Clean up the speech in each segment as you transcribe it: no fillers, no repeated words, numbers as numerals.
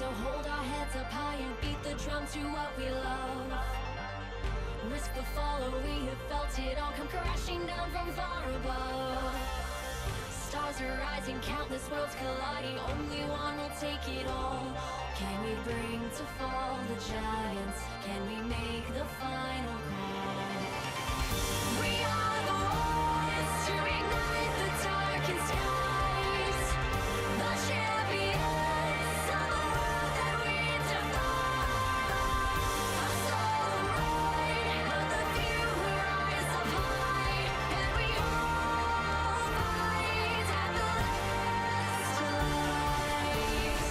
to hold our heads up high and beat the drum to what we love. Risk the fall, or we have felt it all come crashing down from far above. Stars are rising, countless worlds colliding, only one will take it all. Can we bring to fall the giants? Can we make the final call? We are the ones to ignite the darkened skies, the champions of the world that we defy. Our soul ride of the few who rise up high, and we all fight at the last light.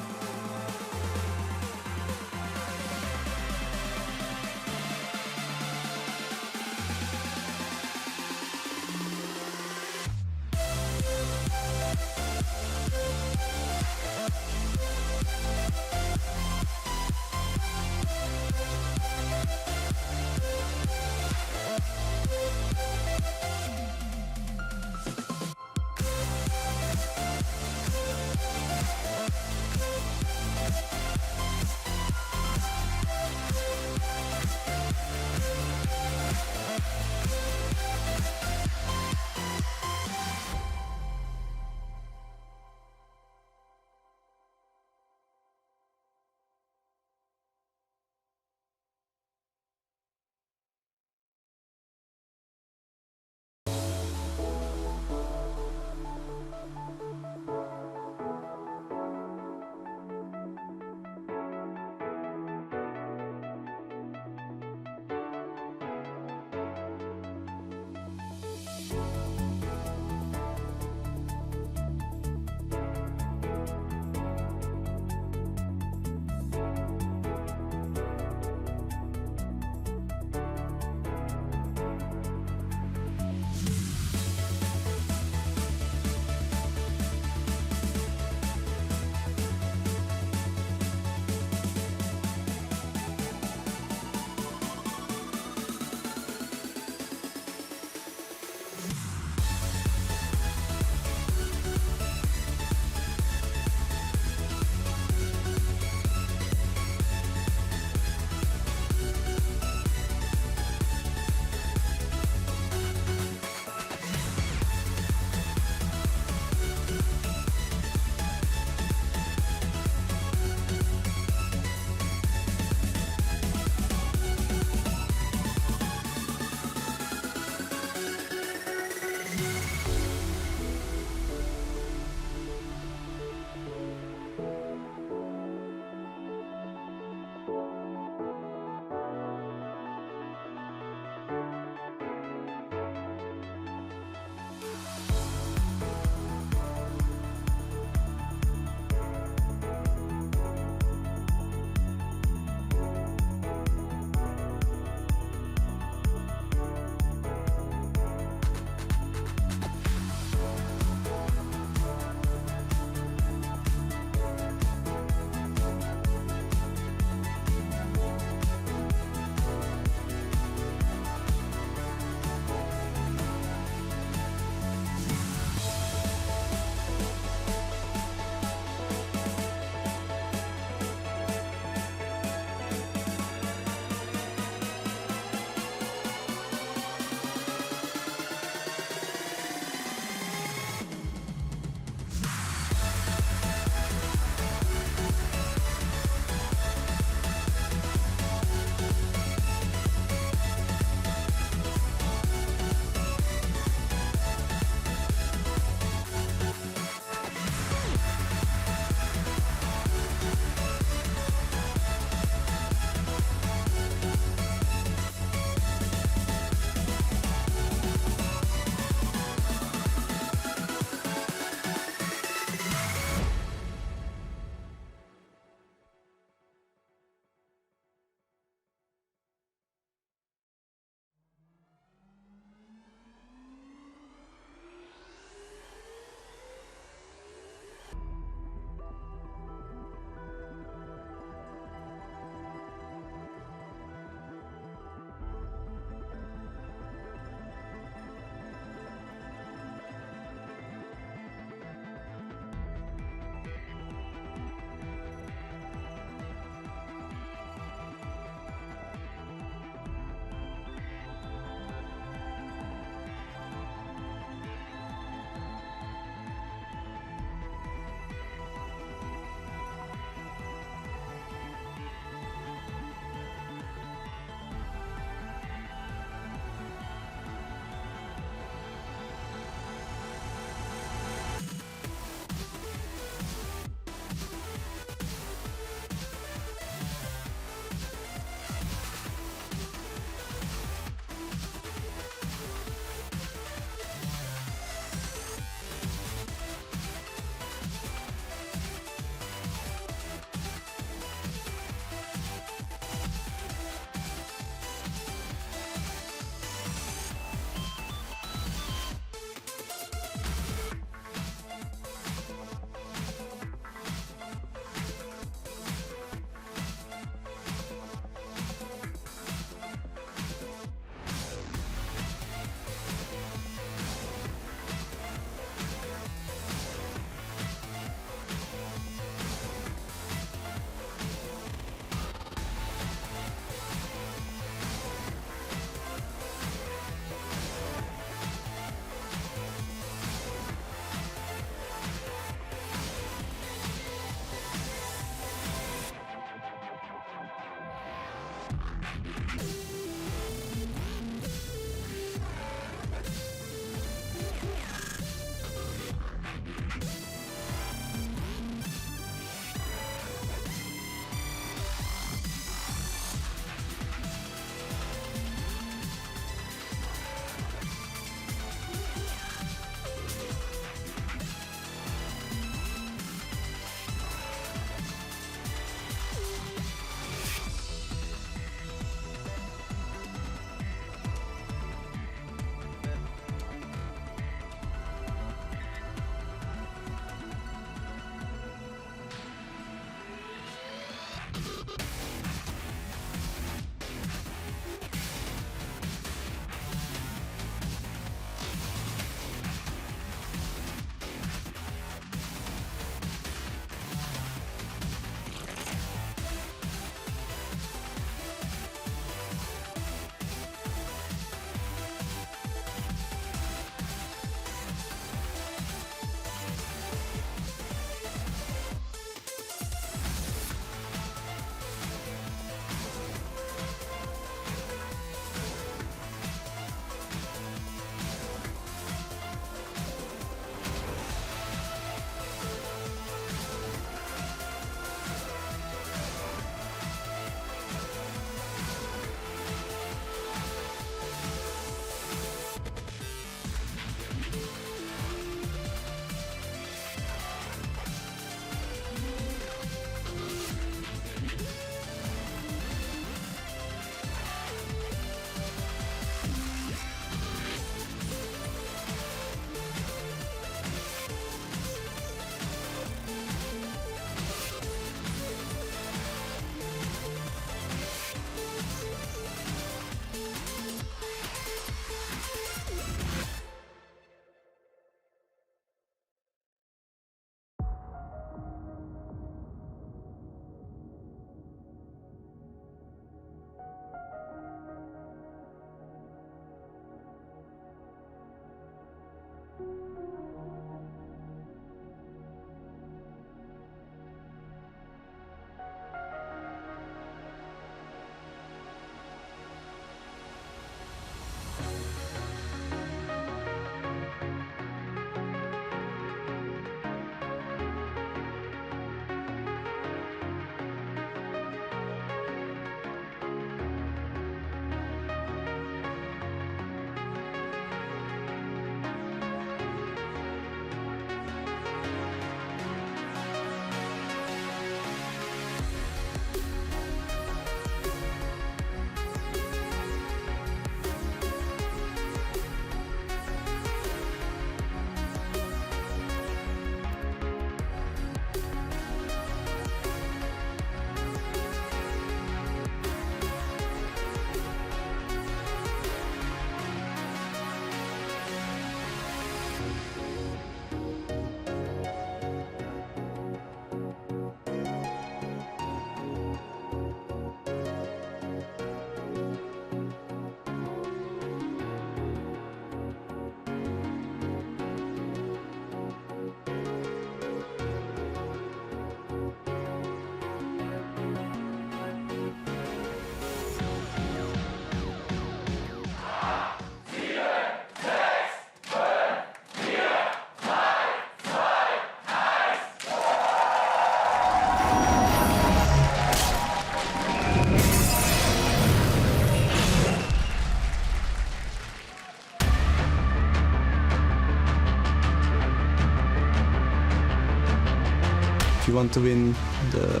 you want to win the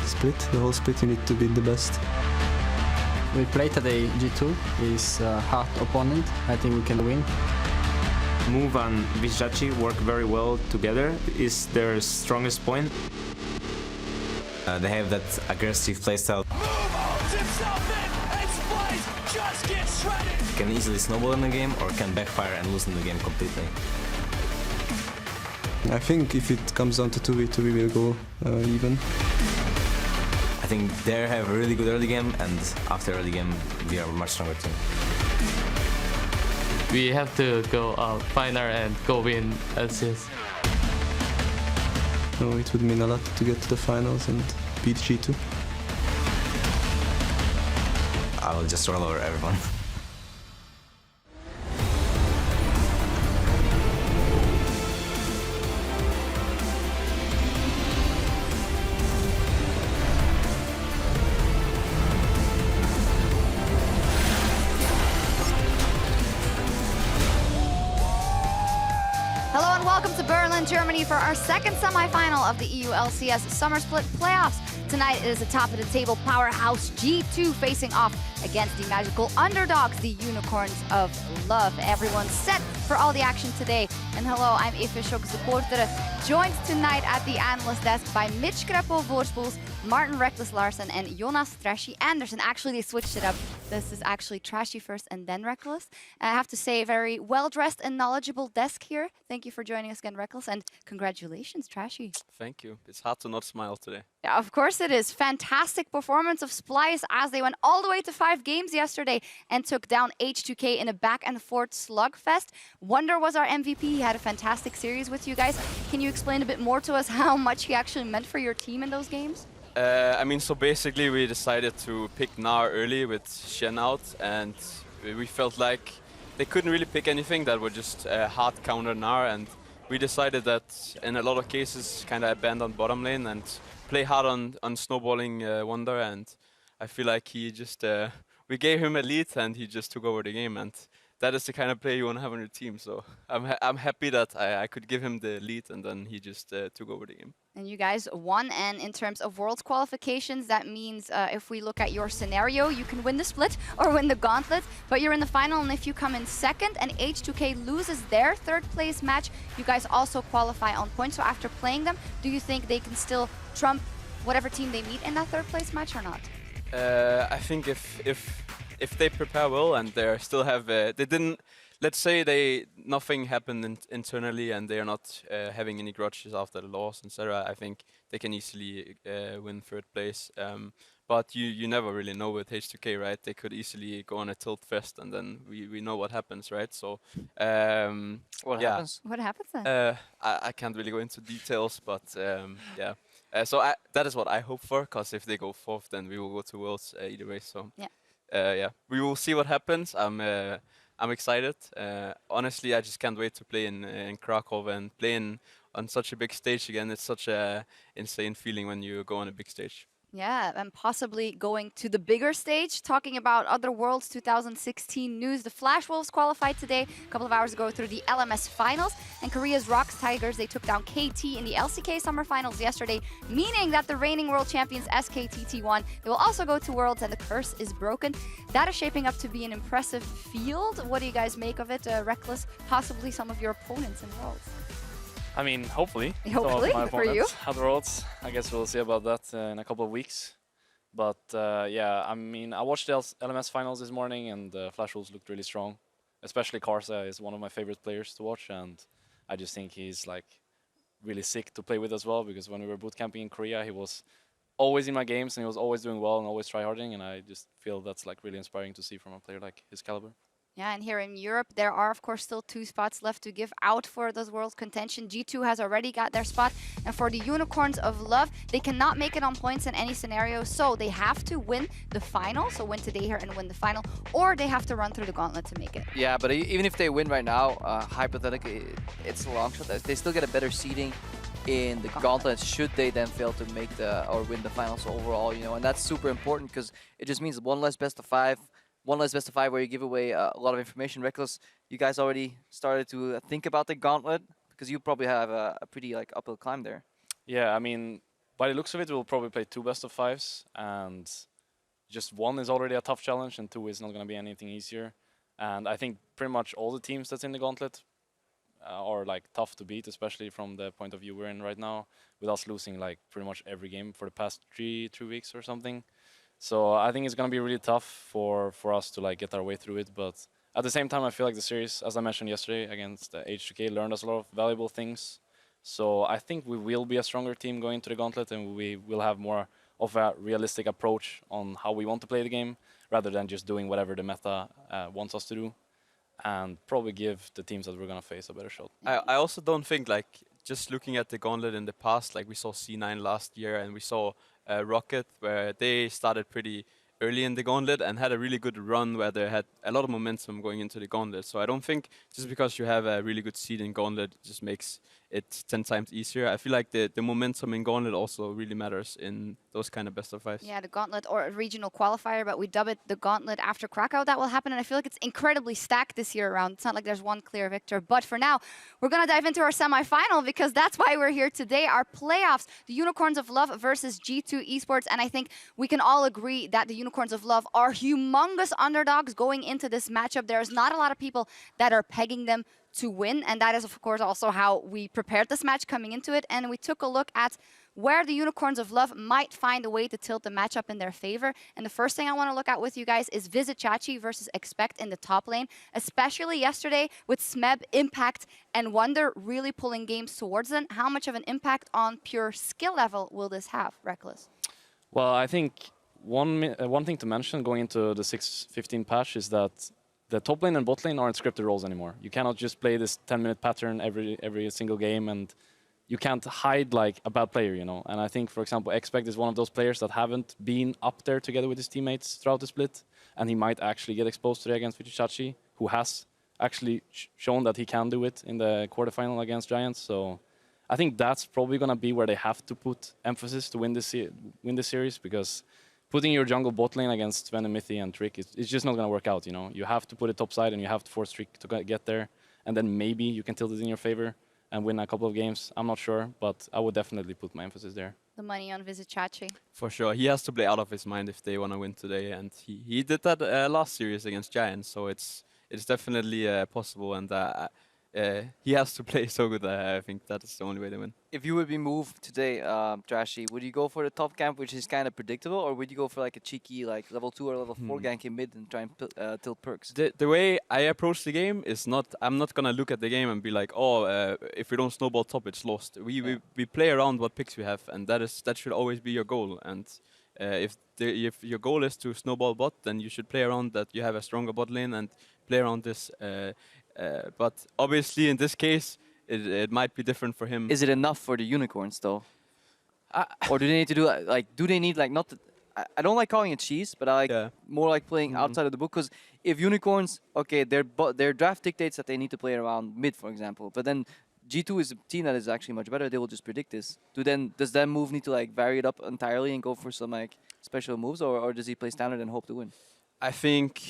split, the whole split, you need to beat the best. We play today G2, is a hard opponent. I think we can win. Move and Vizjachi work very well together, is their strongest point. They have that aggressive playstyle. Move holds himself in, and Splyce just gets shredded. Can easily snowball in the game or can backfire and lose in the game completely. I think if it comes down to 2v2, we will go even. I think they have a really good early game, and after early game, we are a much stronger team. We have to go final and go win LCS. No, it would mean a lot to get to the finals and beat G2. I will just roll over everyone. Hello and welcome to Berlin, Germany for our second semifinal of the EULCS Summer Split Playoffs. Tonight it is the top of the table powerhouse G2 facing off against the magical underdogs, the Unicorns of Love. Everyone's set for all the action today. And hello, I'm Eva Schok, supporter, joined tonight at the analyst desk by Mitch Kreppel Voorspoels, Martin Reckless Larsen, and Jonas Trashy Anderson. Actually, they switched it up. This is actually Trashy first and then Reckless. I have to say, a very well-dressed and knowledgeable desk here. Thank you for joining us again, Reckless, and congratulations, Trashy. Thank you. It's hard to not smile today. Yeah, of course it is. Fantastic performance of Splyce as they went all the way to 5 games yesterday and took down H2K in a back-and-forth slugfest. Wonder was our MVP. He had a fantastic series with you guys. Can you explain a bit more to us how much he actually meant for your team in those games? So basically we decided to pick Nar early with Shen out, and we felt like they couldn't really pick anything that would just hard counter Nar, and we decided that in a lot of cases kind of abandon bottom lane and play hard on snowballing Wonder, and I feel like he just we gave him a lead and he just took over the game, and that is the kind of player you want to have on your team. So I'm happy that I could give him the lead and then he just took over the game. And you guys won, and in terms of Worlds qualifications, that means if we look at your scenario, you can win the split or win the gauntlet, but you're in the final, and if you come in second and H2K loses their third place match, you guys also qualify on points. So after playing them, do you think they can still trump whatever team they meet in that third place match or not? I think if they prepare well and they still have they didn't, let's say nothing happened internally and they are not having any grudges after the loss, etc. I think they can easily win third place. But you never really know with H2K, right? They could easily go on a tilt fest and then we know what happens, right? So What happens? What happens then? I can't really go into details, but yeah. So that is what I hope for, because if they go fourth, then we will go to Worlds either way. So yeah, we will see what happens. I'm excited. Honestly, I just can't wait to play in Krakow and playing on such a big stage again. It's such a insane feeling when you go on a big stage. Yeah, and possibly going to the bigger stage. Talking about other Worlds 2016 news, the Flash Wolves qualified today, a couple of hours ago, through the LMS Finals. And Korea's Rocks Tigers, they took down KT in the LCK Summer Finals yesterday, meaning that the reigning world champions SKTT1, they will also go to Worlds, and the curse is broken. That is shaping up to be an impressive field. What do you guys make of it? Reckless, possibly some of your opponents in Worlds. I mean, hopefully. Hopefully, some of my for you. opponents at Worlds. I guess we'll see about that in a couple of weeks. But yeah, I mean, I watched the LMS finals this morning, and Flash Wolves looked really strong. Especially Karsa is one of my favorite players to watch, and I just think he's like really sick to play with as well, because when we were bootcamping in Korea, he was always in my games and he was always doing well and always tryharding, and I just feel that's like really inspiring to see from a player like his caliber. Yeah, and here in Europe, there are, of course, still 2 spots left to give out for those World contention. G2 has already got their spot. And for the Unicorns of Love, they cannot make it on points in any scenario. So they have to win the final, so win today here and win the final, or they have to run through the gauntlet to make it. Yeah, but even if they win right now, hypothetically, it's a long shot. They still get a better seeding in the gauntlet should they then fail to make or win the finals overall, you know, and that's super important because it just means one less best of 5. One less best of 5 where you give away a lot of information. Reckless, you guys already started to think about the gauntlet because you probably have a pretty like uphill climb there. Yeah, I mean, by the looks of it, we'll probably play 2 best of 5s, and just 1 is already a tough challenge, and 2 is not going to be anything easier. And I think pretty much all the teams that's in the gauntlet are like tough to beat, especially from the point of view we're in right now, with us losing like pretty much every game for the past 3 weeks or something. So I think it's going to be really tough for us to like get our way through it. But at the same time, I feel like the series, as I mentioned yesterday against H2K, learned us a lot of valuable things. So I think we will be a stronger team going to the gauntlet, and we will have more of a realistic approach on how we want to play the game, rather than just doing whatever the meta wants us to do, and probably give the teams that we're going to face a better shot. I also don't think, like, just looking at the gauntlet in the past, like we saw C9 last year and we saw Rocket, where they started pretty early in the gauntlet and had a really good run where they had a lot of momentum going into the gauntlet. So I don't think just because you have a really good seed in gauntlet just makes it 10 times easier. I feel like the momentum in gauntlet also really matters in those kind of best of fives. Yeah, the gauntlet or a regional qualifier, but we dub it the gauntlet after Krakow. That will happen, and I feel like it's incredibly stacked this year around. It's not like there's one clear victor. But for now, we're going to dive into our semifinal because that's why we're here today. Our playoffs, the Unicorns of Love versus G2 Esports. And I think we can all agree that the Unicorns of Love are humongous underdogs going into this matchup. There's not a lot of people that are pegging them to win, and that is of course also how we prepared this match coming into it, and we took a look at where the Unicorns of Love might find a way to tilt the matchup in their favor. And the first thing I want to look at with you guys is Visit Chachi versus Expect in the top lane, especially yesterday with Smeb, Impact, and Wonder really pulling games towards them. How much of an impact on pure skill level will this have, Reckless? Well, I think one thing to mention going into the 6:15 patch is that the top lane and bot lane aren't scripted roles anymore. You cannot just play this 10-minute pattern every single game, and you can't hide like a bad player, you know. And I think, for example, Expect is one of those players that haven't been up there together with his teammates throughout the split, and he might actually get exposed today against Vichichachi, who has actually shown that he can do it in the quarterfinal against Giants. So I think that's probably going to be where they have to put emphasis to win this series, because putting your jungle bot lane against Sven and Mithy and Trick, it's just not going to work out, you know. You have to put it top side and you have to force Trick to get there, and then maybe you can tilt it in your favor and win a couple of games. I'm not sure, but I would definitely put my emphasis there. The money on Visit Chachi. For sure, he has to play out of his mind if they want to win today, and he did that last series against Giants, so it's definitely possible, and he has to play so good. I think that is the only way to win. If you would be moved today, Trashy, would you go for the top camp, which is kind of predictable, or would you go for like a cheeky like level 2 or level 4 gank in mid and try and tilt perks? The way I approach the game is I'm not gonna look at the game and be like, oh, if we don't snowball top, it's lost. We play around what picks we have, and that should always be your goal. And if your goal is to snowball bot, then you should play around that you have a stronger bot lane and play around this. But obviously, in this case, it might be different for him. Is it enough for the Unicorns, though? Or do they need to do, like, do they need, like, not... I don't like calling it cheese, but I like more like playing outside of the book, because if Unicorns, okay, their draft dictates that they need to play around mid, for example, but then G2 is a team that is actually much better, they will just predict this. Does that move need to, like, vary it up entirely and go for some, like, special moves, or does he play standard and hope to win? I think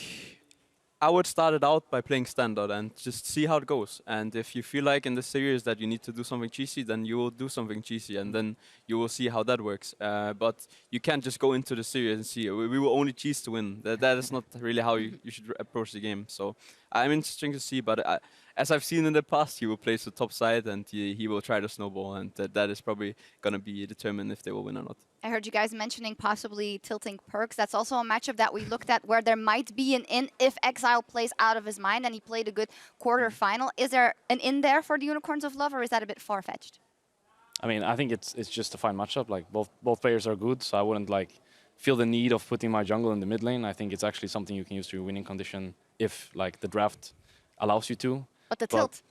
I would start it out by playing standard and just see how it goes. And if you feel like in the series that you need to do something cheesy, then you will do something cheesy, and then you will see how that works. But you can't just go into the series and see, we will only cheese to win. That is not really how you should approach the game. So I'm interesting to see, but as I've seen in the past, he will play the top side and he will try to snowball, and that is probably going to be determined if they will win or not. I heard you guys mentioning possibly tilting perks. That's also a matchup that we looked at where there might be an in if Exile plays out of his mind and he played a good quarterfinal. Is there an in there for the Unicorns of Love, or is that a bit far-fetched? I mean, I think it's just a fine matchup. Like both players are good, so I wouldn't like feel the need of putting my jungle in the mid lane. I think it's actually something you can use to your winning condition if like the draft allows you to. But the tilt.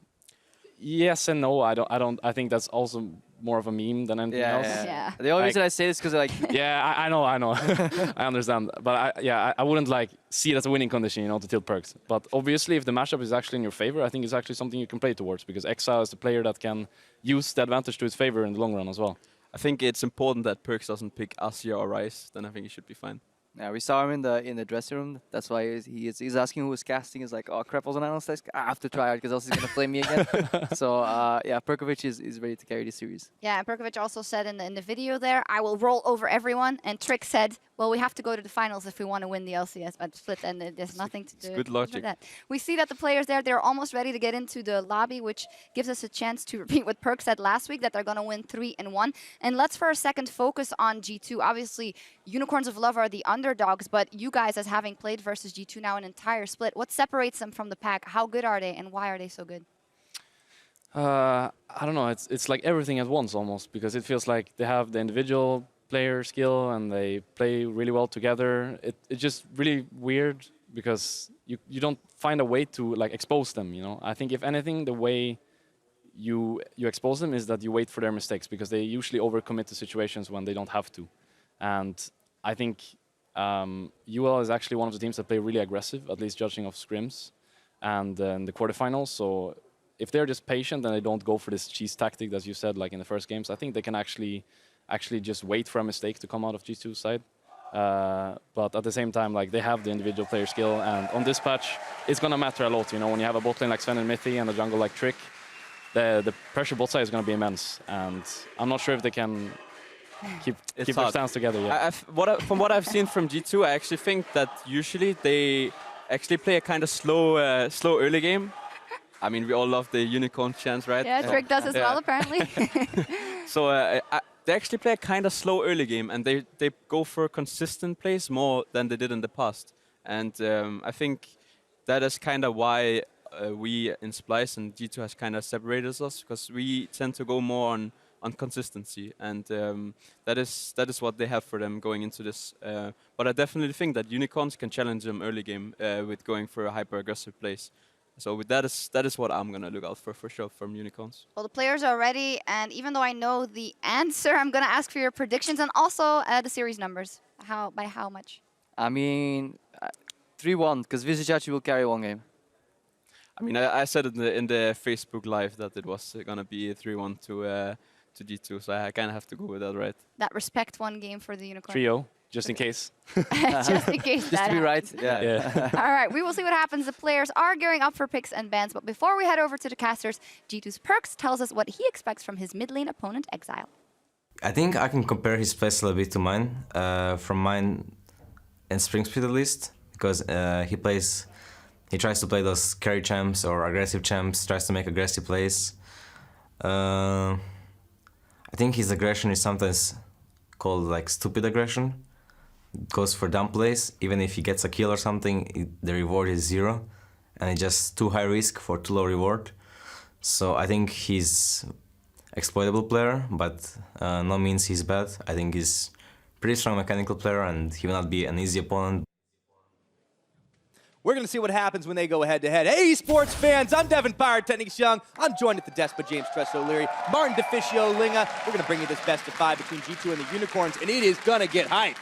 Yes and no. I think that's also more of a meme than anything else. Yeah. The only reason I say this is because like yeah, I know. I understand. But I wouldn't like see it as a winning condition, you know, to tilt perks. But obviously, if the matchup is actually in your favor, I think it's actually something you can play towards, because Exile is the player that can use the advantage to his favor in the long run as well. I think it's important that Perks doesn't pick Asia or Rice, then I think he should be fine. Yeah, we saw him in the dressing room. That's why he's asking who was casting. He's like, oh, crap, was an analyst. I have to try it because else he's going to flame me again. So, yeah, Perkovic is ready to carry the series. Yeah, and Perkovic also said in the video there, I will roll over everyone. And Trick said, well, we have to go to the finals if we want to win the LCS split, and there's nothing to do good logic. with that. We see that the players there, they're almost ready to get into the lobby, which gives us a chance to repeat what Perk said last week, that they're going to win 3-1. And let's for a second focus on G2. Obviously, Unicorns of Love are the underdogs, but you guys, as having played versus G2 now an entire split, what separates them from the pack? How good are they, and why are they so good? I don't know. It's like everything at once almost, because it feels like they have the individual player skill and they play really well together. It's just really weird because you don't find a way to like expose them, you know. I think if anything, the way you expose them is that you wait for their mistakes, because they usually overcommit to situations when they don't have to. And I think UOL is actually one of the teams that play really aggressive, at least judging of scrims and in the quarterfinals. So if they're just patient and they don't go for this cheese tactic, as you said, like in the first games, I think they can actually just wait for a mistake to come out of G2's side. But at the same time, like, they have the individual player skill, and on this patch, it's gonna matter a lot. You know, when you have a bot lane like Sven and Mithy and a jungle like Trick, the pressure bot side is gonna be immense, and I'm not sure if they can keep their stance together yet. From what I've seen from G2, I actually think that usually they actually play a kind of slow early game. I mean, we all love the unicorn chance, right? Yeah, Trick does as well, apparently. So they actually play a kind of slow early game, and they go for consistent plays more than they did in the past. And I think that is kind of why we in Splyce and G2 has kind of separated us, because we tend to go more on consistency, and that is what they have for them going into this. But I definitely think that unicorns can challenge them early game with going for a hyper aggressive plays. So that is what I'm gonna look out for sure from unicorns. Well, the players are ready, and even though I know the answer, I'm gonna ask for your predictions and also the series numbers. By how much? I mean, 3-1, because Vizicachi will carry one game. I mean, I said in the Facebook Live that it was gonna be 3-1 to G2, so I kind of have to go with that, right? That respect one game for the unicorn. 3-0, just in case. Just in case. Just to be right. Yeah. All right, we will see what happens. The players are gearing up for picks and bans, but before we head over to the casters, G2's Perks tells us what he expects from his mid lane opponent, Exile. I think I can compare his playstyle a bit to mine, from mine in Spring Speed at least, because he tries to play those carry champs or aggressive champs, tries to make aggressive plays. I think his aggression is sometimes called like stupid aggression. It goes for dumb plays. Even if he gets a kill or something, the reward is 0, and it's just too high risk for too low reward. So I think he's exploitable player, but no means he's bad. I think he's pretty strong mechanical player, and he will not be an easy opponent. We're going to see what happens when they go head-to-head. Hey, esports fans, I'm Devin Pyrotechnics Young. I'm joined at the desk by James Tress O'Leary, Martin DeFicio Linga. We're going to bring you this best of 5 between G2 and the Unicorns, and it is going to get hyped.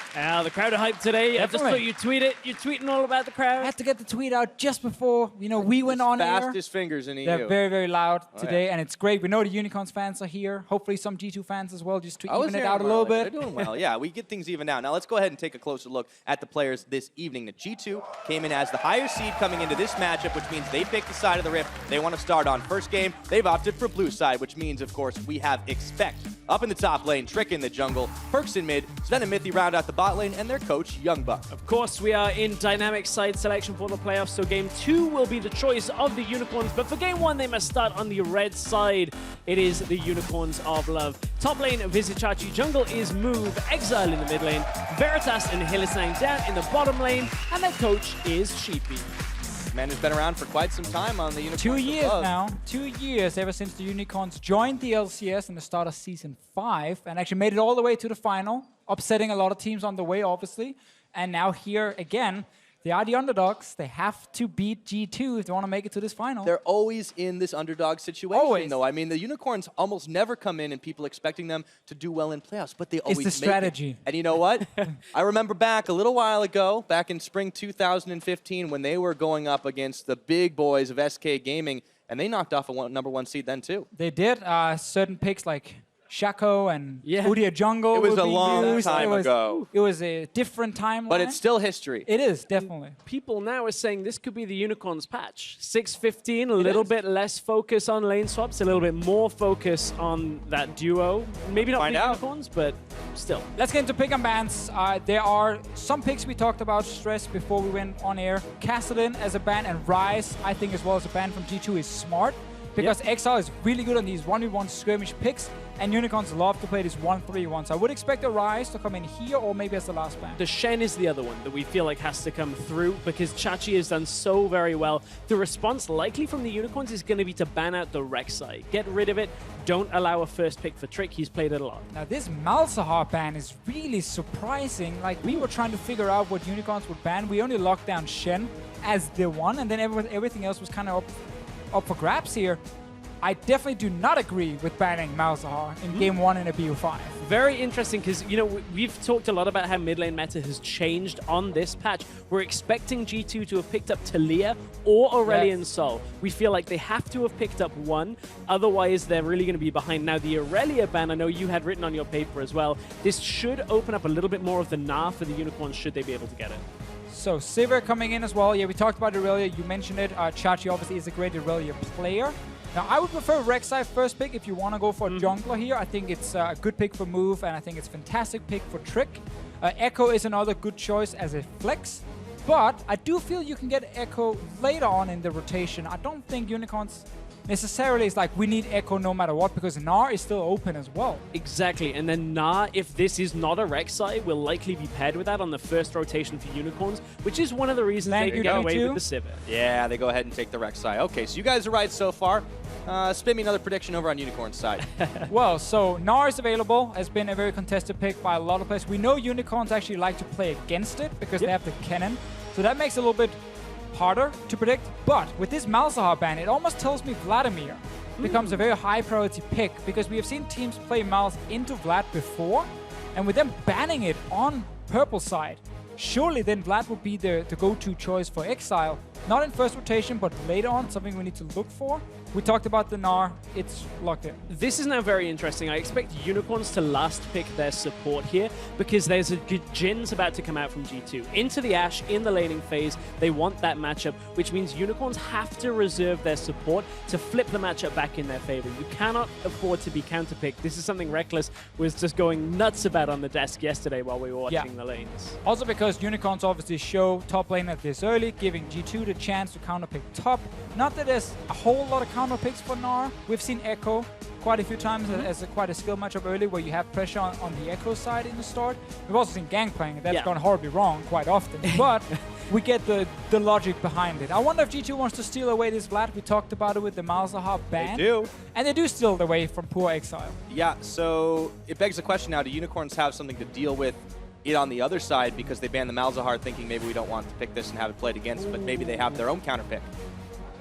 The crowd are hyped today. I just thought you tweet it. You're tweeting all about the crowd. I had to get the tweet out just before, we went on air. Fastest fingers in EU. They're very, very loud today, and it's great. We know the Unicorns fans are here. Hopefully some G2 fans as well, just to even it out a little bit. They're doing well. Yeah, we get things even out. Now let's go ahead and take a closer look at the players this evening. The G2 came in as the higher seed coming into this matchup, which means they picked the side of the Rift they want to start on. First game, they've opted for blue side, which means, of course, we have Expect up in the top lane, Trick in the jungle, Perks in mid, Sven and Mithy round out the bot lane, and their coach, Youngbuck. Of course, we are in dynamic side selection for the playoffs, so game 2 will be the choice of the Unicorns, but for game 1, they must start on the red side. It is the Unicorns of Love. Top lane, Vizicachi, jungle is Move, Exile in the mid lane, Veritas and Hylissang down in the bottom lane, and their coach is Sheepy. Man who's been around for quite some time on the Unicorns. 2 years now. 2 years ever since the Unicorns joined the LCS in the start of Season 5 and actually made it all the way to the final, upsetting a lot of teams on the way, obviously. And now here again, they are the underdogs. They have to beat G2 if they want to make it to this final. They're always in this underdog situation, though. I mean, the Unicorns almost never come in and people expecting them to do well in playoffs, but they always make it. It's the strategy. And you know what? I remember back a little while ago, back in spring 2015, when they were going up against the big boys of SK Gaming, and they knocked off a #1 seed then, too. They did. Certain picks like Shaco and Udia Jungle. It was a long time ago. It was a different timeline. But it's still history. It is, definitely. People now are saying this could be the Unicorns patch. 6-15, a little bit less focus on lane swaps, a little bit more focus on that duo. Maybe not the Unicorns, but still. Let's get into pick and bans. There are some picks we talked about, Stress, before we went on air. Kassadin as a ban and Rise, I think, as well as a ban from G2 is smart. Because Exile is really good on these 1v1 skirmish picks, and Unicorns love to play these 1-3-1. So I would expect a Rise to come in here, or maybe as the last ban. The Shen is the other one that we feel like has to come through, because Chachi has done so very well. The response likely from the Unicorns is going to be to ban out the Rek'Sai. Get rid of it. Don't allow a first pick for Trick. He's played it a lot. Now this Malzahar ban is really surprising. Like, we were trying to figure out what Unicorns would ban. We only locked down Shen as the one, and then everything else was kind of up for grabs here. I definitely do not agree with banning Malzahar in Game 1 in a BO5. Very interesting because, you know, we've talked a lot about how mid lane meta has changed on this patch. We're expecting G2 to have picked up Talia or Aurelion Sol. We feel like they have to have picked up one, otherwise they're really going to be behind. Now, the Aurelia ban, I know you had written on your paper as well, this should open up a little bit more of the Gnar for the Unicorns should they be able to get it. So, Sivir coming in as well. Yeah, we talked about Aurelia. You mentioned it. Chachi obviously is a great Aurelia player. Now, I would prefer Rek'Sai first pick if you want to go for a jungler here. I think it's a good pick for move, and I think it's a fantastic pick for trick. Echo is another good choice as a flex, but I do feel you can get Echo later on in the rotation. I don't think Unicorns necessarily is like, we need Echo no matter what, because Gnar is still open as well. Exactly, and then Gnar, if this is not a Rek'Sai, will likely be paired with that on the first rotation for Unicorns, which is one of the reasons they can get away with the Sivir. Yeah, they go ahead and take the Rek'Sai. Okay, so you guys are right so far. Spin me another prediction over on Unicorn's side. Well, so Gnar is available, has been a very contested pick by a lot of players. We know Unicorns actually like to play against it because they have the cannon, so that makes it a little bit harder to predict. But with this Malzahar ban, it almost tells me Vladimir becomes a very high priority pick, because we have seen teams play Malz into Vlad before, and with them banning it on purple side, surely then Vlad would be the go-to choice for Exile. Not in first rotation, but later on, something we need to look for. We talked about the Gnar. It's locked in. This is now very interesting. I expect Unicorns to last pick their support here because there's a Jin's about to come out from G2. Into the Ashe, in the laning phase, they want that matchup, which means Unicorns have to reserve their support to flip the matchup back in their favor. You cannot afford to be counterpicked. This is something Reckless was just going nuts about on the desk yesterday while we were watching the lanes. Also because Unicorns obviously show top lane at this early, giving G2 the chance to counterpick top. Not that there's a whole lot of counter picks for Gnar. We've seen Echo quite a few times as quite a skill matchup early, where you have pressure on the Echo side in the start. We've also seen Gangplank, and that's gone horribly wrong quite often. But we get the logic behind it. I wonder if G2 wants to steal away this Vlad. We talked about it with the Malzahar ban. They do. And they do steal it away from poor Exile. Yeah, so it begs the question now, do Unicorns have something to deal with it on the other side, because they banned the Malzahar thinking maybe we don't want to pick this and have it played against, but maybe they have their own counter pick.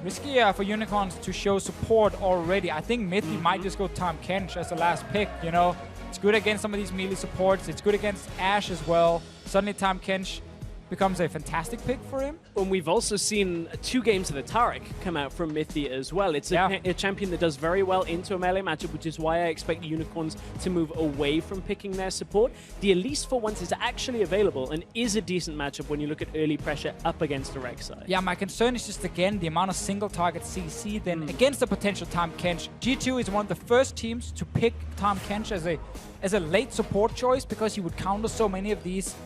Risky for Unicorns to show support already. I think Mithy might just go Tahm Kench as the last pick, you know. It's good against some of these melee supports. It's good against Ashe as well. Suddenly Tahm Kench becomes a fantastic pick for him. And we've also seen 2 games of the Taric come out from Mithy as well. It's a champion that does very well into a melee matchup, which is why I expect Unicorns to move away from picking their support. The Elise, for once, is actually available and is a decent matchup when you look at early pressure up against a Rek'Sai. Yeah, my concern is just, again, the amount of single target CC then against the potential Tahm Kench. G2 is one of the first teams to pick Tahm Kench as a late support choice, because he would counter so many of these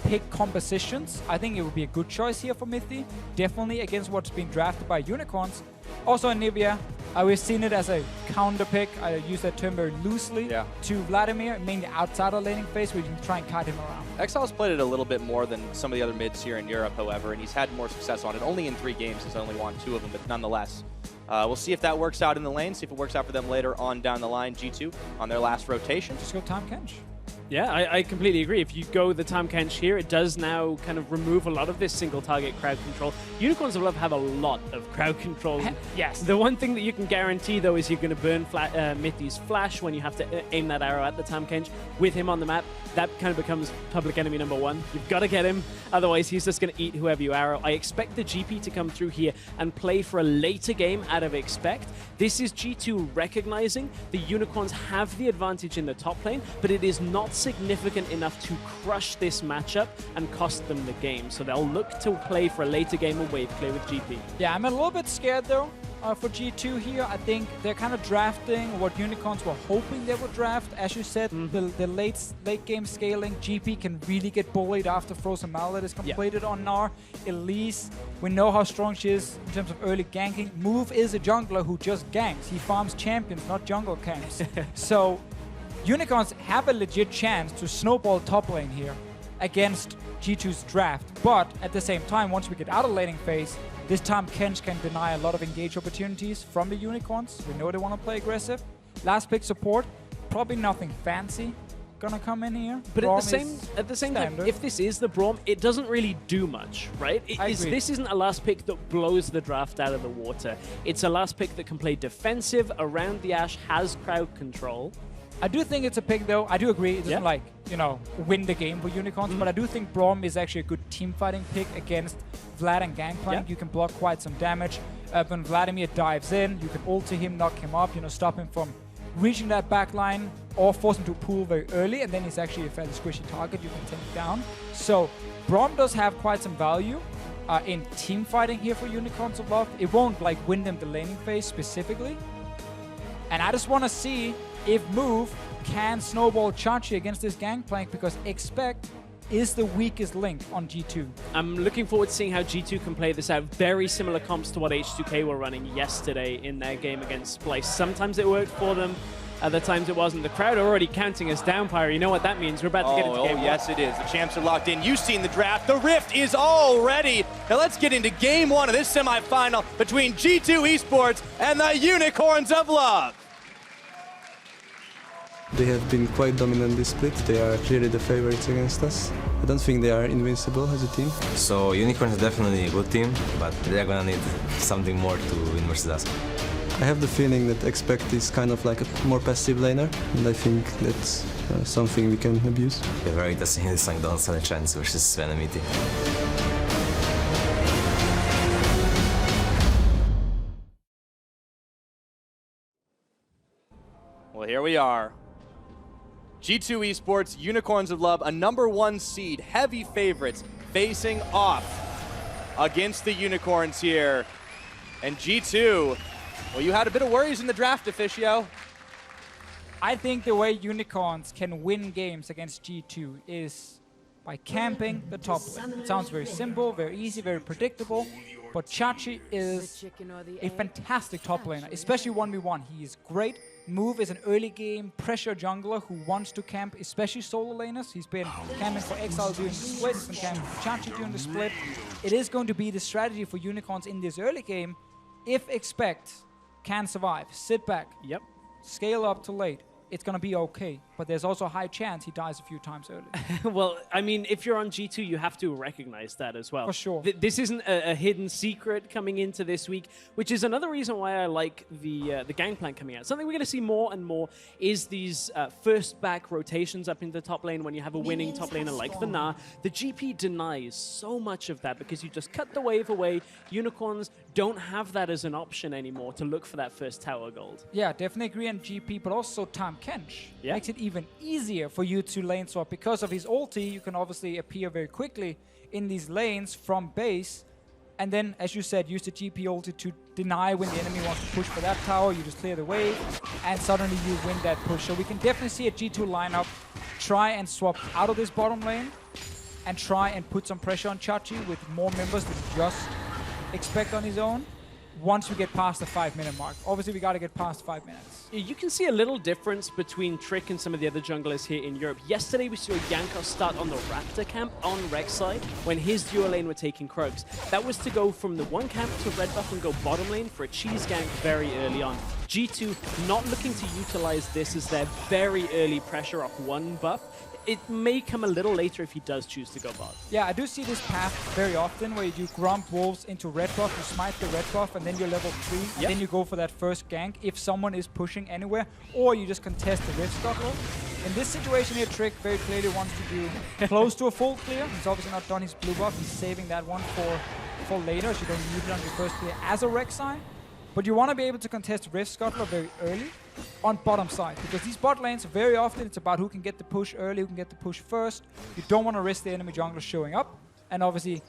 pick compositions. I think it would be a good choice here for Mithy, definitely against what's being drafted by Unicorns. Also in Nivea, we've seen it as a counter pick. I use that term very loosely to Vladimir, mainly outside of laning phase, where you can try and kite him around. Exile's played it a little bit more than some of the other mids here in Europe, however, and he's had more success on it. Only in 3 games, he's only won 2 of them, but nonetheless. We'll see if that works out in the lane, see if it works out for them later on down the line. G2 on their last rotation. Just go Tahm Kench. Yeah, I completely agree. If you go the Tahm Kench here, it does now kind of remove a lot of this single target crowd control. Unicorns of Love have a lot of crowd control. Yes. The one thing that you can guarantee, though, is you're going to burn Mithy's flash when you have to aim that arrow at the Tahm Kench. With him on the map, that kind of becomes public enemy number 1. You've got to get him, otherwise he's just going to eat whoever you arrow. I expect the GP to come through here and play for a later game out of Expect. This is G2 recognizing the Unicorns have the advantage in the top lane, but it is not significant enough to crush this matchup and cost them the game. So they'll look to play for a later game of wave clear with GP. Yeah, I'm a little bit scared though for G2 here. I think they're kind of drafting what Unicorns were hoping they would draft. As you said, the late game scaling, GP can really get bullied after Frozen Mallet is completed on Gnar. Elise, we know how strong she is in terms of early ganking. Move is a jungler who just ganks. He farms champions, not jungle camps. So Unicorns have a legit chance to snowball top lane here against G2's draft. But at the same time, once we get out of laning phase, this time Kench can deny a lot of engage opportunities from the Unicorns. We know they want to play aggressive. Last pick support, probably nothing fancy. gonna come in here. But Braum at the same time, standard. if this is the Braum, it doesn't really do much, right? This isn't a last pick that blows the draft out of the water. It's a last pick that can play defensive around the Ashe, has crowd control. I do think it's a pick, though. I do agree. It doesn't, like, you know, win the game for Unicorns, but I do think Braum is actually a good team fighting pick against Vlad and Gangplank. You can block quite some damage. When Vladimir dives in, you can ult to him, knock him up, you know, stop him from reaching that back line or force him to pull very early, and then he's actually a fairly squishy target you can take down. So Braum does have quite some value in team fighting here for Unicorns of Love. It won't, like, win them the laning phase specifically. And I just want to see if Move can snowball Chachi against this Gangplank, because Expect is the weakest link on G2. I'm looking forward to seeing how G2 can play this out. Very similar comps to what H2K were running yesterday in their game against Splyce. Sometimes it worked for them, other times it wasn't. The crowd are already counting us down, Pyro. You know what that means. We're about to get into game one. Yes, it is. The champs are locked in. You've seen the draft. The Rift is all ready. Now let's get into game one of this semifinal between G2 Esports and the Unicorns of Love. They have been quite dominant this split. They are clearly the favorites against us. I don't think they are invincible as a team. So Unicorn is definitely a good team, but they're gonna need something more to win versus us. I have the feeling that Expect is kind of like a more passive laner, and I think that's something we can abuse. We're very interested in this song, don't stand a chance versus Venomity. Well, here we are. G2 Esports, Unicorns of Love, a #1 seed, heavy favorites, facing off against the Unicorns here. And G2, well, you had a bit of worries in the draft, Officio. I think the way Unicorns can win games against G2 is by camping the top lane. It sounds very simple, very easy, very predictable, but Chachi is a fantastic top laner, especially 1v1. He is great. Move is an early game pressure jungler who wants to camp, especially solo laners. He's been camping for Exile during the split, he's been camping for Chachi during the split. It is going to be the strategy for Unicorns in this early game. If Expect can survive, sit back, scale up to late, it's going to be okay. But there's also a high chance he dies a few times early. Well, I mean, if you're on G2, you have to recognize that as well. For sure. This isn't a hidden secret coming into this week, which is another reason why I like the Gangplank coming out. Something we're going to see more and more is these first back rotations up in the top lane when you have a winning top laner like the Gnar. The GP denies so much of that because you just cut the wave away. Unicorns don't have that as an option anymore to look for that first tower gold. Yeah, definitely agree on GP, but also Tahm Kench makes it even easier for you to lane swap. Because of his ulti, you can obviously appear very quickly in these lanes from base, and then, as you said, use the GP ulti to deny when the enemy wants to push for that tower. You just clear the wave, and suddenly you win that push. So we can definitely see a G2 lineup try and swap out of this bottom lane and try and put some pressure on Chachi with more members than just Expect on his own. Once we get past the 5-minute mark. Obviously, we got to get past 5 minutes. You can see a little difference between Trick and some of the other junglers here in Europe. Yesterday, we saw Jankos start on the Raptor camp on Rex side when his duo lane were taking Krugs. That was to go from the one camp to red buff and go bottom lane for a cheese gank very early on. G2 not looking to utilize this as their very early pressure off one buff. It may come a little later if he does choose to go bot. Yeah, I do see this path very often where you do Grump Wolves into red buff, you smite the red buff, and then you're level 3, and then you go for that first gank if someone is pushing anywhere, or you just contest the Rift Scuttler. In this situation here, Trick very clearly wants to do close to a full clear. He's obviously not done his blue buff, he's saving that one for later, so you don't need it on your first clear as a Rek'Sai. But you want to be able to contest Rift Scuttler very early on bottom side, because these bot lanes, very often it's about who can get the push early, who can get the push first. You don't want to risk the enemy jungler showing up and obviously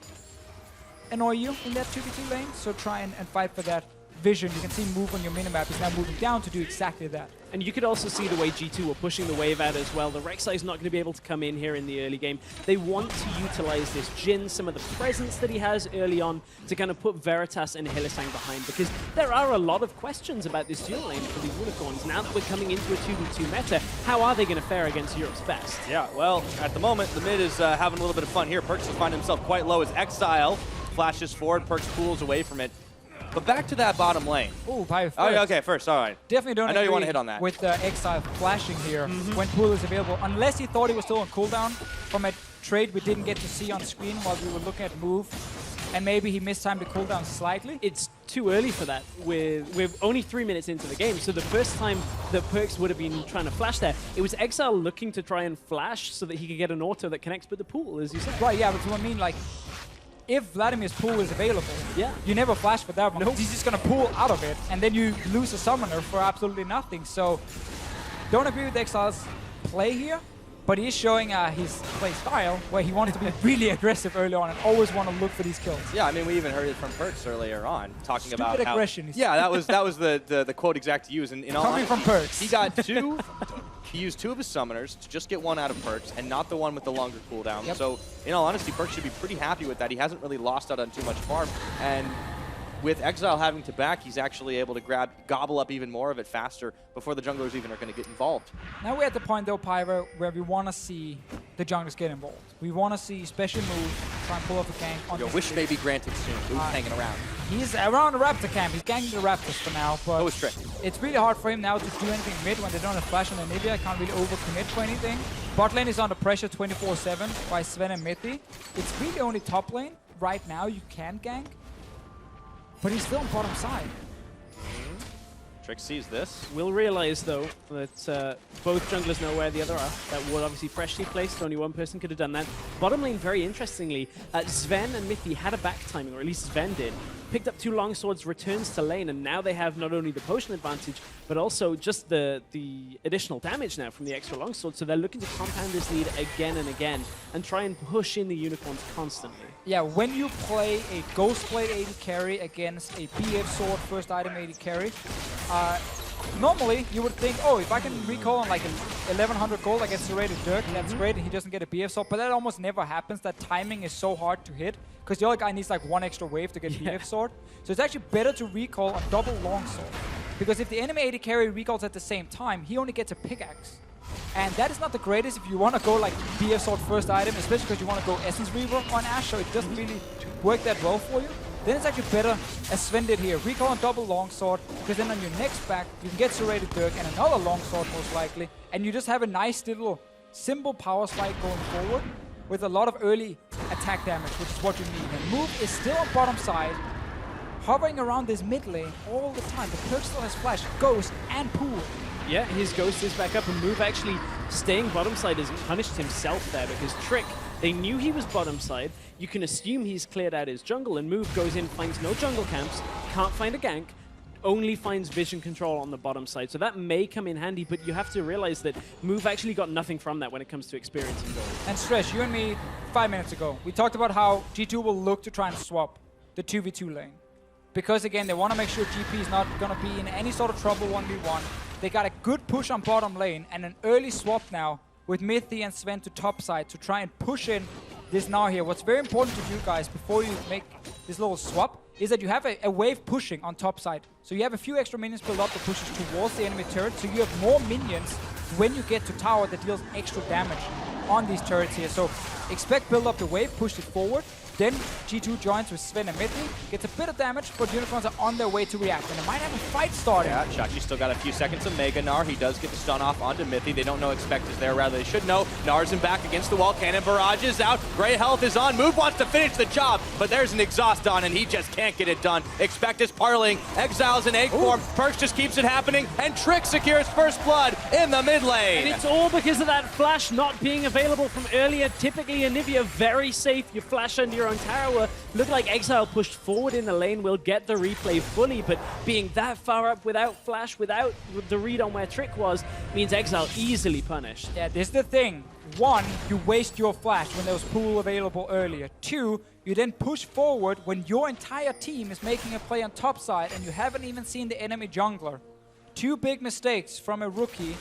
annoy you in that 2v2 lane, so try and fight for that vision. You can see Move on your minimap is now moving down to do exactly that. And you could also see the way G2 were pushing the wave out as well. The Rek'Sai is not going to be able to come in here in the early game. They want to utilize this Jhin, some of the presence that he has early on, to kind of put Veritas and Hylissang behind, because there are a lot of questions about this dual lane for the Unicorns. Now that we're coming into a 2v2 meta, how are they going to fare against Europe's best? Yeah, well, at the moment, the mid is having a little bit of fun here. Perkz will find himself quite low as Exile flashes forward. Perkz pulls away from it. But back to that bottom lane. Ooh, Pyre Oh, first. yeah, okay, first, all right. Definitely don't I know you want to agree hit on that. with Exile flashing here when Pool is available. Unless he thought he was still on cooldown from a trade we didn't get to see on screen while we were looking at move. And maybe he missed time to cooldown slightly. It's too early for that. We're only 3 minutes into the game, so the first time that Perks would have been trying to flash there, it was Exile looking to try and flash so that he could get an auto that connects with the pool, as you said. Right, yeah, but I mean, like, if Vladimir's pool is available, you never flash for that one. Nope. He's just going to pool out of it, and then you lose a summoner for absolutely nothing. So, don't agree with Exile's play here, but he is showing his play style, where he wanted to be really aggressive early on and always want to look for these kills. Yeah, I mean, we even heard it from Perks earlier on, talking Stupid about how... aggression. Yeah, that was the quote exact to use. And in all Coming from Perks. He got two... He used 2 of his summoners to just get 1 out of Perks, and not the one with the longer cooldown. Yep. So, in all honesty, Perks should be pretty happy with that. He hasn't really lost out on too much farm, and with Exile having to back, he's actually able to gobble up even more of it faster before the junglers even are going to get involved. Now we're at the point, though, Pyro, where we want to see the junglers get involved. We want to see special moves, try and pull off a gank on Your this wish team. may be granted soon. Who's hanging around? He's around the Raptor camp. He's ganking the Raptors for now, but was tricky. It's really hard for him now to do anything mid when they don't have flash on Anivia. Can't really overcommit for anything. Bot lane is under pressure 24/7 by Sven and Mithy. It's really only top lane right now you can gank, but he's still on bottom side. Trick sees this. We'll realize, though, that both junglers know where the other are. That was obviously freshly placed. Only one person could have done that. Bottom lane, very interestingly, Sven and Mithy had a back timing, or at least Sven did. Picked up 2 longswords, returns to lane, and now they have not only the potion advantage, but also just the additional damage now from the extra longsword. So they're looking to compound this lead again and again, and try and push in the unicorns constantly. Yeah, when you play a Ghostblade AD carry against a BF sword first item AD carry, normally you would think, oh, if I can recall on like 1100 gold, I get Serrated Dirk, that's great, and he doesn't get a BF sword, but that almost never happens. That timing is so hard to hit, because the other guy needs like 1 extra wave to get BF sword. So it's actually better to recall a double longsword, because if the enemy AD carry recalls at the same time, he only gets a pickaxe. And that is not the greatest if you want to go like BF sword first item, especially because you want to go Essence Reaver on Ashe, so it doesn't really work that well for you. Then it's actually better, as Sven did here, recall on double longsword, because then on your next back, you can get Serrated Dirk and another longsword most likely, and you just have a nice little simple power slide going forward with a lot of early attack damage, which is what you need. And Move is still on bottom side, hovering around this mid lane all the time. The Perk still has flash, Ghost, and Pool. Yeah, his Ghost is back up, and Move actually staying bottom side has punished himself there, because Trick, they knew he was bottom side. You can assume he's cleared out his jungle, and Move goes in, finds no jungle camps, can't find a gank, only finds vision control on the bottom side. So that may come in handy, but you have to realize that Move actually got nothing from that when it comes to experience and gold. And Stretch, you and me 5 minutes ago, we talked about how G2 will look to try and swap the 2v2 lane. Because again, they want to make sure GP is not going to be in any sort of trouble 1v1. They got a good push on bottom lane and an early swap now with Mithy and Sven to top side to try and push in this now here. What's very important to you guys before you make this little swap is that you have a wave pushing on top side. So you have a few extra minions built up that pushes towards the enemy turret, so you have more minions when you get to tower that deals extra damage on these turrets here. So expect build up the wave, push it forward. Then G2 joins with Sven and Mithy, gets a bit of damage, but Unicorns are on their way to react, and they might have a fight starting. Yeah, Chachi still got a few seconds of Mega Gnar. He does get the stun off onto Mithy. They don't know Expect is there, rather they should know. Gnar's in back against the wall, cannon barrage is out, Grey Health is on, Move wants to finish the job, but there's an exhaust on and he just can't get it done. Expect is parlaying, Exile's in egg form, Perks just keeps it happening, and Trick secures first blood in the mid lane. And it's all because of that flash not being available from earlier. Typically Anivia very safe, you flash under your own tower. Looked like Exile pushed forward in the lane, will get the replay fully, but being that far up without flash, without the read on where Trick was, means Exile easily punished. Yeah, this is the thing. 1, you waste your flash when there was pool available earlier. 2, you then push forward when your entire team is making a play on top side and you haven't even seen the enemy jungler. 2 big mistakes from a rookie,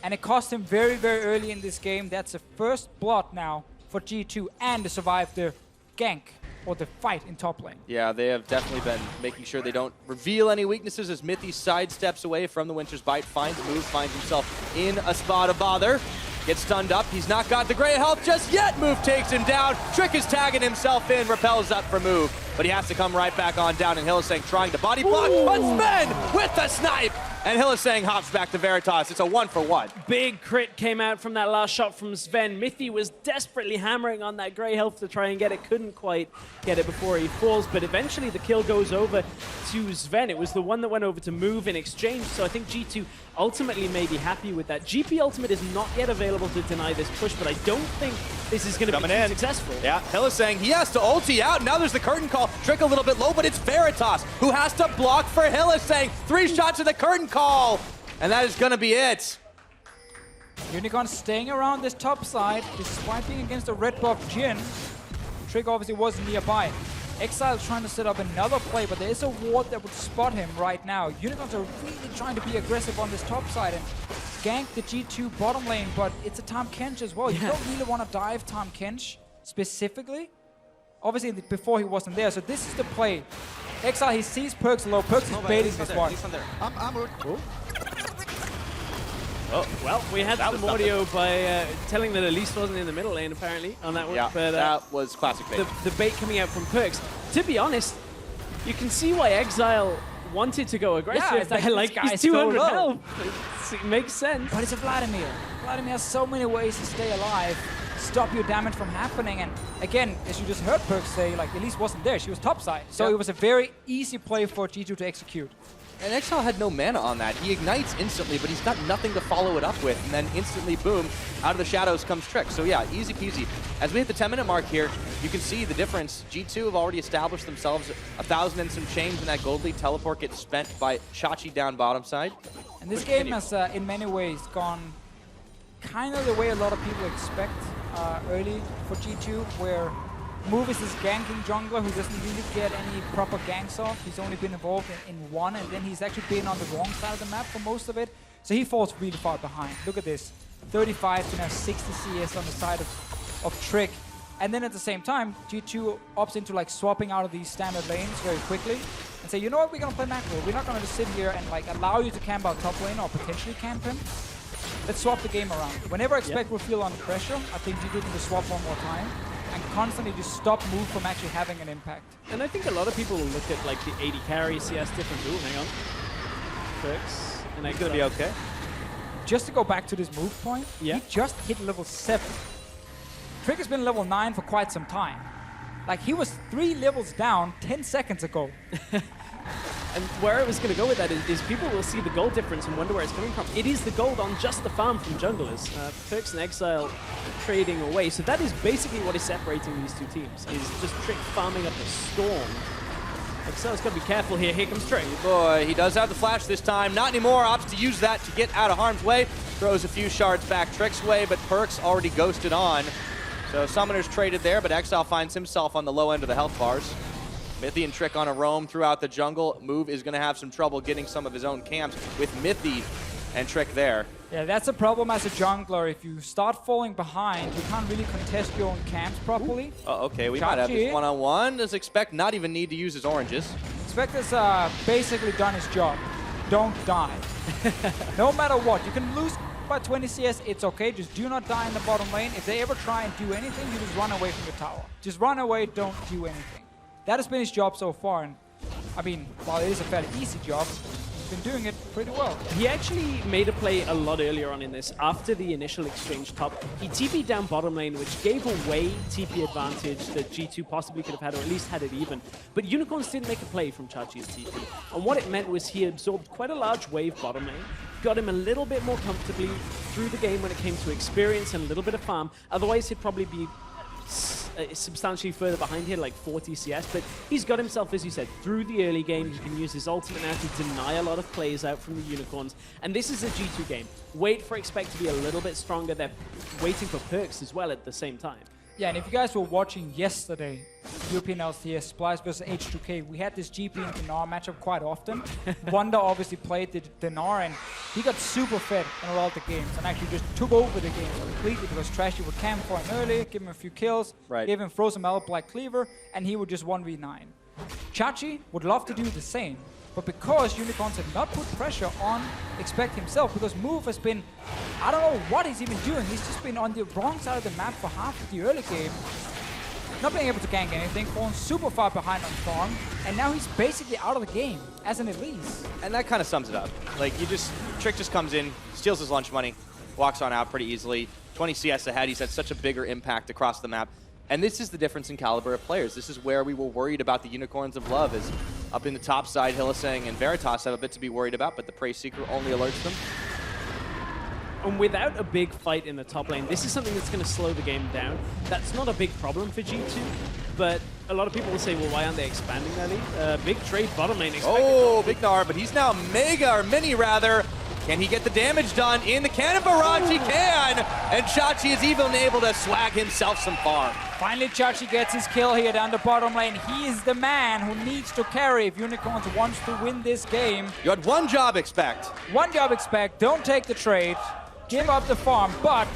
and it cost him very, very early in this game. That's the first blood now for G2, and to survive the gank or the fight in top lane. Yeah, they have definitely been making sure they don't reveal any weaknesses as Mithy sidesteps away from the Winter's Bite, finds a move, finds himself in a spot of bother. Gets stunned up, he's not got the Grey Health just yet, Move takes him down, Trick is tagging himself in, repels up for Move. but he has to come right back on down, and Hylissang trying to body block, but Sven with the snipe! And Hylissang hops back to Veritas. It's a 1-for-1. Big crit came out from that last shot from Sven. Mithy was desperately hammering on that grey health to try and get it. Couldn't quite get it before he falls, but eventually the kill goes over to Sven. It was the one that went over to Move in exchange, so I think G2 ultimately may be happy with that. GP Ultimate is not yet available to deny this push, but I don't think this is going to be too successful. Yeah, Hylissang, he has to ulti out. Now there's the curtain call. Trick a little bit low, but it's Veritas who has to block for Hylissang. 3 shots of the curtain call, and that is going to be it. Unicorn staying around this top side, despite being against a red buff Jhin. Trick obviously wasn't nearby. Exile trying to set up another play, but there is a ward that would spot him right now. Unicorns are really trying to be aggressive on this top side and gank the G2 bottom lane, but it's a Tahm Kench as well. You don't really want to dive Tahm Kench specifically. Obviously, before he wasn't there, so this is the play. Exile, he sees Perkz low. Perkz is baiting this one. Oh, well, we had some audio by telling that Elise wasn't in the middle lane, apparently, on that one. Yeah, but, that was classic bait. The bait coming out from Perkz. To be honest, you can see why Exile wanted to go aggressive. Yeah, it's like he's 200 health. It makes sense. But it's a Vladimir. Vladimir has so many ways to stay alive, stop your damage from happening. And again, as you just heard Perkz say, like, Elise wasn't there. She was topside. So it was a very easy play for G2 to execute. And Exile had no mana on that. He ignites instantly, but he's got nothing to follow it up with. And then instantly, boom, out of the shadows comes Trick. So yeah, easy peasy. As we hit the 10-minute mark here, you can see the difference. G2 have already established themselves 1,000 and some change, and that gold lead teleport gets spent by Chachi down bottom side. And this game has, in many ways, gone kind of the way a lot of people expect early for G2, where Move is this ganking jungler who doesn't really get any proper ganks off. He's only been involved in one, and then he's actually been on the wrong side of the map for most of it. So he falls really far behind. Look at this. 35 to now 60 CS on the side of Trick. And then at the same time, G2 opts into like swapping out of these standard lanes very quickly and say, you know what, we're gonna play macro. We're not gonna just sit here and like allow you to camp out top lane or potentially camp him. Let's swap the game around. Whenever Expect will feel under pressure, I think G2 can just swap one more time and constantly just stop Move from actually having an impact. And I think a lot of people will look at like the 80 carry CS difference. Ooh, hang on. Perkz. And He's gonna be okay. Just to go back to this Move point, he just hit level 7. Trick has been level 9 for quite some time. Like, he was 3 levels down 10 seconds ago. And where I was going to go with that is people will see the gold difference and wonder where it's coming from. It is the gold on just the farm from junglers. Perkz and Exile trading away. So that is basically what is separating these two teams, is just Trick farming up a storm. Exile's got to be careful here. Here comes Trick. Boy, he does have the flash this time. Not anymore. Opts to use that to get out of harm's way. Throws a few shards back Trick's way, but Perkz already ghosted on. So Summoner's traded there, but Exile finds himself on the low end of the health bars. Mithy and Trick on a roam throughout the jungle. Move is going to have some trouble getting some of his own camps with Mithy and Trick there. Yeah, that's a problem as a jungler. If you start falling behind, you can't really contest your own camps properly. Okay, we might have this one-on-one. Does Expect not even need to use his oranges? Expect has basically done his job. Don't die. No matter what. You can lose by 20 CS, it's okay. Just do not die in the bottom lane. If they ever try and do anything, you just run away from the tower. Just run away, don't do anything. That has been his job so far, and I mean, while it is a fairly easy job, he's been doing it pretty well. He actually made a play a lot earlier on in this. After the initial exchange top, he TP'd down bottom lane, which gave away TP advantage that G2 possibly could have had, or at least had it even. But Unicorns didn't make a play from Chachi's TP. And what it meant was he absorbed quite a large wave bottom lane, got him a little bit more comfortably through the game when it came to experience and a little bit of farm. Otherwise, he'd probably be substantially further behind here, like 40 CS, but he's got himself, as you said, through the early game. He can use his ultimate now to deny a lot of plays out from the Unicorns, and this is a G2 game. Wait for Expect to be a little bit stronger. They're waiting for Perkz as well at the same time. Yeah, and if you guys were watching yesterday, European LCS, Splyce versus H2K, we had this GP and Dinar matchup quite often. Wonder obviously played the Dinar, and he got super fed in a lot of the games and actually just took over the game completely because Trashy would camp for him early, give him a few kills, give him Frozen Mallet Black Cleaver, and he would just 1v9. Chachi would love to do the same, but because Unicorns have not put pressure on Expect himself, because Move has been, I don't know what he's even doing, he's just been on the wrong side of the map for half of the early game. not being able to gank anything, falling super far behind on farm, and now he's basically out of the game as an Elise. And that kind of sums it up. Like, Trick just comes in, steals his lunch money, walks on out pretty easily. 20 CS ahead, he's had such a bigger impact across the map. And this is the difference in caliber of players. This is where we were worried about the Unicorns of Love, is up in the top side, Hylissang and Veritas have a bit to be worried about, but the Prey Seeker only alerts them. And without a big fight in the top lane, this is something that's going to slow the game down. That's not a big problem for G2, but a lot of people will say, well, why aren't they expanding their lead? Big trade bottom lane. Oh, Big Gnar, but he's now mega, or mini rather. Can he get the damage done in the cannon barrage? He can! And Chachi is even able to swag himself some farm. Finally, Chachi gets his kill here down the bottom lane. He is the man who needs to carry if Unicorns wants to win this game. You had one job, Expect. One job, Expect. Don't take the trade. Give up the farm, but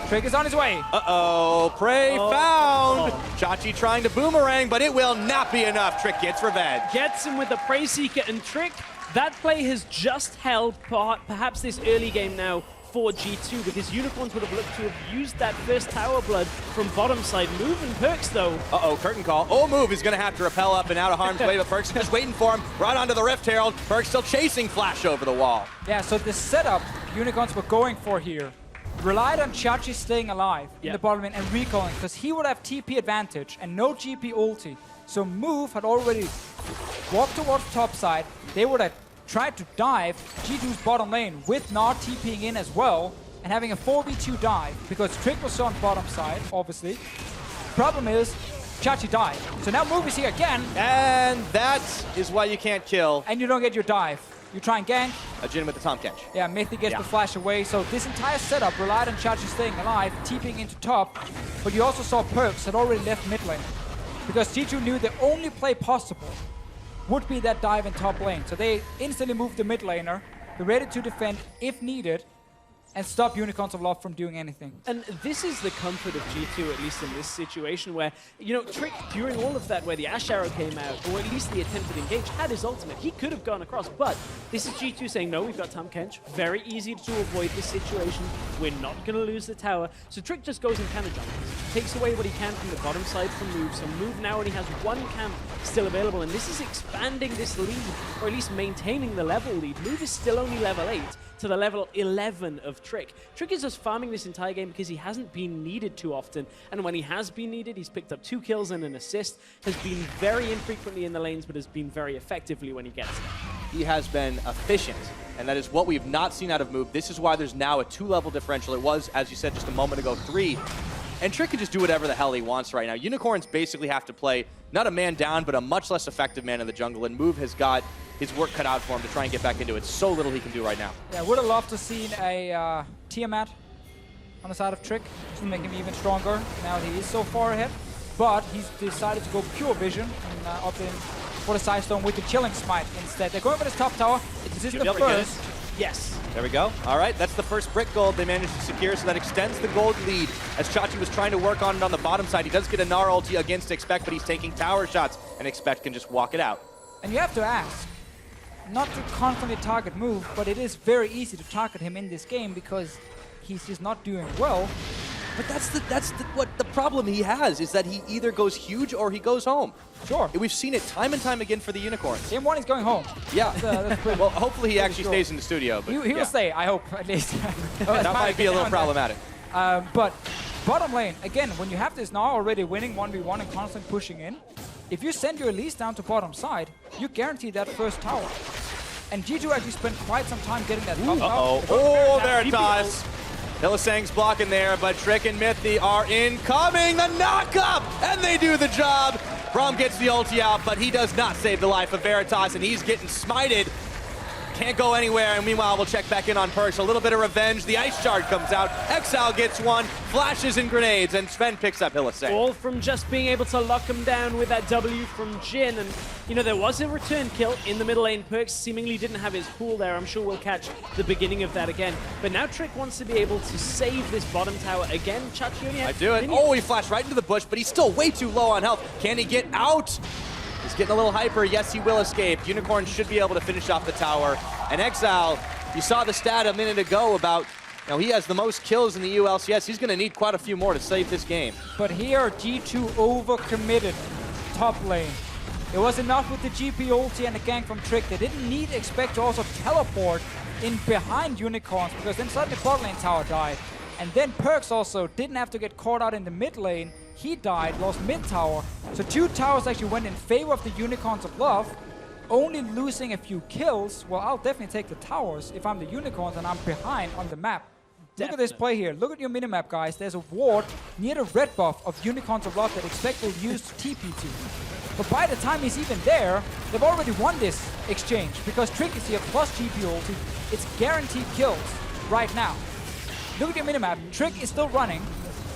Trick is on his way. Uh-oh, Prey found. Chachi trying to boomerang, but it will not be enough. Trick gets revenge. Gets him with the Prey Seeker and Trick. That play has just held perhaps this early game now for G2, because Unicorns would have looked to have used that first tower blood from bottom side. Move and Perks, though. Uh-oh, curtain call. Oh, Move is going to have to repel up and out of harm's way, but Perks just waiting for him. Right onto the Rift Herald. Perks still chasing Flash over the wall. Yeah, so the setup Unicorns were going for here relied on Chachi staying alive in the bottom lane and recalling, because he would have TP advantage and no GP ulti. So Move had already walked towards top side. They would have tried to dive G2's bottom lane with Gnar TPing in as well and having a 4v2 dive, because Trick was on bottom side, obviously. Problem is, Chachi died. So now Move is here again. And that is why you can't kill. And you don't get your dive. You try and gank. A Jhin with the Tom catch. Yeah, Mythic gets the flash away. So this entire setup relied on Chachi staying alive, TPing into top. But you also saw Perks had already left mid lane, because G2 knew the only play possible would be that dive in top lane. So they instantly moved the mid laner. They're ready to defend if needed and stop Unicorns of Love from doing anything. And this is the comfort of G2, at least in this situation, where, you know, Trick, during all of that, where the Ash Arrow came out, or at least the attempted engage, had his ultimate. He could have gone across, but this is G2 saying, no, we've got Tahm Kench. Very easy to avoid this situation. We're not going to lose the tower. So Trick just goes and counter jumps. Takes away what he can from the bottom side from Move. So Move now only has one camp still available, and this is expanding this lead, or at least maintaining the level lead. Move is still only level 8. To the level 11 of Trick. Trick is just farming this entire game because he hasn't been needed too often, and when he has been needed, he's picked up 2 kills and an assist, has been very infrequently in the lanes, but has been very effectively when he gets it. He has been efficient, and that is what we've not seen out of Move. This is why there's now a 2-level differential. It was, as you said just a moment ago, 3. And Trick can just do whatever the hell he wants right now. Unicorns basically have to play not a man down, but a much less effective man in the jungle, and Move has got his work cut out for him to try and get back into it. So little he can do right now. Yeah, would have loved to seen a Tiamat on the side of Trick to make him even stronger. Now he is so far ahead, but he's decided to go pure vision and up in for the side stone with the Chilling Smite instead. They're going for this top tower. This is the first. Yes. There we go. All right, that's the first brick gold they managed to secure, so that extends the gold lead. As Chachi was trying to work on it on the bottom side, he does get a Gnar ulti against Expect, but he's taking tower shots, and Expect can just walk it out. And you have to ask, not to constantly target Move, but it is very easy to target him in this game because he's just not doing well. But what the problem he has is that he either goes huge or he goes home. Sure. We've seen it time and time again for the Unicorns. Game 1 is going home. Yeah. That's well, hopefully he actually stays in the studio. But he will stay, I hope, at least. That might be a little problematic. But bottom lane, again, when you have this now already winning 1v1 and constantly pushing in, if you send your Elise down to bottom side, you guarantee that first tower. And G2 actually spent quite some time getting that top tower. Oh, Veritas. Hylissang's blocking there, but Trick and Mythy are incoming. The knock-up, and they do the job. Braum gets the ulti out, but he does not save the life of Veritas, and he's getting smited. Can't go anywhere, and meanwhile, we'll check back in on Perks. A little bit of revenge. The Ice Shard comes out. Exile gets one. Flashes and grenades, and Sven picks up Hylissang. All from just being able to lock him down with that W from Jhin. And, you know, there was a return kill in the middle lane. Perks seemingly didn't have his pool there. I'm sure we'll catch the beginning of that again. But now Trick wants to be able to save this bottom tower again. Chachi only I do it. Oh, he flashed right into the bush, but he's still way too low on health. Can he get out? He's getting a little hyper. Yes, he will escape. Unicorn should be able to finish off the tower. And Exile, you saw the stat a minute ago about Now he has the most kills in the UOLCS. He's going to need quite a few more to save this game. But here, G2 overcommitted top lane. It was enough with the GP ulti and the gank from Trick. They didn't need to expect to also teleport in behind Unicorns, because then suddenly bot lane tower died. And then Perks also didn't have to get caught out in the mid lane. He died, lost mid tower. So 2 towers actually went in favor of the Unicorns of Love, only losing a few kills. Well, I'll definitely take the towers if I'm the Unicorns and I'm behind on the map. Look at this play here. Look at your minimap, guys. There's a ward near the red buff of Unicorns of Love that Expect will use to TP to. But by the time he's even there, they've already won this exchange, because Trick is here plus GP ulti. It's guaranteed kills right now. Look at your minimap. Trick is still running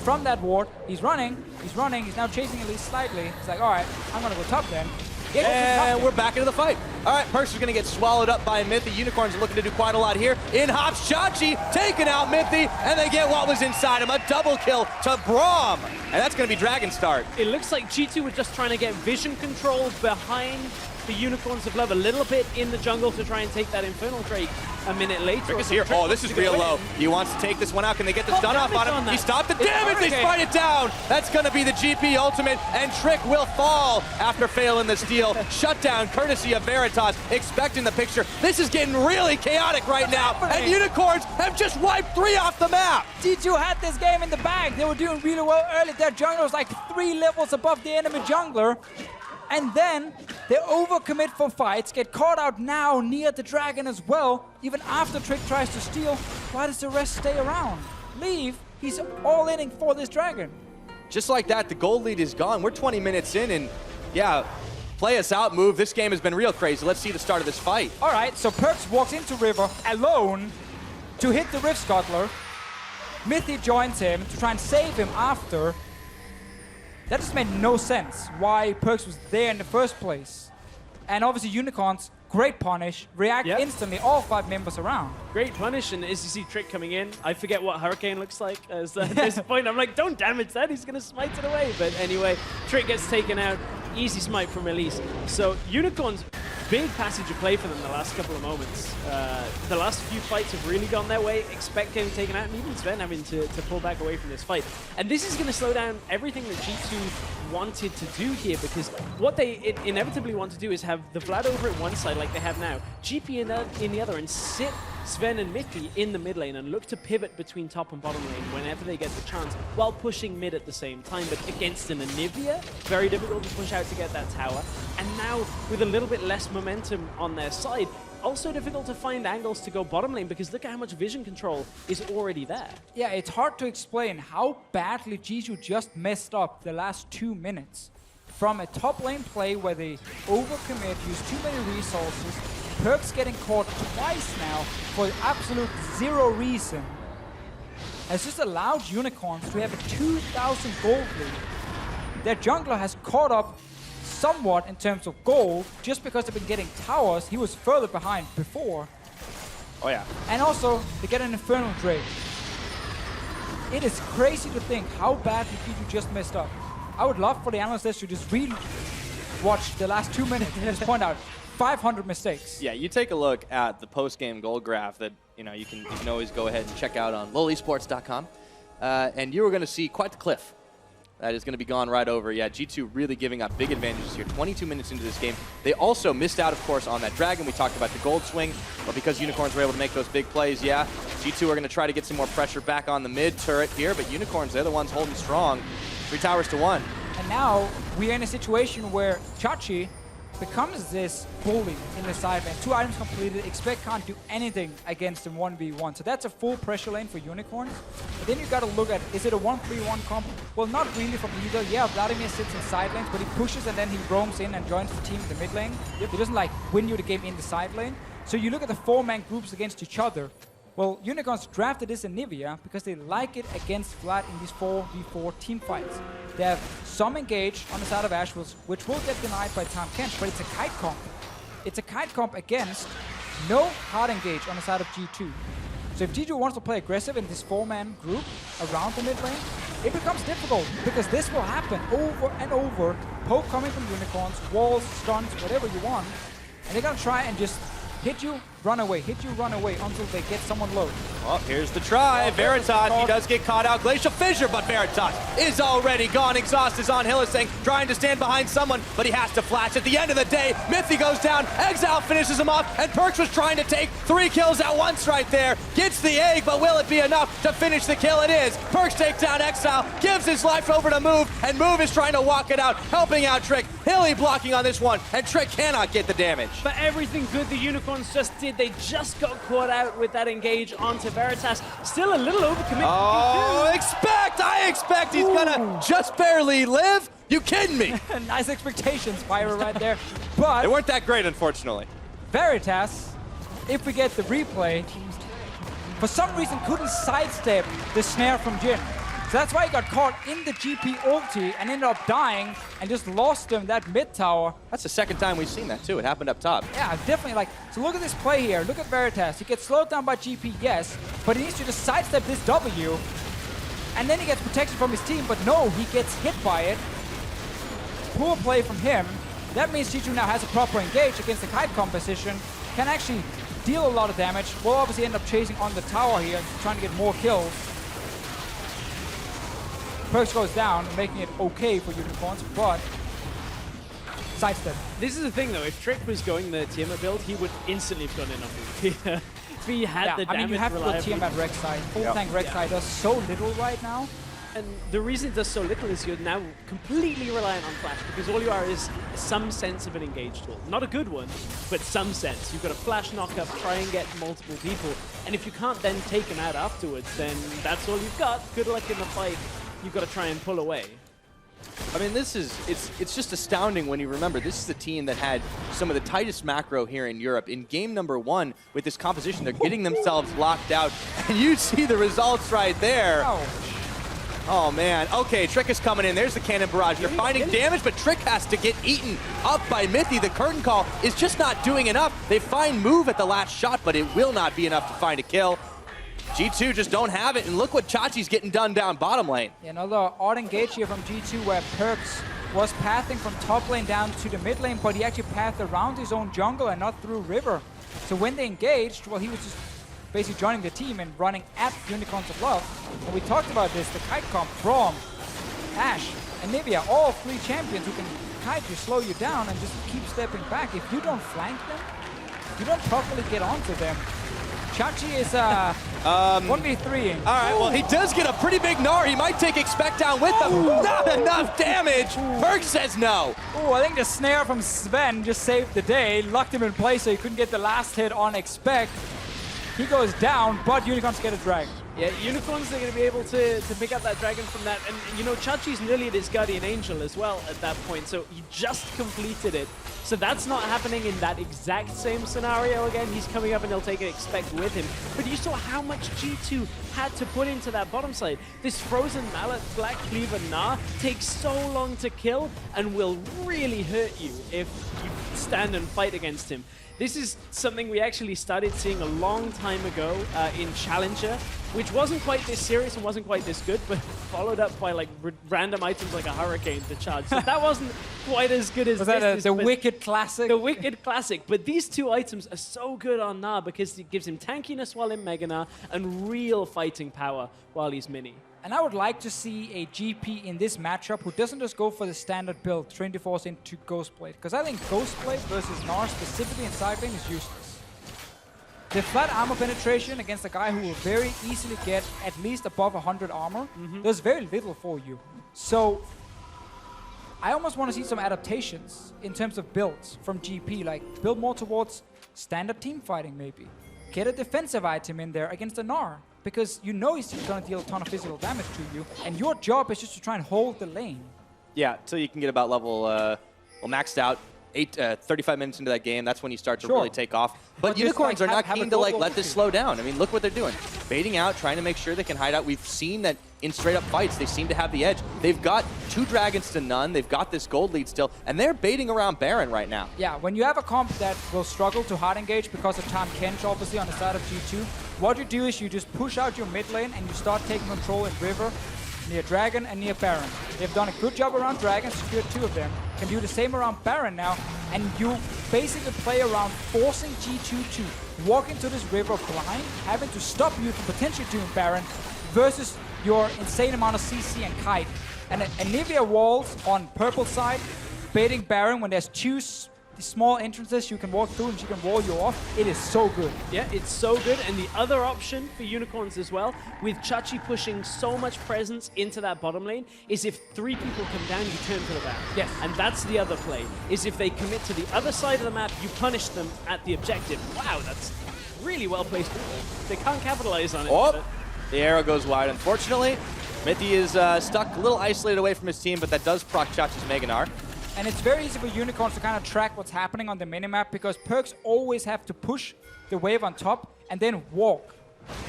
from that ward. He's running. He's running. He's now chasing at least slightly. He's like, all right, I'm going to go top then. And we're back into the fight. All right, Perks is going to get swallowed up by Mythy. Unicorns are looking to do quite a lot here. In hops Chachi, taking out Mythy, and they get what was inside him. A double kill to Braum. And that's going to be Dragon Start. It looks like G2 were just trying to get vision control behind the Unicorns of Love a little bit in the jungle to try and take that Infernal Drake a minute later. Trick is here. Oh, this is real low. He wants to take this one out. Can they get the stun off on him? He stopped the damage. They fight it down. That's going to be the GP ultimate, and Trick will fall after failing the steal. Shutdown courtesy of Veritas. Expecting the picture. This is getting really chaotic right now, and Unicorns have just wiped 3 off the map. G2 had this game in the bag. They were doing really well early. Their jungler was like 3 levels above the enemy jungler. And then they overcommit for fights, get caught out now near the dragon as well. Even after Trick tries to steal, why does the rest stay around? Leave, he's all in for this dragon. Just like that, the gold lead is gone. We're 20 minutes in, and yeah, play us out move. This game has been real crazy. Let's see the start of this fight. All right, so Perks walks into River alone to hit the Rift Scuttler. Mythy joins him to try and save him after. That just made no sense why Perks was there in the first place. And obviously Unicorns, great punish, react instantly, all 5 members around. Great punish, and as you see Trick coming in, I forget what Hurricane looks like at this point. I'm like, don't damage that, he's going to smite it away. But anyway, Trick gets taken out, easy smite from Elise. So Unicorns, big passage of play for them the last couple of moments. The last few fights have really gone their way. Expect getting taken out, and even Sven having to pull back away from this fight. And this is going to slow down everything that G2 wanted to do here, because what they inevitably want to do is have the Vlad over at one side like they have now, GP in the other, and sit Sven and Mythy in the mid lane and look to pivot between top and bottom lane whenever they get the chance, while pushing mid at the same time. But against an Anivia, very difficult to push out to get that tower. And now, with a little bit less momentum on their side, also difficult to find angles to go bottom lane, because look at how much vision control is already there. Yeah, it's hard to explain how badly G2 just messed up the last 2 minutes. From a top lane play where they overcommit, use too many resources, Perks getting caught twice now for absolute 0 reason, has just allowed Unicorns to have a 2,000 gold lead. Their jungler has caught up somewhat in terms of gold, just because they've been getting towers. He was further behind before. Oh yeah. And also, they get an Infernal Drake. It is crazy to think how badly G2 just messed up. I would love for the analysts to just watch the last 2 minutes and just point out 500 mistakes. Yeah, you take a look at the post-game goal graph that you can always go ahead and check out on LowEsports.com, and you are going to see quite the cliff that is going to be gone right over. Yeah, G2 really giving up big advantages here. 22 minutes into this game. They also missed out, of course, on that dragon. We talked about the gold swing, but because Unicorns were able to make those big plays, yeah, G2 are going to try to get some more pressure back on the mid turret here, but Unicorns, they're the ones holding strong. 3 towers to 1. And now we are in a situation where Chachi becomes this bully in the side lane. 2 items completed. Expect can't do anything against him 1v1. So that's a full pressure lane for Unicorns. But then you got to look at, is it a 1-3-1 comp? Well, not really from either. Yeah, Vladimir sits in side lanes, but he pushes and then he roams in and joins the team in the mid lane. He doesn't like win you the game in the side lane. So you look at the 4-man groups against each other. Well, Unicorns drafted this Anivia because they like it against Vlad in these 4v4 team fights. They have some engage on the side of Ash, which will get denied by Tom Kench, but it's a kite comp. It's a kite comp against no hard engage on the side of G2. So if G2 wants to play aggressive in this 4-man group around the mid lane, it becomes difficult, because this will happen over and over. Poke coming from Unicorns, walls, stuns, whatever you want, and they're gonna try and just hit you run away, until they get someone low. Well, here's the try. Veritas, he does get caught out. Glacial Fissure, but Veritas is already gone. Exhaust is on Hylissang, trying to stand behind someone, but he has to flash. At the end of the day, Mythy goes down, Exile finishes him off, and Perkz was trying to take 3 kills at once right there. Gets the egg, but will it be enough to finish the kill? It is. Perkz takes down Exile, gives his life over to Move, and Move is trying to walk it out, helping out Trick. Hilly blocking on this one, and Trick cannot get the damage. But everything good the Unicorns just did, they just got caught out with that engage onto Veritas. Still a little overcommitted. Oh, I expect he's gonna just barely live. You kidding me? Nice expectations, Pyro, right there. But they weren't that great, unfortunately. Veritas, if we get the replay, for some reason couldn't sidestep the snare from Jhin. So that's why he got caught in the GP ulti and ended up dying and just lost him that mid tower. That's the second time we've seen that too. It happened up top. Yeah, definitely. Like, so look at this play here. Look at Veritas. He gets slowed down by GP, yes, but he needs to just sidestep this W, and then he gets protection from his team, but no, he gets hit by it. Poor play from him. That means G2 now has a proper engage against the kite composition, can actually deal a lot of damage. Will obviously end up chasing on the tower here, trying to get more kills. Perkz goes down, making it okay for Unicorns, but sidestep. This is the thing though, if Trick was going the Tiamat build, he would instantly have gone in on Move. If he had the damage. I mean, you have to go Tiamat Rek'Sai. Full tank Rek'Sai does so little right now. And the reason it does so little is you're now completely reliant on Flash, because all you are is some sense of an engage tool. Not a good one, but some sense. You've got a Flash knock-up, try and get multiple people, and if you can't then take him out afterwards, then that's all you've got. Good luck in the fight. You've got to try and pull away. I mean, it's just astounding when you remember this is the team that had some of the tightest macro here in Europe. In game number 1, with this composition, they're getting themselves locked out, and you see the results right there. Oh man, okay, Trick is coming in. There's the cannon barrage. They're finding damage, but Trick has to get eaten up by Mythy. The curtain call is just not doing enough. They find Move at the last shot, but it will not be enough to find a kill. G2 just don't have it, and look what Chachi's getting done down bottom lane. Yeah, another odd engage here from G2 where Perkz was pathing from top lane down to the mid lane, but he actually pathed around his own jungle and not through river. So when they engaged, well, he was just basically joining the team and running at Unicorns of Love. And we talked about this, the kite comp from Ashe and Nivea, all 3 champions who can kite you, slow you down, and just keep stepping back. If you don't flank them, you don't properly get onto them. Chachi is 1v3. All right, well, he does get a pretty big gnar. He might take Expect down with him. Not enough damage. Perkz says no. Oh, I think the snare from Sven just saved the day. Locked him in place so he couldn't get the last hit on Expect. He goes down, but Unicorns get a drag. Yeah, Unicorns are going to be able to pick up that dragon from that. And, you know, Chachi's nearly at his Guardian Angel as well at that point, so he just completed it. So that's not happening in that exact same scenario again. He's coming up and he'll take an Expect with him. But you saw how much G2 had to put into that bottom side. This Frozen Mallet, Black Cleaver Gnar takes so long to kill and will really hurt you if you stand and fight against him. This is something we actually started seeing a long time ago in Challenger, which wasn't quite this serious and wasn't quite this good, but followed up by like random items like a Hurricane to charge. So that wasn't quite as good as this. The Wicked Classic? The Wicked Classic. But these 2 items are so good on Gnar because it gives him tankiness while in Mega Gnar and real fighting power while he's mini. And I would like to see a GP in this matchup who doesn't just go for the standard build, Trinity Force into Ghostblade. Because I think Ghostblade versus Gnar, specifically in side lane, is useless. The flat armor penetration against a guy who will very easily get at least above 100 armor does very little for you. So I almost want to see some adaptations in terms of builds from GP, like build more towards standard team fighting maybe. Get a defensive item in there against a Gnar, because you know he's going to deal a ton of physical damage to you, and your job is just to try and hold the lane. Yeah, so you can get about level, well, maxed out. 35 minutes into that game, that's when you start to really take off. But Unicorns are not keen to let this slow down. I mean, look what they're doing. Baiting out, trying to make sure they can hide out. We've seen that in straight-up fights, they seem to have the edge. They've got 2 dragons to none. They've got this gold lead still, and they're baiting around Baron right now. Yeah, when you have a comp that will struggle to hard engage because of Tahm Kench, obviously, on the side of G2, what you do is you just push out your mid lane and you start taking control in river. near Dragon and near Baron. They've done a good job around Dragon, secured 2 of them. Can do the same around Baron now, and you basically play around forcing G2 to walk into this river blind, having to stop you from potentially doing Baron, versus your insane amount of CC and Kite. And Nivea walls on purple side, baiting Baron when there's 2 small entrances you can walk through and she can wall you off. It is so good. Yeah, it's so good. And the other option for Unicorns as well, with Chachi pushing so much presence into that bottom lane, is if 3 people come down, you turn to the back. Yes. And that's the other play, is if they commit to the other side of the map, you punish them at the objective. Wow, that's really well placed. They can't capitalize on it. Oh, the arrow goes wide, unfortunately. Mithy is stuck a little isolated away from his team, but that does proc Chachi's Mega Gnar. And it's very easy for Unicorns to kind of track what's happening on the minimap because Perks always have to push the wave on top and then walk.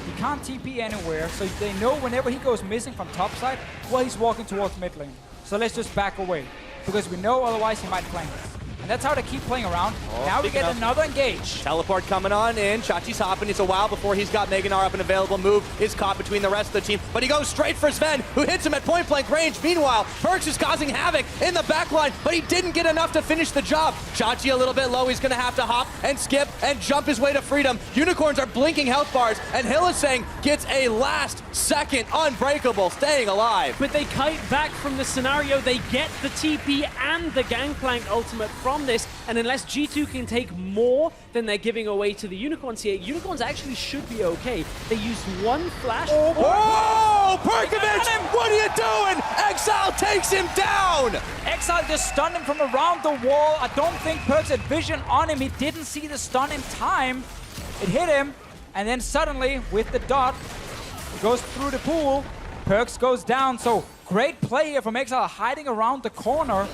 He can't TP anywhere, so they know whenever he goes missing from top side, well, he's walking towards mid lane. So let's just back away because we know otherwise he might flank us. And that's how they keep playing around. Now we get another engage. Teleport coming on in. Chachi's hopping. It's a while before he's got Mega Gnar up and available. Move is caught between the rest of the team, but he goes straight for Sven, who hits him at point-blank range. Meanwhile, Perks is causing havoc in the backline, but he didn't get enough to finish the job. Chachi a little bit low. He's going to have to hop and skip and jump his way to freedom. Unicorns are blinking health bars, and Hylissang gets a last-second unbreakable, staying alive. But they kite back from the scenario. They get the TP and the Gangplank ultimate from this, and unless G2 can take more than they're giving away to the Unicorns here, Unicorns actually should be okay. They used 1 flash. Oh, Perkovic! What are you doing? Exile takes him down! Exile just stunned him from around the wall. I don't think Perks had vision on him. He didn't see the stun in time. It hit him, and then suddenly, with the dot, it goes through the pool. Perks goes down, so great play here from Exile, hiding around the corner,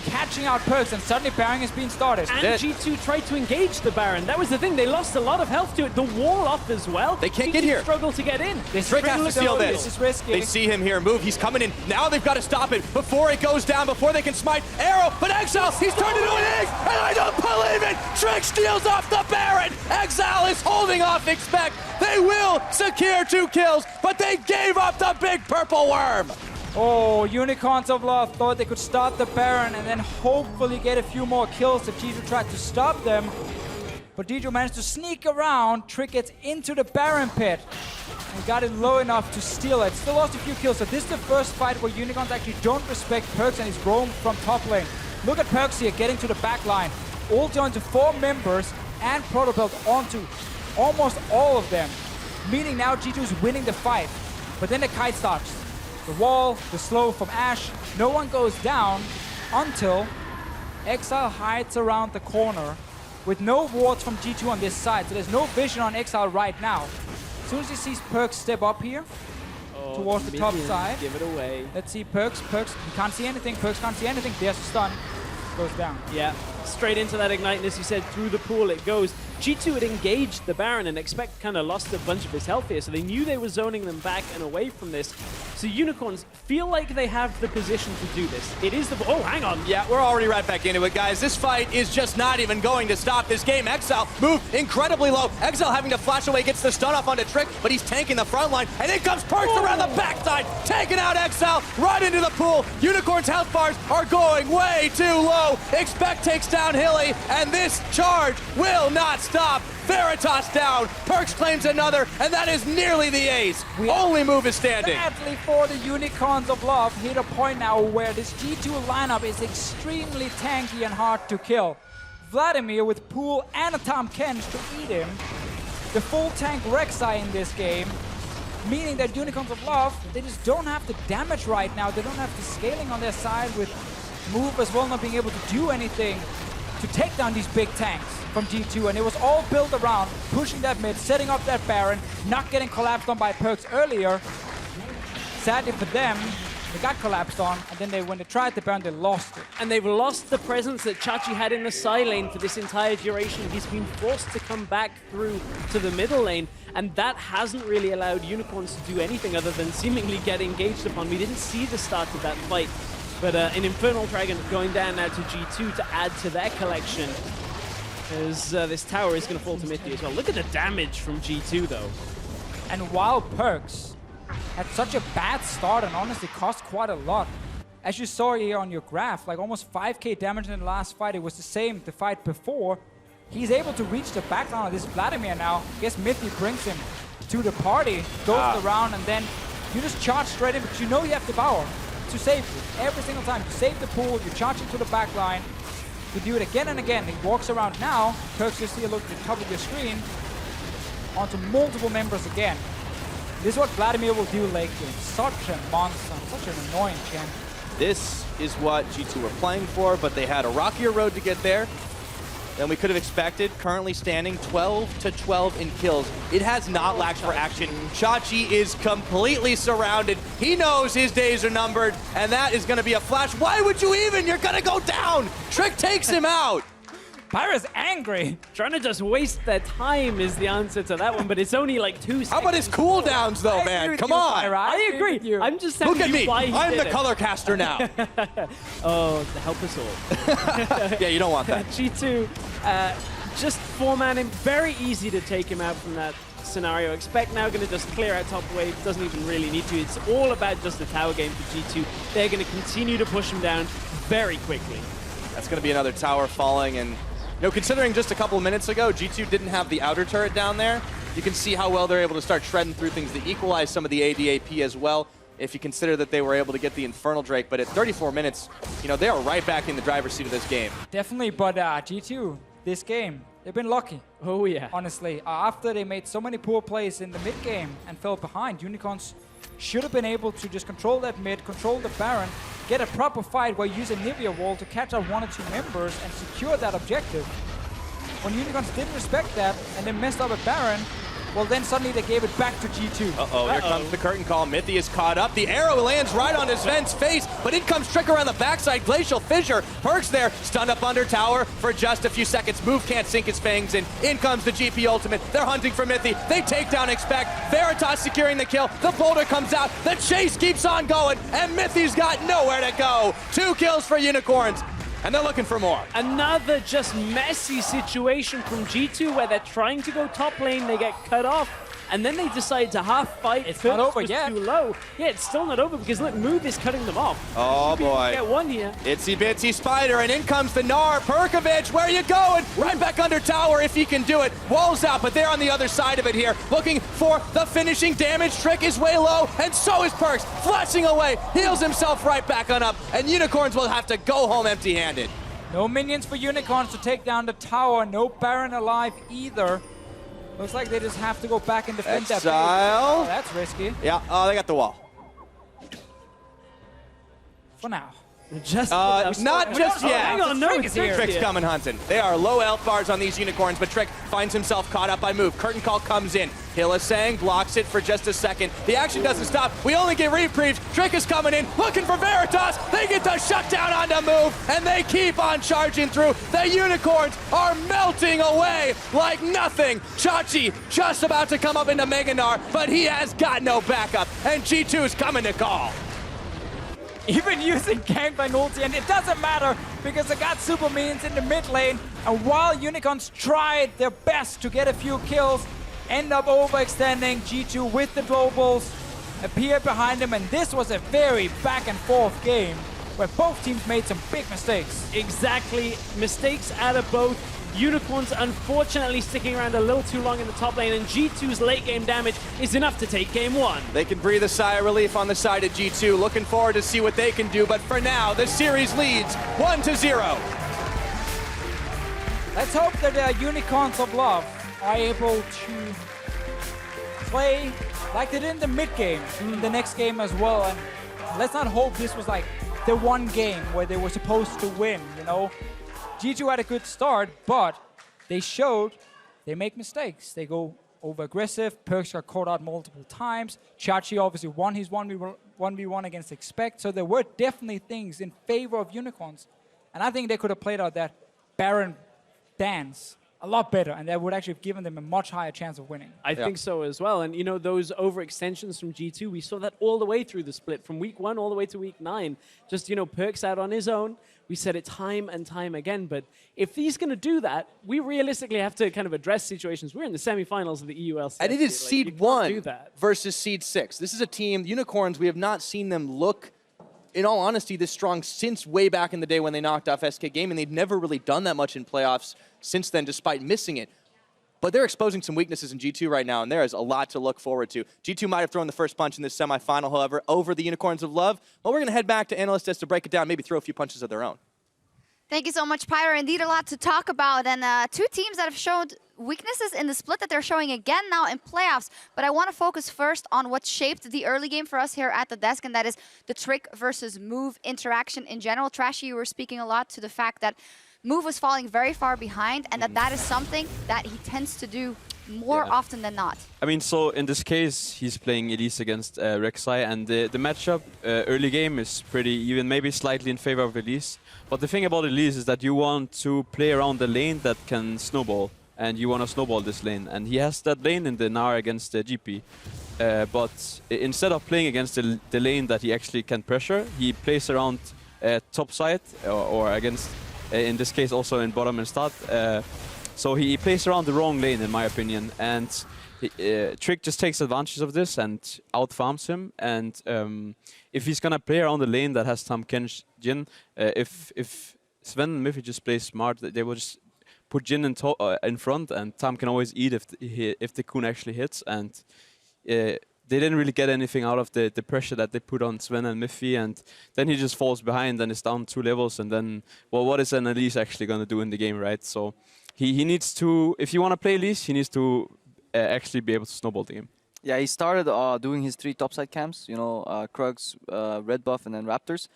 catching out Perks, and suddenly Baron is being started. And G2 tried to engage the Baron. That was the thing. They lost a lot of health to it. The wall up as well. They can't G2 get here. Struggle to get in. Drake has to steal this. This is risky. They see him here. Move. He's coming in. Now they've got to stop it before it goes down, before they can smite. Arrow, but Exile, he's turned into an egg, and I don't believe it. Trick steals off the Baron. Exile is holding off Expect. They will secure 2 kills, but they gave up the big purple worm. Oh, Unicorns of Love thought they could start the Baron and then hopefully get a few more kills if G2 tried to stop them. But G2 managed to sneak around, Trick gets into the Baron pit, and got it low enough to steal it. Still lost a few kills, so this is the first fight where Unicorns actually don't respect Perks and he's roamed from top lane. Look at Perks here, getting to the back line. Ulti onto 4 members and Protobelt onto almost all of them, meaning now G2 is winning the fight. But then the kite starts. The wall, the slow from Ashe, no one goes down until Exile hides around the corner with no wards from G2 on this side, so there's no vision on Exile right now. As soon as he sees Perks step up here towards the top side, give it away. Let's see Perks, he can't see anything, Perks can't see anything, there's a stun, goes down. Yeah, straight into that Ignite, and as you said, through the pool it goes. G2 had engaged the Baron, and Expect kind of lost a bunch of his health here, so they knew they were zoning them back and away from this. So Unicorns feel like they have the position to do this. It is the... Oh, hang on. Yeah, we're already right back into it, guys. This fight is just not even going to stop this game. Exile moved incredibly low. Exile having to flash away, gets the stun off onto Trick, but he's tanking the front line, and in comes Perks around the backside, taking out Exile right into the pool. Unicorns' health bars are going way too low. Expect takes down Hilly, and this charge will not stop. Veritas down, Perks claims another, and that is nearly the ace. Only move is standing. Sadly for the Unicorns of Love, hit a point now where this G2 lineup is extremely tanky and hard to kill. Vladimir with Pool and a Tahm Kench to eat him. The full tank Rek'Sai in this game, meaning that Unicorns of Love, they just don't have the damage right now. They don't have the scaling on their side with Move as well not being able to do anything to take down these big tanks from G2, and it was all built around pushing that mid, setting up that Baron, not getting collapsed on by Perks earlier. Sadly for them, they got collapsed on, and then when they tried the Baron, they lost it. And they've lost the presence that Chachi had in the side lane for this entire duration. He's been forced to come back through to the middle lane, and that hasn't really allowed Unicorns to do anything other than seemingly get engaged upon. We didn't see the start of that fight, but an Infernal Dragon going down now to G2 to add to their collection, as this tower is going to fall to Mithy as well. Look at the damage from G2 though. And while Perks had such a bad start and honestly cost quite a lot. As you saw here on your graph, like almost 5k damage in the last fight. It was the same the fight before. He's able to reach the backline of this Vladimir now. I guess Mithy brings him to the party, goes around, and then you just charge straight in because you know you have the power to save you. Every single time you save the pool, you charge into the backline. You do it again and again. He walks around now. Perks, you see a look at the top of your screen. Onto multiple members again. This is what Vladimir will do late game. Such a monster, such an annoying champ. This is what G2 were playing for, but they had a rockier road to get there than we could have expected. Currently standing 12-12 in kills. It has not lacked for action. Chachi is completely surrounded. He knows his days are numbered, and that is going to be a flash. Why would you even? You're going to go down. Trick takes him out. Pyra's angry. Trying to just waste their time is the answer to that one, but it's only like 2 seconds. How about his cooldowns, though, man? Come on. I agree. I'm just telling Look at you me. why he I'm did the it. color caster now. Oh, help us all. Yeah, you don't want that. G2 just 4-man him. Very easy to take him out from that scenario. Expect now going to just clear out top wave. Doesn't even really need to. It's all about just the tower game for G2. They're going to continue to push him down very quickly. That's going to be another tower falling, and you know, considering just a couple of minutes ago, G2 didn't have the outer turret down there, you can see how well they're able to start shredding through things to equalize some of the ADAP as well, if you consider that they were able to get the Infernal Drake. But at 34 minutes, you know, they are right back in the driver's seat of this game. Definitely, but G2, this game, they've been lucky. Oh, yeah. Honestly, after they made so many poor plays in the mid game and fell behind, Unicorns should have been able to just control that mid, control the Baron, get a proper fight where you use a Nivea wall to catch out 1 or 2 members and secure that objective. When Unicorns didn't respect that and they messed up at Baron, well then suddenly they gave it back to G2. Uh-oh, here comes the curtain call. Mithy is caught up. The arrow lands right on his Vent's face, but in comes Trick around the backside. Glacial Fissure. Perks there, stunned up under tower for just a few seconds. Move can't sink his fangs in. In comes the GP ultimate. They're hunting for Mithy. They take down Expect. Veritas securing the kill. The boulder comes out. The chase keeps on going, and Mithy's got nowhere to go. 2 kills for Unicorns. And they're looking for more. Another just messy situation from G2 where they're trying to go top lane, they get cut off, and then they decide to half fight. It's not over yet. Too low. Yeah, it's still not over because look, Move is cutting them off. Oh boy. Get one here. Itsy Bitsy Spider, and in comes the Gnar. Perkovic, where are you going? Right back under tower if he can do it. Walls out, but they're on the other side of it here. Looking for the finishing damage. Trick is way low, and so is Perks. Flashing away, heals himself right back on up, and Unicorns will have to go home empty-handed. No minions for Unicorns to take down the tower. No Baron alive either. Looks like they just have to go back and defend that base. Exile. Oh, that's risky. Yeah, they got the wall. For now. Just not just yet. Hang on, no, it's here. Trick's coming hunting. They are low health bars on these Unicorns, but Trick finds himself caught up by Move. Curtain call comes in. Hillisang blocks it for just a second. The action doesn't stop. We only get reprieves. Trick is coming in, looking for Veritas. They get the shutdown onto Move, and they keep on charging through. The Unicorns are melting away like nothing. Chachi just about to come up into Mega Gnar, but he has got no backup, and G2 is coming to call. Even using Gangbang ulti, and it doesn't matter because they got super minions in the mid lane. And while Unicorns tried their best to get a few kills, end up overextending. G2 with the globals appear behind them, and this was a very back and forth game where both teams made some big mistakes. Exactly, mistakes out of both. Unicorns unfortunately sticking around a little too long in the top lane, and G2's late game damage is enough to take game 1. They can breathe a sigh of relief on the side of G2. Looking forward to see what they can do, but for now, the series leads 1-0. Let's hope that the Unicorns of Love are able to play like they did in the mid game, in the next game as well. And let's not hope this was like the one game where they were supposed to win, you know? G2 had a good start, but they showed they make mistakes. They go over aggressive. Perks got caught out multiple times. Chachi obviously won his 1v1 against Expect, so there were definitely things in favor of Unicorns. And I think they could have played out that Baron dance a lot better, and that would actually have given them a much higher chance of winning. I think so as well. And, you know, those overextensions from G2, we saw that all the way through the split, from week 1 all the way to week 9. Just, you know, Perks out on his own. We said it time and time again. But if he's going to do that, we realistically have to kind of address situations. We're in the semifinals of the EULCS. And it is like, seed 1 versus seed 6. This is a team, the Unicorns, we have not seen them look, in all honesty, this strong since way back in the day when they knocked off SK Gaming. They've never really done that much in playoffs since then, despite missing it. But they're exposing some weaknesses in G2 right now, and there is a lot to look forward to. G2 might have thrown the first punch in this semifinal, however, over the Unicorns of Love. Well, we're going to head back to Analyst Desk to break it down, maybe throw a few punches of their own. Thank you so much, Pyro. Indeed, a lot to talk about. And 2 teams that have showed weaknesses in the split that they're showing again now in playoffs. But I want to focus first on what shaped the early game for us here at the desk, and that is the Trick versus Move interaction in general. Trashy, you were speaking a lot to the fact that Move was falling very far behind, and that is something that he tends to do more often than not. I mean, so in this case, he's playing Elise against Rek'Sai, and the matchup early game is pretty even, maybe slightly in favor of Elise. But the thing about Elise is that you want to play around the lane that can snowball, and you want to snowball this lane. And he has that lane in the Gnar against the GP. But instead of playing against the lane that he actually can pressure, he plays around top side, or against, in this case, also in bottom and start. So he plays around the wrong lane, in my opinion, and Trick just takes advantage of this and out-farms him. And if he's gonna play around the lane that has Tam Kench Jin, if Sven and Miffy just play smart, they will just put Jin in front, and Tam can always eat if the Kun actually hits. And they didn't really get anything out of the pressure that they put on Sven and Miffy, and then he just falls behind and is down 2 levels. And then, well, what is an Elise actually gonna do in the game, right? So he needs to, if you want to play Elise, he needs to actually be able to snowball the game. Yeah, he started doing his 3 topside camps, you know, Krugs, Red Buff, and then Raptors.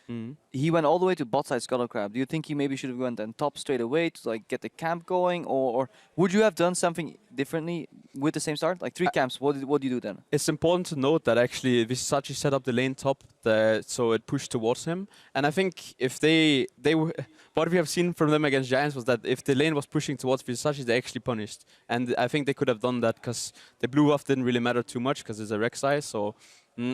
He went all the way to bot side Scuttle Crab. Do you think he maybe should have gone then top straight away to like get the camp going, or would you have done something differently with the same start? Like 3 camps, what do you do then? It's important to note that actually Visachi set up the lane top, so it pushed towards him. And I think if they were, what we have seen from them against Giants was that if the lane was pushing towards Visachi, they actually punished. And I think they could have done that because the blue buff didn't really matter too much because it's a Rek'Sai. So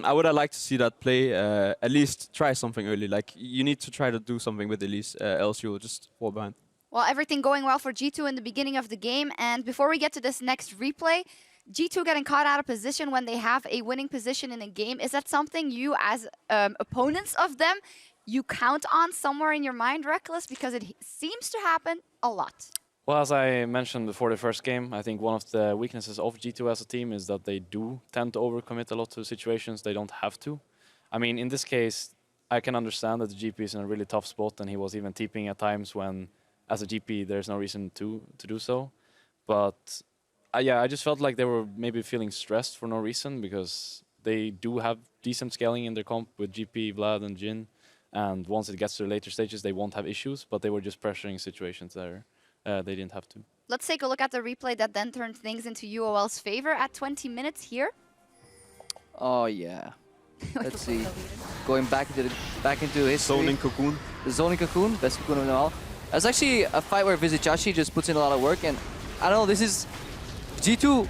I would have liked to see that play, at least try something early. Like, you need to try to do something with Elise, else you will just fall behind. Well, everything going well for G2 in the beginning of the game. And before we get to this next replay, G2 getting caught out of position when they have a winning position in a game. Is that something you, as opponents of them, you count on somewhere in your mind, Reckless? Because it seems to happen a lot. Well, as I mentioned before the first game, I think one of the weaknesses of G2 as a team is that they do tend to overcommit a lot to situations they don't have to. I mean, in this case, I can understand that the GP is in a really tough spot, and he was even TPing at times when, as a GP, there's no reason to do so. But yeah, I just felt like they were maybe feeling stressed for no reason, because they do have decent scaling in their comp with GP, Vlad, and Jin. And once it gets to the later stages, they won't have issues, but they were just pressuring situations there. They didn't have to. Let's take a look at the replay that then turned things into UOL's favor at 20 minutes here. Oh yeah. Let's see. Going back into history. Zoning Cocoon. The Zoning Cocoon, best Cocoon of them all. It's actually a fight where Vizichashi just puts in a lot of work, and I don't know, this is G2.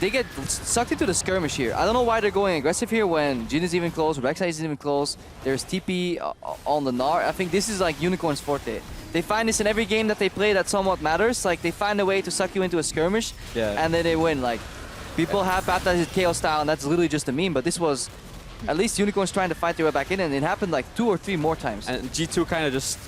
They get sucked into the skirmish here. I don't know why they're going aggressive here when Jin is even close, Rek'Sai is even close. There's TP on the Gnar. I think this is like Unicorn's forte. They find this in every game that they play that somewhat matters. Like, they find a way to suck you into a skirmish, and then they win. Like, people have baptized it KO style, and that's literally just a meme, but this was at least Unicorns trying to fight their way back in, and it happened like 2 or 3 more times. And G2 kind of just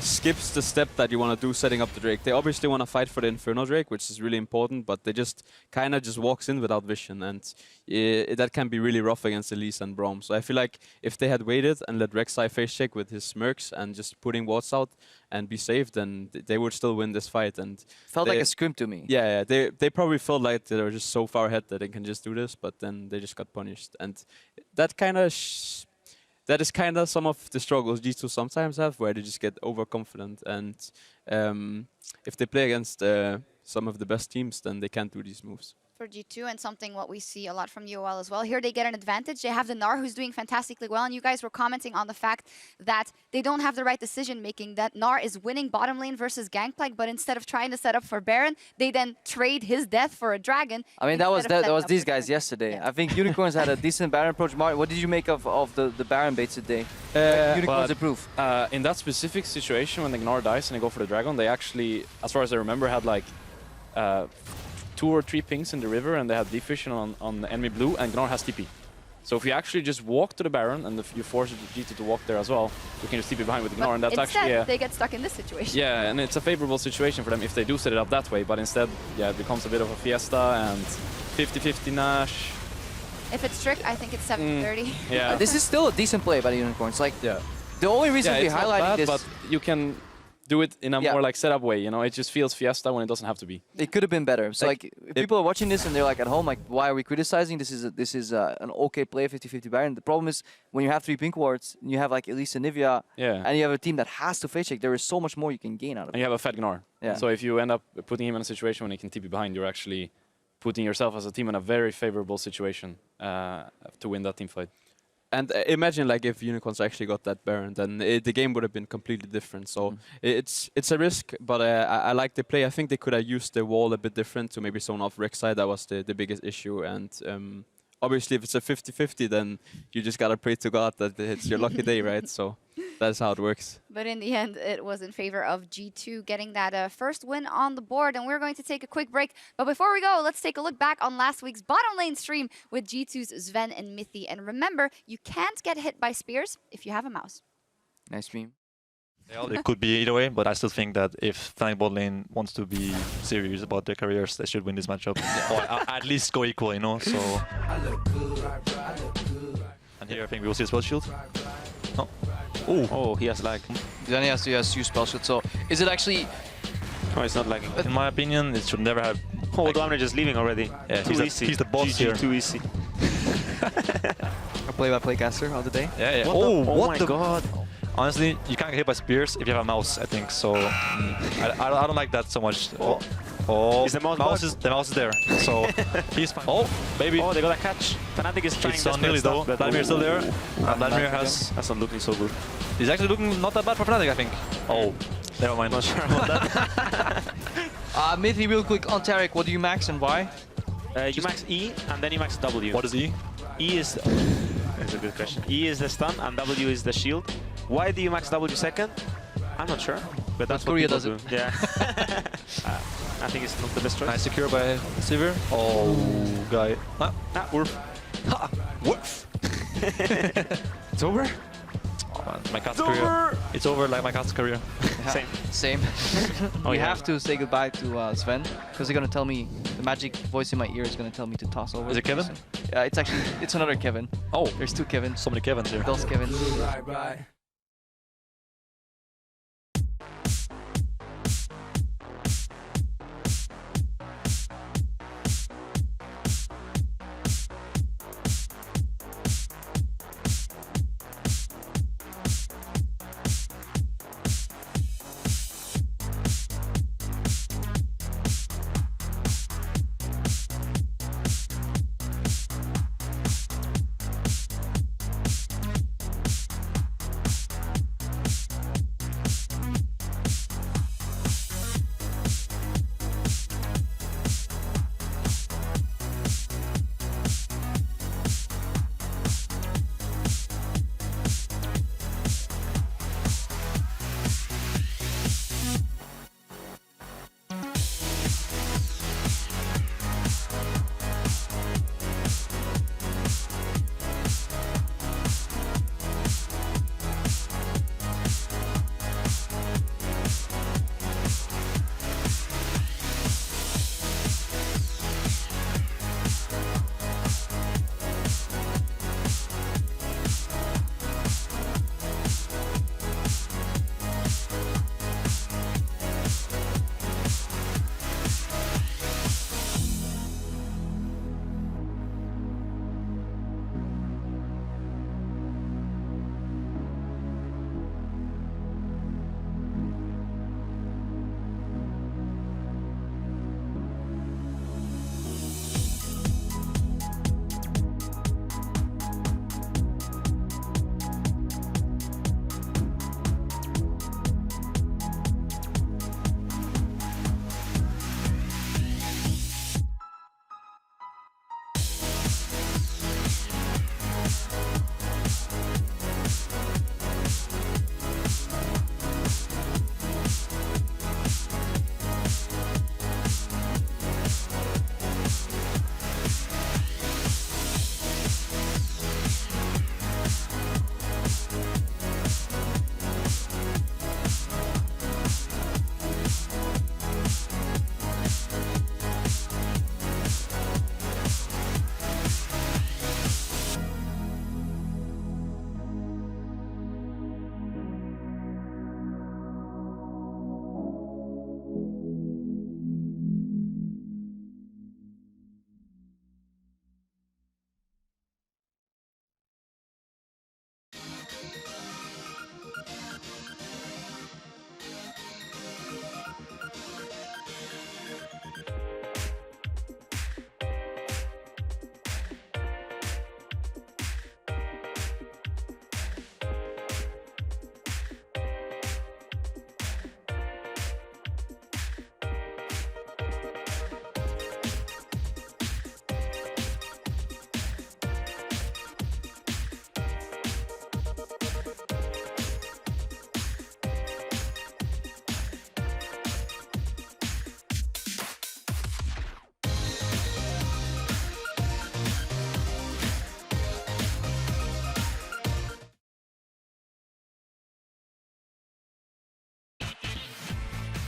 skips the step that you want to do setting up the Drake. They obviously want to fight for the Inferno Drake, which is really important, but they just kind of just walks in without vision, and that can be really rough against Elise and Braum. So I feel like if they had waited and let Rek'Sai face check with his smirks and just putting wards out and be safe, then they would still win this fight. And felt like a scrim to me. Yeah, they probably felt like they were just so far ahead that they can just do this, but then they just got punished. And that is kind of some of the struggles G2 sometimes have, where they just get overconfident. And if they play against some of the best teams, then they can't do these moves. for G2 and something what we see a lot from UOL as well. Here they get an advantage. They have the Gnar who's doing fantastically well, and you guys were commenting on the fact that they don't have the right decision making, that Gnar is winning bottom lane versus Gangplank, but instead of trying to set up for Baron, they then trade his death for a dragon. I mean, that was these guys yesterday. Yeah. I think Unicorns had a decent Baron approach. Martin, what did you make of the Baron bait today? Unicorns improve. In that specific situation, when the Gnar dies and they go for the dragon, they actually, as far as I remember, had like 2 or 3 pings in the river, and they had deep vision on the enemy blue, and Gnar has TP. So if you actually just walk to the Baron, and if you force G2 to walk there as well, you can just TP behind with Gnar, and that's instead, actually... they get stuck in this situation. Yeah, and it's a favorable situation for them if they do set it up that way, but instead, yeah, it becomes a bit of a fiesta, and 50-50 Nash. If it's strict, I think it's 7:30. Yeah. This is still a decent play by the Unicorns. Like, the only reason we're it's not highlighting bad, this... but you can do it in a more like setup way, you know? It just feels fiesta when it doesn't have to be. It could have been better. So like if people are watching this and they're like at home, like, why are we criticizing? This is an okay play, 50-50 Baron. The problem is when you have 3 pink wards, and you have like Elise and Nivea, and you have a team that has to face check, there is so much more you can gain out of it. And you have a fed Gnar. Yeah. So if you end up putting him in a situation when he can TP behind, you're actually putting yourself as a team in a very favorable situation to win that team fight. And imagine like if Unicorns actually got that Baron, then the game would have been completely different. So it's a risk, but I like the play. I think they could have used the wall a bit different to maybe zone off Rek'Sai. That was the biggest issue. And obviously, if it's a 50-50, then you just gotta pray to God that it's your lucky day, right? So that's how it works. But in the end, it was in favor of G2 getting that first win on the board. And we're going to take a quick break. But before we go, let's take a look back on last week's bottom lane stream with G2's Sven and Mithy. And remember, you can't get hit by spears if you have a mouse. Nice stream. It could be either way, but I still think that if Fnatic bot lane wants to be serious about their careers, they should win this matchup. Or at least go equal, you know, so... And here I think we will see a spell shield. No. Oh, he has lag. Then he has to use spell shield, so is it actually... No, it's not lagging. In my opinion, it should never have... Oh, Doamne just leaving already. Yeah, too easy. He's the boss GG, here. Too easy. A play-by-play caster of the day? Yeah, yeah. Oh my god. Honestly, you can't get hit by spears if you have a mouse, I think, so... I don't like that so much. Oh, is the mouse the mouse is there, so he's fine. Oh, baby. Oh, they got a catch. Fnatic is trying It's on nearly though. Vladimir is still there. Vladimir has... That's not looking so good. He's actually looking not that bad for Fnatic, I think. Oh, never mind. Not sure about that. Mithy, real quick on Taric, what do you max and why? You max E and then you max W. What is E? E is... That's a good question. E is the stun and W is the shield. Why do you max W second? I'm not sure, but that's what Korea people does do. it. Yeah. I think it's not the best choice. Nice secure by Sivir. Oh, guy. Ah, Wolf. Ha! Wolf! It's over? Oh man, my cat's career. It's over like my cat's career. Same. Same. We have to say goodbye to Sven, because they're gonna tell me, the magic voice in my ear is gonna tell me to toss over. Is it Kevin? Yeah, it's actually, it's another Kevin. Oh. There's 2 Kevins. So many Kevins here. Those Kevins. Right.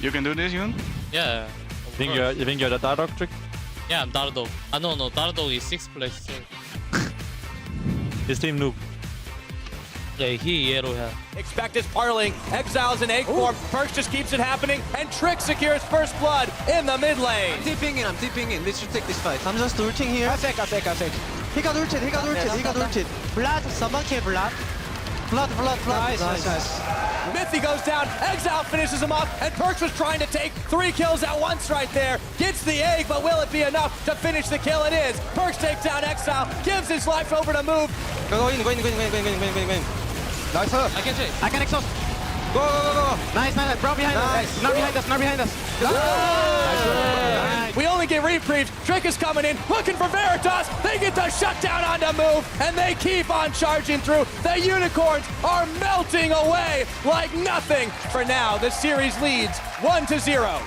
You can do this, Yoon? Yeah. You think you're the Dark trick? Yeah, I'm Dardog. No, Dardog is 6th place. So. His team noob. Yeah, he yellow hair. Expect parlaying. Exiles in egg form. Perks just keeps it happening, and Trick secures first blood in the mid lane. I'm tipping in. We should take this fight. I'm just ulting here. I fake. He got ulted. Blood, someone kill Blood. Blood. Nice. Mithy goes down, Exile finishes him off, and Perks was trying to take 3 kills at once right there. Gets the egg, but will it be enough to finish the kill? It is. Perks takes down Exile, gives his life over to Move. Go in. Nice. I can exhaust. Go. Nice. Bro behind us. Not behind us. Nice. We only get reprieves. Trick is coming in, looking for Veritas. They get the shutdown on the Move, and they keep on charging through. The Unicorns are melting away like nothing. For now, the series leads 1-0.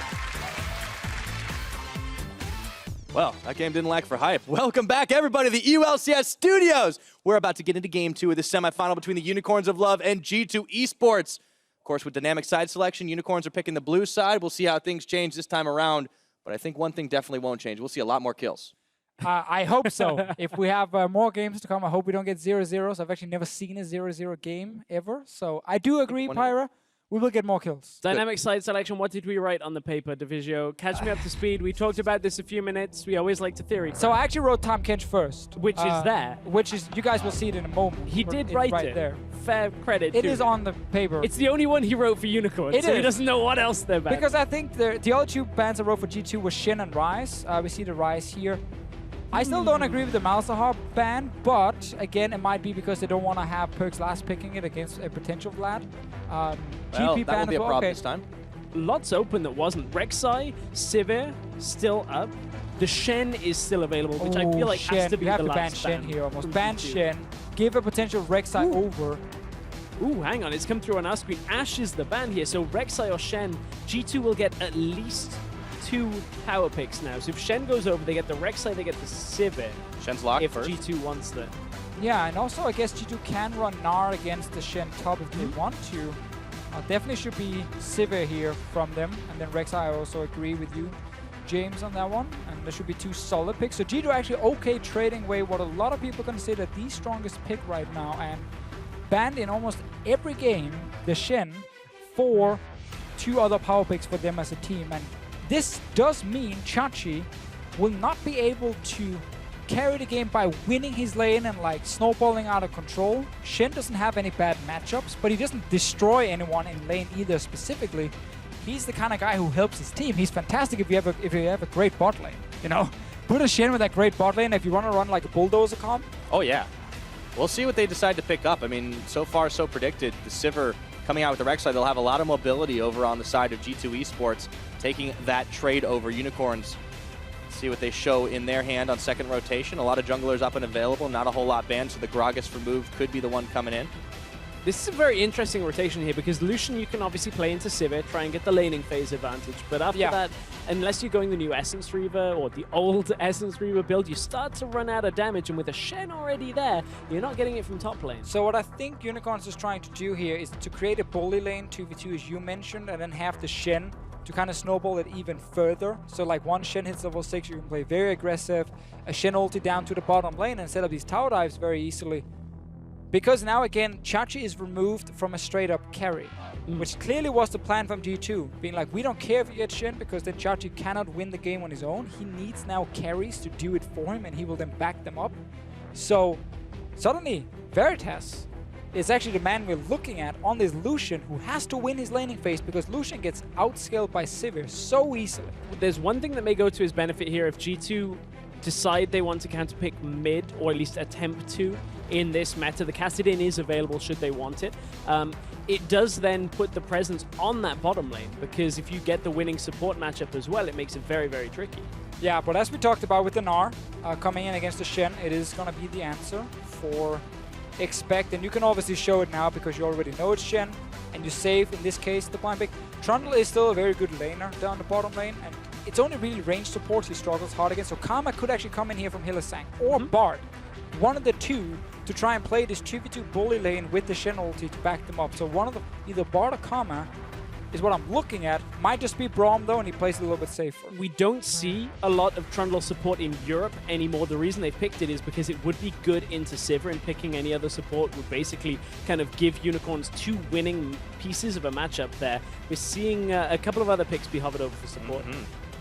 Well, that game didn't lack for hype. Welcome back, everybody, to the EULCS studios. We're about to get into Game 2 of the semifinal between the Unicorns of Love and G2 Esports. Of course, with dynamic side selection, Unicorns are picking the blue side. We'll see how things change this time around. But I think one thing definitely won't change. We'll see a lot more kills. I hope so. If we have more games to come, I hope we don't get 0-0s. I've actually never seen a 0-0 game ever. So I do agree, Pyra. We will get more kills. Dynamic side selection, what did we write on the paper, Divisio? Catch me up to speed. We talked about this a few minutes. We always like to theory. So I actually wrote Tom Kench first. Which is there. Which is, you guys will see it in a moment. He did write it. There. Fair credit It is on the paper. It's the only one he wrote for Unicorns, so he doesn't know what else they're banned. Because I think the other 2 bans I wrote for G2 was Shen and Rise. We see the Rise here. I still don't agree with the Malzahar ban, but again, it might be because they don't want to have Perks last picking it against a potential Vlad. Well, GP that won't be a problem this time. Lots open that wasn't. Rek'Sai, Sivir, still up. The Shen is still available, which I feel like Shen. has to be you have the to ban last Shen here almost. Ban Shen, give a potential Rek'Sai over. Ooh, hang on, it's come through on our screen. Ashe is the ban here, so Rek'Sai or Shen, G2 will get at least 2 power picks now. So if Shen goes over, they get the Rek'Sai, they get the Sivir. Shen's locked if first. G2 wants that. Yeah, and also I guess G2 can run Gnar against the Shen top if they want to. Definitely should be Sivir here from them. And then Rek'Sai, I also agree with you, James, on that one. And there should be 2 solid picks. So G2 actually okay trading away what a lot of people consider the strongest pick right now. And banned in almost every game the Shen for 2 other power picks for them as a team. And this does mean Chachi will not be able to carry the game by winning his lane and like snowballing out of control. Shen doesn't have any bad matchups, but he doesn't destroy anyone in lane either specifically. He's the kind of guy who helps his team. He's fantastic if you have a great bot lane, you know? Put a Shen with that great bot lane if you want to run like a bulldozer comp. Oh yeah. We'll see what they decide to pick up. I mean, so far so predicted. The Sivir coming out with the Rek'Sai, they'll have a lot of mobility over on the side of G2 Esports, taking that trade over. Unicorns, see what they show in their hand on second rotation. A lot of junglers up and available, not a whole lot banned, so the Gragas removed could be the one coming in. This is a very interesting rotation here because Lucian you can obviously play into Sivir, try and get the laning phase advantage, but after that, unless you're going the new Essence Reaver or the old Essence Reaver build, you start to run out of damage, and with a Shen already there, you're not getting it from top lane. So what I think Unicorns is trying to do here is to create a bully lane 2v2 as you mentioned, and then have the Shen to kind of snowball it even further. So like one Shen hits level 6, you can play very aggressive, a Shen ulti down to the bottom lane and set up these tower dives very easily. Because now again, Chachi is removed from a straight up carry, which clearly was the plan from G2, being like, we don't care if you get Shen because then Chachi cannot win the game on his own. He needs now carries to do it for him and he will then back them up. So suddenly, Veritas is actually the man we're looking at on this Lucian who has to win his laning phase because Lucian gets outscaled by Sivir so easily. There's one thing that may go to his benefit here if G2 decide they want to counterpick mid, or at least attempt to, in this meta. The Kassadin is available should they want it. It does then put the presence on that bottom lane, because if you get the winning support matchup as well, it makes it very, very tricky. Yeah, but as we talked about with the Gnar coming in against the Shen, it is going to be the answer for expect, and you can obviously show it now because you already know it's Shen, and you save, in this case, the blind pick. Trundle is still a very good laner down the bottom lane, and it's only really range support he struggles hard against, so Karma could actually come in here from Hylissang or Bard, one of the two, to try and play this 2v2 bully lane with the Shen ulti to back them up. So one of the, either Bard or Karma, is what I'm looking at. Might just be Braum though, and he plays a little bit safer. We don't see a lot of Trundle support in Europe anymore. The reason they picked it is because it would be good into Sivir, and picking any other support would basically kind of give Unicorns 2 winning pieces of a matchup there. We're seeing a couple of other picks be hovered over for support.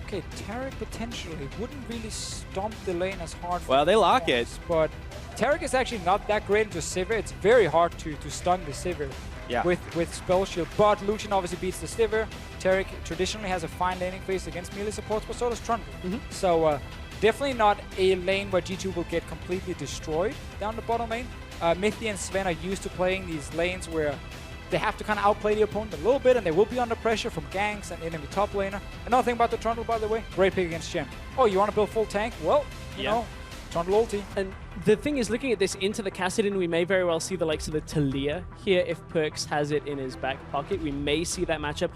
Okay, Taric potentially wouldn't really stomp the lane as hard. Well, they lock it. But Taric is actually not that great into Sivir. It's very hard to stun the Sivir with Spell Shield. But Lucian obviously beats the Sivir. Taric traditionally has a fine laning phase against melee supports, but so does Trundle. So definitely not a lane where G2 will get completely destroyed down the bottom lane. Mithy and Sven are used to playing these lanes where they have to kind of outplay the opponent a little bit, and they will be under pressure from ganks and enemy top laner. Another thing about the Trundle, by the way, great pick against Shen. Oh, you want to build full tank? Well, you know, Trundle ulti. And the thing is, looking at this into the Kassadin, we may very well see the likes of the Talia here if Perkz has it in his back pocket. We may see that matchup.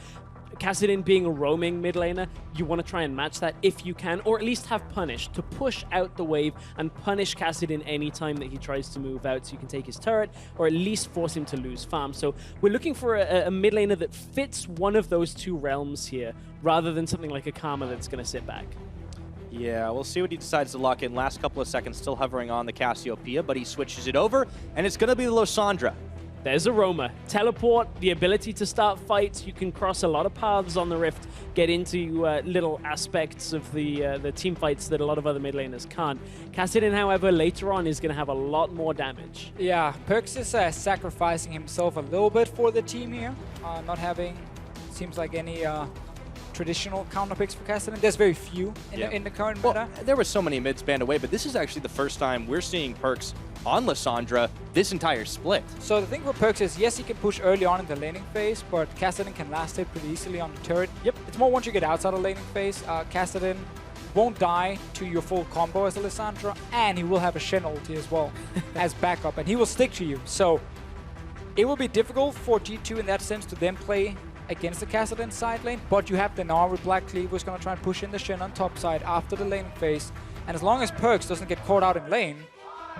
Kassadin being a roaming mid laner, you want to try and match that if you can, or at least have Punish to push out the wave and punish Kassadin any time that he tries to move out, so you can take his turret, or at least force him to lose farm. So we're looking for a mid laner that fits one of those 2 realms here, rather than something like a Karma that's going to sit back. Yeah, we'll see what he decides to lock in. Last couple of seconds, still hovering on the Cassiopeia, but he switches it over, and it's going to be the Lysandra. There's Aroma. Teleport, the ability to start fights. You can cross a lot of paths on the Rift, get into little aspects of the team fights that a lot of other mid laners can't. Kassadin, however, later on is going to have a lot more damage. Yeah, Perkz is sacrificing himself a little bit for the team here. Not having, seems like, any traditional counter picks for Kassadin. There's very few in the current meta. There were so many mids banned away, but this is actually the first time we're seeing Perkz on Lysandra this entire split. So the thing with Perkz is, yes, he can push early on in the laning phase, but Kassadin can last hit pretty easily on the turret. It's more once you get outside of laning phase. Kassadin won't die to your full combo as a Lysandra, and he will have a Shen ulti as well as backup, and he will stick to you. So it will be difficult for G2 in that sense to then play against the Kassadin side lane, but you have the Gnar with Black Cleaver who's going to try and push in the Shen on top side after the laning phase. And as long as Perkz doesn't get caught out in lane,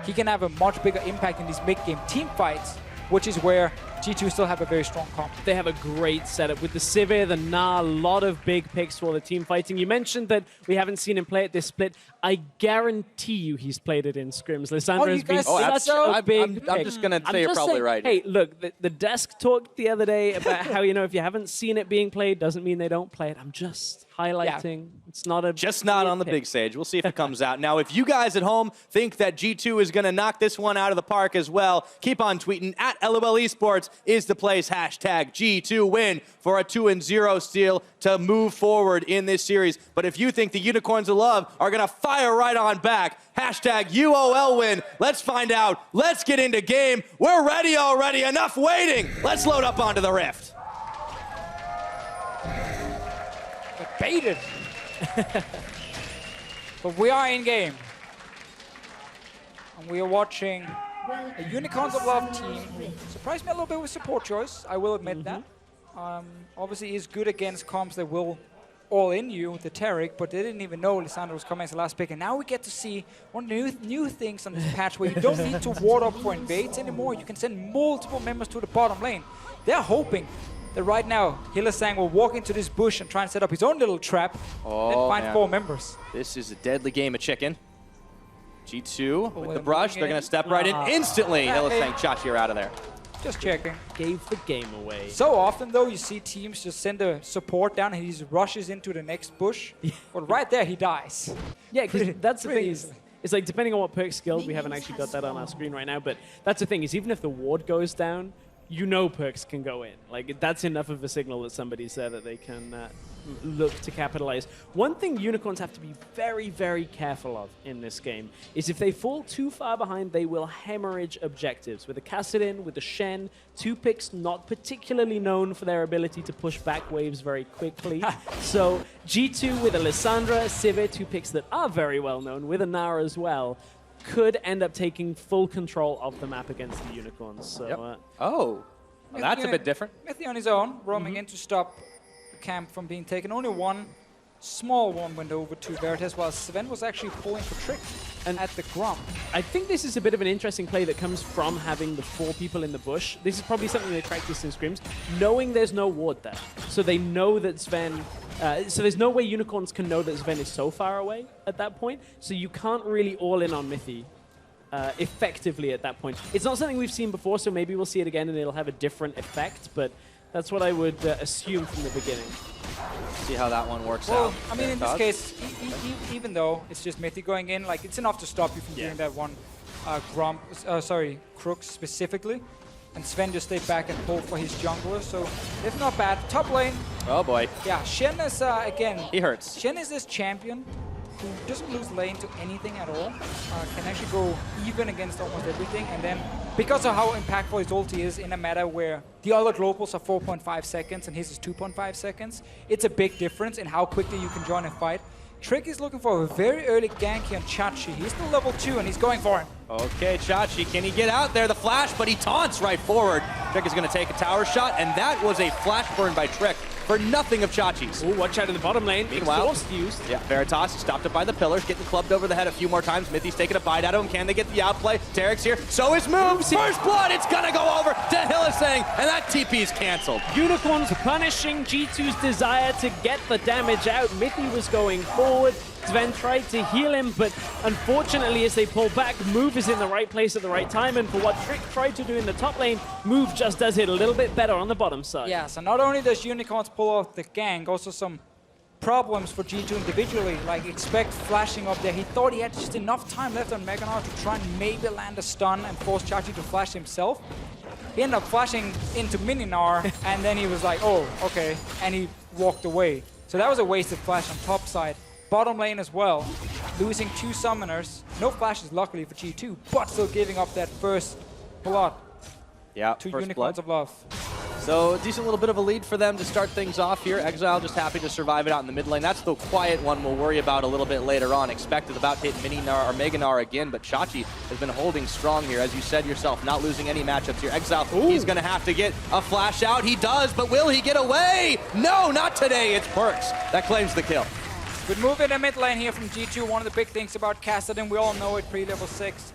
he can have a much bigger impact in these mid-game team fights, which is where G2 still have a very strong comp. They have a great setup with the Sivir, the Gnar, a lot of big picks for the team fighting. You mentioned that we haven't seen him play at this split. I guarantee you he's played it in scrims. Lysandra has been such a big pick. I'm just going to say you're probably right. Hey, look, the desk talked the other day about how, you know, if you haven't seen it being played, doesn't mean they don't play it. I'm just highlighting. It's not a just not on the big stage. We'll see if it comes out. Now, if you guys at home think that G2 is going to knock this one out of the park as well, keep on tweeting at LOL Esports is the place. Hashtag G2 win for a 2-0 steal to move forward in this series. But if you think the Unicorns of Love are going to fire right on back, hashtag UOL win. Let's find out. Let's get into game. We're ready already. Enough waiting. Let's load up onto the Rift. Baited. But we are in game. And we are watching a Unicorns of Love team who surprised me a little bit with support choice, I will admit that. Obviously is good against comps that will all in you with the Taric, but they didn't even know Lysandra was coming as the last pick. And now we get to see one new things on this patch where you don't need to ward up for invades anymore. You can send multiple members to the bottom lane. They're hoping that right now Hylissang will walk into this bush and try and set up his own little trap, then find 4 members. This is a deadly game of chicken. G2 with the brush, they're going to step right in instantly. Hylissang, Chachi are out of there. Just checking. Gave the game away. So often, though, you see teams just send a support down and he just rushes into the next bush. But right there, he dies. Yeah, because that's the thing. It's like, depending on what perk skilled, we haven't actually got that on our screen right now, but that's the thing, is even if the ward goes down, you know Perkz can go in. Like, that's enough of a signal that somebody's there that they can look to capitalize. One thing Unicorns have to be very, very careful of in this game is if they fall too far behind, they will hemorrhage objectives. With the Kassadin, with the Shen, 2 picks not particularly known for their ability to push back waves very quickly. So G2 with a Lysandra, Sivir, 2 picks that are very well known, with a Gnar as well, could end up taking full control of the map against the Unicorns. So, well, that's a bit different. Mithy on his own, roaming in to stop the camp from being taken. Only 1 small one went over to Veritas, while Sven was actually pulling for Trick and at the Grump. I think this is a bit of an interesting play that comes from having the 4 people in the bush. This is probably something they practiced in scrims, knowing there's no ward there. So they know that Sven... so there's no way Unicorns can know that Sven is so far away at that point, so you can't really all in on Mythy effectively at that point. It's not something we've seen before, so maybe we'll see it again and it'll have a different effect, but that's what I would assume from the beginning. See how that one works Well, out. I mean, in this case, even though it's just Mythy going in, like, it's enough to stop you from doing that one Crook specifically. And Sven just stayed back and pulled for his jungler, so it's not bad. Top lane. Oh boy. Yeah, Shen is, again... He hurts. Shen is this champion who doesn't lose lane to anything at all. Can actually go even against almost everything. And then, because of how impactful his ulti is in a meta where the other globals are 4.5 seconds and his is 2.5 seconds, it's a big difference in how quickly you can join a fight. Trick is looking for a very early gank here on Chachi. He's still level 2 and he's going for him. Okay, Chachi, can he get out there? The flash, but he taunts right forward. Trick is going to take a tower shot, and that was a flash burn by Trick for nothing of Chachi's. Ooh, watch out in the bottom lane. Meanwhile, Exhaust used. Yeah, Veritas stopped up by the pillars, getting clubbed over the head a few more times. Mythy's taking a bite out of him. Can they get the outplay? Tarek's here. So his move. First blood. It's going to go over to Hylissang, and that TP is canceled. Unicorns punishing G2's desire to get the damage out. Mythy was going forward. Sven tried to heal him, but unfortunately, as they pull back, Move is in the right place at the right time, and for what Trick tried to do in the top lane, Move just does it a little bit better on the bottom side. Yeah, so not only does Unicorns pull off the gank, also some problems for G2 individually, like expect flashing up there. He thought he had just enough time left on Meganar to try and maybe land a stun and force Chachi to flash himself. He ended up flashing into Mininar, and then he was like, oh, okay, and he walked away. So that was a wasted flash on top side. Bottom lane as well, losing 2 summoners. No flashes, luckily, for G2, but still giving up that first blood to Unicorns of Love. So a decent little bit of a lead for them to start things off here. Exile just happy to survive it out in the mid lane. That's the quiet one we'll worry about a little bit later on. Expected about to hit Mininar or Meganar again, but Chachi has been holding strong here. As you said yourself, not losing any matchups here. Exile, he's going to have to get a flash out. He does, but will he get away? No, not today. It's Perks that claims the kill. Good move in the mid lane here from G2. One of the big things about Kassadin, we all know it, pre-level 6.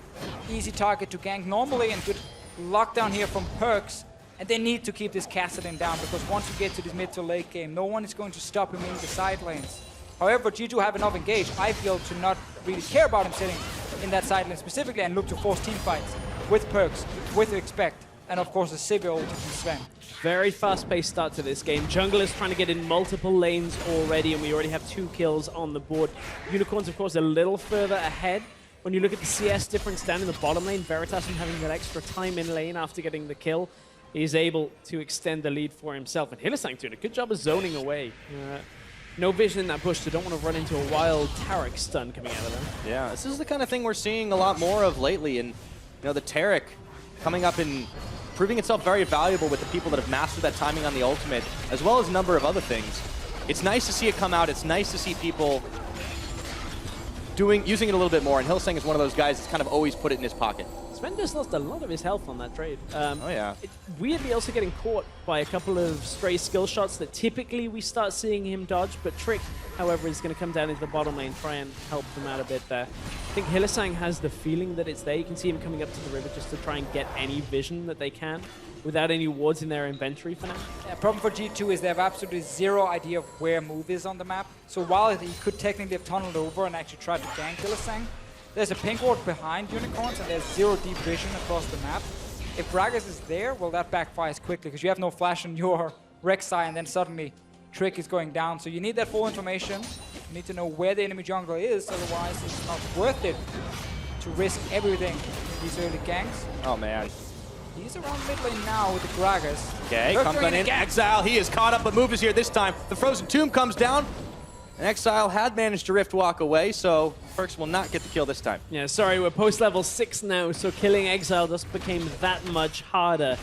Easy target to gank normally, and good lockdown here from Perks. And they need to keep this Kassadin down, because once you get to this mid to late game, no one is going to stop him in the side lanes. However, G2 have enough engaged, I feel, to not really care about him sitting in that side lane specifically and look to force team fights with Perks, with Expect, and of course a Sivir ulti from Sven. Very fast-paced start to this game. Junglers trying to get in multiple lanes already, and we already have 2 kills on the board. Unicorns, of course, a little further ahead. When you look at the CS difference down in the bottom lane, Veritas having that extra time in lane after getting the kill, is able to extend the lead for himself. And Hylissang doing a good job of zoning away. No vision in that bush, so don't want to run into a wild Tarek stun coming out of them. Yeah, this is the kind of thing we're seeing a lot more of lately, and the Tarek coming up and proving itself very valuable with the people that have mastered that timing on the ultimate, as well as a number of other things. It's nice to see it come out. It's nice to see people using it a little bit more, and Hylissang is one of those guys that's kind of always put it in his pocket. Sven just lost a lot of his health on that trade. Oh yeah. Weirdly also getting caught by a couple of stray skill shots that typically we start seeing him dodge, but Trick, however, is going to come down into the bottom lane, try and help them out a bit there. I think Hylissang has the feeling that it's there. You can see him coming up to the river just to try and get any vision that they can without any wards in their inventory for now. Yeah, problem for G2 is they have absolutely zero idea of where Move is on the map. So while he could technically have tunneled over and actually tried to gank Hylissang, there's a pink ward behind Unicorns and there's zero deep vision across the map. If Gragas is there, well, that backfires quickly because you have no flash on your Rek'Sai, and then suddenly Trick is going down. So you need that full information. You need to know where the enemy jungler is, otherwise it's not worth it to risk everything in these early ganks. Oh man. He's around mid lane now with the Gragas. Okay, comes on in. Exile, he is caught up, but Move is here this time. The Frozen Tomb comes down. And Exile had managed to rift walk away, so Perks will not get the kill this time. Yeah, sorry, we're post-level 6 now, so killing Exile just became that much harder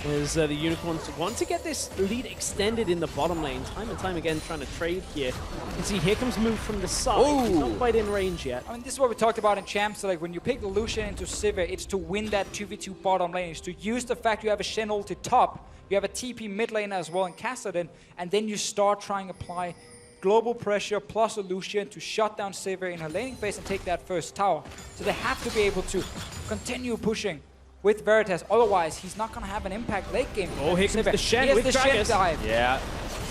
as the Unicorns want to get this lead extended in the bottom lane. Time and time again trying to trade here. You can see here comes Move from the side. He's not quite in range yet. I mean, this is what we talked about in Champs. So like when you pick the Lucian into Sivir, it's to win that 2v2 bottom lane. It's to use the fact you have a Shen ulti top, you have a TP mid lane as well in Kassadin, and then you start trying to apply global pressure plus a Lucian to shut down Sivir in her laning phase and take that first tower. So they have to be able to continue pushing with Veritas. Otherwise, he's not going to have an impact late game. Oh, here comes the Shen Here's with the Shen Gragas. dive. Yeah.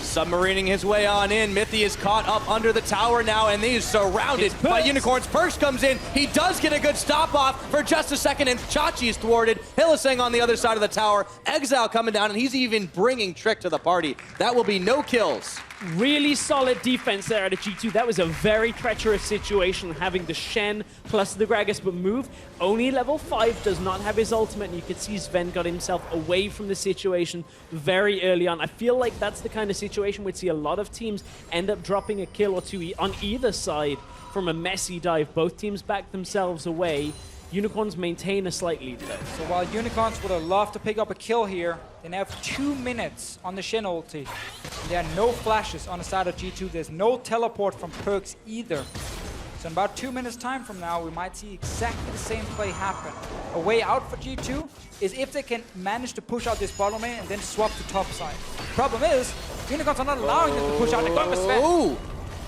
Submarining his way on in. Mithy is caught up under the tower now, and he's surrounded by Unicorns. Perks comes in. He does get a good stop off for just a second, and Chachi is thwarted. Hillisang on the other side of the tower. Exile coming down, and he's even bringing Trick to the party. That will be no kills. Really solid defense there at a G2. That was a very treacherous situation, having the Shen plus the Gragas, but move only level 5, does not have his ultimate, and you could see Sven got himself away from the situation very early on. I feel like that's the kind of situation we'd see a lot of teams end up dropping a kill or two on either side from a messy dive. Both teams back themselves away. Unicorns maintain a slight lead though. So while Unicorns would have loved to pick up a kill here, they now have 2 minutes on the Shen ulti. And there are no flashes on the side of G2. There's no teleport from Perks either. So in about 2 minutes time from now, we might see exactly the same play happen. A way out for G2 is if they can manage to push out this bottom lane and then swap to top side. Problem is, Unicorns are not allowing them to push out. They're going for Sven. Ooh.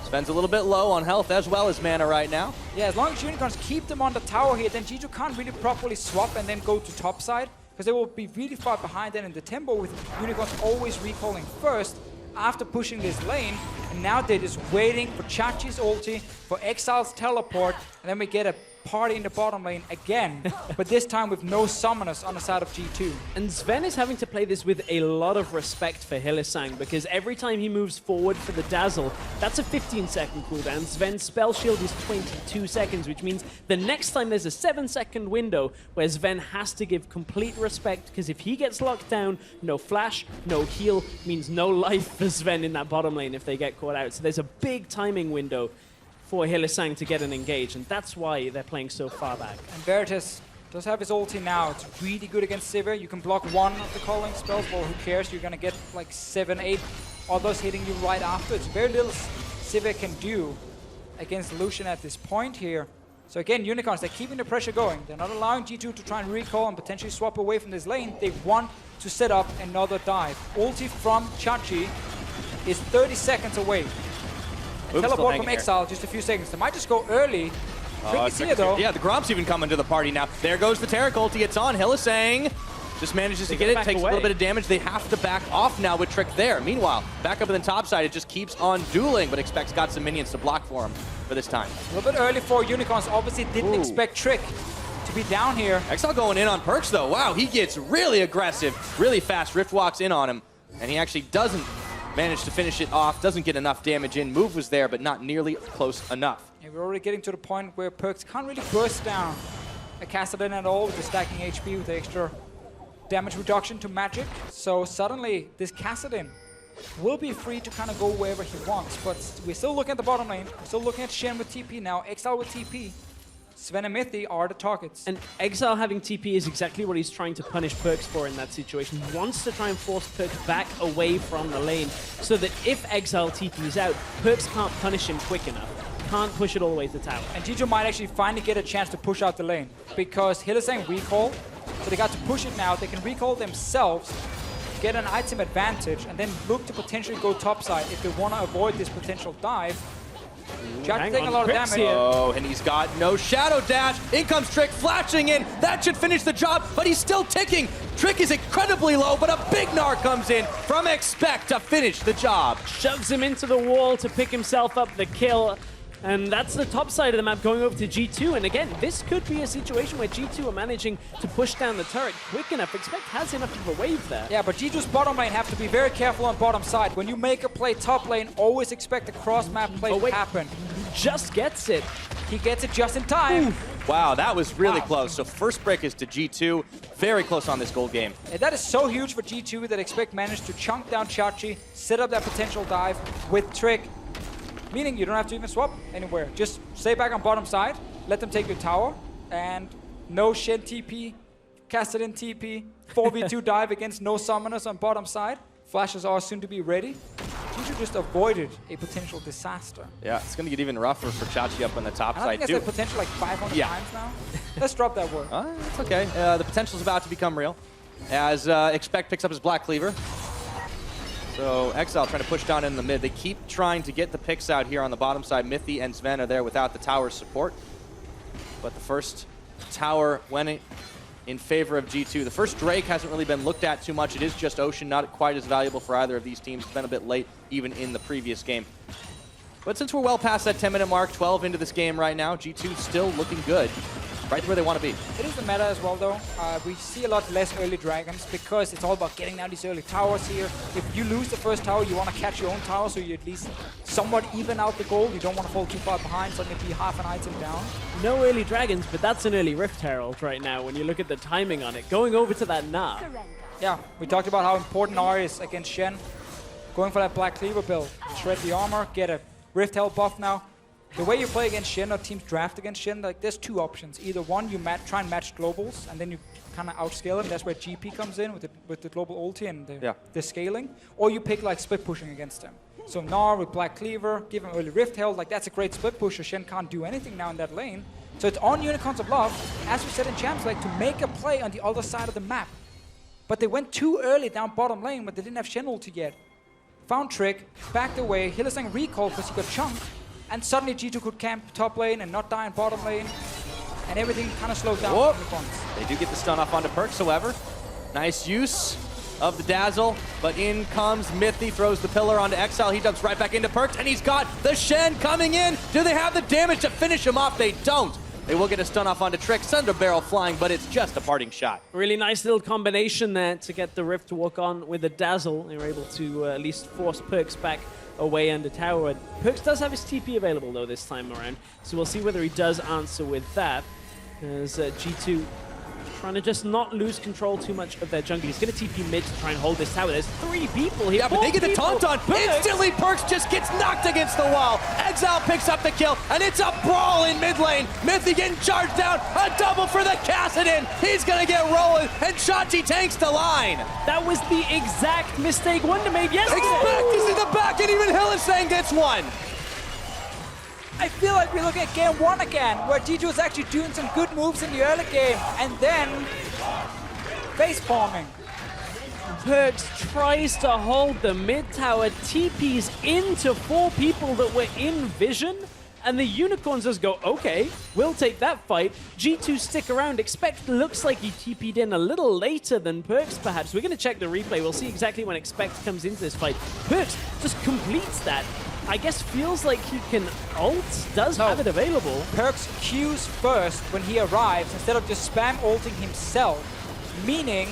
Sven's a little bit low on health as well as mana right now. Yeah, as long as Unicorns keep them on the tower here, then G2 can't really properly swap and then go to top side, because they will be really far behind then in the tempo, with Unicorns always recalling first after pushing this lane. And now they're just waiting for Chachi's ulti, for Exile's teleport, and then we get a party in the bottom lane again, but this time with no summoners on the side of G2. And Sven is having to play this with a lot of respect for Hillisang, because every time he moves forward for the Dazzle, that's a 15-second cooldown. Sven's spell shield is 22 seconds, which means the next time there's a 7-second window where Sven has to give complete respect, because if he gets locked down, no flash, no heal, means no life for Sven in that bottom lane if they get caught out. So there's a big timing window for Hillisang to get an engage, and that's why they're playing so far back. And Veritas does have his ulti now. It's really good against Sivir. You can block one of the calling spells, but who cares? You're gonna get like 7, 8 others hitting you right after. It's very little Sivir can do against Lucian at this point here. So again, Unicorns, they're keeping the pressure going. They're not allowing G2 to try and recall and potentially swap away from this lane. They want to set up another dive. Ulti from Chachi is 30 seconds away. Teleport from Exile, just a few seconds. They might just go early. Trick here, though. Yeah, the Gromp's even coming to the party now. There goes the Taric ulti. It's on. Hillisang just manages to get it. Takes a little bit of damage. They have to back off now with Trick there. Meanwhile, back up in the top side, it just keeps on dueling, but expects got some minions to block for him for this time. A little bit early for Unicorns. Obviously didn't expect Trick to be down here. Exile going in on Perks, though. Wow, he gets really aggressive, really fast. Rift walks in on him, and he actually doesn't managed to finish it off, doesn't get enough damage in. Move was there, but not nearly close enough. Yeah, we're already getting to the point where Perks can't really burst down a Kassadin at all with the stacking HP, with the extra damage reduction to magic. So suddenly, this Kassadin will be free to kind of go wherever he wants. But we're still looking at the bottom lane. We're still looking at Shen with TP now, Exile with TP. Sven and Mithy are the targets. And Exile having TP is exactly what he's trying to punish Perks for in that situation. He wants to try and force Perks back away from the lane, so that if Exile TPs out, Perks can't punish him quick enough. Can't push it all the way to the tower. And G2 might actually finally get a chance to push out the lane, because Hillisang recall, so they got to push it now. They can recall themselves, get an item advantage, and then look to potentially go topside if they want to avoid this potential dive. Chachi taking a lot of damage. Oh, and he's got no shadow dash. In comes Trick flashing in. That should finish the job, but he's still ticking. Trick is incredibly low, but a big Gnar comes in from Expect to finish the job. Shoves him into the wall to pick himself up the kill. And that's the top side of the map going over to G2. And again, this could be a situation where G2 are managing to push down the turret quick enough. Expect has enough of a wave there. Yeah, but G2's bottom lane have to be very careful on bottom side. When you make a play top lane, always expect a cross-map play to happen. He just gets it. He gets it just in time. Wow, that was really close. So first break is to G2. Very close on this gold game. And that is so huge for G2 that Expect managed to chunk down Chachi, set up that potential dive with Trick. Meaning you don't have to even swap anywhere. Just stay back on bottom side, let them take your tower, and no Shen TP, Kassadin TP, 4v2 dive against no summoners on bottom side. Flashes are soon to be ready. G2 just avoided a potential disaster. Yeah, it's going to get even rougher for Chachi up on the top I side, think too. that's a potential like 500 times now. Let's drop that word. It's okay. The potential's about to become real. As Expect picks up his Black Cleaver. So Exile trying to push down in the mid. They keep trying to get the picks out here on the bottom side. Mythy and Sven are there without the tower support. But the first tower went in favor of G2. The first Drake hasn't really been looked at too much. It is just Ocean, not quite as valuable for either of these teams. It's been a bit late even in the previous game. But since we're well past that 10-minute mark, 12 into this game right now, G2 still looking good. Right where they want to be. It is the meta as well, though. We see a lot less early dragons because it's all about getting down these early towers here. If you lose the first tower, you want to catch your own tower so you at least somewhat even out the goal. You don't want to fall too far behind, suddenly be half an item down. No early dragons, but that's an early Rift Herald right now when you look at the timing on it. Going over to that Gnar. Yeah, we talked about how important Gnar is against Shen. Going for that Black Cleaver build. Shred the armor, get a Rift Herald buff now. The way you play against Shen or teams draft against Shen, like there's two options. Either one, you try and match globals, and then you kind of outscale them. That's where GP comes in with the global ulti and the scaling. Or you pick like split pushing against them. So Gnar with Black Cleaver, give him early Rift Herald, like that's a great split pusher. Shen can't do anything now in that lane. So it's on Unicorns of Love, as we said in Champs League, to make a play on the other side of the map. But they went too early down bottom lane, but they didn't have Shen ulti yet. Found Trick, backed away, Hylissang recalled because he got chunked. And suddenly G2 could camp top lane and not die in bottom lane. And everything kind of slowed down. They do get the stun off onto Perks, however. Nice use of the Dazzle, but in comes Mythy, throws the pillar onto Exile. He dumps right back into Perks, and he's got the Shen coming in. Do they have the damage to finish him off? They don't. They will get a stun off onto Trick, send a barrel flying, but it's just a parting shot. Really nice little combination there to get the Rift to walk on with the Dazzle. They were able to at least force Perks back away under tower. Perks does have his TP available though this time around, so we'll see whether he does answer with that. As G2 trying to just not lose control too much of their jungle. He's going to TP mid to try and hold this tower. There's 3 people here. Yeah, but they get the taunt on. Instantly, Perks just gets knocked against the wall. Exile picks up the kill, and it's a brawl in mid lane. Mythy getting charged down. A double for the Kassadin. He's going to get rolling, and Chachi tanks the line. That was the exact mistake Wonder made yesterday. He's in the back, and even Hylissang gets one. I feel like we're looking at game 1 again, where G2 is actually doing some good moves in the early game, and then face bombing. Perks tries to hold the mid tower, TPs into 4 people that were in vision, and the Unicorns just go, okay, we'll take that fight. G2 stick around. Expect looks like he TP'd in a little later than Perks, perhaps. We're going to check the replay. We'll see exactly when Expect comes into this fight. Perks just completes that. I guess feels like he can ult, does have it available. Perks Qs first when he arrives instead of just spam ulting himself, meaning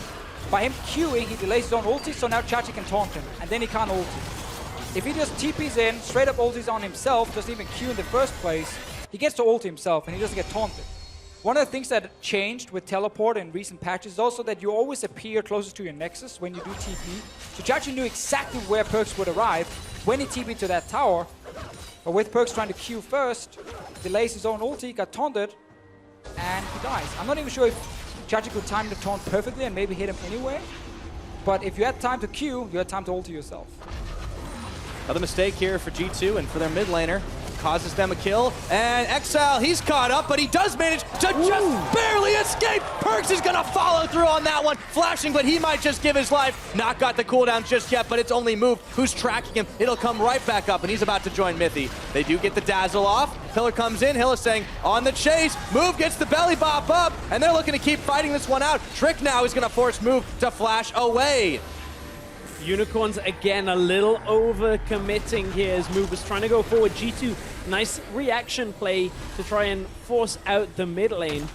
by him Qing, he delays his own ulti, so now Chachi can taunt him, and then he can't ulti. If he just TPs in, straight up ultis on himself, doesn't even Q in the first place, he gets to ult himself and he doesn't get taunted. One of the things that changed with teleport in recent patches is also that you always appear closest to your nexus when you do TP. So Chachi knew exactly where Perks would arrive when he TP'd to that tower. But with Perks trying to Q first, delays his own ulti, got taunted, and he dies. I'm not even sure if Chachi could time the taunt perfectly and maybe hit him anyway. But if you had time to Q, you had time to ulti yourself. Another mistake here for G2 and for their mid laner. Causes them a kill, and Exile, he's caught up, but he does manage to just barely escape. Perks is gonna follow through on that one, flashing, but he might just give his life. Not got the cooldown just yet, but it's only Move who's tracking him. It'll come right back up, and he's about to join Mythy. They do get the Dazzle off. Pillar comes in, Hylissang on the chase. Move gets the belly bop up, and they're looking to keep fighting this one out. Trick now is gonna force Move to flash away. Unicorns again a little over committing here as Move was trying to go forward. G2, nice reaction play to try and force out the mid lane.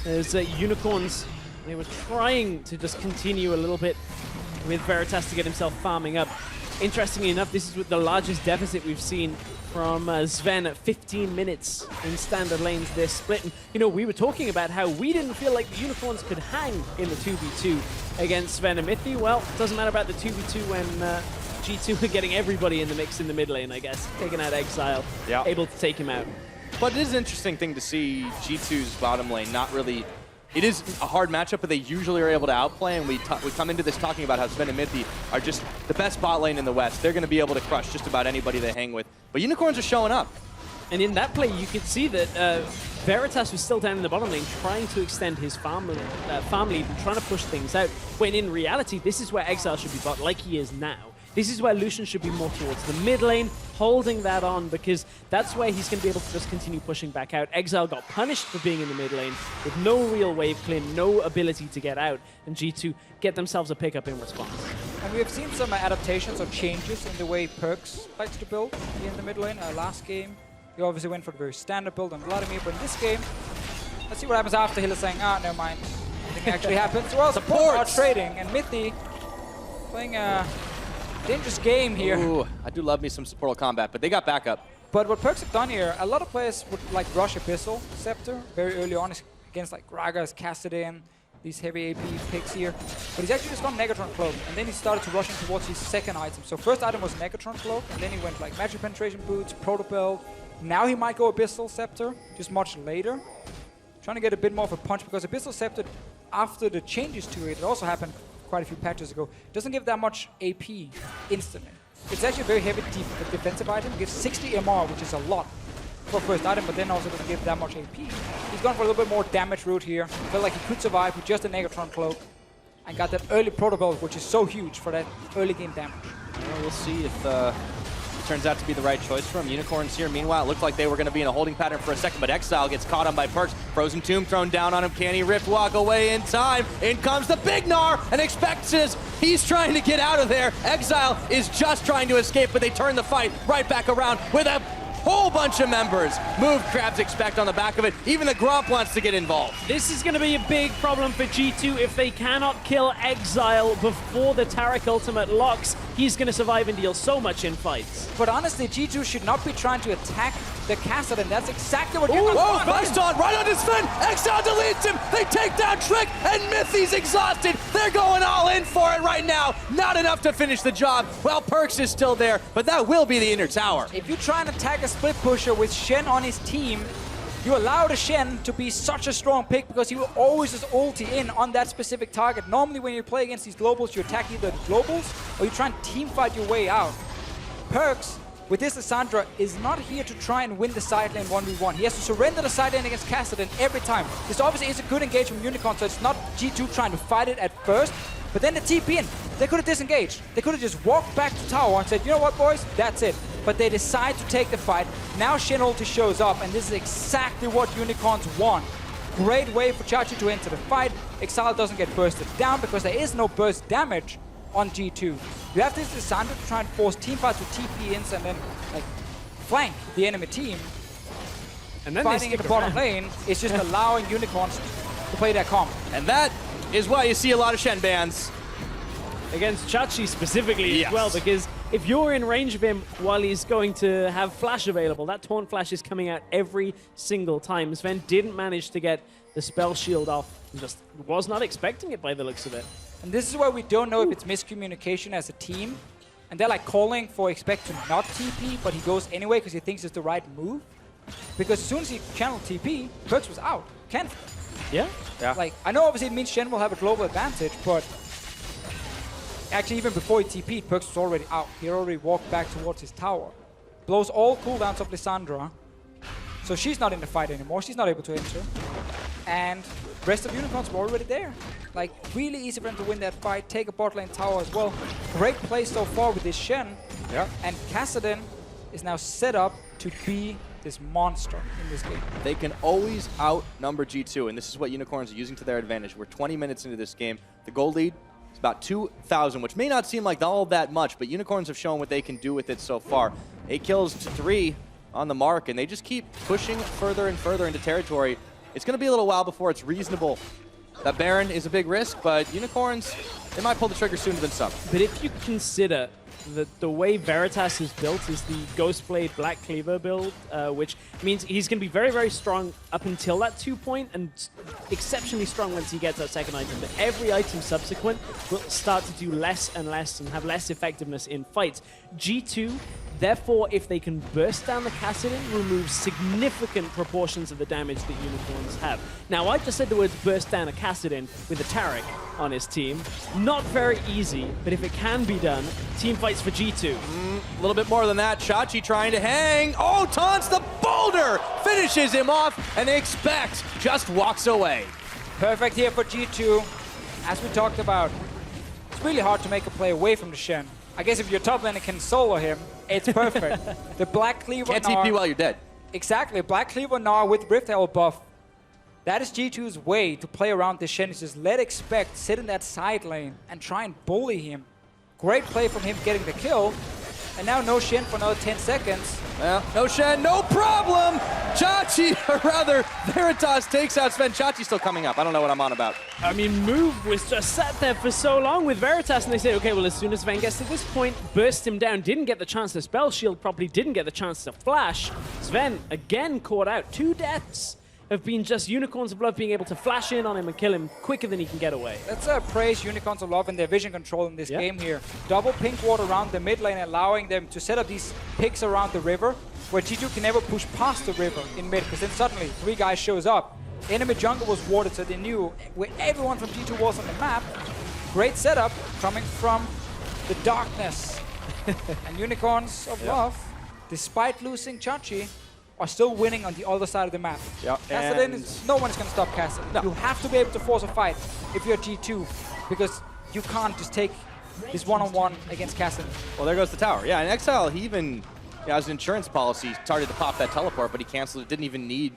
As Unicorns, they were trying to just continue a little bit with Veritas to get himself farming up. Interestingly enough, this is with the largest deficit we've seen from Sven at 15 minutes in standard lanes this split. And, you know, we were talking about how we didn't feel like the Unicorns could hang in the 2v2 against Sven and Mythy. Well, it doesn't matter about the 2v2 when G2 are getting everybody in the mix in the mid lane, I guess. Taking out Exile, able to take him out. But it is an interesting thing to see G2's bottom lane not really... It is a hard matchup, but they usually are able to outplay, and we come into this talking about how Sven and Mythy are just the best bot lane in the West. They're going to be able to crush just about anybody they hang with. But Unicorns are showing up. And in that play, you could see that Veritas was still down in the bottom lane trying to extend his farm lead and trying to push things out, when in reality, this is where Exile should be bot, like he is now. This is where Lucian should be more towards the mid lane, holding that on, because that's where he's going to be able to just continue pushing back out. Exile got punished for being in the mid lane with no real wave clear, no ability to get out, and G2 get themselves a pickup in response. And we have seen some adaptations or changes in the way Perks likes to build here in the mid lane. Last game, he obviously went for the very standard build on Vladimir, but in this game, let's see what happens after. Hill is saying, never mind. Nothing actually happens. Well, support are trading, and Mithy playing a dangerous game here. Ooh, I do love me some supportal combat, but they got backup. But what Perks have done here, a lot of players would like rush Abyssal Scepter very early on against like Gragas, Kassadin, these heavy AP picks here. But he's actually just gone Negatron Cloak, and then he started to rush in towards his second item. So first item was Negatron Cloak, and then he went like Magic Penetration Boots, Proto Belt. Now he might go Abyssal Scepter, just much later. Trying to get a bit more of a punch, because Abyssal Scepter, after the changes to it, it also happened quite a few patches ago, doesn't give that much AP instantly. It's actually a very heavy defensive item. It gives 60 MR, which is a lot for first item, but then also doesn't give that much AP. He's gone for a little bit more damage route here. Felt like he could survive with just a Negatron Cloak and got that early Proto Belt, which is so huge for that early game damage. Well, we'll see if it turns out to be the right choice for him. Unicorns here, meanwhile, it looked like they were going to be in a holding pattern for a second, but Exile gets caught on by Perks. Frozen Tomb thrown down on him. Can he Rift walk away in time? In comes the big Gnar and expects he's trying to get out of there. Exile is just trying to escape, but they turn the fight right back around with a whole bunch of members. Move Crabs expect on the back of it. Even the Gromp wants to get involved. This is going to be a big problem for G2 if they cannot kill Exile before the Taric ultimate locks. He's going to survive and deal so much in fights. But honestly, G2 should not be trying to attack the castle, and that's exactly what you're Whoa, doing. Baston right on his fin. Exile deletes him. They take down Trick, and Mithy's exhausted. They're going all in for it right now. Not enough to finish the job. Well, Perks is still there, but that will be the inner tower. If you try and attack a split pusher with Shen on his team, you allow the Shen to be such a strong pick, because he will always just ulti in on that specific target. Normally when you play against these globals, you attack either the globals or you try and team fight your way out. Perks, with this Lissandra, is not here to try and win the side lane 1v1. He has to surrender the side lane against Kassadin every time. This obviously is a good engage from Unicorn, so it's not G2 trying to fight it at first. But then the TP in, they could have disengaged. They could have just walked back to tower and said, you know what, boys, that's it. But they decide to take the fight. Now Shen ulti shows up, and this is exactly what Unicorns want. Great way for Chachi to enter the fight. Exile doesn't get bursted down because there is no burst damage on G2. You have this Lissandra to try and force team fights with TP-ins and then like flank the enemy team. And then fighting in the bottom lane is just allowing Unicorns to play their comp. And that is why you see a lot of Shen bans. Against Chachi specifically Yes. as well, because if you're in range of him while he's going to have flash available, that taunt flash is coming out every single time. Sven didn't manage to get the spell shield off, and just was not expecting it by the looks of it. And this is where we don't know if it's miscommunication as a team. And they're like calling for expect to not TP, but he goes anyway because he thinks it's the right move. Because as soon as he channeled TP, Perks was out. Can't. Yeah. Like, I know obviously it means Shen will have a global advantage, but actually even before he TP'd, Perks was already out. He already walked back towards his tower. Blows all cooldowns of Lissandra. So she's not in the fight anymore. She's not able to enter. And rest of Unicorns were already there. Like, really easy for them to win that fight. Take a bot lane tower as well. Great play so far with this Shen. Yeah. And Kassadin is now set up to be this monster in this game. They can always outnumber G2, and this is what Unicorns are using to their advantage. We're 20 minutes into this game. The goal lead is about 2,000, which may not seem like all that much, but Unicorns have shown what they can do with it so far. 8 kills to 3 on the mark, and they just keep pushing further and further into territory. It's going to be a little while before it's reasonable. That Baron is a big risk, but Unicorns, they might pull the trigger sooner than some. But if you consider that the way Veritas is built is the Ghostblade Black Cleaver build, which means he's going to be very, very strong up until that 2 point and exceptionally strong once he gets that second item. But every item subsequent will start to do less and less and have less effectiveness in fights. G2, therefore, if they can burst down the Kassadin, remove significant proportions of the damage that Unicorns have. Now, I just said the words burst down a Kassadin with a Taric on his team. Not very easy, but if it can be done, team fights for G2. A little bit more than that. Chachi trying to hang. Oh, taunts the boulder! Finishes him off, and Expect just walks away. Perfect here for G2. As we talked about, it's really hard to make a play away from the Shen. I guess if your top laner can solo him, it's perfect. The Black Cleaver Can't Gnar, TP while you're dead. Exactly, Black Cleaver Gnar with Rift Herald buff. That is G2's way to play around the Shen. Is just let Expect sit in that side lane and try and bully him. Great play from him getting the kill. And now no Shen for another 10 seconds. Well, no Shen, no problem! Chachi, or rather, Veritas takes out Sven. Chachi's still coming up. I don't know what I'm on about. I mean, Move was just sat there for so long with Veritas, and they say, okay, well, as soon as Sven gets to this point, burst him down, didn't get the chance to spell shield properly, didn't get the chance to flash. Sven, again, caught out. 2 deaths have been just Unicorns of Love being able to flash in on him and kill him quicker than he can get away. Let's praise Unicorns of Love and their vision control in this game here. Double pink ward around the mid lane, allowing them to set up these picks around the river, where G2 can never push past the river in mid, because then suddenly 3 guys shows up. Enemy jungle was warded, so they knew where everyone from G2 was on the map. Great setup coming from the darkness. And Unicorns of Love, despite losing Chachi, are still winning on the other side of the map. Kassadin is, no one's going to stop Kassadin. No. You have to be able to force a fight if you're G2, because you can't just take this one-on-one against Kassadin. Well, there goes the tower. Yeah, and Exile, he even, as an insurance policy, started to pop that teleport, but he canceled it. Didn't even need,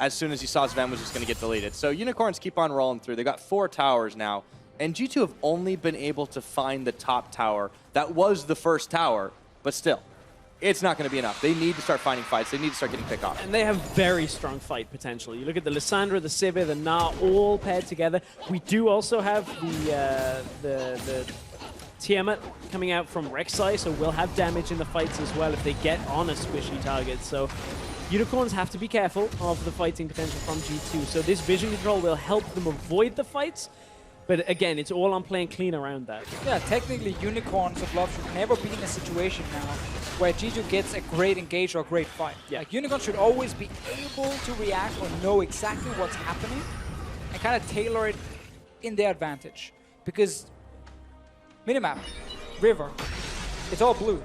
as soon as he saw Sven was just going to get deleted. So Unicorns keep on rolling through. They got 4 towers now, and G2 have only been able to find the top tower. That was the first tower, but still. It's not going to be enough. They need to start finding fights. They need to start getting picked off. And they have very strong fight potential. You look at the Lissandra, the Sivir, the Gnar, all paired together. We do also have the Tiamat coming out from Rek'Sai, so we'll have damage in the fights as well if they get on a squishy target. So Unicorns have to be careful of the fighting potential from G2. So this vision control will help them avoid the fights. But again, it's all on playing clean around that. Yeah, technically Unicorns of Love should never be in a situation now where G2 gets a great engage or a great fight. Yeah. Like, Unicorns should always be able to react or know exactly what's happening and kind of tailor it in their advantage. Because minimap, river, it's all blue.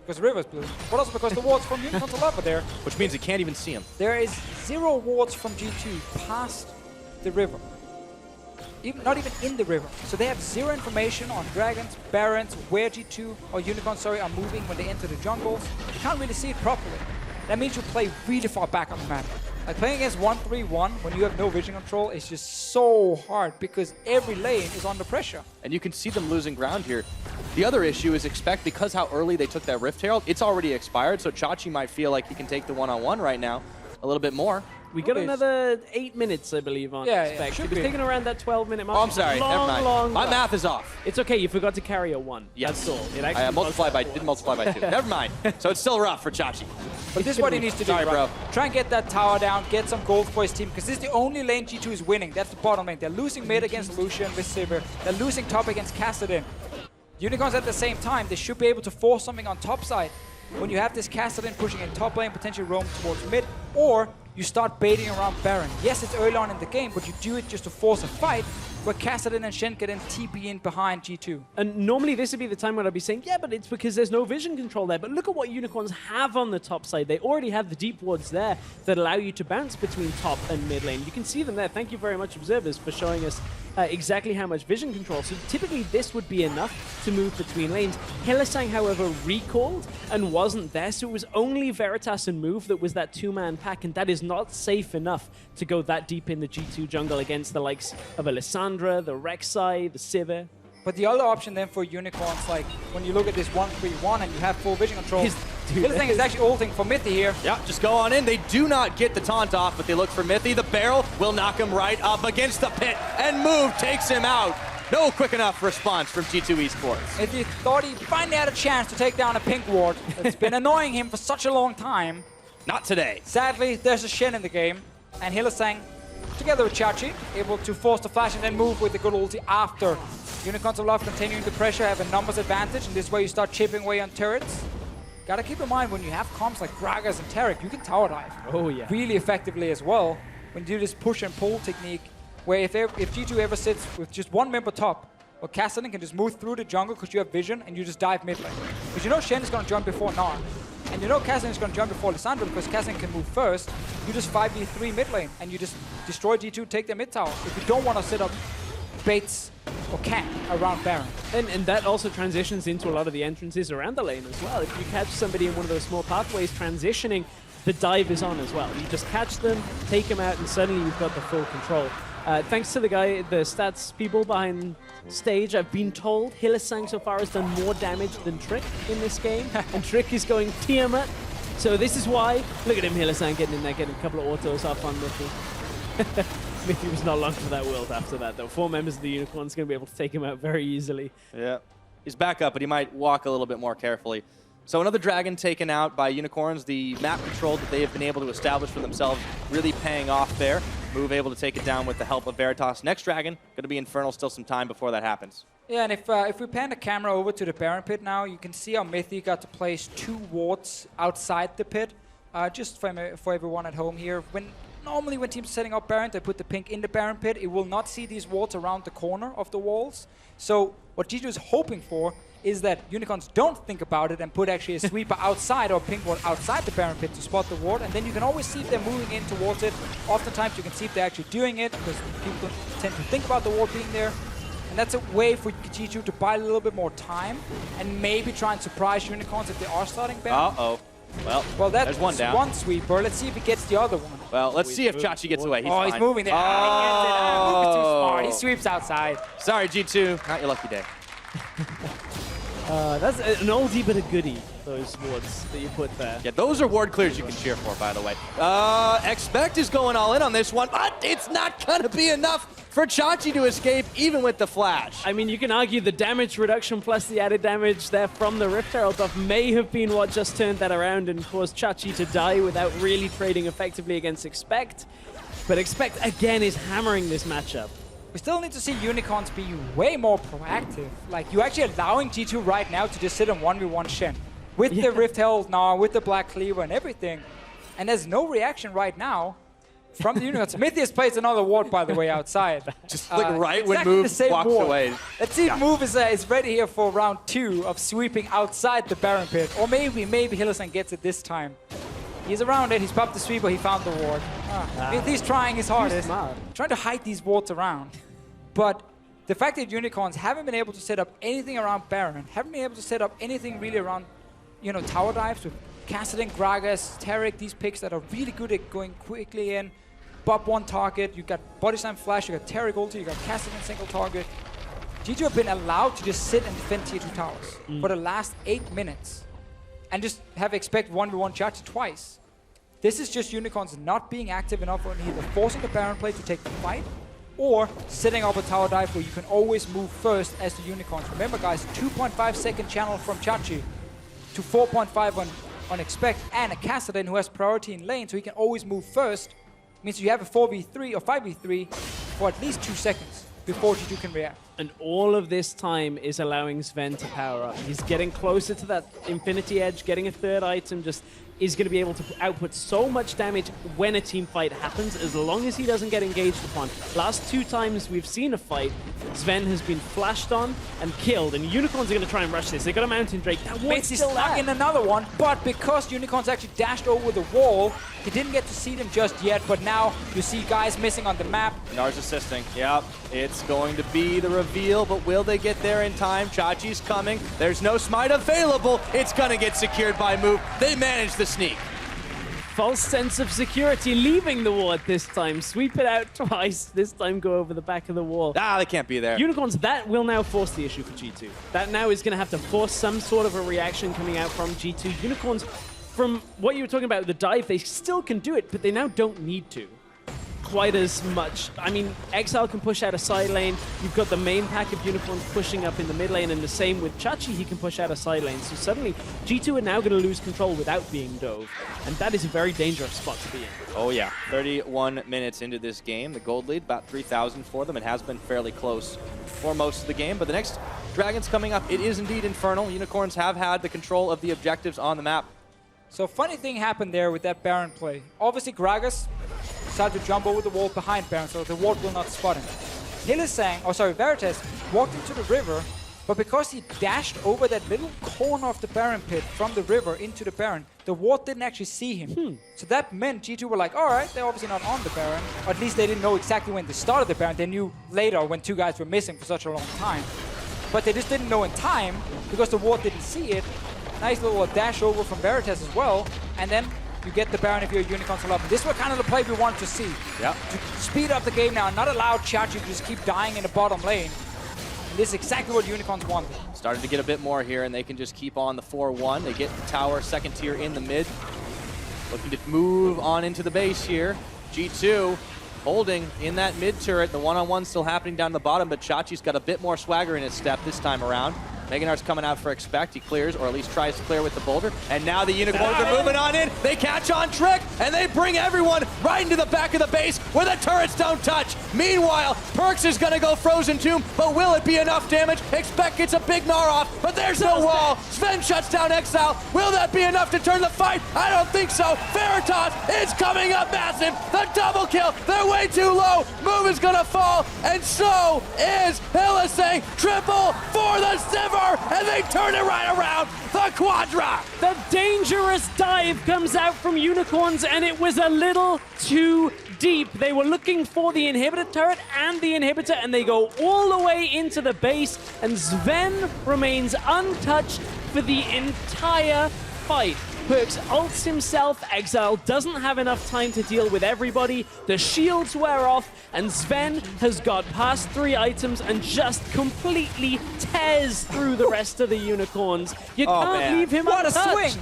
Because the river's blue. But also because the wards from Unicorns of Love are there. Which means you can't even see them. There is 0 wards from G2 past the river. Not even in the river. So they have 0 information on dragons, barons, where G2 or Unicorns, are moving when they enter the jungles. You can't really see it properly. That means you play really far back on the map. Like, playing against 1-3-1 when you have no vision control is just so hard because every lane is under pressure. And you can see them losing ground here. The other issue is Expect, because how early they took that Rift Herald, it's already expired, so Chachi might feel like he can take the one-on-one right now a little bit more. We got another 8 minutes, I believe, on Expect. It was taking around that 12-minute mark. Oh, I'm sorry. Never mind. My math is off. It's okay. You forgot to carry a 1. Yes. That's all. It I actually didn't multiply by 2. Never mind. So it's still rough for Chachi. But this is what he needs to do, Sorry, bro. Try and get that tower down, get some gold for his team, because this is the only lane G2 is winning. That's the bottom lane. They're losing mid against Lucian with Sivir. They're losing top against Kassadin. Unicorns at the same time, they should be able to force something on top side. When you have this Kassadin pushing in top lane, potentially roam towards mid, or you start baiting around Baron. Yes, it's early on in the game, but you do it just to force a fight where Kassadin and Shen can then TP in behind G2. And normally this would be the time when I'd be saying, yeah, but it's because there's no vision control there. But look at what Unicorns have on the top side. They already have the deep wards there that allow you to bounce between top and mid lane. You can see them there. Thank you very much, observers, for showing us exactly how much vision control. So typically this would be enough to move between lanes. Hylissang, however, recalled and wasn't there. So it was only Veritas and Move that was that 2-man pack, and that is not safe enough to go that deep in the G2 jungle against the likes of a Lissandra, the Rek'Sai, the Sivir. But the other option then for Unicorns, like when you look at this 1-3-1 and you have full vision control, the other thing is actually ulting for Mithy here. Yeah, just go on in. They do not get the taunt off, but they look for Mithy. The barrel will knock him right up against the pit, and Move takes him out. No quick enough response from G2 Esports. If he thought he finally had a chance to take down a pink ward, it's been annoying him for such a long time. Not today. Sadly, there's a Shen in the game, and Hylissang, together with Chachi, able to force the flash and then move with the good ulti after. Unicorns of Love continuing the pressure, have a numbers advantage, and this way you start chipping away on turrets. Gotta keep in mind, when you have comps like Gragas and Taric, you can tower dive. Oh yeah. Really effectively as well, when you do this push and pull technique, where if G2 ever sits with just one member top, well, Kassadin can just move through the jungle because you have vision, and you just dive mid lane. Because you know Shen is gonna jump before Gnar. And you know Kassadin is going to jump before Lissandra because Kassadin can move first. You just 5v3 mid lane and you just destroy G2, take their mid tower. If you don't want to set up baits or camp around Baron. And that also transitions into a lot of the entrances around the lane as well. If you catch somebody in one of those small pathways transitioning, the dive is on as well. You just catch them, take them out, and suddenly you've got the full control. Thanks to the stats people behind stage, I've been told Hylissang so far has done more damage than Trick in this game, and Trick is going Tiamat. So this is why, look at him, Hylissang getting in there, getting a couple of autos off on Miffy. Miffy was not long for that world after that, though. 4 members of the Unicorns going to be able to take him out very easily. Yeah, he's back up, but he might walk a little bit more carefully. So another Dragon taken out by Unicorns. The map control that they have been able to establish for themselves really paying off there. Move able to take it down with the help of Veritas. Next Dragon, going to be Infernal, still some time before that happens. Yeah, and if we pan the camera over to the Baron pit now, you can see how Mythy got to place 2 wards outside the pit. Just for everyone at home here, normally when teams are setting up Baron, they put the pink in the Baron pit. It will not see these wards around the corner of the walls. So what G2 is hoping for is that Unicorns don't think about it and put actually a sweeper outside or a pink ward outside the Baron pit to spot the ward, and then you can always see if they're moving in towards it. Oftentimes you can see if they're actually doing it because people tend to think about the ward being there. And that's a way for G2 to buy a little bit more time and maybe try and surprise Unicorns if they are starting Baron. Uh-oh. Well, that's there's one down. One sweeper. Let's see if he gets the other one. Well, let's see if Chachi gets away. He's he's moving there. He gets it. Move is too smart. He sweeps outside. Sorry, G2. Not your lucky day. That's an oldie but a goodie, those wards that you put there. Yeah, those are ward clears you can cheer for, by the way. Expect is going all in on this one, but it's not going to be enough for Chachi to escape, even with the flash. I mean, you can argue the damage reduction plus the added damage there from the Rift Herald buff may have been what just turned that around and caused Chachi to die without really trading effectively against Expect. But Expect, again, is hammering this matchup. We still need to see Unicorns be way more proactive. Like, you're actually allowing G2 right now to just sit on 1v1 Shen. With the Rift Herald now, with the Black Cleaver and everything. And there's no reaction right now from the Unicorns. Mythius plays another ward, by the way, outside. Just like right when exactly Move walks ward. away. Let's see if Move is ready here for round 2 of sweeping outside the Baron pit. Or maybe Hylissang gets it this time. He's around it, he's popped the sweeper, he found the ward. He's trying his hardest, trying to hide these wards around. But the fact that Unicorns haven't been able to set up anything around Baron, haven't been able to set up anything really around, you know, tower dives with Kassadin, Gragas, Taric, these picks that are really good at going quickly in. Bob one target, you got Body Slam Flash, you got Taric ulti, you got Kassadin single target. G2 have been allowed to just sit and defend tier 2 towers for the last 8 minutes. And just have Expect 1v1 Chachi twice. This is just Unicorns not being active enough on either forcing the Baron play to take the fight, or setting up a tower dive where you can always move first as the Unicorns. Remember guys, 2.5 second channel from Chachi to 4.5 on Expect, and a Kassadin who has priority in lane, so he can always move first. Means you have a 4v3 or 5v3 for at least 2 seconds before G2 can react. And all of this time is allowing Sven to power up. He's getting closer to that Infinity Edge, getting a 3rd item, just is going to be able to output so much damage when a team fight happens, as long as he doesn't get engaged upon. Last 2 times we've seen a fight, Sven has been flashed on and killed, and Unicorns are going to try and rush this. They got a Mountain Drake. That ward's He's still stuck there. in another one, but because Unicorns actually dashed over the wall, he didn't get to see them just yet, but now you see guys missing on the map. Nars assisting. Yep, it's going to be the reveal, but will they get there in time? Chachi's coming. There's no smite available. It's going to get secured by Move. They managed the sneak. False sense of security, leaving the ward this time. Sweep it out twice. This time go over the back of the wall. They can't be there. Unicorns, that will now force the issue for G2. That now is going to have to force some sort of a reaction coming out from G2. Unicorns, from what you were talking about, the dive, they still can do it, but they now don't need to quite as much. I mean, Exile can push out a side lane. You've got the main pack of Unicorns pushing up in the mid lane, and the same with Chachi, he can push out a side lane. So suddenly, G2 are now going to lose control without being dove, and that is a very dangerous spot to be in. Oh yeah, 31 minutes into this game. The gold lead, about 3,000 for them. It has been fairly close for most of the game, but the next Dragon's coming up. It is indeed Infernal. Unicorns have had the control of the objectives on the map. So funny thing happened there with that Baron play. Obviously Gragas decided to jump over the wall behind Baron, so the ward will not spot him. Veritas walked into the river, but because he dashed over that little corner of the Baron pit from the river into the Baron, the ward didn't actually see him. So that meant G2 were like, all right, they're obviously not on the Baron, or at least they didn't know exactly when they started the Baron. They knew later when 2 guys were missing for such a long time. But they just didn't know in time because the ward didn't see it. Nice little dash over from Veritas as well, and then you get the Baron if you're a Unicorns up. This was kind of the play we wanted to see. Yeah. To speed up the game now, not allow Chachi to just keep dying in the bottom lane. And this is exactly what Unicorns wanted. Starting to get a bit more here, and they can just keep on the 4-1. They get the tower, second tier in the mid. Looking to move on into the base here. G2 holding in that mid turret. The one-on-one still happening down the bottom, but Chachi's got a bit more swagger in his step this time around. Meganar's coming out for expect. He clears, or at least tries to clear with the boulder. And now the Unicorns are moving on in. They catch on Trick, and they bring everyone right into the back of the base where the turrets don't touch. Meanwhile, Perkz is going to go Frozen Tomb, but will it be enough damage? Expect gets a big Gnar off, but there's no wall. Sven shuts down Exile. Will that be enough to turn the fight? I don't think so. Veritas is coming up massive. The double kill. They're way too low. Move is going to fall, and so is Hillisang. Triple for the Sivir. And they turn it right around. The Quadra. The dangerous dive comes out from Unicorns, and it was a little too deep. They were looking for the inhibitor turret and the inhibitor, and they go all the way into the base, and Sven remains untouched for the entire fight. Perkz ults himself, Exile doesn't have enough time to deal with everybody, the shields wear off, and Sven has got past 3 items and just completely tears through the rest of the Unicorns. You can't leave him untouched. What a swing!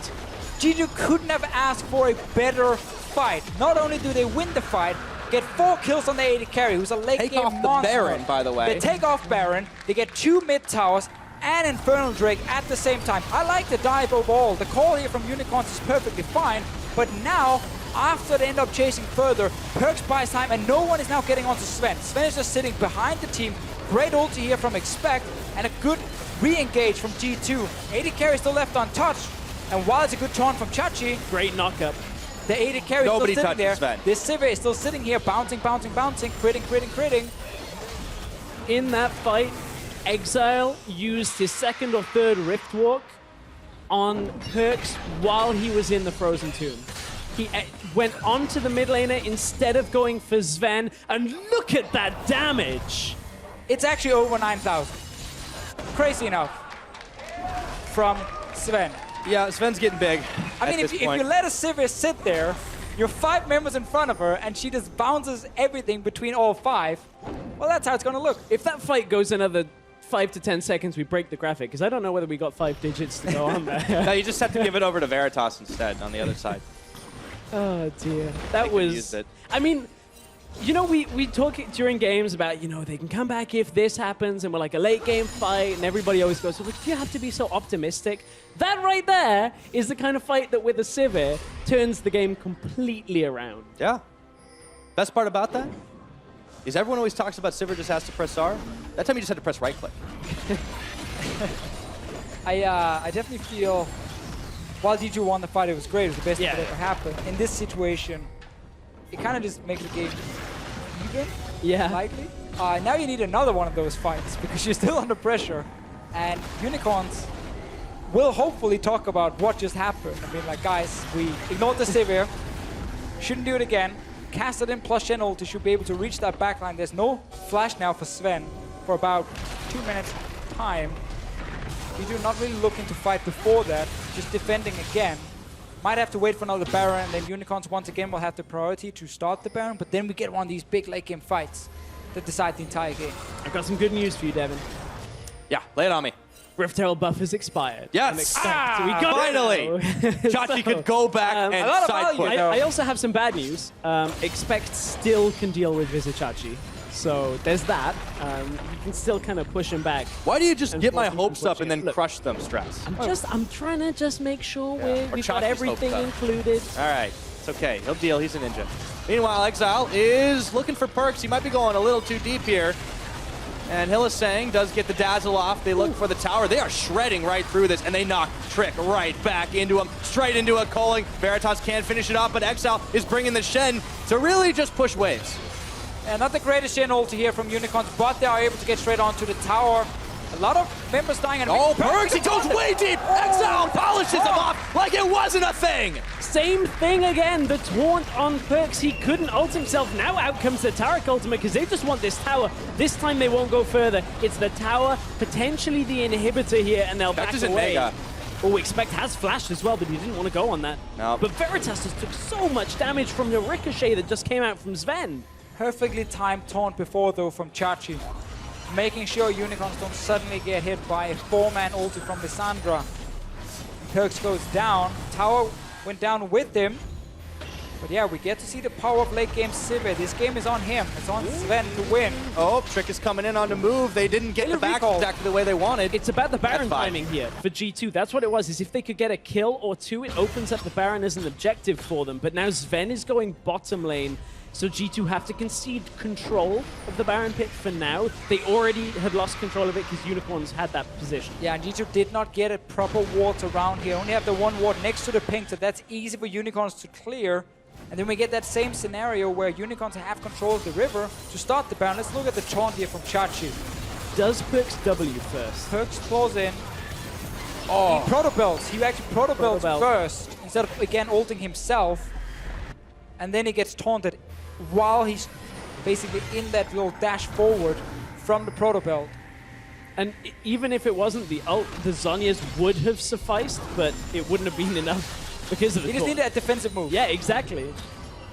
G2 couldn't have asked for a better fight. Not only do they win the fight, get 4 kills on the AD carry, who's a late game monster. Take off the Baron, by the way. They take off Baron, they get 2 mid towers, and Infernal Drake at the same time. I like the dive overall. The call here from Unicorns is perfectly fine, but now, after they end up chasing further, Perkz buys time, and no one is now getting onto Sven. Sven is just sitting behind the team. Great ulti here from Expect, and a good re-engage from G2. AD carry still left untouched, and while it's a good taunt from Chachi, great knockup. The AD carry is still sitting there. Sven. This Sivir is still sitting here, bouncing, critting. In that fight, Exile used his 2nd or 3rd Rift Walk on Perkz while he was in the Frozen Tomb. He went onto the mid laner instead of going for Sven, and look at that damage! It's actually over 9,000. Crazy enough. From Sven. Yeah, Sven's getting big. I mean, if you let a Sivir sit there, you're 5 members in front of her, and she just bounces everything between all 5, well, that's how it's gonna look. If that fight goes another 5 to 10 seconds, we break the graphic, because I don't know whether we got 5 digits to go on there. No, you just have to give it over to Veritas instead on the other side. Oh dear. That was... I mean, you know, we talk during games about, you know, they can come back if this happens, and we're like a late game fight, and everybody always goes, well, you have to be so optimistic. That right there is the kind of fight that with a Sivir turns the game completely around. Yeah. Best part about that is everyone always talks about Sivir just has to press R. That time you just had to press right click. I definitely feel, while G2 won the fight, it was great. It was the best that ever happened. In this situation, it kind of just makes the game even, likely. Now you need another one of those fights because you're still under pressure. And Unicorns will hopefully talk about what just happened. I mean, like, guys, we ignored the Sivir. Shouldn't do it again. Kassadin plus Shen ulti should be able to reach that backline. There's no flash now for Sven for about 2 minutes time. G2 not really looking to fight before that, just defending again. Might have to wait for another Baron, and then Unicorns once again will have the priority to start the Baron, but then we get one of these big late game fights that decide the entire game. I've got some good news for you, Devin. Yeah, lay it on me. Rift Herald buff has expired. Yes! So we got finally! Chachi could go back and side push. I also have some bad news. Expect still can deal with Chachi. So there's that. You can still kind of push him back. Why do you just get my hopes up and then crush them, Stress? I'm trying to just make sure we've got everything included. All right, it's okay. He'll deal. He's a ninja. Meanwhile, Exile is looking for Perkz. He might be going a little too deep here. And Hillisang does get the dazzle off. They look for the tower. They are shredding right through this, and they knock Trick right back into him, straight into a Culling. Veritas can't finish it off, but Exile is bringing the Shen to really just push waves. And not the greatest Shen ulti here from Unicorns, but they are able to get straight onto the tower. A lot of members dying. And oh, Perks, he goes way deep. Exile polishes him off like it wasn't a thing. Same thing again. The taunt on Perks. He couldn't ult himself. Now out comes the Taric ultimate because they just want this tower. This time they won't go further. It's the tower, potentially the inhibitor here, and they'll back away. Oh, Expect has flashed as well, but he didn't want to go on that. No. But Veritas just took so much damage from the ricochet that just came out from Sven. Perfectly timed taunt before, though, from Chachi. Making sure Unicorns don't suddenly get hit by a 4-man ulti from Lissandra. Perks goes down. Tower went down with him. But yeah, we get to see the power of late game Sivir. This game is on him. It's on Sven to win. Oh, Trick is coming in on the move. They didn't get the back exactly the way they wanted. It's about the Baron timing here for G2. That's what it was, is if they could get a kill or two, it opens up the Baron as an objective for them. But now Sven is going bottom lane, so G2 have to concede control of the Baron pit for now. They already had lost control of it because Unicorns had that position. Yeah, and G2 did not get a proper ward around here. Only have the one ward next to the pink, so that's easy for Unicorns to clear. And then we get that same scenario where Unicorns have control of the river to start the Baron. Let's look at the taunt here from Chachi. Does Perks W first? Perks claws in. Oh. He proto-builds. He actually proto-builds first instead of, again, ulting himself. And then he gets taunted while he's basically in that little dash forward from the proto-build. And even if it wasn't the ult, the Zhonya's would have sufficed, but it wouldn't have been enough. Because of the he just needed a defensive move. Yeah, exactly.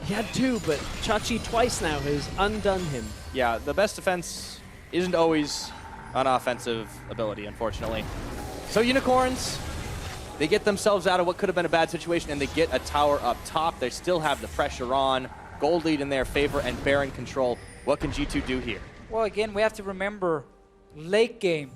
He had two, but Chachi twice now has undone him. Yeah, the best defense isn't always an offensive ability, unfortunately. So Unicorns, they get themselves out of what could have been a bad situation, and they get a tower up top. They still have the pressure on. Gold lead in their favor and Baron control. What can G2 do here? Well, again, we have to remember late game.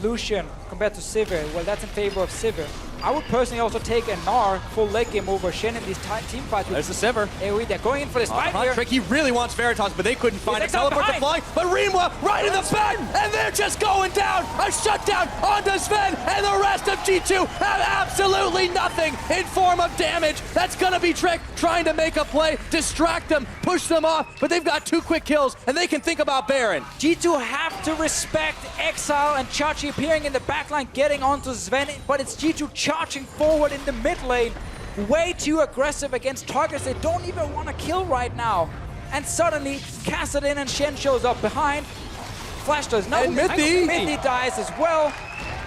Lucian compared to Sivir, well, that's in favor of Sivir. I would personally also take a Gnar full late game over Shen in these team fights. There's the Sivir. AoE, they're going in for this fight here. Trick, he really wants Veritas, but they couldn't find it. Teleport to flying, but Rimwa right in the back, and they're just going down. A shutdown onto Sven, and the rest of G2 have absolutely nothing in form of damage. That's gonna be Trick trying to make a play, distract them, push them off, but they've got 2 quick kills, and they can think about Baron. G2 have to respect Exile and Chachi appearing in the backline, getting onto Sven, but it's G2 charging forward in the mid lane. Way too aggressive against targets they don't even want to kill right now. And suddenly, Kassadin and Shen shows up behind. Flash does no. And Mithy dies as well.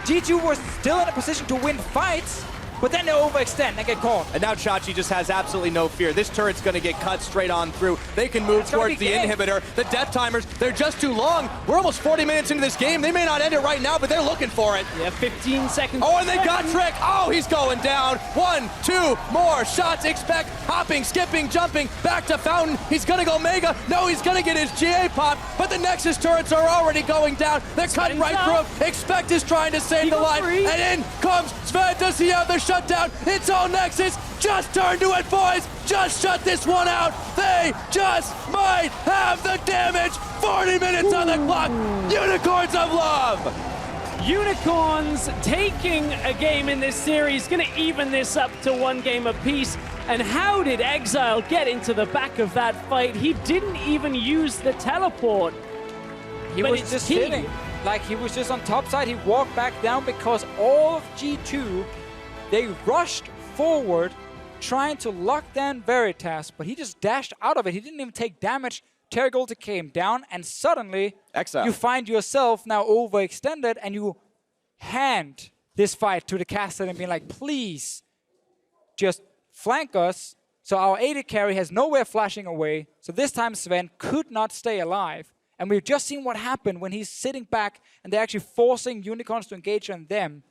G2 was still in a position to win fights, but then they overextend and get caught. And now Chachi just has absolutely no fear. This turret's going to get cut straight on through. They can move towards the inhibitor. The death timers, they're just too long. We're almost 40 minutes into this game. They may not end it right now, but they're looking for it. Yeah, 15 seconds. Oh, and they got Trick. Oh, he's going down. 1, 2 more shots. Expect hopping, skipping, jumping. Back to Fountain. He's going to go Mega. No, he's going to get his GA pop, but the Nexus turrets are already going down. They're cutting right through him. Expect is trying to save the line. And in comes Sven. Does he have the shutdown? It's all Nexus. Just turn to it, boys. Just shut this one out. They just might have the damage. 40 minutes on the clock. Unicorns of love. Unicorns taking a game in this series, going to even this up to 1 game apiece. And how did Exile get into the back of that fight? He didn't even use the teleport. He was just sitting. Like, he was just on top side. He walked back down because all of G2, they rushed forward trying to lock down Veritas, but he just dashed out of it. He didn't even take damage. Terragolta came down, and suddenly you find yourself now overextended, and you hand this fight to the caster and being like, please, just flank us. So our AD carry has nowhere flashing away. So this time Sven could not stay alive. And we've just seen what happened when he's sitting back and they're actually forcing Unicorns to engage on them.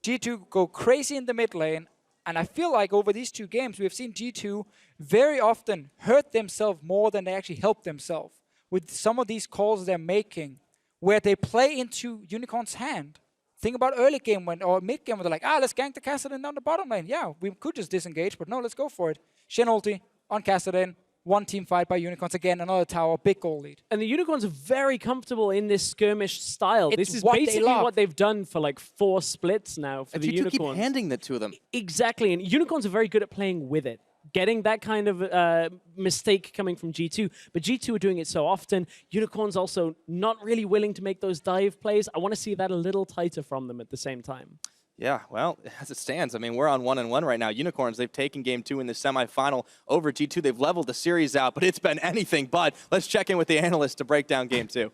G2 go crazy in the mid lane. And I feel like over these 2 games, we've seen G2 very often hurt themselves more than they actually help themselves with some of these calls they're making where they play into Unicorn's hand. Think about early game or mid game where they're like, let's gank the Kassadin down the bottom lane. Yeah, we could just disengage, but no, let's go for it. Shen ulti on Kassadin. 1 team fight by Unicorns. Again, another tower, big goal lead. And the Unicorns are very comfortable in this skirmish style. This is basically what they've done for like 4 splits now for the Unicorns. Keep handing that to them. Exactly, and Unicorns are very good at playing with it. getting that kind of mistake coming from G2, but G2 are doing it so often. Unicorns also not really willing to make those dive plays. I want to see that a little tighter from them at the same time. Yeah, well, as it stands, I mean, we're on 1-1 right now. Unicorns, they've taken game 2 in the semifinal over G2. They've leveled the series out, but it's been anything but. Let's check in with the analysts to break down game 2.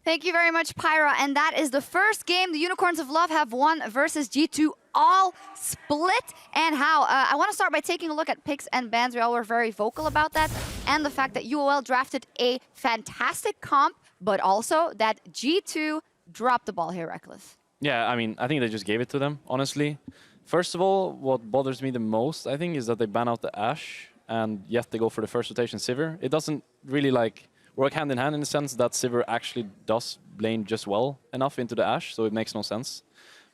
Thank you very much, Pyra. And that is the first game the Unicorns of Love have won versus G2, all split. And how? I want to start by taking a look at picks and bans. We all were very vocal about that. And the fact that UOL drafted a fantastic comp, but also that G2 dropped the ball here, Reckless. Yeah, I mean, I think they just gave it to them, honestly. First of all, what bothers me the most, I think, is that they ban out the Ashe, and yet they go for the first rotation Sivir. It doesn't really, like, work hand in hand in the sense that Sivir actually does lane just well enough into the Ashe, so it makes no sense.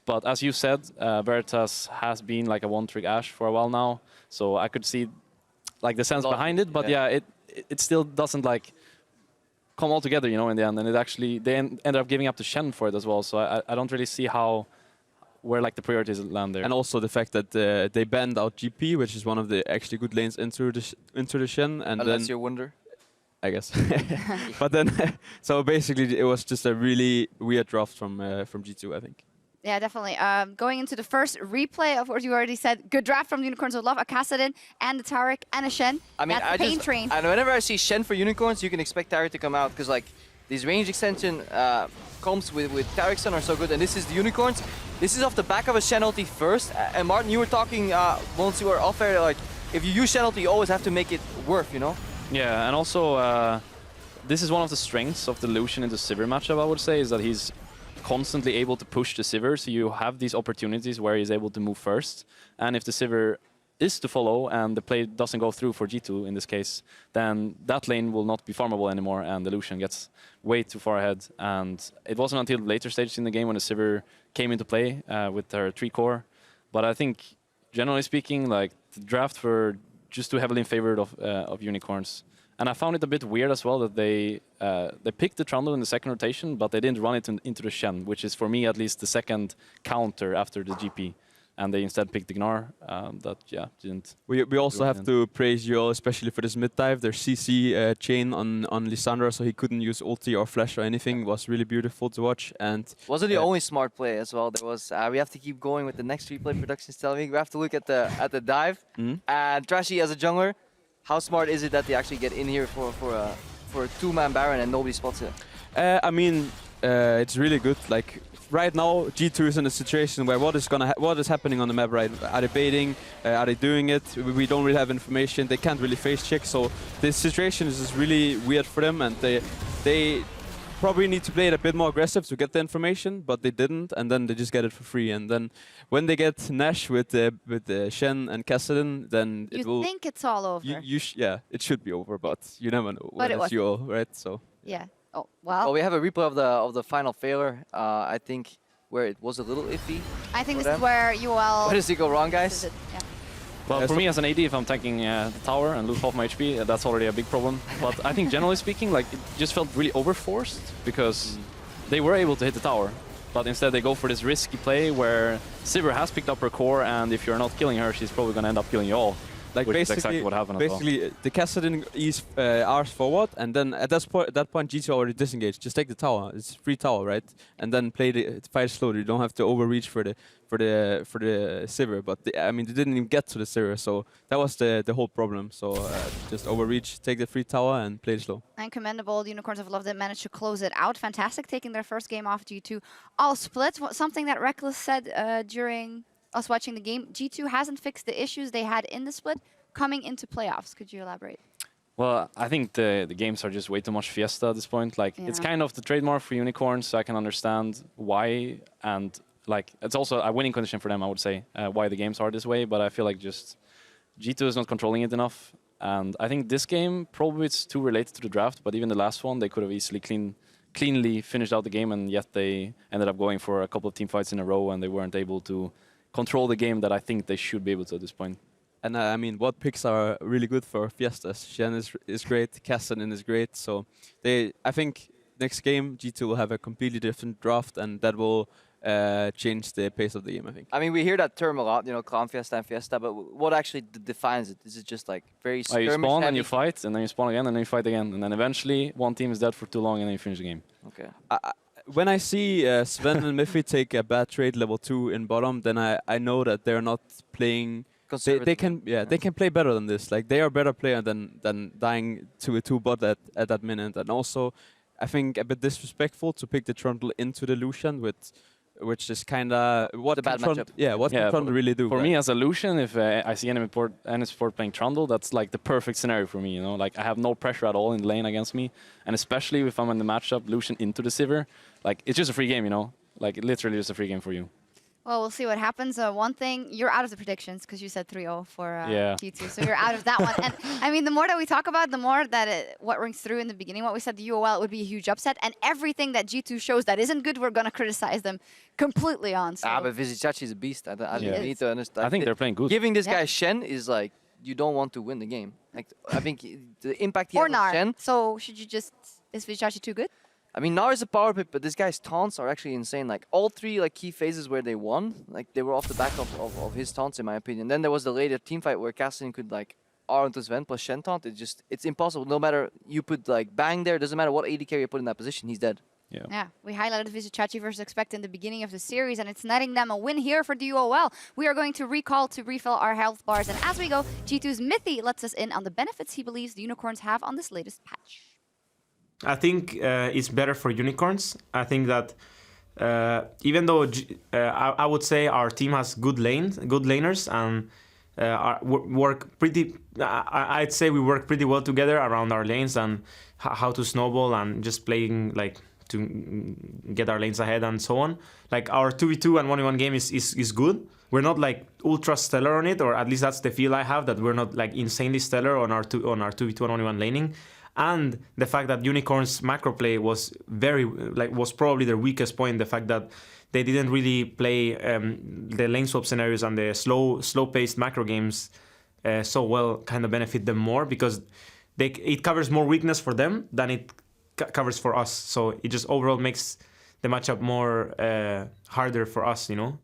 But as you said, Veritas has been like a one-trick Ashe for a while now, so I could see like the sense behind it, but yeah, it still doesn't like come all together, you know, in the end. And it actually, they ended up giving up to Shen for it as well. So I don't really see where like the priorities land there. And also the fact that they banned out GP, which is one of the actually good lanes into the Shen. And unless then, you wonder. I guess. But then, so basically it was just a really weird draft from G2, I think. Yeah, definitely. Going into the first replay, of course, you already said good draft from the Unicorns of Love, a Kassadin and a Taric and a Shen. I mean, that's the pain train. And whenever I see Shen for Unicorns, you can expect Taric to come out because like these range extension comps with Taricson are so good. And this is the Unicorns. This is off the back of a Shen ulti first. And Martin, you were talking once you were off air, like if you use Shen ulti, you always have to make it work, you know? Yeah, and also this is one of the strengths of the Lucian into Sivir matchup, I would say, is that he's constantly able to push the Sivir, so you have these opportunities where he's able to move first. And if the Sivir is to follow and the play doesn't go through for G2 in this case, then that lane will not be farmable anymore and the Lucian gets way too far ahead. And it wasn't until later stages in the game when the Sivir came into play with her 3-core. But I think, generally speaking, like the draft were just too heavily in favor of Unicorns. And I found it a bit weird as well that they picked the Trundle in the second rotation, but they didn't run it into the Shen, which is for me at least the second counter after the GP. And they instead picked the Gnar. That didn't. We also have to praise UOL, especially for this mid dive. Their CC chain on Lissandra, so he couldn't use ulti or flash or anything. It was really beautiful to watch. And wasn't the only smart play as well. There was we have to keep going with the next replay productions telling me we have to look at the dive. And Trashy as a jungler. How smart is it that they actually get in here for a two-man Baron and nobody spots it? I mean, it's really good. Like right now, G2 is in a situation where what is happening on the map, right? Are they baiting? Are they doing it? We don't really have information. They can't really face check. So this situation is just really weird for them, and they probably need to play it a bit more aggressive to get the information, but they didn't, and then they just get it for free. And then when they get Nash with Shen and Kassadin, then it will. You think it's all over? Yeah, it should be over, but you never know. But it was UOL, right? So. Yeah. Oh well. Well, we have a replay of the final failure. I think where it was a little iffy. I think this is where UOL. Where does it go wrong, guys? Yeah. Well, for me as an AD, if I'm tanking the tower and lose half my HP, that's already a big problem. But I think generally speaking, like it just felt really overforced because they were able to hit the tower, but instead they go for this risky play where Sivir has picked up her core, and if you're not killing her, she's probably going to end up killing you all. Like which is exactly what happened as well. The Kassadin is R's forward, and then at that point G2 already disengaged. Just take the tower. It's free tower, right? And then fight slowly. You don't have to overreach for the Sivir. But I mean, they didn't even get to the Sivir, so that was the whole problem. So just overreach, take the free tower, and play it slow. And commendable, the Unicorns of Love did manage to close it out. Fantastic, taking their first game off G2 all split. Something that Reckless said during us watching the game, G2 hasn't fixed the issues they had in the split coming into playoffs. Could you elaborate? Well, I think the games are just way too much Fiesta at this point. Like, it's kind of the trademark for Unicorns, so I can understand why. And, like, it's also a winning condition for them, I would say, why the games are this way. But I feel like just G2 is not controlling it enough. And I think this game, probably it's too related to the draft, but even the last one, they could have easily cleanly finished out the game, and yet they ended up going for a couple of team fights in a row, and they weren't able to control the game that I think they should be able to at this point. And I mean, what picks are really good for Fiestas? Shen is great, Kassadin is great. So I think next game G2 will have a completely different draft, and that will change the pace of the game, I think. I mean, we hear that term a lot, you know, Clown Fiesta and Fiesta, but what actually defines it? Is it just like very skirmish You spawn heavy? and you fight, and then you spawn again, and then you fight again, and then eventually one team is dead for too long, and then you finish the game. Okay. When I see Sven and Miffy take a bad trade level 2 in bottom, then I know that they're not playing. They can play better than this. Like they are a better player than dying to a 2 bot at that minute. And also, I think a bit disrespectful to pick the Trundle into the Lucian which is kind of what the bad matchup. Yeah, what can Trundle really do? For me as a Lucian, if I see any support playing Trundle, that's like the perfect scenario for me. You know, like I have no pressure at all in the lane against me, and especially if I'm in the matchup Lucian into the Sivir, like it's just a free game. You know, like literally just a free game for you. Well, we'll see what happens. One thing, you're out of the predictions because you said 3-0 for G2, so you're out of that one. And I mean, the more that we talk about, the more that what rings through in the beginning, what we said, the UOL, it would be a huge upset. And everything that G2 shows that isn't good, we're going to criticize them completely on. So. But Vizicachi is a beast. I need to understand. I think they're playing good. Giving this guy Shen is like, you don't want to win the game. Like, I think the impact he has on Shen. So should you just, is Vizicachi too good? I mean, Gnar is a power pick, but this guy's taunts are actually insane. Like, all 3 like key phases where they won, like, they were off the back of his taunts, in my opinion. Then there was the later team fight where Cassian could, like, R onto Sven plus Shen taunt. It's impossible. No matter you put, like, Bang there, doesn't matter what AD carry you put in that position, he's dead. Yeah, we highlighted Vizicachi versus Expect in the beginning of the series, and it's netting them a win here for the UOL. We are going to recall to refill our health bars, and as we go, G2's Mithy lets us in on the benefits he believes the Unicorns have on this latest patch. I think it's better for Unicorns. I think that even though I would say our team has good laners, and work pretty. I'd say we work pretty well together around our lanes and how to snowball and just playing like to get our lanes ahead and so on. Like our 2v2 and 1v1 game is good. We're not like ultra stellar on it, or at least that's the feel I have, that we're not like insanely stellar on our 2v2 and 1v1 laning. And the fact that Unicorns macro play was was probably their weakest point. The fact that they didn't really play the lane swap scenarios and the slow-paced macro games so well kind of benefit them more, because it covers more weakness for them than it covers for us. So it just overall makes the matchup more harder for us, you know.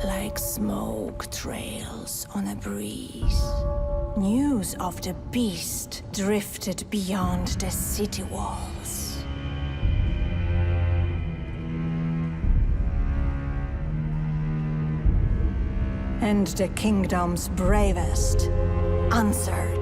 Like smoke trails on a breeze, news of the beast drifted beyond the city walls. And the kingdom's bravest answered.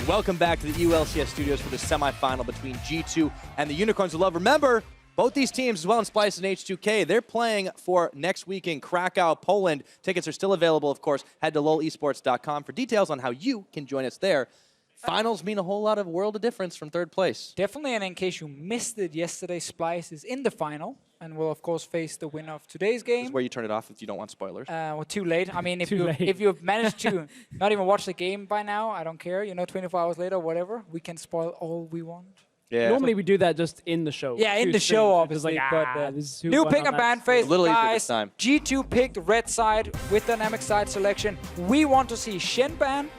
Welcome back to the EULCS studios for the semifinal between G2 and the Unicorns of Love. Remember, both these teams, as well as Splyce and H2K, they're playing for next week in Krakow, Poland. Tickets are still available, of course. Head to lolesports.com for details on how you can join us there. Finals mean a whole lot of world of difference from third place. Definitely, and in case you missed it yesterday, Splyce is in the final and will, of course, face the winner of today's game. This is where you turn it off if you don't want spoilers. Well, too late. I mean, if you've managed to not even watch the game by now, I don't care. You know, 24 hours later, whatever, we can spoil all we want. Yeah. Normally we do that just in the show. Yeah, in the show, obviously. But new pick and ban phase, guys. G2 picked red side with dynamic side selection. We want to see Shen ban.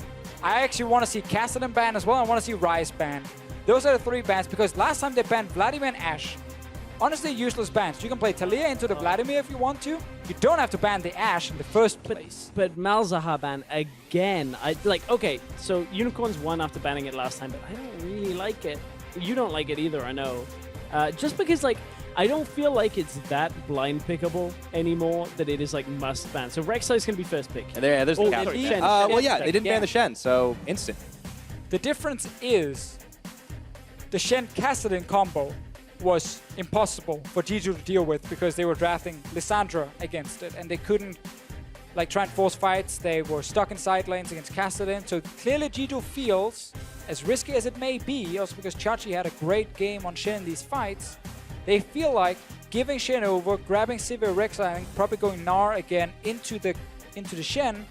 I actually want to see Cassidy ban as well. I want to see Ryze ban. Those are the three bans because last time they banned Vladimir and Ashe. Honestly, useless bans. You can play Talia into the Vladimir if you want to. You don't have to ban the Ashe in the first place. But Malzahar ban again. Okay, so Unicorns won after banning it last time, but I don't really like it. You don't like it either, I know. Just because, I don't feel like it's that blind pickable anymore that it is must ban. So Rek'Sai's going to be first pick. And there's the counter. Well, yeah, they didn't ban the Shen, so instant. The difference is the Shen Kassadin combo was impossible for G2 to deal with because they were drafting Lissandra against it and they couldn't try and force fights. They were stuck in side lanes against Kassadin. So clearly G2 feels, as risky as it may be, also because Chachi had a great game on Shen in these fights, they feel like giving Shen over, grabbing Sivir Rek'Sai, and probably going Gnar again into the Shen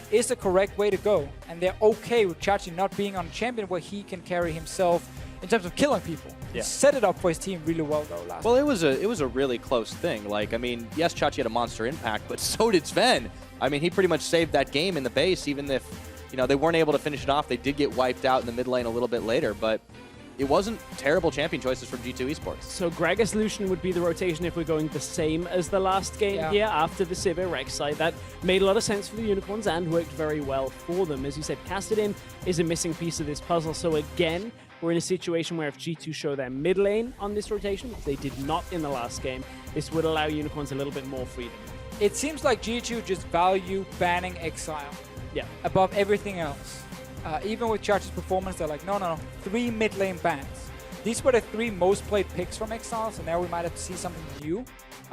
is the correct way to go. And they're okay with Chachi not being on a champion where he can carry himself in terms of killing people. Yeah. He set it up for his team really well though last Well, it was a really close thing. Yes, Chachi had a monster impact, but so did Sven. I mean, he pretty much saved that game in the base, even if, they weren't able to finish it off. They did get wiped out in the mid lane a little bit later, but it wasn't terrible champion choices from G2 Esports. So Gragas Lucian would be the rotation if we're going the same as the last game here after the Sivir Rek'Sai. That made a lot of sense for the Unicorns and worked very well for them. As you said, Kassadin is a missing piece of this puzzle. So again, we're in a situation where if G2 show their mid lane on this rotation, which they did not in the last game, this would allow Unicorns a little bit more freedom. It seems like G2 just value banning Exile above everything else. Even with Chachi's performance, they're like, no, 3 mid lane bans. These were the 3 most played picks from Exile, so now we might have to see something new.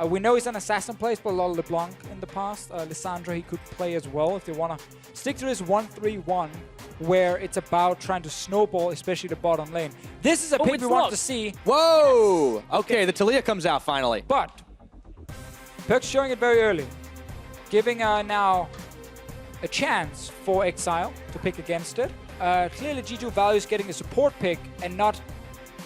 We know he's an assassin plays, but a lot of LeBlanc in the past. Lissandra he could play as well if they want to stick to this 1-3-1, where it's about trying to snowball, especially the bottom lane. This is a pick we want to see. Whoa! Okay, the Talia comes out finally. But Perk's showing it very early, giving now a chance for Exile to pick against it. Clearly G2 values getting a support pick and not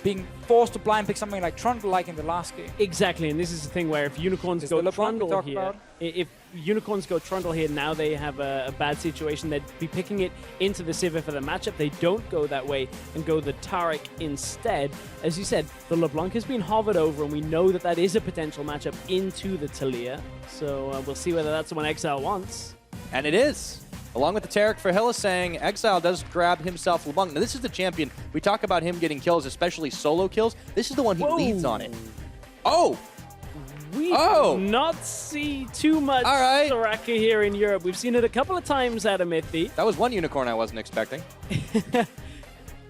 being forced to blind pick something like Trundle like in the last game. Exactly, and this is the thing where if Unicorns go Trundle here, if Unicorns go Trundle here, now they have a bad situation. They'd be picking it into the Sivir for the matchup. They don't go that way and go the Taric instead. As you said, the LeBlanc has been hovered over, and we know that that is a potential matchup into the Taliyah. So we'll see whether that's the one Exile wants. And it is. Along with the Taric for Hylissang, Exile does grab himself LeBlanc. Now, this is the champion. We talk about him getting kills, especially solo kills. This is the one he leads on it. Oh! We do not see too much Soraka here in Europe. We've seen it a couple of times out of Mithy. That was one unicorn I wasn't expecting.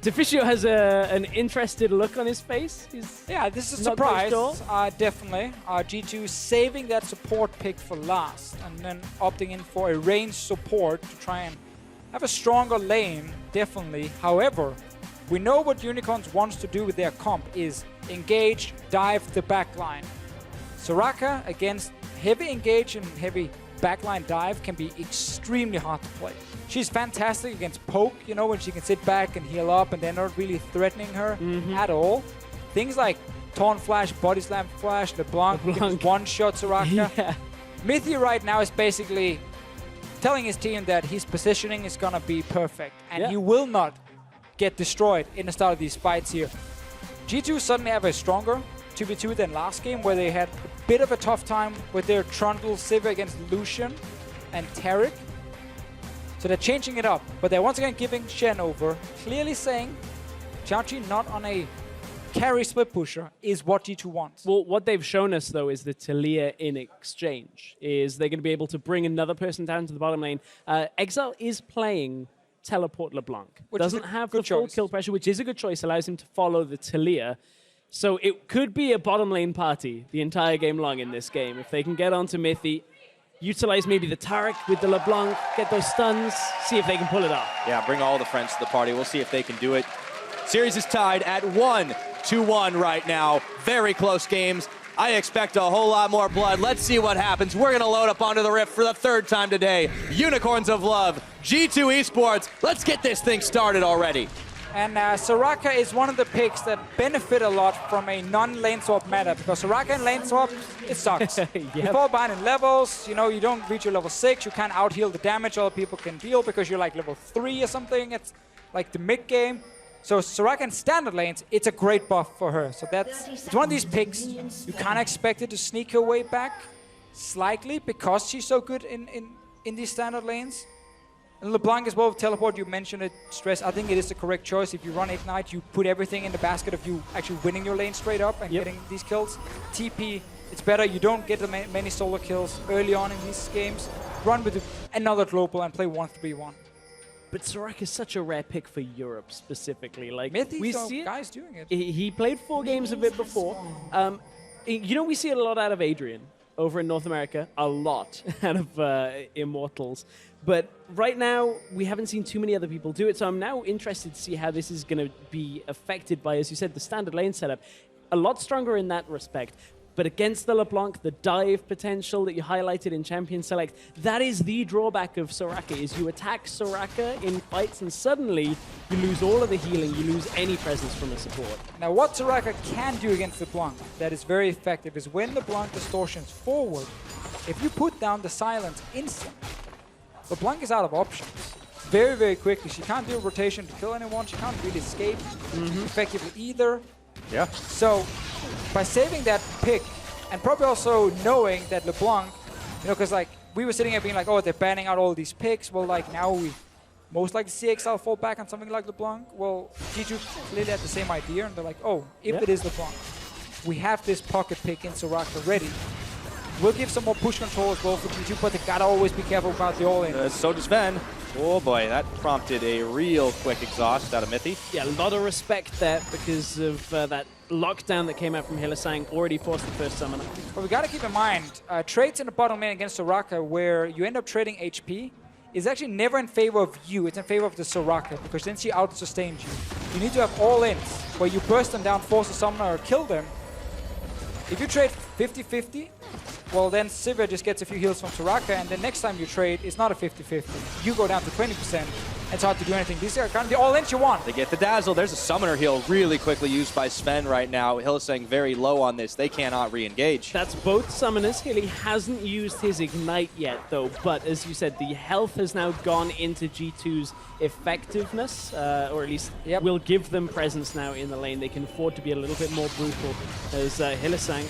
Deficio has an interested look on his face. Yeah, this is a surprise, definitely. G2 saving that support pick for last and then opting in for a ranged support to try and have a stronger lane, definitely. However, we know what Unicorns wants to do with their comp is engage, dive the backline. Soraka against heavy engage and heavy backline dive can be extremely hard to play. She's fantastic against poke, you know, when she can sit back and heal up and they're not really threatening her at all. Things like Taunt Flash, Body Slam Flash, LeBlanc. One-shot Soraka. Yeah. Mithy right now is basically telling his team that his positioning is going to be perfect and he will not get destroyed in the start of these fights here. G2 suddenly have a stronger 2v2 than last game, where they had a bit of a tough time with their Trundle Sivir against Lucian and Taric. So they're changing it up, but they're once again giving Shen over, clearly saying Chachi not on a carry split pusher is what G2 wants. Well, what they've shown us, though, is the Taliyah in exchange. Is they're going to be able to bring another person down to the bottom lane. Exile is playing Teleport LeBlanc. Which doesn't have the full kill pressure, which is a good choice, allows him to follow the Taliyah. So it could be a bottom lane party the entire game long in this game. If they can get onto Mithy, utilize maybe the Taric with the LeBlanc, get those stuns, see if they can pull it off. Yeah, bring all the friends to the party. We'll see if they can do it. Series is tied at 1-1 right now. Very close games. I expect a whole lot more blood. Let's see what happens. We're going to load up onto the Rift for the third time today. Unicorns of Love, G2 Esports. Let's get this thing started already. And Soraka is one of the picks that benefit a lot from a non-lane swap meta, because Soraka in lane swap, it sucks. You fall behind in levels, you know, you don't reach your level 6, you can't out-heal the damage other people can deal because you're like level 3 or something. It's like the mid-game. So Soraka in standard lanes, it's a great buff for her. So it's one of these picks, you kind of expect it to sneak her way back slightly because she's so good in these standard lanes. And LeBlanc as well, teleport, you mentioned it, Stress. I think it is the correct choice. If you run Ignite, you put everything in the basket of you actually winning your lane straight up and getting these kills. TP, it's better. You don't get many solo kills early on in these games. Run with another global and play 1-3-1. But Soraka is such a rare pick for Europe specifically. Like Mithy, we so see guys doing it. He played 4 games of it before. You know, we see it a lot out of Adrian over in North America. A lot out of Immortals. But right now, we haven't seen too many other people do it, so I'm now interested to see how this is going to be affected by, as you said, the standard lane setup. A lot stronger in that respect. But against the LeBlanc, the dive potential that you highlighted in Champion Select, that is the drawback of Soraka, is you attack Soraka in fights and suddenly you lose all of the healing, you lose any presence from a support. Now what Soraka can do against LeBlanc that is very effective is when LeBlanc distortions forward, if you put down the silence instantly, LeBlanc is out of options very, very quickly. She can't do a rotation to kill anyone. She can't really escape effectively either. Yeah. So by saving that pick and probably also knowing that LeBlanc, you know, because like we were sitting here being like, oh, they're banning out all these picks. Well, like now we most likely see Exile fall back on something like LeBlanc. Well, G2 clearly had the same idea and they're like, oh, if it is LeBlanc, we have this pocket pick in Soraka ready. We'll give some more push control as well for G2, but they gotta always be careful about the all-in. So does Sven. Oh boy, that prompted a real quick exhaust out of Mithy. Yeah, a lot of respect there because of that lockdown that came out from Hylissang, already forced the first summoner. But we gotta keep in mind, trades in the bottom lane against Soraka where you end up trading HP is actually never in favor of you, it's in favor of the Soraka, because then she out-sustains you. You need to have all-ins, where you burst them down, force a summoner, or kill them. If you trade 50-50, well then Sivir just gets a few heals from Soraka, and the next time you trade, it's not a 50-50. You go down to 20%, It's hard to do anything. These are kind of the all-in you want. They get the dazzle. There's a summoner heal really quickly used by Sven right now. Hylissang very low on this. They cannot re-engage. That's both summoners. Hilly hasn't used his Ignite yet, though. But as you said, the health has now gone into G2's effectiveness, or at least will give them presence now in the lane. They can afford to be a little bit more brutal as Hylissang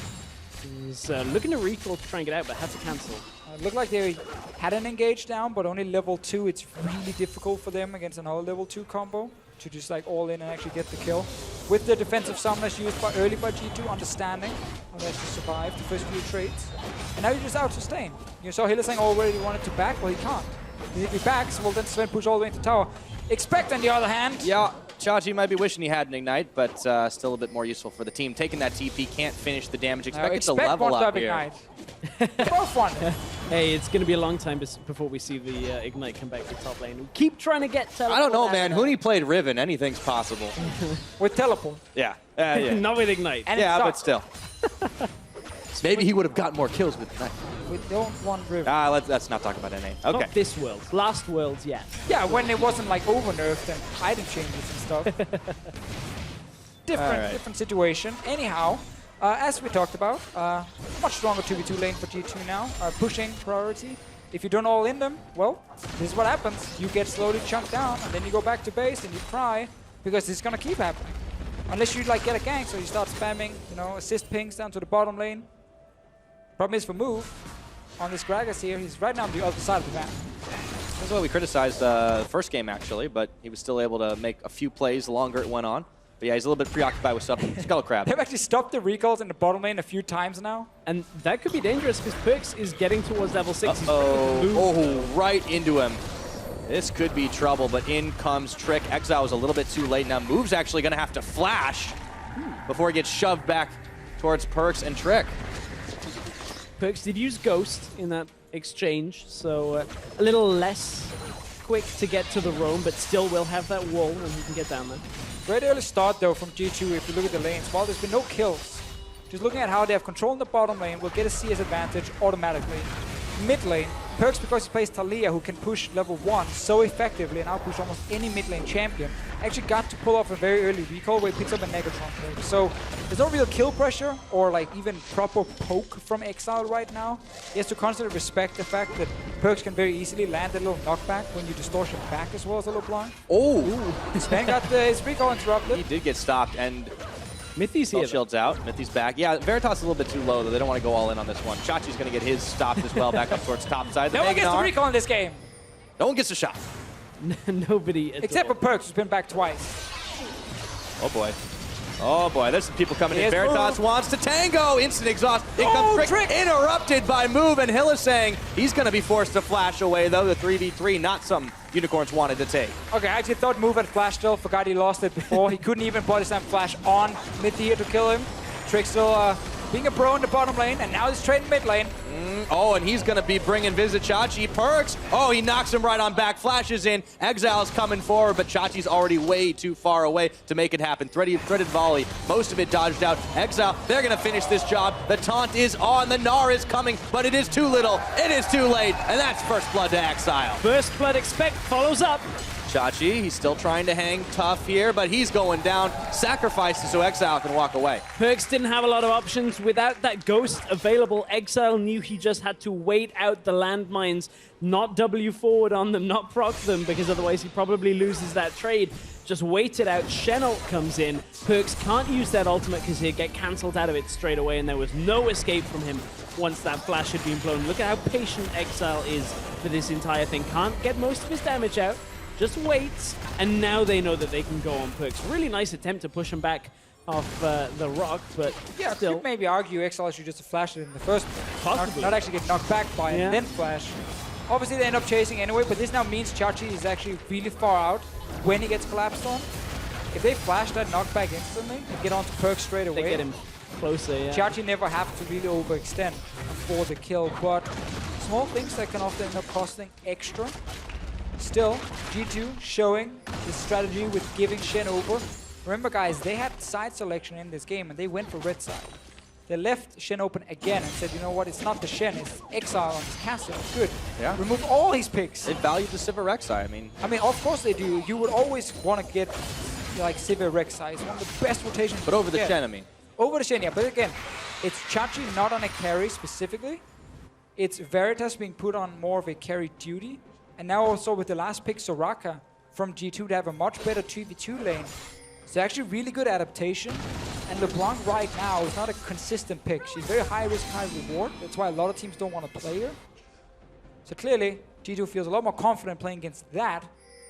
is looking to recall to try and get out, but had to cancel. It looked like they had an engage down, but only level 2. It's really difficult for them against another level 2 combo to just like all in and actually get the kill. With the defensive summoners used early by G2, understanding how they actually survived the first few trades. And now you just out-sustain. You saw Hylissang already wanted to back, well he can't. If he backs, well then Sven push all the way into tower. Expect on the other hand. Yeah, Chachi might be wishing he had an Ignite, but still a bit more useful for the team. Taking that TP, can't finish the damage. Expect it to level up here. Both one. Hey, it's going to be a long time before we see the Ignite come back to top lane. We keep trying to get teleport. I don't know, man. Huni played Riven. Anything's possible. With teleport. Yeah. Not with Ignite. And yeah, but still. Maybe he would have gotten more kills with Ignite. We don't want Riven. Let's not talk about NA. Okay. Not this world. Last world, yes. Yeah, when it wasn't like over-nerfed and item changes and stuff. Different situation. Anyhow, as we talked about, much stronger 2v2 lane for G2 now. Pushing priority. If you don't all in them, well, this is what happens. You get slowly chunked down, and then you go back to base and you cry, because this is gonna keep happening. Unless you like get a gank, so you start spamming, you know, assist pings down to the bottom lane. Problem is for move on this Gragas here, he's right now on the other side of the map. That's why we criticized the first game, actually, but he was still able to make a few plays the longer it went on. But yeah, he's a little bit preoccupied with stuff. Skull Crab. They've actually stopped the recalls in the bottom lane a few times now. And that could be dangerous because Perks is getting towards level 6. Oh, right into him. This could be trouble, but in comes Trick. Exile was a little bit too late. Now Move's actually going to have to flash before he gets shoved back towards Perks and Trick. Perks did use Ghost in that exchange, so a little less quick to get to the roam, but still will have that wall and he can get down there. Great early start though from G2 if you look at the lanes. While there's been no kills, just looking at how they have control in the bottom lane, will get a CS advantage automatically. Mid lane, Perks, because he plays Talia, who can push level 1 so effectively and outpush almost any mid lane champion, actually got to pull off a very early recall where he picks up a Negatron play. So there's no real kill pressure or like even proper poke from Exile right now. He has to constantly respect the fact that Perks can very easily land a little knockback when you distortion back as well as a little blind. Oh! Sven got his recall interrupted. He did get stopped, and Mithy's here. Shields out. Mithy's back. Yeah, Veritas is a little bit too low, though. They don't want to go all in on this one. Chachi's going to get his stopped as well, back up towards top side. No one gets the recall in this game. No one gets a shot. Nobody except for Perks, who's been back twice. Oh boy. Oh boy, there's some people coming in. Veritas wants to tango. Instant exhaust. In comes Trick. Interrupted by Move, and Hylissang. He's going to be forced to flash away, though. The 3v3, not some Unicorns wanted to take. Okay, I actually thought Move had flash still. Forgot he lost it before. He couldn't even body slam flash on Mithy here to kill him. Trick still being a pro in the bottom lane, and now he's trading mid lane. Oh, and he's going to be bringing Visit Chachi. Perks. Oh, he knocks him right on back. Flashes in. Exile's coming forward, but Chachi's already way too far away to make it happen. Threaded volley. Most of it dodged out. Exile, they're going to finish this job. The taunt is on. The Gnar is coming, but it is too little. It is too late, and that's first blood to Exile. First blood expect follows up. Chachi, he's still trying to hang tough here, but he's going down. Sacrifices so Exile can walk away. Perks didn't have a lot of options. Without that Ghost available, Exile knew he just had to wait out the landmines, not W forward on them, not proc them, because otherwise he probably loses that trade. Just wait it out. Shenult comes in. Perks can't use that ultimate because he'd get cancelled out of it straight away, and there was no escape from him once that flash had been blown. Look at how patient Exile is for this entire thing. Can't get most of his damage out. Just waits, and now they know that they can go on Perks. Really nice attempt to push him back off the rock, but yeah, still. Could maybe argue Exile should just have flashed it in the first place. Possibly. Not actually get knocked back by it and then flash. Obviously they end up chasing anyway, but this now means Chachi is actually really far out when he gets collapsed on. If they flash that knockback instantly and get onto Perks straight away, they get him closer, yeah. Chachi never have to really overextend for the kill, but small things that can often end up costing extra. Still, G2 showing the strategy with giving Shen over. Remember guys, they had side selection in this game and they went for red side. they left Shen open again and said, you know what, it's not the Shen, it's Exile on his castle. Good. Yeah. Remove all his picks. They valued the Sivir Rek'Sai. I mean, of course they do. You would always want to get like Sivir Rek'Sai. It's one of the best rotations. But over the Shen, I mean. Over the Shen, yeah. But again, it's Chachi not on a carry specifically. It's Veritas being put on more of a carry duty. And now also with the last pick, Soraka from G2 to have a much better 2v2 lane. So actually really good adaptation. And LeBlanc right now is not a consistent pick. She's very high risk, high reward. That's why a lot of teams don't want to play her. So clearly, G2 feels a lot more confident playing against that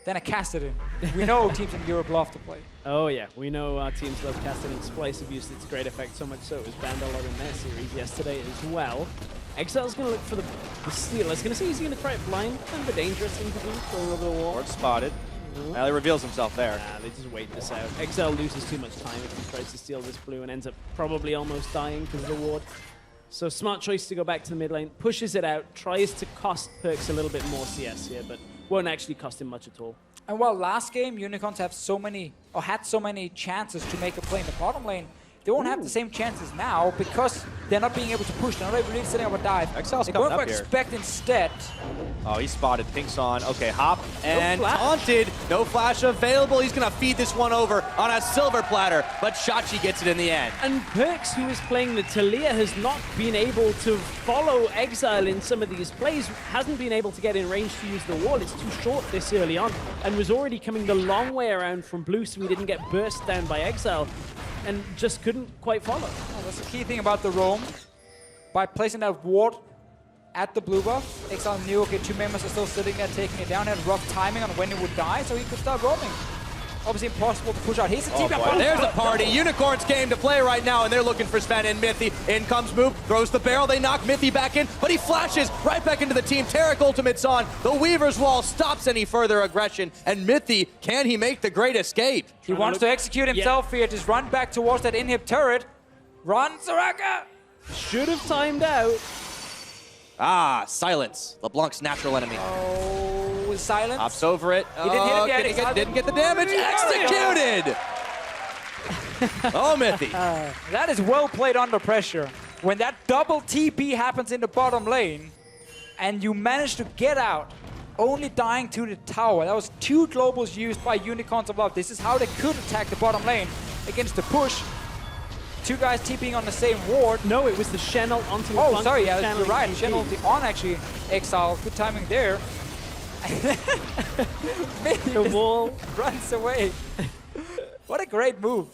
than a Cassidy. We know teams in Europe love to play. Oh yeah, we know our teams love Cassidy. Splyce have used its great effect so much so it was banned a lot in their series yesterday as well. Exile's going to look for the steal. I was going to say he's going to try it blind. Kind of a dangerous thing to do for a little bit of war. Ward spotted. Well, he reveals himself there. Nah, they just wait this out. Exile loses too much time if he tries to steal this blue and ends up probably almost dying because of the ward. So smart choice to go back to the mid lane, pushes it out, tries to cost Perks a little bit more CS here, but won't actually cost him much at all. And while last game Unicorns have had so many chances to make a play in the bottom lane, they won't have the same chances now because they're not being able to push. They're not really setting up a dive. Exile's they're coming going up for here. expect instead. Oh, he's spotted. Pink's on. Okay, hop and flash. taunted. No flash available. He's going to feed this one over on a silver platter, but Shachi gets it in the end. And Perks, who is playing the Talia, has not been able to follow Exile in some of these plays, hasn't been able to get in range to use the wall. It's too short this early on, and was already coming the long way around from blue, so he didn't get burst down by Exile, and just couldn't quite follow. Oh, that's the key thing about the roam. By placing that ward at the blue buff, Exile knew, okay, two members are still sitting there taking it down, had rough timing on when it would die, so he could start roaming. Obviously impossible to push out. Here's a team up. There's a party. Unicorns came to play right now, and they're looking for Sven and Mithy. In comes Moop, throws the barrel. They knock Mithy back in, but he flashes right back into the team. Taric ultimate's on. The Weaver's Wall stops any further aggression, and Mithy, can he make the great escape? He wants to execute himself here. Just run back towards that inhib turret. Run, Soraka! Should have timed out. Ah, silence. LeBlanc's natural enemy. Oh, silence. Hops over it. He didn't hit it yet. Didn't get the damage. Executed! Oh, Mithy. That is well played under pressure. When that double TP happens in the bottom lane, and you manage to get out, only dying to the tower. That was 2 globals used by Unicorns of Love. This is how they could attack the bottom lane against the push. 2 guys TPing on the same ward. No, it was the Shen ult onto the Oh, sorry, yeah, you're right. Shen ult on actually Exile. Good timing there. The wall runs away. What a great move.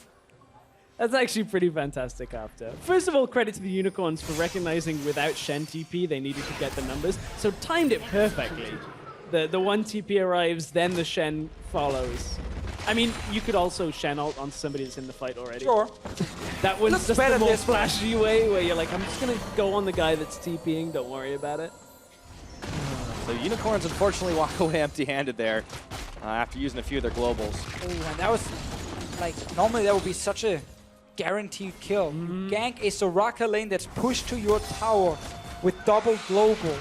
That's actually pretty fantastic after. First of all, credit to the Unicorns for recognizing without Shen TP, they needed to get the numbers. So timed it perfectly. The one TP arrives, then the Shen follows. I mean, you could also Shen ult on somebody that's in the fight already. Sure. That one's Looks just better the more this way. flashy way where you're like, I'm just going to go on the guy that's TPing, don't worry about it. So Unicorns unfortunately walk away empty-handed there after using a few of their globals. Oh, and that was, like, normally that would be such a guaranteed kill. You gank a Soraka lane that's pushed to your tower with double global.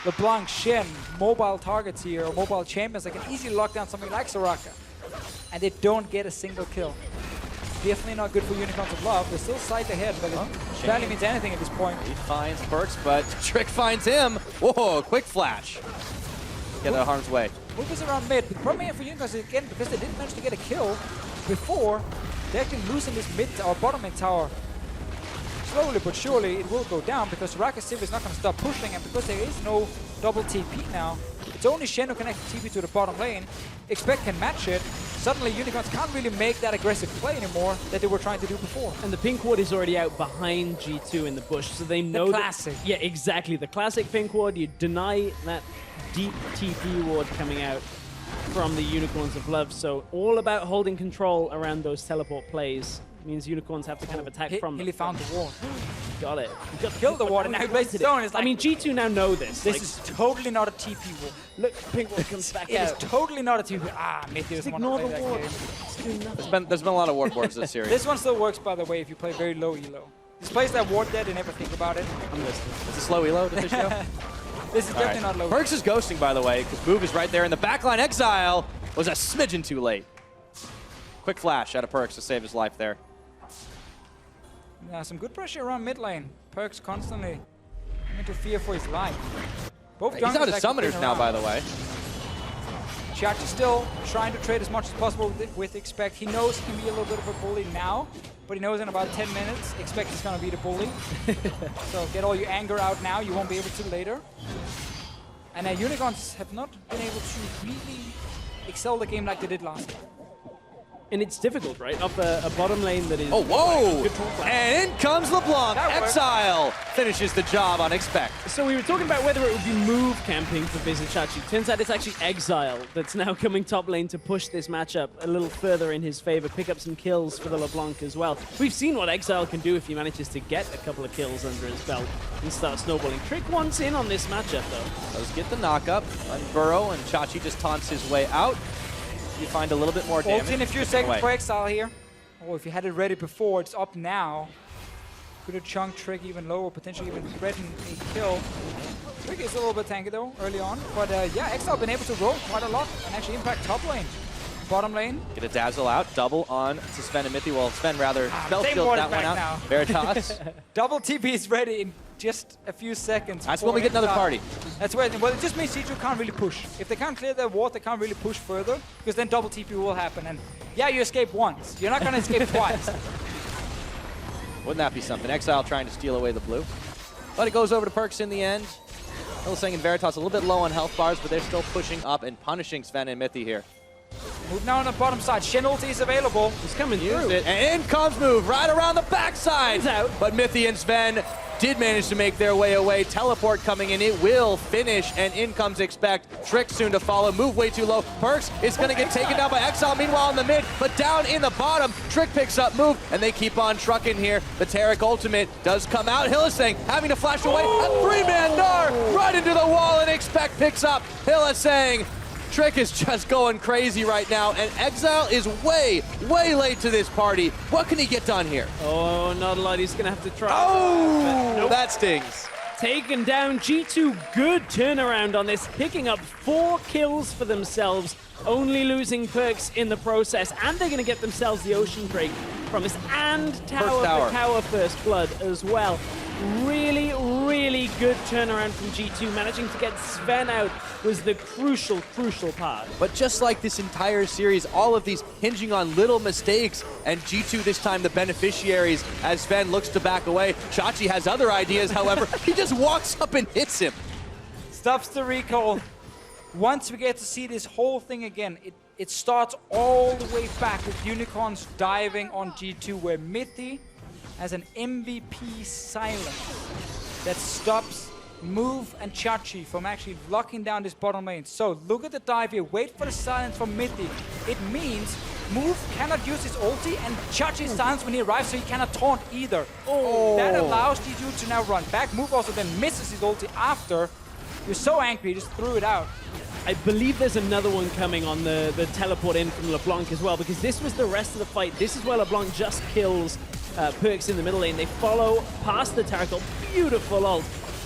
LeBlanc, Shen, mobile targets here, or mobile champions that can easily lock down something like Soraka. And they don't get a single kill. Definitely not good for Unicorns of Love. They're still slight ahead, but it barely means anything at this point. He finds Perks, but Trick finds him. Whoa, quick flash. Get out of harm's way. Move is around mid. The problem here for Unicorns is, again, because they didn't manage to get a kill before, they're actually losing this mid or bottom mid tower. Slowly but surely it will go down because Soraka's Civ is not going to stop pushing, and because there is no double TP now, it's only Shen who can actually TP to the bottom lane. Expect can match it. Suddenly Unicorns can't really make that aggressive play anymore that they were trying to do before. And the pink ward is already out behind G2 in the bush, so they know the classic. Yeah, exactly. The classic pink ward, you deny that deep TP ward coming out from the Unicorns of Love. So all about holding control around those teleport plays. Means Unicorns have to kind of attack from them. He found the ward. Got it. Killed the ward and now he plays his own. I mean, G2 now know this. This is totally not a TP ward. Look, pink ward comes back It is out. totally not a TP. Ah, Mithy doesn't want to play that game. There's been a lot of ward boards this series. This one still works, by the way, if you play very low elo. Just plays that ward dead and never think about it. I'm listening. Is this low elo? Does this show? This is definitely not low. Perks is ghosting, by the way, because Move is right there in the backline. Exile was a smidgen too late. Quick flash out of Perks to save his life there. Yeah, some good pressure around mid lane. Perks constantly having to fear for his life. Both He's out of summoners now, by the way. Chachi still trying to trade as much as possible with Expect. He knows he can be a little bit of a bully now, but he knows in about 10 minutes, Expect is going to be the bully. So get all your anger out now, you won't be able to later. And Unicorns have not been able to really excel the game like they did last time. And it's difficult, right? Up a bottom lane that is... Oh, whoa! And in comes LeBlanc. Exile finishes the job on Expect. So we were talking about whether it would be move camping for Vizicachi. Turns out it's actually Exile that's now coming top lane to push this matchup a little further in his favor, pick up some kills for the LeBlanc as well. We've seen what Exile can do if he manages to get a couple of kills under his belt and start snowballing. Trick wants in on this matchup, though. Does get the knockup on Burrow, and Chachi just taunts his way out. You find a little bit more damage. Ult in a few seconds for Exile here. Oh, if you had it ready before, it's up now. Could have chunked Trick even lower, potentially even threaten a kill. Trick is a little bit tanky though, early on. But yeah, Exile been able to roll quite a lot and actually impact top lane. Bottom lane. Get a Dazzle out, double on to Sven and Mithy. Well, Sven rather spell shield that one out. Now. Veritas. Double TP is ready in just a few seconds. That's when we get another party. That's where, well, it just means G2 can't really push. If they can't clear their ward, they can't really push further, because then double TP will happen. And yeah, you escape once. You're not going to escape twice. Wouldn't that be something? Exile trying to steal away the blue. But it goes over to Perks in the end. Hylissang and Veritas a little bit low on health bars, but they're still pushing up and punishing Sven and Mithy here. Move now on the bottom side. Shen ulti is available. He's coming through. And in comes move right around the backside. But Mithy and Sven did manage to make their way away. Teleport coming in. It will finish. And in comes Expect. Trick soon to follow. Move way too low. Perks is going to get taken down by Exile. Meanwhile in the mid, but down in the bottom. Trick picks up move, and they keep on trucking here. The Taric ultimate does come out. Hylissang having to flash away. A three-man Gnar right into the wall, and Expect picks up Hylissang. Trick is just going crazy right now, and Exile is way, way late to this party. What can he get done here? Oh, not a lot. He's going to have to try. Oh, nope. That stings. Taken down. G2, good turnaround on this, picking up 4 kills for themselves, only losing Perks in the process, and they're going to get themselves the Ocean Drake from this, and Tower First Blood as well. Really, really good turnaround from G2. Managing to get Sven out was the crucial part. But just like this entire series, all of these hinging on little mistakes, and G2 this time the beneficiaries as Sven looks to back away. Chachi has other ideas, however. He just walks up and hits him. Stops the recall. Once we get to see this whole thing again, it starts all the way back with Unicorns diving on G2, where Mithy has an MVP silence that stops Move and Chachi from actually locking down this bottom lane. So look at the dive here, wait for the silence from Mithy. It means Move cannot use his ulti, and Chachi is silenced when he arrives, so he cannot taunt either. Oh. That allows G2 to now run back. Move also then misses his ulti after. He was so angry, he just threw it out. I believe there's another one coming on the teleport in from LeBlanc as well, because this was the rest of the fight. This is where LeBlanc just kills Perks in the middle lane. They follow past the Taracle. Beautiful ult.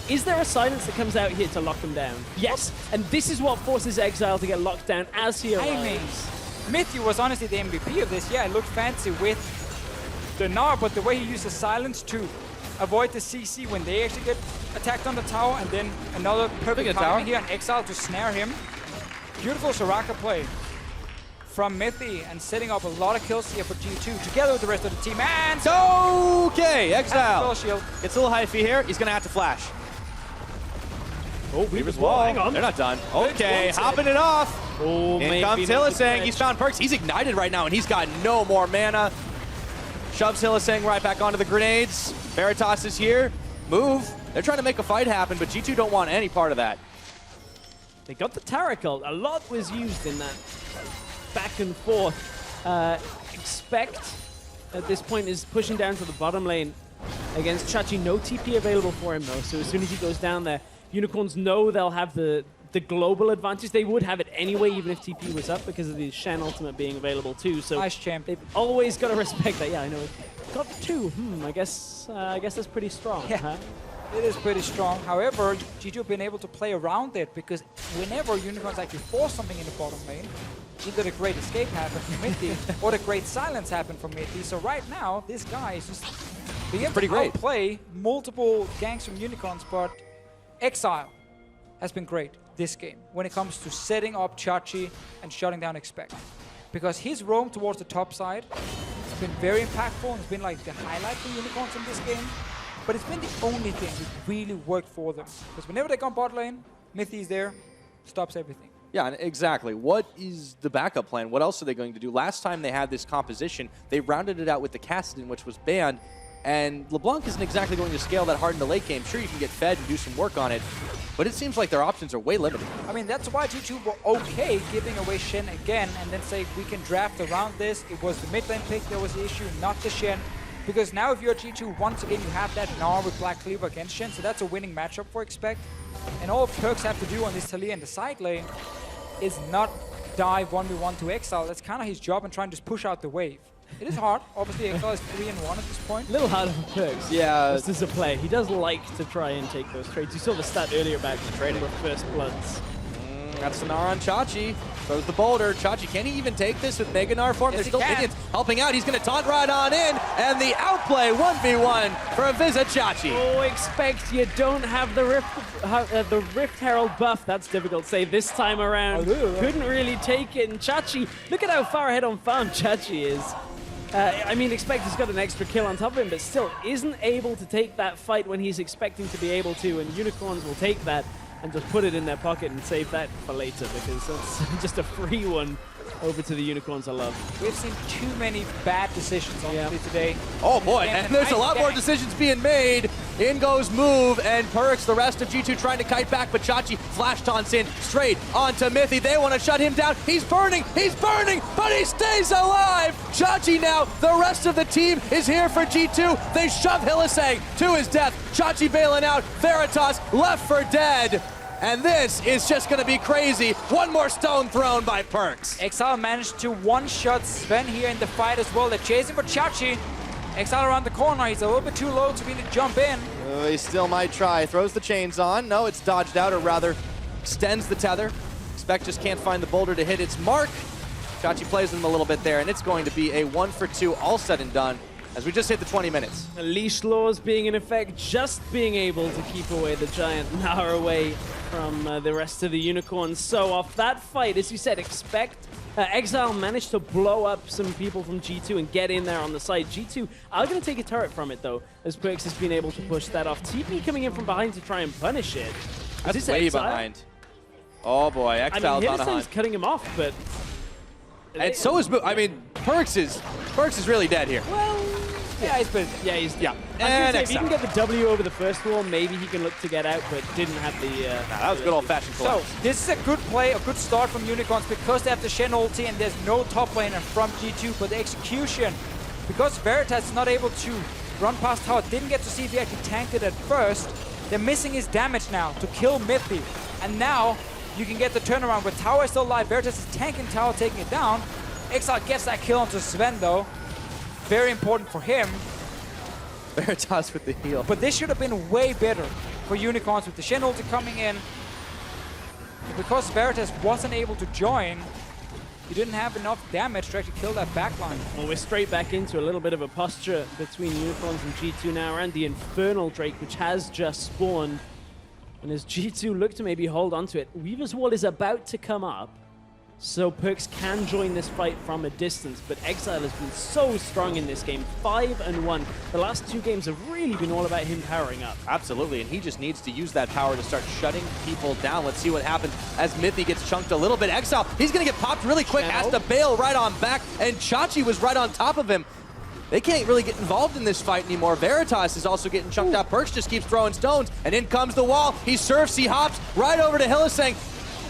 Is there a silence that comes out here to lock them down? Yes, and this is what forces Exile to get locked down as he arrives. I mean, Mithy was honestly the MVP of this. Yeah, it looked fancy with the Gnar, but the way he uses silence to avoid the CC when they actually get attacked on the tower, and then another perfect timing here on Exile to snare him. Beautiful Soraka play from Mithy, and setting up a lot of kills here for G2 together with the rest of the team. And okay, Exile gets a little hyphy here. He's going to have to flash. Oh, Weaver's wall. Hang on. They're not done. Okay, hopping it off. Oh, in comes Hylissang. He's found Perks. He's ignited right now, and he's got no more mana. Shoves Hylissang right back onto the grenades. Veritas is here. Move. They're trying to make a fight happen, but G2 don't want any part of that. They got the Taracle. A lot was used in that back and forth. Expect at this point is pushing down to the bottom lane against Chachi. No TP available for him though, so as soon as he goes down there, Unicorns know they'll have the global advantage. They would have it anyway, even if TP was up, because of the Shen ultimate being available too. So nice champ. They've always got to respect that. Yeah, I know. Got 2. I guess that's pretty strong. Yeah. Huh? It is pretty strong. However, G2 have been able to play around it, because whenever Unicorns actually force something in the bottom lane, either the great escape happened from Mithy or the great silence happened from Mithy. So right now, this guy is just Being able pretty to great. outplay multiple ganks from Unicorns, but Exile has been great this game when it comes to setting up Chachi and shutting down Expect. Because his roam towards the top side has been very impactful and has been like the highlight for Unicorns in this game. But it's been the only thing that really worked for them. Because whenever they go bot lane, Mithy is there, stops everything. Yeah, exactly. What is the backup plan? What else are they going to do? Last time they had this composition, they rounded it out with the Kassadin, which was banned. And LeBlanc isn't exactly going to scale that hard in the late game. Sure, you can get fed and do some work on it, but it seems like their options are way limited. I mean, that's why G2 were okay giving away Shen again and then say, we can draft around this. It was the mid lane pick that was the issue, not the Shen. Because now if you're G2, once again, you have that Gnar with Black Cleaver against Shen, so that's a winning matchup for Expect. And all Perks have to do on this Taliyah in the side lane is not dive 1v1 to Exile. That's kind of his job and try and just push out the wave. It is hard. Obviously, Exile is 3-1 at this point. A little harder for Perks. Yeah. This is a play. He does like to try and take those trades. You saw the stat earlier back in the trade with First Bloods. That's the Gnar on Chachi. Throws the boulder. Chachi, can he even take this with Mega Gnar form? Yes, There's still he can. minions helping out. He's going to taunt right on in. And the outplay 1v1 for a Visit Chachi. Oh, Expect you don't have the Rift Herald buff. That's difficult to say this time around. Couldn't really take it. And Chachi, look at how far ahead on farm Chachi is. I mean, Expect has got an extra kill on top of him, but still isn't able to take that fight when he's expecting to be able to. And Unicorns will take that and just put it in their pocket and save that for later, because that's just a free one over to the Unicorns I love. We've seen too many bad decisions honestly today. Oh boy, and there's a lot more decisions being made. In goes Move, and Perks, the rest of G2 trying to kite back, but Chachi flash taunts in straight onto Mithy. They want to shut him down. He's burning, but he stays alive. Chachi now, the rest of the team is here for G2. They shove Hylissang to his death. Chachi bailing out, Veritas left for dead. And this is just going to be crazy. One more stone thrown by Perks. Exile managed to one-shot Sven here in the fight as well. They're chasing for Chachi. Exile around the corner. He's a little bit too low to be able to jump in. He still might try. Throws the chains on. No, it's dodged out, or rather extends the tether. Expect just can't find the boulder to hit its mark. Chachi plays him a little bit there, and it's going to be a 1-for-2 all said and done as we just hit the 20 minutes. Leash laws being in effect, just being able to keep away the giant Gnar away from the rest of the Unicorns. So off that fight, as you said, Expect Exile managed to blow up some people from G2 and get in there on the side. G2 are going to take a turret from it, though, as Perks has been able to push that off. TP coming in from behind to try and punish it. That's way behind. Oh boy, Exile's on a hunt. Cutting him off, but... And so is... I mean, Perks is really dead here. Well... Yeah, he's been... Yeah. And if he can get the W over the first wall, maybe he can look to get out, but didn't have the... that was good old-fashioned So, this is a good play, a good start from Unicorns because they have the Shen ulti and there's no top laner from G2, but the execution, because Veritas is not able to run past tower, didn't get to see if he actually tanked it at first, they're missing his damage now to kill Mithy. And now, you can get the turnaround where tower is still alive, Veritas is tanking tower, taking it down. Exile gets that kill onto Sven though. Very important for him. Veritas with the heal. But this should have been way better for Unicorns with the Shen ulti coming in. But because Veritas wasn't able to join, he didn't have enough damage to actually kill that backline. Well, we're straight back into a little bit of a posture between Unicorns and G2 now, and the Infernal Drake, which has just spawned. And as G2 look to maybe hold on to it, Weaver's Wall is about to come up. So Perks can join this fight from a distance, but Exile has been so strong in this game, 5-1. The last two games have really been all about him powering up. Absolutely, and he just needs to use that power to start shutting people down. Let's see what happens as Mithy gets chunked a little bit. Exile, he's going to get popped really quick, has to bail right on back, and Chachi was right on top of him. They can't really get involved in this fight anymore. Veritas is also getting chunked out. Perks just keeps throwing stones, and in comes the wall. He surfs, he hops right over to Hylissang.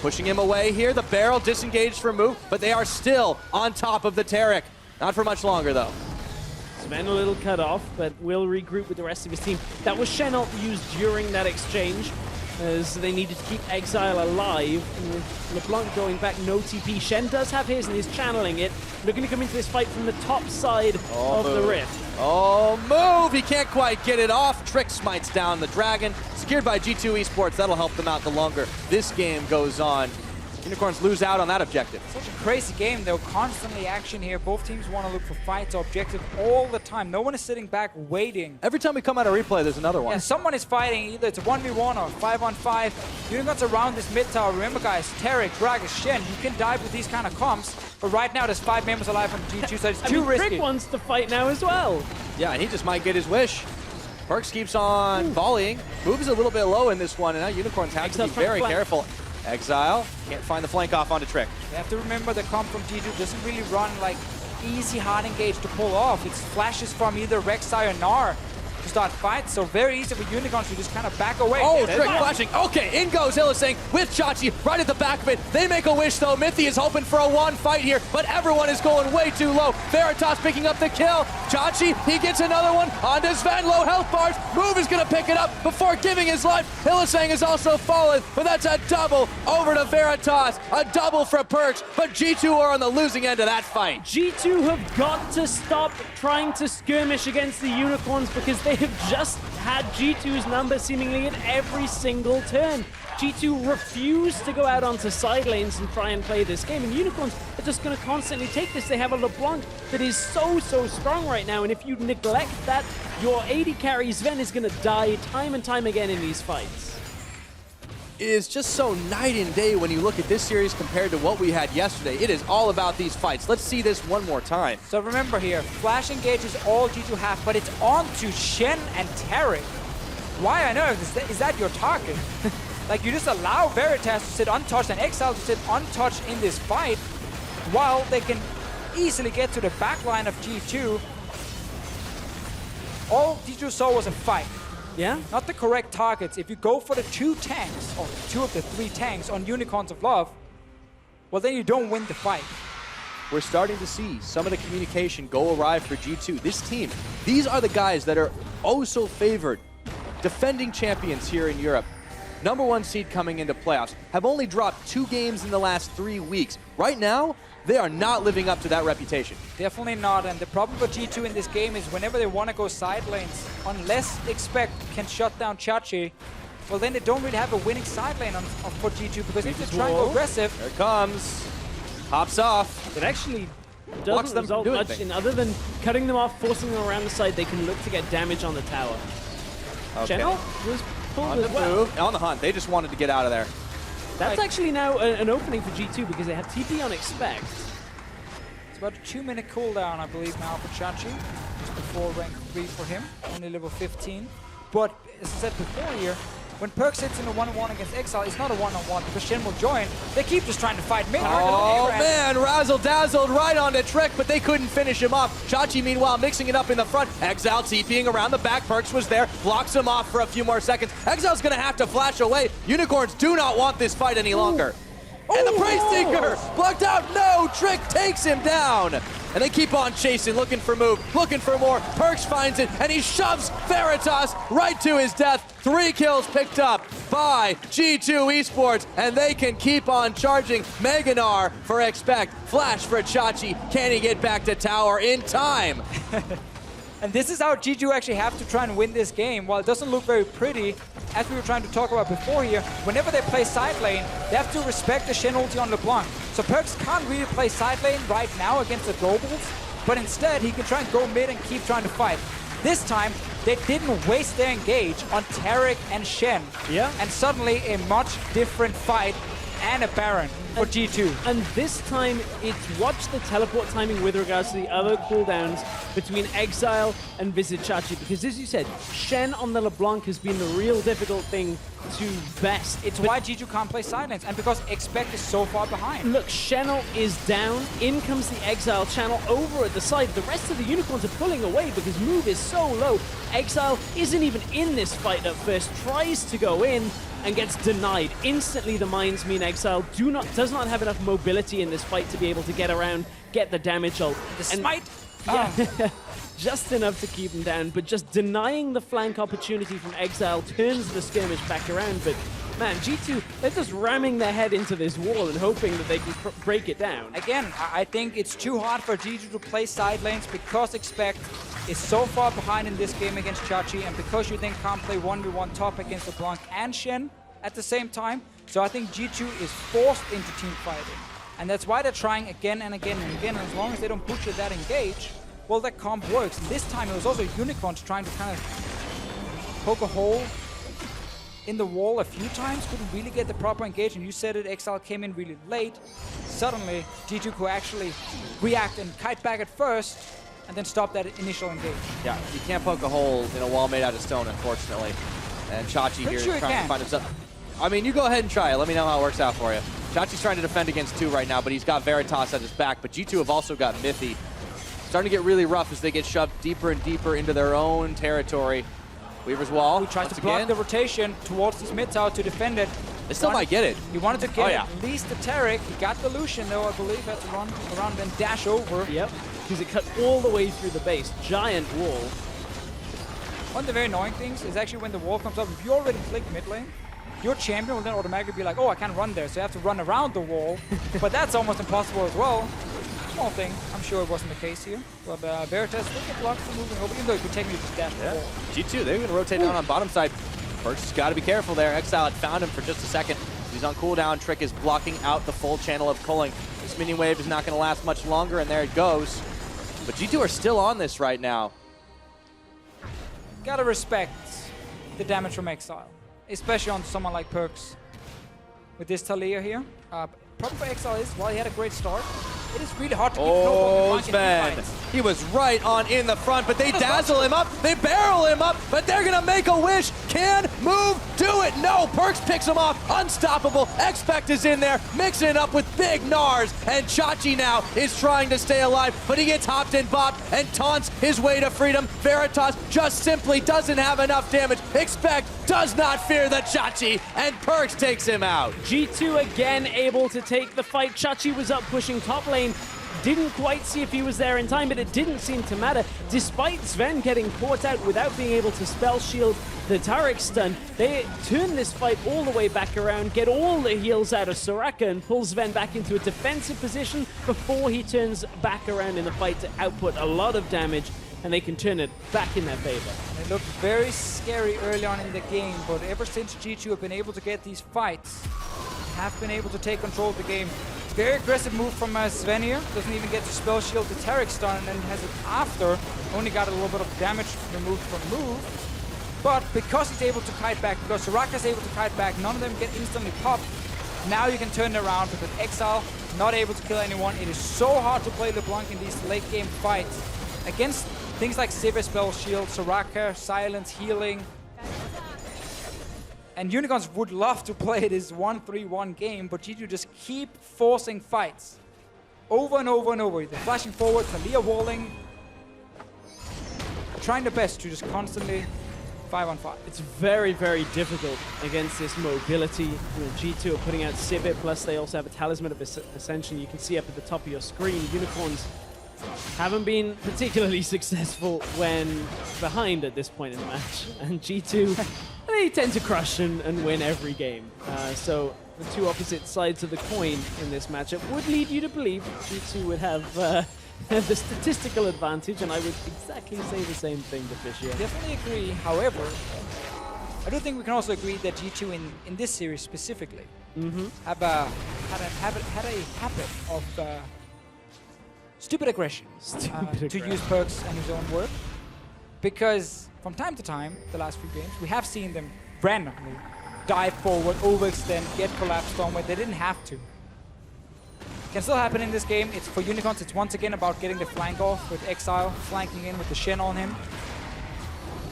Pushing him away here, the barrel disengaged for Move, but they are still on top of the Taric. Not for much longer, though. Sven a little cut off, but will regroup with the rest of his team. That was Shen ult used during that exchange, as they needed to keep Exile alive. And with LeBlanc going back, no TP. Shen does have his, and he's channeling it. Looking to come into this fight from the top side of the Rift. Oh, Move! He can't quite get it off. Trick smites down the Dragon. Secured by G2 Esports. That'll help them out the longer this game goes on. Unicorns lose out on that objective. Such a crazy game, though. Constantly action here. Both teams want to look for fights or objective all the time. No one is sitting back waiting. Every time we come out of replay, there's another one. Yeah, someone is fighting. Either it's a 1v1 or 5-on-5. Unicorns around this mid tower. Remember, guys, Tarek, Gragas, Shen, you can dive with these kind of comps. But right now, there's 5 members alive on G2, so it's too risky. Frick wants to fight now as well. Yeah, and he just might get his wish. Perks keeps on volleying. Moves a little bit low in this one, and now Unicorns have to be very careful. Exile can't find the flank off onto Trick. You have to remember the comp from G2 doesn't really run like easy hard engage to pull off. It's flashes from either Rek'Sai or Gnar to start fights, so very easy for Unicorns to just kind of back away. Oh, Trick flashing. Okay, in goes Illusang with Chachi right at the back of it. They make a wish though. Mithy is hoping for a 1 fight here, but everyone is going way too low. Veritas picking up the kill. Chachi, he gets another one onto Sven. Low health bars. Move is going to pick it up before giving his life. Illusang is also fallen, but that's a double over to Veritas. A double for Perks, but G2 are on the losing end of that fight. G2 have got to stop trying to skirmish against the Unicorns because they have just had G2's number seemingly at every single turn. G2 refuse to go out onto side lanes and try and play this game, and Unicorns are just going to constantly take this. They have a LeBlanc that is so strong right now, and if you neglect that, your AD carry Sven is going to die time and time again in these fights. It is just so night and day when you look at this series compared to what we had yesterday. It is all about these fights. Let's see this one more time. So remember here, flash engage is all G2 have, but it's on to Shen and Tarek. Why on earth is that your target? Like, you just allow Veritas to sit untouched and Exile to sit untouched in this fight while they can easily get to the back line of G2. All G2 saw was a fight. Yeah? Not the correct targets. If you go for the 2 tanks, or 2 of the 3 tanks on Unicorns of Love, well, then you don't win the fight. We're starting to see some of the communication go awry for G2. This team, these are the guys that are oh so favored. Defending champions here in Europe. #1 seed coming into playoffs. Have only dropped 2 games in the last 3 weeks. Right now, they are not living up to that reputation. Definitely not, and the problem for G2 in this game is whenever they want to go side lanes, unless Expect can shut down Chachi, well then they don't really have a winning side lane for G2, because if they try and go aggressive... Here it comes. Pops off. It actually doesn't result much in, other than cutting them off, forcing them around the side, they can look to get damage on the tower. Okay. Channel was pulled on as the well. move, on the hunt. They just wanted to get out of there. That's actually now an opening for G2 because they have TP on Expect. It's about a 2-minute cooldown, I believe, now for Chachi. Just before rank 3 for him, only level 15. But, as I said before here, when Perk sits in a 1-on-1 against Exile, it's not a 1-on-1 because Shen will join. They keep just trying to fight mid. Oh man, razzle-dazzled right onto Trick, but they couldn't finish him off. Chachi, meanwhile, mixing it up in the front. Exile TPing around the back. Perks was there, blocks him off for a few more seconds. Exile's gonna have to flash away. Unicorns do not want this fight any longer. And the Praise Seeker blocked out. No, Trick takes him down. And they keep on chasing, looking for move, looking for more. Perks finds it, and he shoves Veritas right to his death. 3 kills picked up by G2 Esports, and they can keep on charging. Meganar for Expect, flash for Chachi. Can he get back to tower in time? And this is how G2 actually have to try and win this game. While it doesn't look very pretty, as we were trying to talk about before here, whenever they play side lane, they have to respect the Shen ulti on LeBlanc. So Perks can't really play side lane right now against the globals, but instead he can try and go mid and keep trying to fight. This time, they didn't waste their engage on Tarek and Shen. Yeah. And suddenly a much different fight and a Baron for G2. And this time, it's watch the teleport timing with regards to the other cooldowns between Exile and Visit Chachi. Because as you said, Shen on the LeBlanc has been the real difficult thing to best. It's why G2 can't play side lanes, and because Expect is so far behind. Look, Channel is down. In comes the Exile channel over at the side. The rest of the Unicorns are pulling away because move is so low. Exile isn't even in this fight at first. Tries to go in and gets denied. Instantly, the mines mean Exile does not have enough mobility in this fight to be able to get around, get the damage ult. The smite? Yeah. Just enough to keep him down, but just denying the flank opportunity from Exile turns the skirmish back around. But man, G2, they're just ramming their head into this wall and hoping that they can break it down. Again, I think it's too hard for G2 to play side lanes because Expect is so far behind in this game against Chachi, and because you then can't play 1v1 top against LeBlanc and Shen, at the same time. So I think G2 is forced into team fighting. And that's why they're trying again and again and again. And as long as they don't butcher that engage, well, that comp works. And this time it was also Unicorns trying to kind of poke a hole in the wall a few times, couldn't really get the proper engage, and you said it, Exile came in really late. Suddenly, G2 could actually react and kite back at first, and then stop that initial engage. Yeah, you can't poke a hole in a wall made out of stone, unfortunately. And Chachi here is trying to find himself. I mean, you go ahead and try it. Let me know how it works out for you. Chachi's trying to defend against 2 right now, but he's got Veritas at his back, but G2 have also got Mythy. Starting to get really rough as they get shoved deeper and deeper into their own territory. Weaver's wall. He tries to block the rotation towards this mid tower to defend it. They still might get it. He wanted to get at least the Taric. He got the Lucian though, I believe. Had to run around and dash over. Yep, because it cut all the way through the base. Giant wall. One of the very annoying things is actually when the wall comes up, if you already flick mid lane, your champion will then automatically be like, oh, I can't run there, so you have to run around the wall. But that's almost impossible as well. Small thing. I'm sure it wasn't the case here. But Veritas will get blocked from moving over, even though it could technically just dash the wall. G2, they're going to rotate down on bottom side. Perks has got to be careful there. Exile had found him for just a second. He's on cooldown. Trick is blocking out the full channel of culling. This minion wave is not going to last much longer, and there it goes. But G2 are still on this right now. Gotta respect the damage from Exile, especially on someone like Perks. With this Talia here. Problem for Exile is, while he had a great start, it is really hard to keep Oh, Sven. He was right on in the front, but they dazzle him up. They barrel him up, but they're going to make a wish. Can move, do it. No, Perks picks him off. Unstoppable. Expect is in there, mixing it up with big Nars. And Chachi now is trying to stay alive, but he gets hopped and bopped and taunts his way to freedom. Veritas just simply doesn't have enough damage. Expect does not fear the Chachi, and Perks takes him out. G2 again able to take the fight. Chachi was up pushing top lane. Didn't quite see if he was there in time, but it didn't seem to matter. Despite Sven getting caught out without being able to spell shield the Taric stun, they turn this fight all the way back around, get all the heals out of Soraka, and pull Sven back into a defensive position before he turns back around in the fight to output a lot of damage, and they can turn it back in their favor. It looked very scary early on in the game, but ever since G2 have been able to get these fights, have been able to take control of the game. Very aggressive move from Sven here. Doesn't even get to spell shield the Taric stun, and then has it after. Only got a little bit of damage removed from move. But because he's able to kite back, because Soraka's able to kite back, none of them get instantly popped. Now you can turn it around because Exile not able to kill anyone. It is so hard to play LeBlanc in these late game fights against things like Sivir, spell shield, Soraka, silence, healing. And Unicorns would love to play this 1-3-1 game, but G2 just keep forcing fights. Over and over and over. They're flashing forward, Thalia walling. Trying their best to just constantly 5-on-5. It's very, very difficult against this mobility. G2 are putting out Sivir, plus they also have a Talisman of Ascension. You can see up at the top of your screen, Unicorns haven't been particularly successful when behind at this point in the match. And G2, they tend to crush and win every game. So the two opposite sides of the coin in this matchup would lead you to believe G2 would have the statistical advantage, and I would exactly say the same thing to Fisher. Definitely agree. However, I do think we can also agree that G2 in this series specifically had a habit of stupid aggression, to use Perks and his own word. Because from time to time, the last few games, we have seen them randomly dive forward, overextend, get collapsed on where they didn't have to. Can still happen in this game. It's for Unicorns, it's once again about getting the flank off with Exile, flanking in with the Shen on him.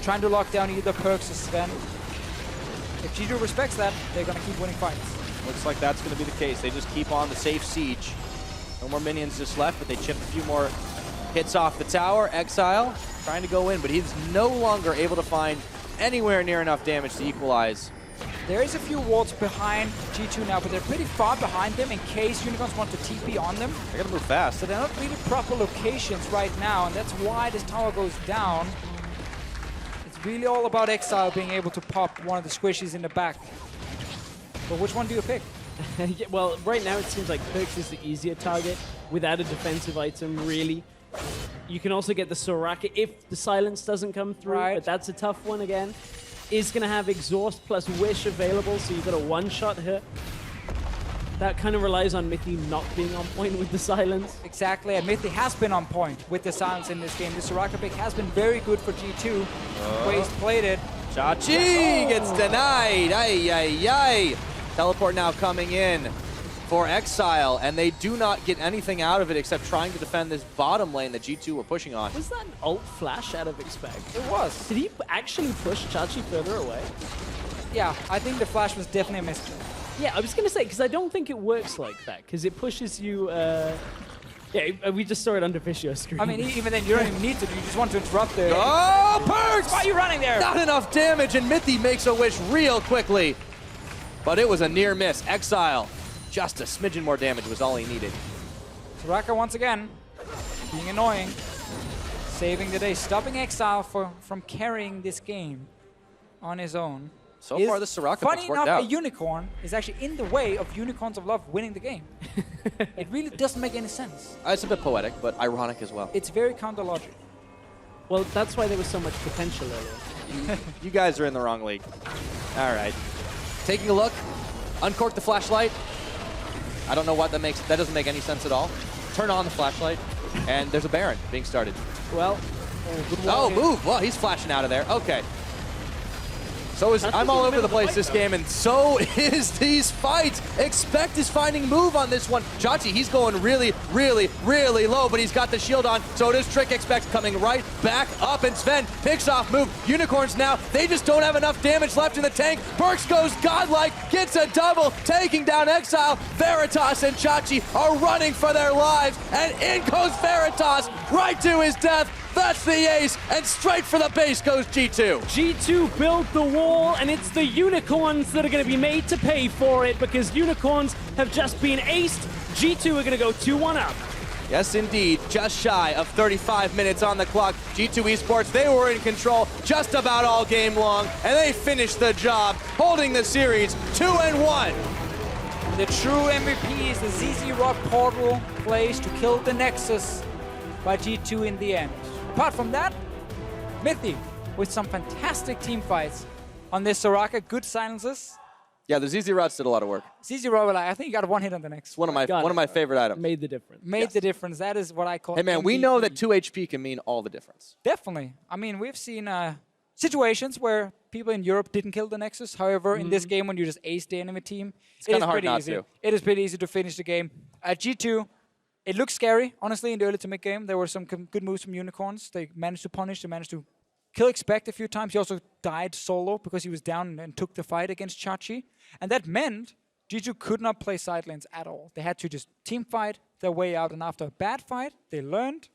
Trying to lock down either Perks or Sven. If G2 respects that, they're going to keep winning fights. Looks like that's going to be the case. They just keep on the safe siege. No more minions just left, but they chip a few more hits off the tower. Exile trying to go in, but he's no longer able to find anywhere near enough damage to equalize. There is a few wards behind G2 now, but they're pretty far behind them in case Unicorns want to TP on them. They're going to move fast. So they're not really proper locations right now, and that's why this tower goes down. It's really all about Exile being able to pop one of the squishies in the back. But which one do you pick? Yeah, well, right now it seems like Perks is the easier target without a defensive item, really. You can also get the Soraka if the silence doesn't come through, but that's a tough one again. is going to have Exhaust plus Wish available, so you've got a one-shot here. That kind of relies on Mithy not being on point with the silence. Exactly, and Mithy has been on point with the silence in this game. The Soraka pick has been very good for G2. Where he's played it. Chachi gets denied. Ay, ay, ay. Teleport now coming in for Exile, and they do not get anything out of it except trying to defend this bottom lane that G2 were pushing on. Was that an ult flash out of Expect? It was. Did he actually push Chachi further away? Yeah, I think the flash was definitely a misclick. Yeah, I was going to say, because I don't think it works like that, because it pushes you... yeah, we just saw it under Visuo's screen. I mean, even then, you don't even need to. You just want to interrupt the... Oh, Perks! Why are you running there? Not enough damage, and Mithy makes a wish real quickly. But it was a near miss. Exile, just a smidgen more damage was all he needed. Soraka once again, being annoying. Saving the day, stopping Exile from carrying this game on his own. So far, the Soraka funny pick's worked enough, out. a unicorn is actually in the way of Unicorns of Love winning the game. It really doesn't make any sense. It's a bit poetic, but ironic as well. It's very counter-logic. Well, that's why there was so much potential earlier. You guys are in the wrong league. All right. Taking a look. Uncork the flashlight. I don't know what that makes. That doesn't make any sense at all. Turn on the flashlight, and there's a Baron being started. Well, move. Well, he's flashing out of there. Okay. So I'm all over the place this game, and so is these fights. Expect is finding move on this one. Chachi, he's going really, really, really low, but he's got the shield on, so it is Trick Expect coming right back up, and Sven picks off move. Unicorns now, they just don't have enough damage left in the tank. Perks goes godlike, gets a double, taking down Exile. Veritas and Chachi are running for their lives, and in goes Veritas right to his death. That's the ace, and straight for the base goes G2. G2 built the wall, and it's the Unicorns that are going to be made to pay for it, because Unicorns have just been aced. G2 are going to go 2-1 up. Yes, indeed. Just shy of 35 minutes on the clock. G2 Esports, they were in control just about all game long, and they finished the job, holding the series 2-1. The true MVP is the ZZ Rod portal plays to kill the Nexus by G2 in the end. Apart from that, Mithy with some fantastic team fights on this Soraka, good silences. Yeah, the ZZ Rods did a lot of work. ZZ Rod, I think he got one hit on the next. One of my favorite items. Made the difference. Made the difference. That is what I call. Hey man, MVP. we know that 2 HP can mean all the difference. Definitely. I mean, we've seen situations where people in Europe didn't kill the Nexus. However, in this game, when you just ace the enemy team, it's kind of hard pretty not easy. to. It is pretty easy to finish the game. At G2, it looks scary, honestly, in the early to mid game. There were some good moves from Unicorns. They managed to punish, they managed to kill Expect a few times. He also died solo because he was down and took the fight against Chachi. And that meant G2 could not play side lanes at all. They had to just team fight their way out. And after a bad fight, they learned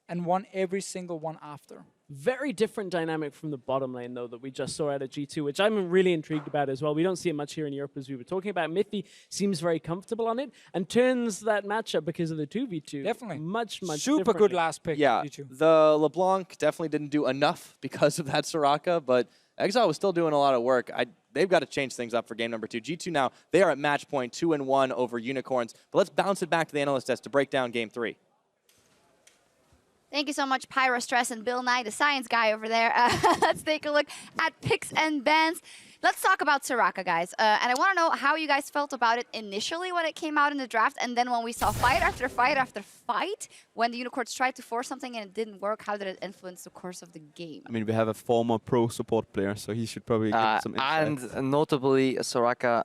and won every single one after. Very different dynamic from the bottom lane, though, that we just saw out of G2, which I'm really intrigued about as well. We don't see it much here in Europe, as we were talking about. Mithy seems very comfortable on it and turns that matchup because of the 2v2. Definitely. Much Super good last pick. Yeah, G2. the LeBlanc definitely didn't do enough because of that Soraka, but Exile was still doing a lot of work. They've got to change things up for game number 2. G2 now, they are at match point 2-1 over Unicorns, but let's bounce it back to the analyst desk to break down game 3. Thank you so much, Pyro Stress and Bill Nye, the science guy over there. Let's take a look at picks and bans. Let's talk about Soraka, guys. And I want to know how you guys felt about it initially when it came out in the draft, and then when we saw fight after fight after fight, when the Unicorns tried to force something and it didn't work, how did it influence the course of the game? I mean, we have a former pro support player, so he should probably give some insight. And notably, Soraka,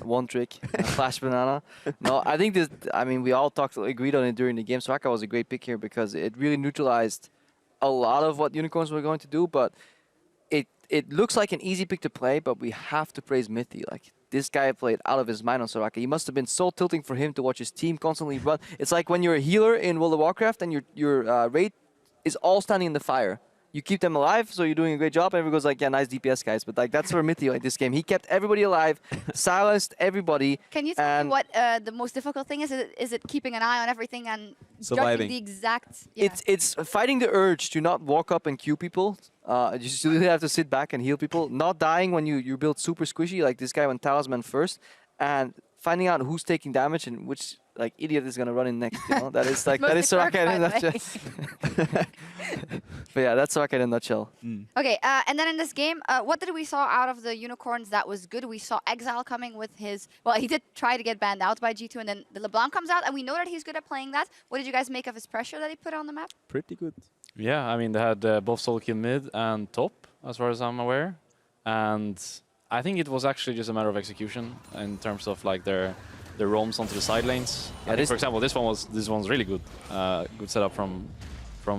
one trick, Flash Banana. No, I think this. I mean, we all agreed on it during the game. Soraka was a great pick here because it really neutralized a lot of what Unicorns were going to do, but it looks like an easy pick to play, but we have to praise Mithy. Like, this guy played out of his mind on Soraka. He must have been so tilting for him to watch his team constantly run. It's like when you're a healer in World of Warcraft and your raid is all standing in the fire. You keep them alive, so you're doing a great job. Everyone goes like, yeah, nice DPS, guys. But like, that's for Mithy like this game. He kept everybody alive, silenced everybody. Can you tell me what the most difficult thing is? Is it keeping an eye on everything and judging the exact... Yeah. It's fighting the urge to not walk up and queue people. You just really have to sit back and heal people. Not dying when you build super squishy, like this guy went Talisman first. And finding out who's taking damage and which like idiot is gonna run in next. You know, that is like that is Mostly Soraka in a Kirk, by the nutshell. But yeah, that's Soraka in a nutshell. Okay, and then in this game, what did we saw out of the Unicorns that was good? We saw Exile coming with his... Well, he did try to get banned out by G2, and then the LeBlanc comes out, and we know that he's good at playing that. What did you guys make of his pressure that he put on the map? Pretty good. Yeah, I mean, they had both solo kill mid and top, as far as I'm aware. And I think it was actually just a matter of execution in terms of like their roams onto the side lanes. Yeah, I think, for example, this one's really good. Good setup from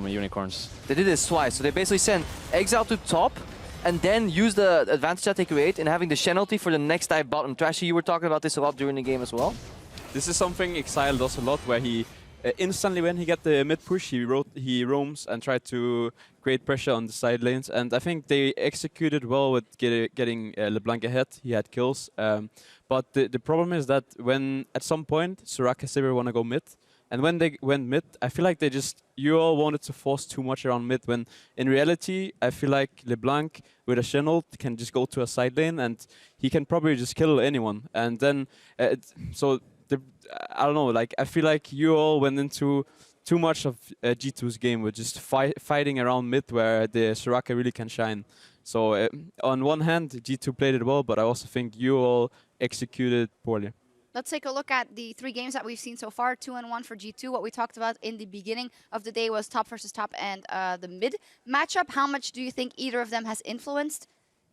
Unicorns. They did this twice. So they basically sent Exile to top and then use the advantage that they create in having the Shen ulti for the next dive bottom. Trashy, you were talking about this a lot during the game as well. This is something Exile does a lot, where he instantly when he get the mid push, he roams and try to create pressure on the side lanes. And I think they executed well with getting LeBlanc ahead. He had kills. But the problem is that when at some point Soraka Sivir want to go mid, and when they went mid, I feel like UOL wanted to force too much around mid, when in reality, I feel like LeBlanc with a Shen ult can just go to a side lane and he can probably just kill anyone. And then, I don't know, like I feel like UOL went into too much of G2's game with just fighting around mid where the Soraka really can shine. So on one hand, G2 played it well, but I also think UOL executed poorly. Let's take a look at the 3 games that we've seen so far. 2-1 for G2. What we talked about in the beginning of the day was top versus top and the mid matchup. How much do you think either of them has influenced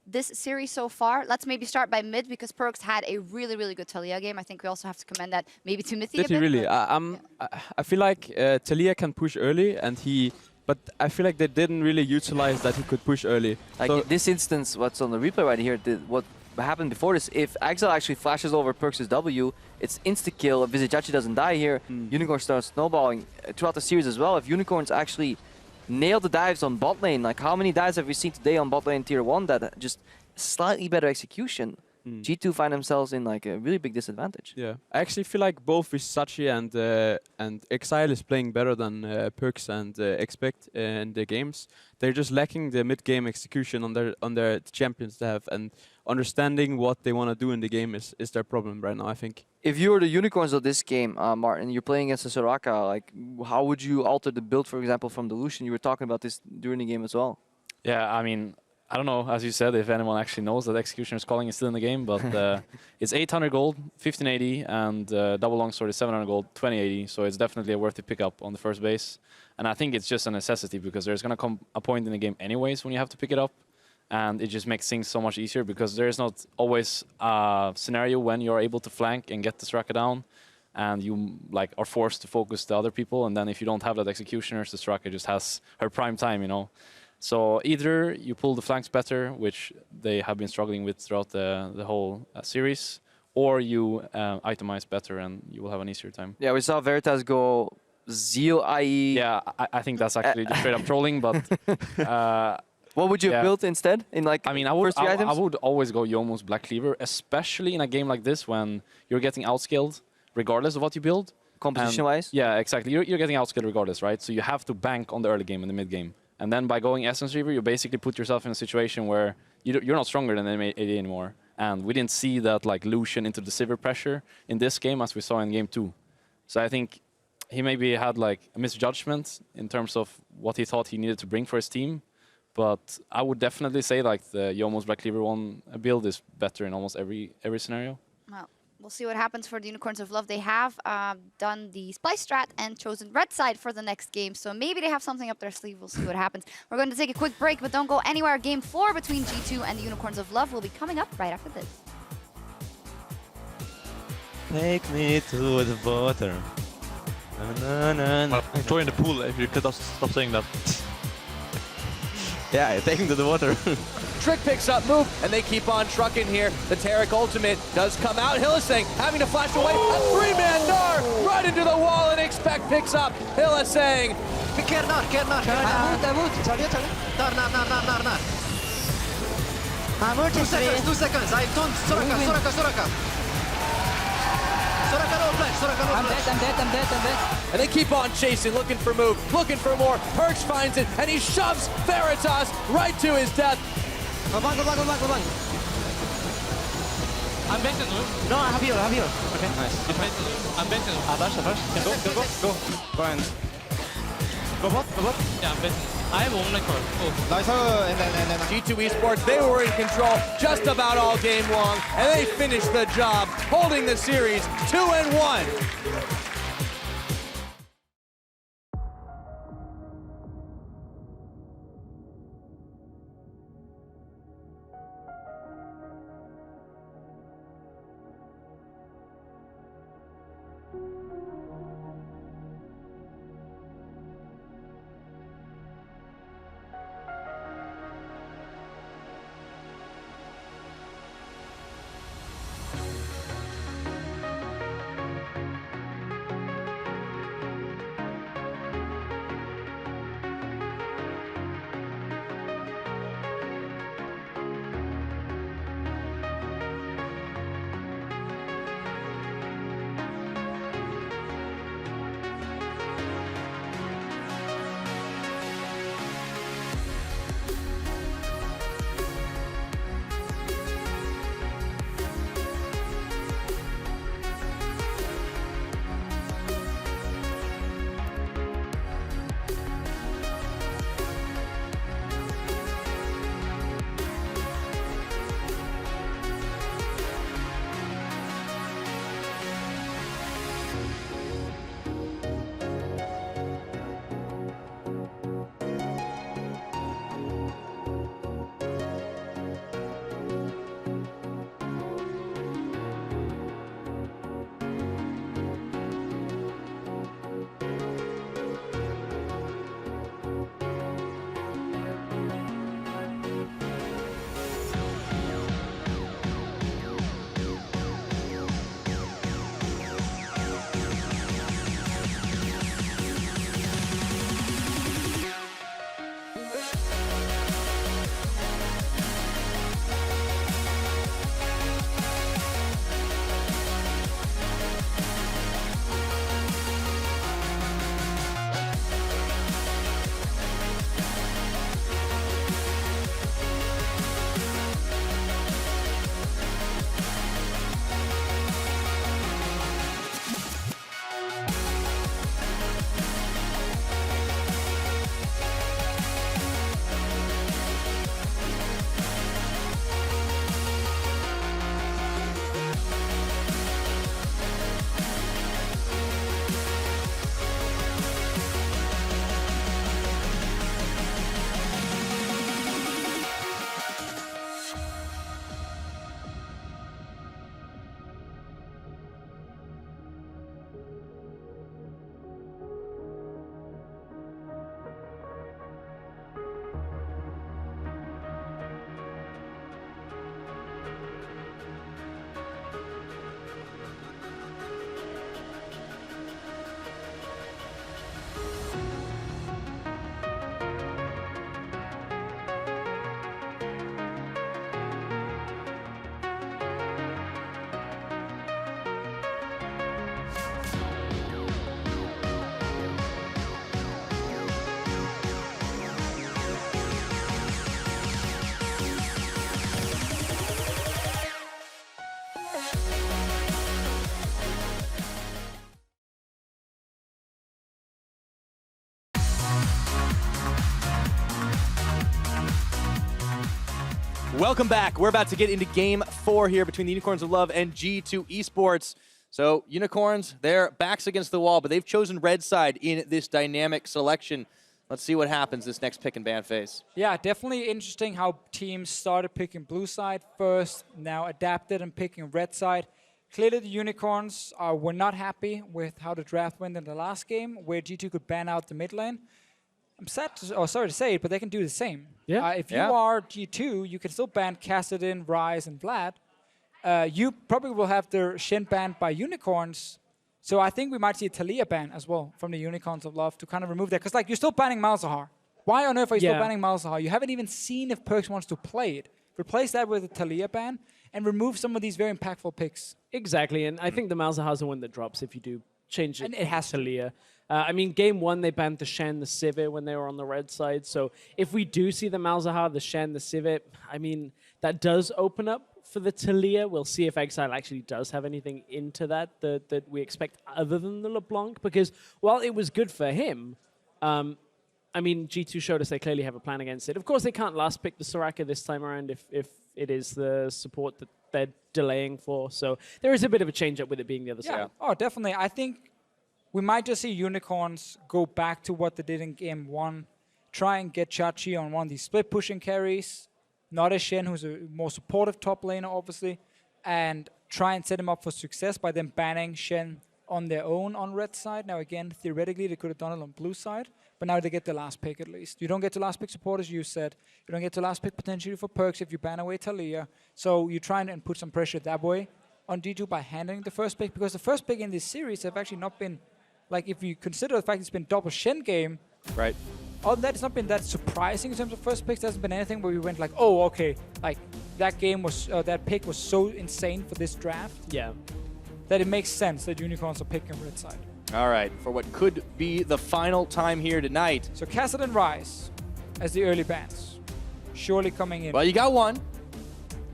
this series so far? Let's maybe start by mid, because Perkz had a really, really good Talia game. I think we also have to commend that maybe to Mythy a bit. Did he really? I feel like Talia can push early, but I feel like they didn't really utilize that he could push early. Like in this instance, what's on the replay right here, what happened before this, if Exile actually flashes over Perkz' W, it's insta-kill. If Vizijachi doesn't die here, Unicorn starts snowballing throughout the series as well. If Unicorns actually nail the dives on bot lane, like how many dives have we seen today on bot lane tier 1 that just slightly better execution? G2 find themselves in like a really big disadvantage. Yeah, I actually feel like both Vizijachi and Exile is playing better than Perkz and Expect in the games. They're just lacking the mid-game execution on their champions they have, and understanding what they want to do in the game is their problem right now, I think. If you were the Unicorns of this game, Martin, you're playing against a Soraka, like how would you alter the build, for example, from the Lucian? You were talking about this during the game as well. Yeah, I mean, I don't know, as you said, if anyone actually knows that Executioner's Calling is still in the game, but it's 800 gold, 1580, and double longsword is 700 gold, 2080, so it's definitely a worthy pickup on the first base. And I think it's just a necessity, because there's going to come a point in the game anyways when you have to pick it up, and it just makes things so much easier, because there's not always a scenario when you're able to flank and get the Soraka down, and you like are forced to focus the other people, and then if you don't have that Executioner, the Soraka just has her prime time, you know. So either you pull the flanks better, which they have been struggling with throughout the whole series, or you itemize better and you will have an easier time. Yeah, we saw Veritas go Zeal, IE. Yeah, I think that's actually just straight up trolling, but... what would you have built instead? In like, I mean, I would always go Youmuu's Black Cleaver, especially in a game like this when you're getting outscaled regardless of what you build. Competition-wise? Yeah, exactly. You're getting outscaled regardless, right? So you have to bank on the early game and the mid game. And then by going Essence Reaver, you basically put yourself in a situation where you're not stronger than AD anymore. And we didn't see that like Lucian into the Sivir pressure in this game as we saw in game 2. So I think he maybe had like a misjudgment in terms of what he thought he needed to bring for his team. But I would definitely say like the Youmuu's Black Cleaver 1 build is better in almost every scenario. Well, we'll see what happens for the Unicorns of Love. They have done the Splyce strat and chosen red side for the next game. So maybe they have something up their sleeve. We'll see what happens. We're going to take a quick break, but don't go anywhere. Game 4 between G2 and the Unicorns of Love will be coming up right after this. Take me to the water. Na, na, na, na. I'm throwing the pool if you could stop saying that. Yeah, take him to the water. Trick picks up move, and they keep on trucking here. The Taric ultimate does come out. Hylissang having to flash away. A 3-man Gnar right into the wall, and Expect picks up Hylissang. Gnar. I'm urging 2 seconds. I don't. Soraka. Soraka no flash. I'm dead. And they keep on chasing, looking for move, looking for more. Perkz finds it, and he shoves Veritas right to his death. I'm back to Null. No, I have heal. Okay, nice. I'm back to Null. I flash. Go. Go and... Go bot. Yeah, I'm back to Null. I have one core. Oh. Nice, and then... G2 Esports, they were in control just about all game long, and they finished the job, holding the series 2-1. Welcome back. We're about to get into Game 4 here between the Unicorns of Love and G2 Esports. So, Unicorns, their backs against the wall, but they've chosen red side in this dynamic selection. Let's see what happens this next pick and ban phase. Yeah, definitely interesting how teams started picking blue side first, now adapted and picking red side. Clearly, the Unicorns were not happy with how the draft went in the last game, where G2 could ban out the mid lane. I'm sorry to say it, but they can do the same. Yeah. If you are G2, you can still ban Kassadin, Ryze, and Vlad. You probably will have their Shen banned by Unicorns. So I think we might see a Taliyah ban as well from the Unicorns of Love to kind of remove that. Because like you're still banning Malzahar. Why on earth are you still banning Malzahar? You haven't even seen if Perkz wants to play it. Replace that with a Taliyah ban and remove some of these very impactful picks. Exactly, and I think the Malzahar is the one that drops if you do change it, And it has to Leah. I mean, game one, they banned the Shen, the Sivir when they were on the red side. So if we do see the Malzahar, the Shen, the Sivir, I mean, that does open up for the Talia. We'll see if Exile actually does have anything into that we expect other than the LeBlanc. Because while it was good for him, I mean, G2 showed us they clearly have a plan against it. Of course, they can't last pick the Soraka this time around if it is the support that they're delaying for. So there is a bit of a change-up with it being the other side. Oh, definitely. I think we might just see Unicorns go back to what they did in game one, try and get Chachi on one of these split pushing carries, not a Shen, who's a more supportive top laner, obviously, and try and set him up for success by them banning Shen on their own on red side. Now, again, theoretically, they could have done it on blue side, but now they get the last pick at least. You don't get the last pick support, as you said. You don't get the last pick potentially for perks if you ban away Talia. So you try and put some pressure that way on G2 by handling the first pick, because the first pick in this series have actually not been, like, if you consider the fact it's been double Shen game, right? Other than that, it's not been that surprising in terms of first picks. There hasn't been anything where we went like, oh, okay, like that game was, that pick was so insane for this draft. Yeah. That it makes sense that Unicorns are picking red side. All right, for what could be the final time here tonight. So Cassidy and Rise as the early bans, surely coming in. Well, you got one.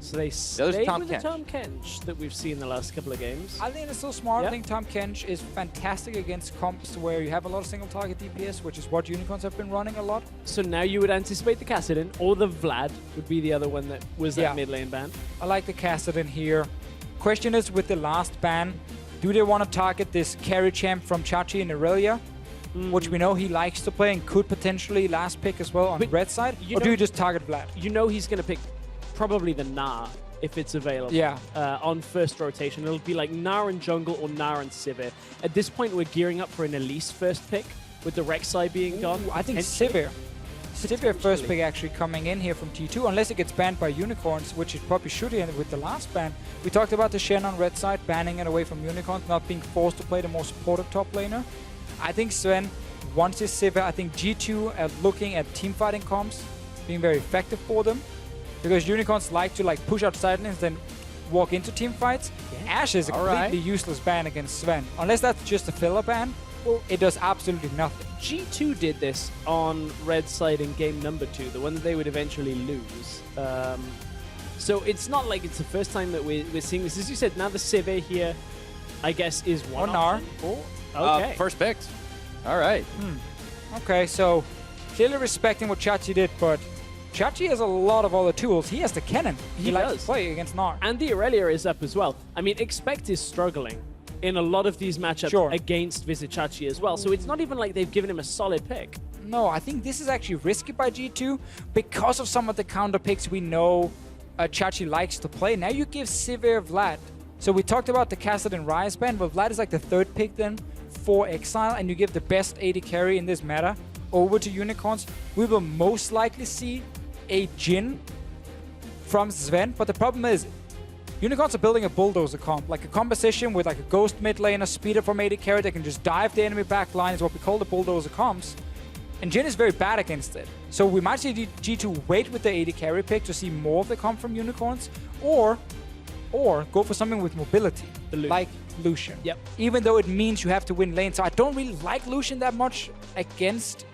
So they stayed with the Tom Kench that we've seen the last couple of games. I think it's so smart. I think Tom Kench is fantastic against comps where you have a lot of single target DPS, which is what Unicorns have been running a lot. So now you would anticipate the Kassadin, or the Vlad would be the other one that was that mid lane ban. I like the Kassadin here. Question is, with the last ban, do they want to target this carry champ from Chachi and Irelia, which we know he likes to play and could potentially last pick as well on the red side? Or do you just target Vlad? You know he's going to pick probably the Gnar if it's available. Yeah. On first rotation. It'll be like Gnar and jungle or Gnar and Sivir. At this point, we're gearing up for an Elise first pick with the Rek'Sai being gone. I think Sivir. Sivir first pick actually coming in here from T2, unless it gets banned by Unicorns, which it probably should end with the last ban. We talked about the Shen on red side, banning it away from Unicorns, not being forced to play the more supportive top laner. I think Sven wants his Sivir. I think G2 are looking at teamfighting comps being very effective for them, because Unicorns like to push out side lanes, then walk into team fights. Yeah. Ashe is a completely useless ban against Sven. Unless that's just a filler ban, it does absolutely nothing. G2 did this on red side in game number 2, the one that they would eventually lose. So it's not like it's the first time that we're seeing this. As you said, now the Sivir here, I guess, is one option. Okay. First picked. All right. Okay, so clearly respecting what Chachi did, but Chachi has a lot of other tools. He has the cannon. He likes to play against Gnar. And the Irelia is up as well. I mean, Expect is struggling in a lot of these matchups against Visit Chachi as well. So it's not even like they've given him a solid pick. No, I think this is actually risky by G2 because of some of the counter picks we know Chachi likes to play. Now you give Sivir Vlad. So we talked about the Cassidy and Rise ban, but Vlad is like the third pick then for Exile, and you give the best AD carry in this meta over to Unicorns. We will most likely see a Jhin from Sven, but the problem is Unicorns are building a bulldozer comp, like a composition with like a ghost mid laner, speeder from AD carry that can just dive the enemy back line, is what we call the bulldozer comps. And Jhin is very bad against it. So we might see G2 wait with the AD carry pick to see more of the comp from Unicorns, or go for something with mobility, like Lucian. Yep. Even though it means you have to win lane. So I don't really like Lucian that much against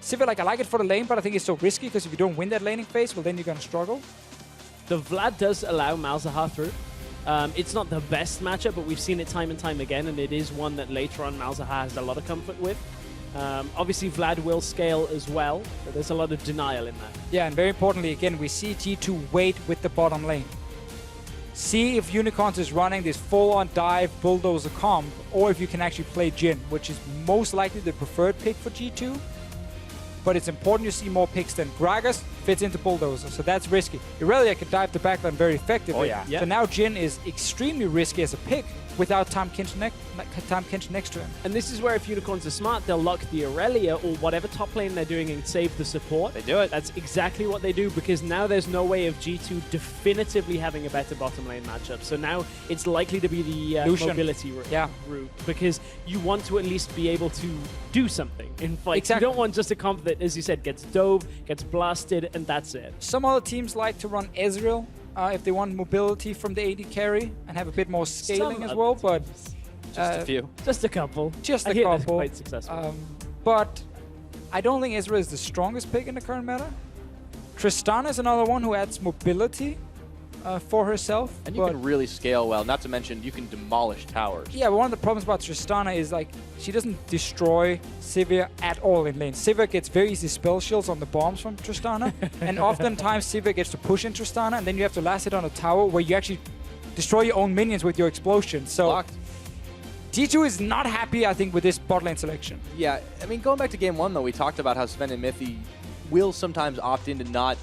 Sivir. Like, I like it for the lane, but I think it's so risky because if you don't win that laning phase, well, then you're going to struggle. The Vlad does allow Malzahar through. It's not the best matchup, but we've seen it time and time again, and it is one that later on Malzahar has a lot of comfort with. Obviously, Vlad will scale as well, but there's a lot of denial in that. Yeah, and very importantly, again, we see G2 wait with the bottom lane. See if Unicorns is running this full-on dive bulldozer comp, or if you can actually play Jhin, which is most likely the preferred pick for G2. But it's important you see more picks than Gragas fits into bulldozer, so that's risky. Irelia can dive the backline very effectively. Oh, yeah. So now Jhin is extremely risky as a pick without Tahm Kench next to him. And this is where, if Unicorns are smart, they'll lock the Irelia or whatever top lane they're doing and save the support. They do it. That's exactly what they do, because now there's no way of G2 definitively having a better bottom lane matchup. So now it's likely to be the mobility route, because you want to at least be able to do something in fights. Exactly. You don't want just a comp that, as you said, gets dove, gets blasted, and that's it. Some other teams like to run Ezreal if they want mobility from the AD carry and have a bit more scaling as well, but Just a few. Just a couple. Just I a hear that's couple. quite successful. But I don't think Ezreal is the strongest pick in the current meta. Tristana is another one who adds mobility for herself. And you can really scale well. Not to mention, you can demolish towers. Yeah, but one of the problems about Tristana is like she doesn't destroy Sivir at all in lane. Sivir gets very easy spell shields on the bombs from Tristana, and oftentimes Sivir gets to push in Tristana, and then you have to last hit on a tower where you actually destroy your own minions with your explosion. So G2 is not happy, I think, with this bot lane selection. Yeah, I mean, going back to game one, though, we talked about how Sven and Mithy will sometimes opt into not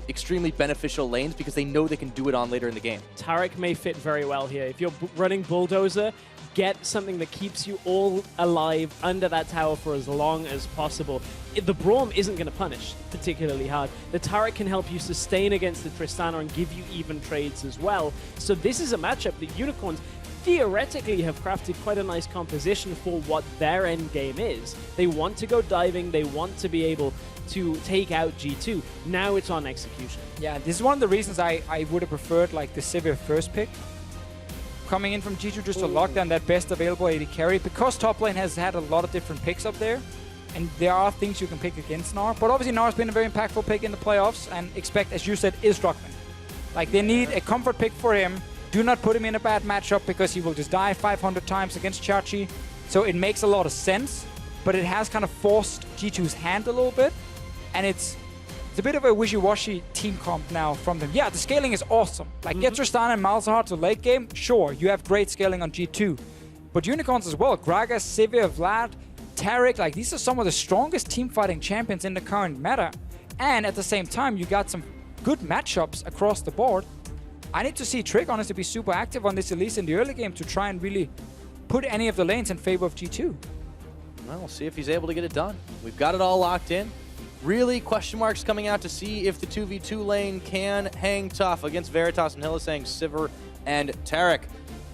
extremely beneficial lanes because they know they can do it on later in the game. Taric may fit very well here. If you're running Bulldozer, get something that keeps you all alive under that tower for as long as possible. The Braum isn't going to punish particularly hard. The Taric can help you sustain against the Tristana and give you even trades as well. So this is a matchup that Unicorns theoretically have crafted quite a nice composition for what their end game is. They want to go diving, they want to be able to take out G2. Now it's on execution. Yeah, this is one of the reasons I would have preferred like the Sivir first pick coming in from G2 just to lock down that best available AD carry, because top lane has had a lot of different picks up there and there are things you can pick against Gnar, but obviously Gnar's been a very impactful pick in the playoffs, and expect, as you said, is Druckmann. Like, they need a comfort pick for him. Do not put him in a bad matchup because he will just die 500 times against Chachi. So it makes a lot of sense, but it has kind of forced G2's hand a little bit, and it's a bit of a wishy-washy team comp now from them. Yeah, the scaling is awesome. Like, get Tristana and Malzahar to late game, sure, you have great scaling on G2. But Unicorns as well, Gragas, Sivir, Vlad, Taric, like, these are some of the strongest team fighting champions in the current meta. And at the same time, you got some good matchups across the board. I need to see Trick honestly be super active on this, at least in the early game, to try and really put any of the lanes in favor of G2. Well, we'll see if he's able to get it done. We've got it all locked in. Really, question marks coming out to see if the 2v2 lane can hang tough against Veritas and Hylissang, Sivir, and Taric.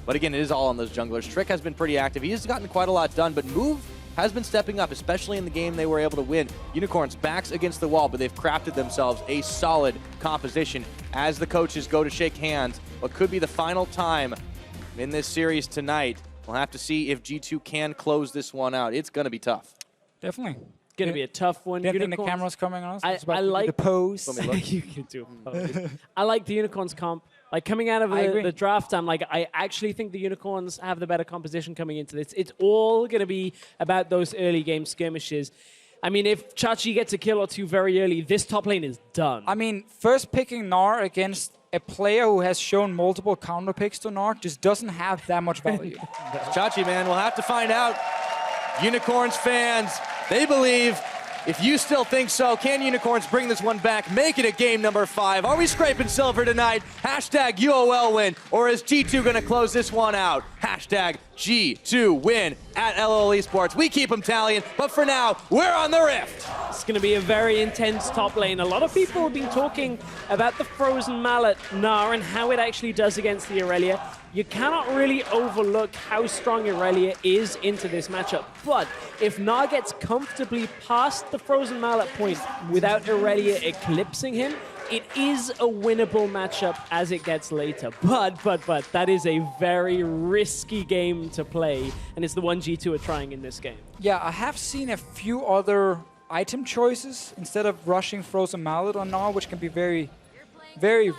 But again, it is all on those junglers. Trick has been pretty active. He has gotten quite a lot done, but Move has been stepping up, especially in the game they were able to win. Unicorns backs against the wall, but they've crafted themselves a solid composition as the coaches go to shake hands. What could be the final time in this series tonight. We'll have to see if G2 can close this one out. It's going to be tough. Definitely. Going to be a tough one. Getting the cameras coming on us. I like the pose. You can do a pose. I like the Unicorns comp. Like, coming out of the draft, I actually think the Unicorns have the better composition coming into this. It's all going to be about those early game skirmishes. I mean, if Chachi gets a kill or two very early, this top lane is done. I mean, first picking Gnar against a player who has shown multiple counter picks to Gnar just doesn't have that much value. Chachi, man, we'll have to find out. Unicorns fans, they believe. If you still think so, can Unicorns bring this one back? Make it a game number 5. Are we scraping silver tonight? Hashtag UOL win. Or is G2 going to close this one out? Hashtag G2 win at LOL Esports. We keep them tallying, but for now, we're on the Rift. It's going to be a very intense top lane. A lot of people have been talking about the Frozen Mallet Gnar and how it actually does against the Irelia. You cannot really overlook how strong Irelia is into this matchup. But if Gnar gets comfortably past the Frozen Mallet point without Irelia eclipsing him, it is a winnable matchup as it gets later. But that is a very risky game to play, and it's the one G2 are trying in this game. Yeah, I have seen a few other item choices instead of rushing Frozen Mallet on Gnar, which can be very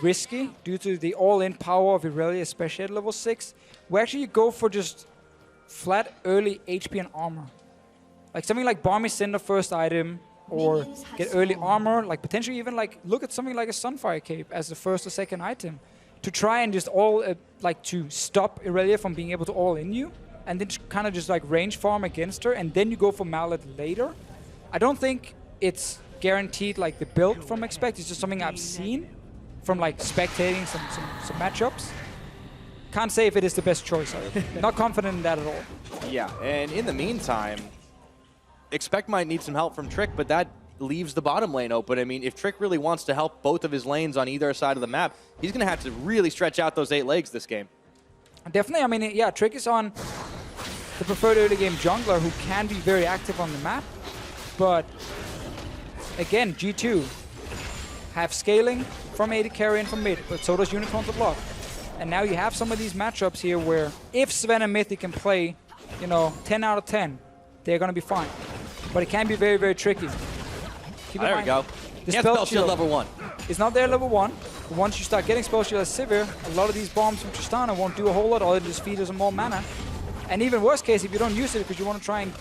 risky due to the all-in power of Irelia, especially at level 6. We actually go for just flat early HP and armor. Like something like Barmy Cinder first item, or get early armor, like potentially even like look at something like a Sunfire Cape as the first or second item to try and just like to stop Irelia from being able to all-in you, and then kind of just like range farm against her, and then you go for Mallet later. I don't think it's guaranteed like the build from Expect. It's just something I've seen from like spectating some matchups. Can't say if it is the best choice. I'm not confident in that at all. Yeah, and in the meantime, Expect might need some help from Trick, but that leaves the bottom lane open. I mean, if Trick really wants to help both of his lanes on either side of the map, he's going to have to really stretch out those 8 legs this game. Definitely. I mean, yeah, Trick is on the preferred early game jungler who can be very active on the map. But again, G2 have scaling from AD carry and from mid, but so does Unicorns a lot. And now you have some of these matchups here where if Sven and Mythic can play, 10 out of 10, they're going to be fine. But it can be very, very tricky. There we go. The spell shield level 1. It's not there level 1. But once you start getting spell shield as Sivir, a lot of these bombs from Tristana won't do a whole lot, or it just feed us more mana. And even worst case, if you don't use it because you want to try and,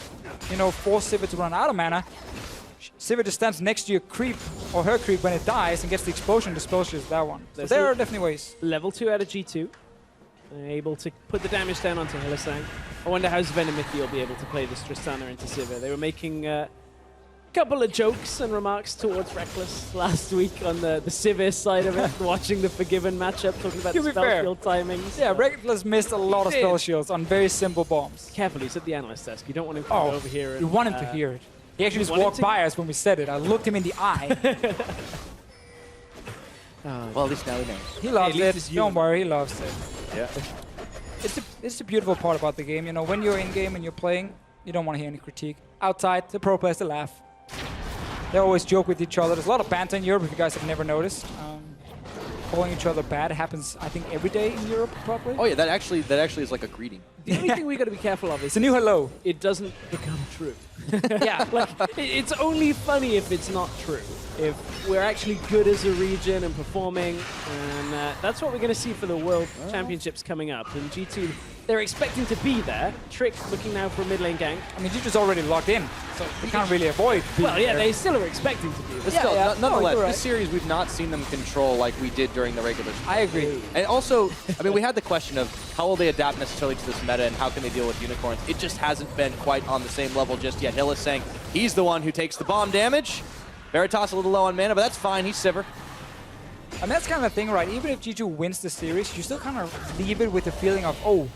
force Sivir to run out of mana, Sivir just stands next to your creep, or her creep, when it dies and gets the explosion, the spell shield is that one. So there are definitely ways. Level 2 out of G2. Able to put the damage down onto Hylissang. I wonder how Sven and Mithy will be able to play this Tristana into Sivir. They were making a couple of jokes and remarks towards Reckless last week on the Sivir side of it, watching the Forgiven matchup, talking about the spell shield timings. Yeah, Reckless missed a lot of spell shields on very simple bombs. Careful, he's at the analyst desk. You don't want him to come over here. And, you want him to hear it. He actually just walked by us when we said it. I looked him in the eye. Well, at least now he knows. He loves it. Don't worry, he loves it. Yeah. It's the beautiful part about the game. When you're in game and you're playing, you don't want to hear any critique. Outside, the pro players, they laugh. They always joke with each other. There's a lot of banter in Europe, if you guys have never noticed. Calling each other bad happens, I think, every day in Europe, probably. Oh yeah, that actually is like a greeting. The only thing we got to be careful of is it's a new hello. It doesn't become true. Yeah, it's only funny if it's not true. If we're actually good as a region and performing, and that's what we're going to see for the World Championships coming up. And G2, they're expecting to be there. Trick looking now for a mid lane gank. I mean, G2's already locked in, so they can't really avoid being there. They still are expecting to be there. But still, nonetheless, this series we've not seen them control like we did during the regular season. I agree. And also, I mean, we had the question of how will they adapt necessarily to this meta and how can they deal with unicorns. It just hasn't been quite on the same level just yet. Hylissang, he's the one who takes the bomb damage. Veritas a little low on mana, but that's fine. He's Sivir. I mean, that's kind of the thing, right? Even if G2 wins the series, you still kind of leave it with the feeling of, oh,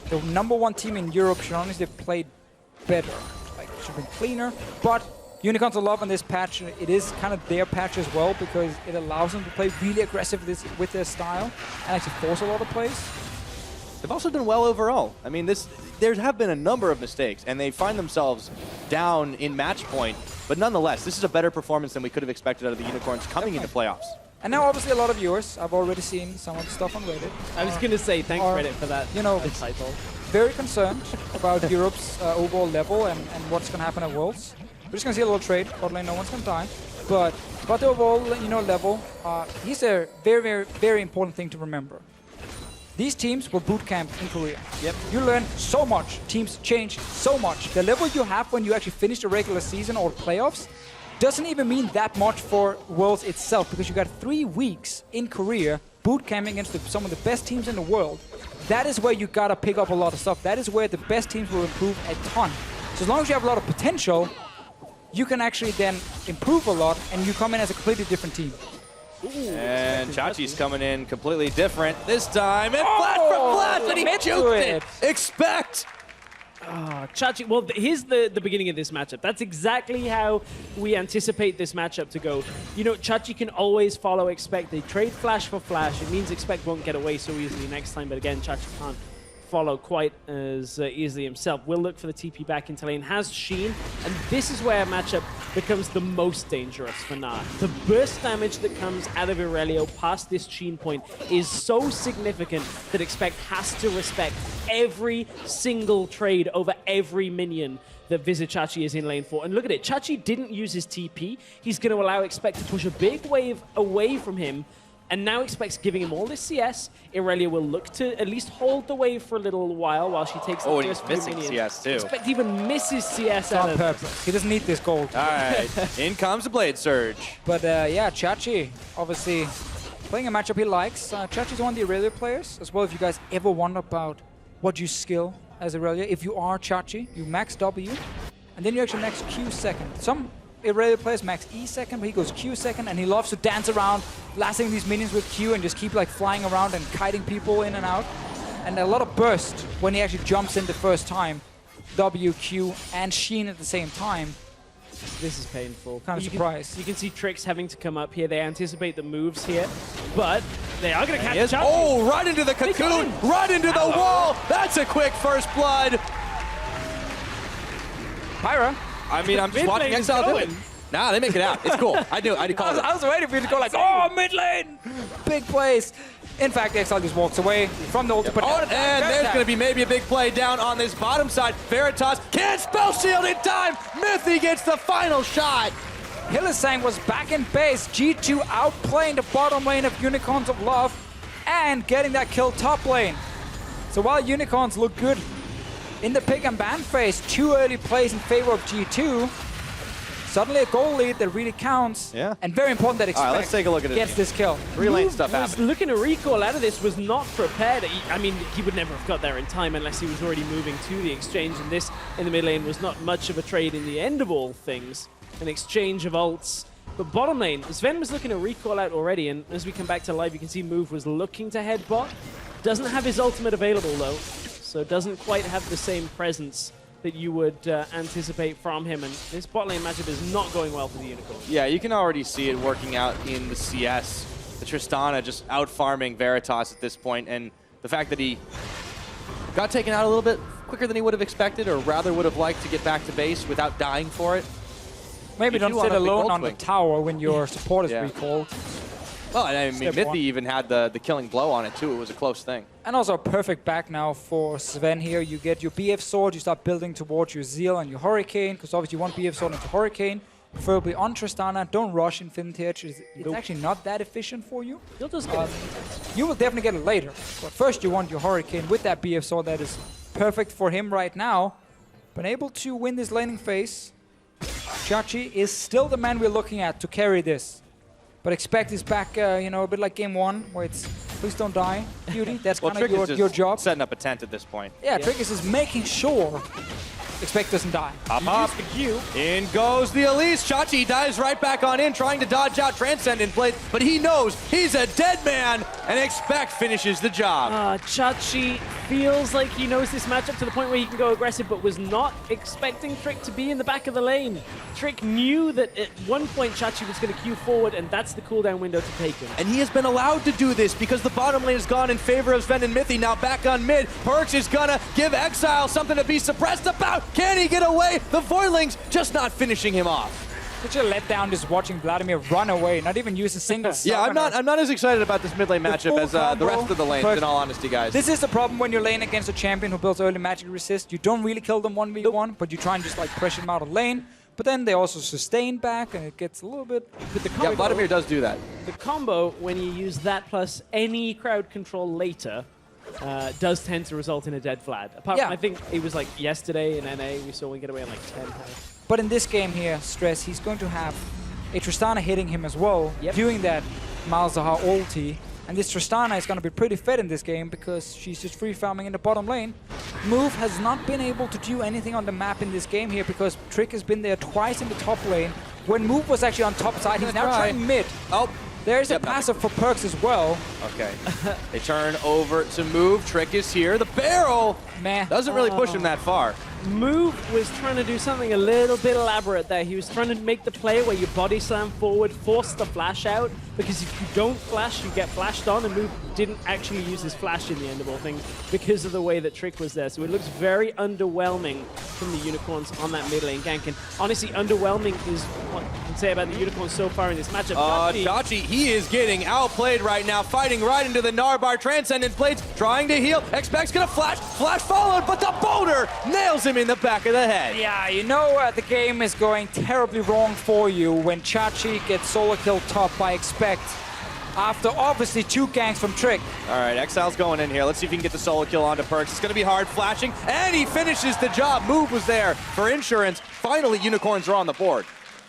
the #1 team in Europe should honestly have played better. Like, it should have been cleaner. But Unicorns are loving this patch. It is kind of their patch as well because it allows them to play really aggressive with their style and actually force a lot of plays. They've also done well overall. I mean, there have been a number of mistakes, and they find themselves down in match point. But nonetheless, this is a better performance than we could have expected out of the Unicorns coming into playoffs. And now, obviously, a lot of viewers. I've already seen some of the stuff on Reddit. I was going to say, thanks Reddit for that title. Very concerned about Europe's overall level and what's going to happen at Worlds. We're just going to see a little trade. Bot lane, no one's going to die. But the overall, level, here's a very, very, very important thing to remember. These teams will boot camp in Korea. Yep. You learn so much. Teams change so much. The level you have when you actually finish the regular season or playoffs doesn't even mean that much for Worlds itself because you got 3 weeks in Korea boot camping against some of the best teams in the world. That is where you gotta pick up a lot of stuff. That is where the best teams will improve a ton. So as long as you have a lot of potential, you can actually then improve a lot and you come in as a completely different team. Ooh, and Chachi's coming in completely different this time. And flat from flat, and he juked it. Expect! Chachi, well, here's the beginning of this matchup. That's exactly how we anticipate this matchup to go. Chachi can always follow Expect. They trade Flash for Flash. It means Expect won't get away so easily next time, but again, Chachi can't follow quite as easily himself. Will look for the TP back into lane, has Sheen, and this is where a matchup becomes the most dangerous for Gnar. The burst damage that comes out of Irelia past this Sheen point is so significant that Expect has to respect every single trade over every minion that Visit Chachi is in lane for. And look at it, Chachi didn't use his TP. He's going to allow Expect to push a big wave away from him. And now Expect's giving him all this CS. Irelia will look to at least hold the wave for a little while she takes the and first he's missing minion. CS too. Expect even misses CS on purpose. He doesn't need this gold. All right, in comes the Blade Surge. But yeah, Chachi, obviously playing a matchup he likes. Chachi's one of the Irelia players as well. If you guys ever wonder about what you skill as Irelia, if you are Chachi, you max W, and then you actually max Q second. Some Irelia players max E second, but he goes Q second, and he loves to dance around, blasting these minions with Q and just keep flying around and kiting people in and out. And a lot of burst when he actually jumps in the first time. W, Q, and Sheen at the same time. This is painful. Kind of surprised. You can see Tricks having to come up here. They anticipate the moves here, but they are going to catch up. Oh, right into the cocoon, right into the wall. That's a quick first blood. Pyra. I mean, I'm just watching Exile do it. Nah, they make it out. It's cool. I was waiting for you to go oh, mid lane! Big plays. In fact, Exile just walks away from the ulti. But and there's going to be maybe a big play down on this bottom side. Veritas can't spell shield in time. Mythy gets the final shot. Hylissang was back in base. G2 outplaying the bottom lane of Unicorns of Love and getting that kill top lane. So while Unicorns look good in the pick and ban phase, 2 early plays in favor of G2, suddenly a goal lead that really counts. Yeah. And very important that Expect let's take a look at it. gets this kill. 3-lane stuff was happening. looking to recall out of this, was not prepared. I mean, he would never have got there in time unless he was already moving to the exchange, and this in the mid lane was not much of a trade in the end of all things. An exchange of ults. But bottom lane, Sven was looking to recall out already, and as we come back to live, you can see Move was looking to head bot. Doesn't have his ultimate available though, so doesn't quite have the same presence that you would anticipate from him, and this bot lane matchup is not going well for the Unicorn. Yeah, you can already see it working out in the CS. The Tristana just out-farming Veritas at this point, and the fact that he got taken out a little bit quicker than he would have expected, or rather would have liked to get back to base without dying for it. Maybe don't sit alone on the tower when your support is recalled. Well, and I mean, Mythy even had the killing blow on it too. It was a close thing. And also a perfect back now for Sven here. You get your BF Sword, you start building towards your Zeal and your Hurricane, because obviously you want BF Sword into Hurricane, preferably on Tristana. Don't rush Infinity Edge. It's actually not that efficient for you. You'll just get it. You will definitely get it later. But first you want your Hurricane with that BF Sword that is perfect for him right now. Been able to win this laning phase. Chachi is still the man we're looking at to carry this. But Expect is back, you know, a bit like game 1, where it's please don't die, Beauty. That's kind of your job. Setting up a tent at this point. Yeah, Trick is just making sure Expect doesn't die. Up. In goes the Elise. Chachi dives right back on in, trying to dodge out Transcendent Blade, but he knows he's a dead man, and Expect finishes the job. Chachi feels like he knows this matchup to the point where he can go aggressive, but was not expecting Trick to be in the back of the lane. Trick knew that at one point Chachi was going to queue forward, and that's the cooldown window to take him. And he has been allowed to do this because the bottom lane has gone in favor of Sven and Mythy. Now back on mid, Perks is gonna give Exile something to be suppressed about. Can he get away? The Voidlings just not finishing him off. Such a letdown just watching Vladimir run away, not even use a single Yeah, I'm not as excited about this mid lane matchup as the rest of the lanes, in all honesty, guys. This is the problem when you're laying against a champion who builds early magic resist. You don't really kill them 1v1, but you try and just like pressure them out of lane. But then they also sustain back, and it gets a little bit... With the combo, yeah, Vladimir does do that. The combo, when you use that plus any crowd control later, does tend to result in a dead Vlad. Apart from, I think it was like yesterday in NA, we saw one get away in like 10 health. But in this game here, Stress, he's going to have a Tristana hitting him as well, doing that Malzahar ulti. And this Tristana is going to be pretty fed in this game because she's just free farming in the bottom lane. Move has not been able to do anything on the map in this game here because Trick has been there twice in the top lane. When Move was actually on top side, he's now trying mid. Oh, there's a passive for Perks as well. Okay. They turn over to Move. Trick is here. The barrel doesn't really push him that far. Move was trying to do something a little bit elaborate there. He was trying to make the play where you body slam forward, force the flash out, because if you don't flash, you get flashed on, and Move didn't actually use his flash in the end of all things because of the way that Trick was there. So it looks very underwhelming from the Unicorns on that mid lane gank. And honestly, underwhelming is what I can say about the Unicorns so far in this matchup. Chachi, he is getting outplayed right now, fighting right into the Narbar. Transcendent Blades trying to heal. Expect's gonna flash followed, but the boulder nails him in the back of the head. Yeah, you know the game is going terribly wrong for you when Chachi gets solo kill top by Expect after obviously 2 ganks from Trick. All right, Exile's going in here. Let's see if he can get the solo kill onto Perks. It's going to be hard flashing, and he finishes the job. Move was there for insurance. Finally, Unicorns are on the board.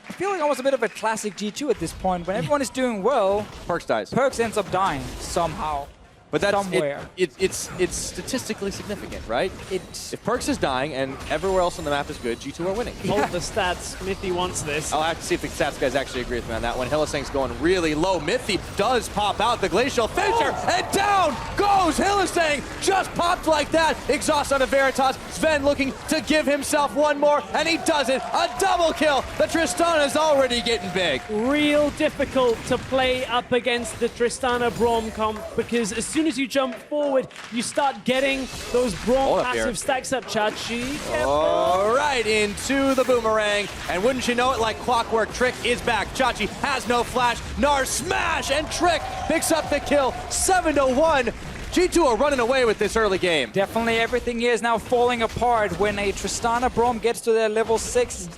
I feel like almost a bit of a classic G2 at this point. When everyone is doing well, Perks dies. Perks ends up dying somehow. But that's somewhere. It's statistically significant, right? If Perks is dying and everywhere else on the map is good, G2 are winning. Hold the stats. Mythy wants this. I'll have to see if the stats guys actually agree with me on that one. Hylissang's going really low. Mythy does pop out the glacial finisher, and down goes goes Hylissang, just popped like that. Exhaust on a Veritas. Sven looking to give himself one more, and he does it. A double kill. The Tristana's already getting big. Real difficult to play up against the Tristana Braum comp because as soon as you jump forward, you start getting those Braum passive stacks up. Chachi. All right, into the boomerang. And wouldn't you know it, like clockwork, Trick is back. Chachi has no flash. Nar smash, and Trick picks up the kill. 7-1. G2 are running away with this early game. Definitely everything here is now falling apart when a Tristana Braum gets to their level 6,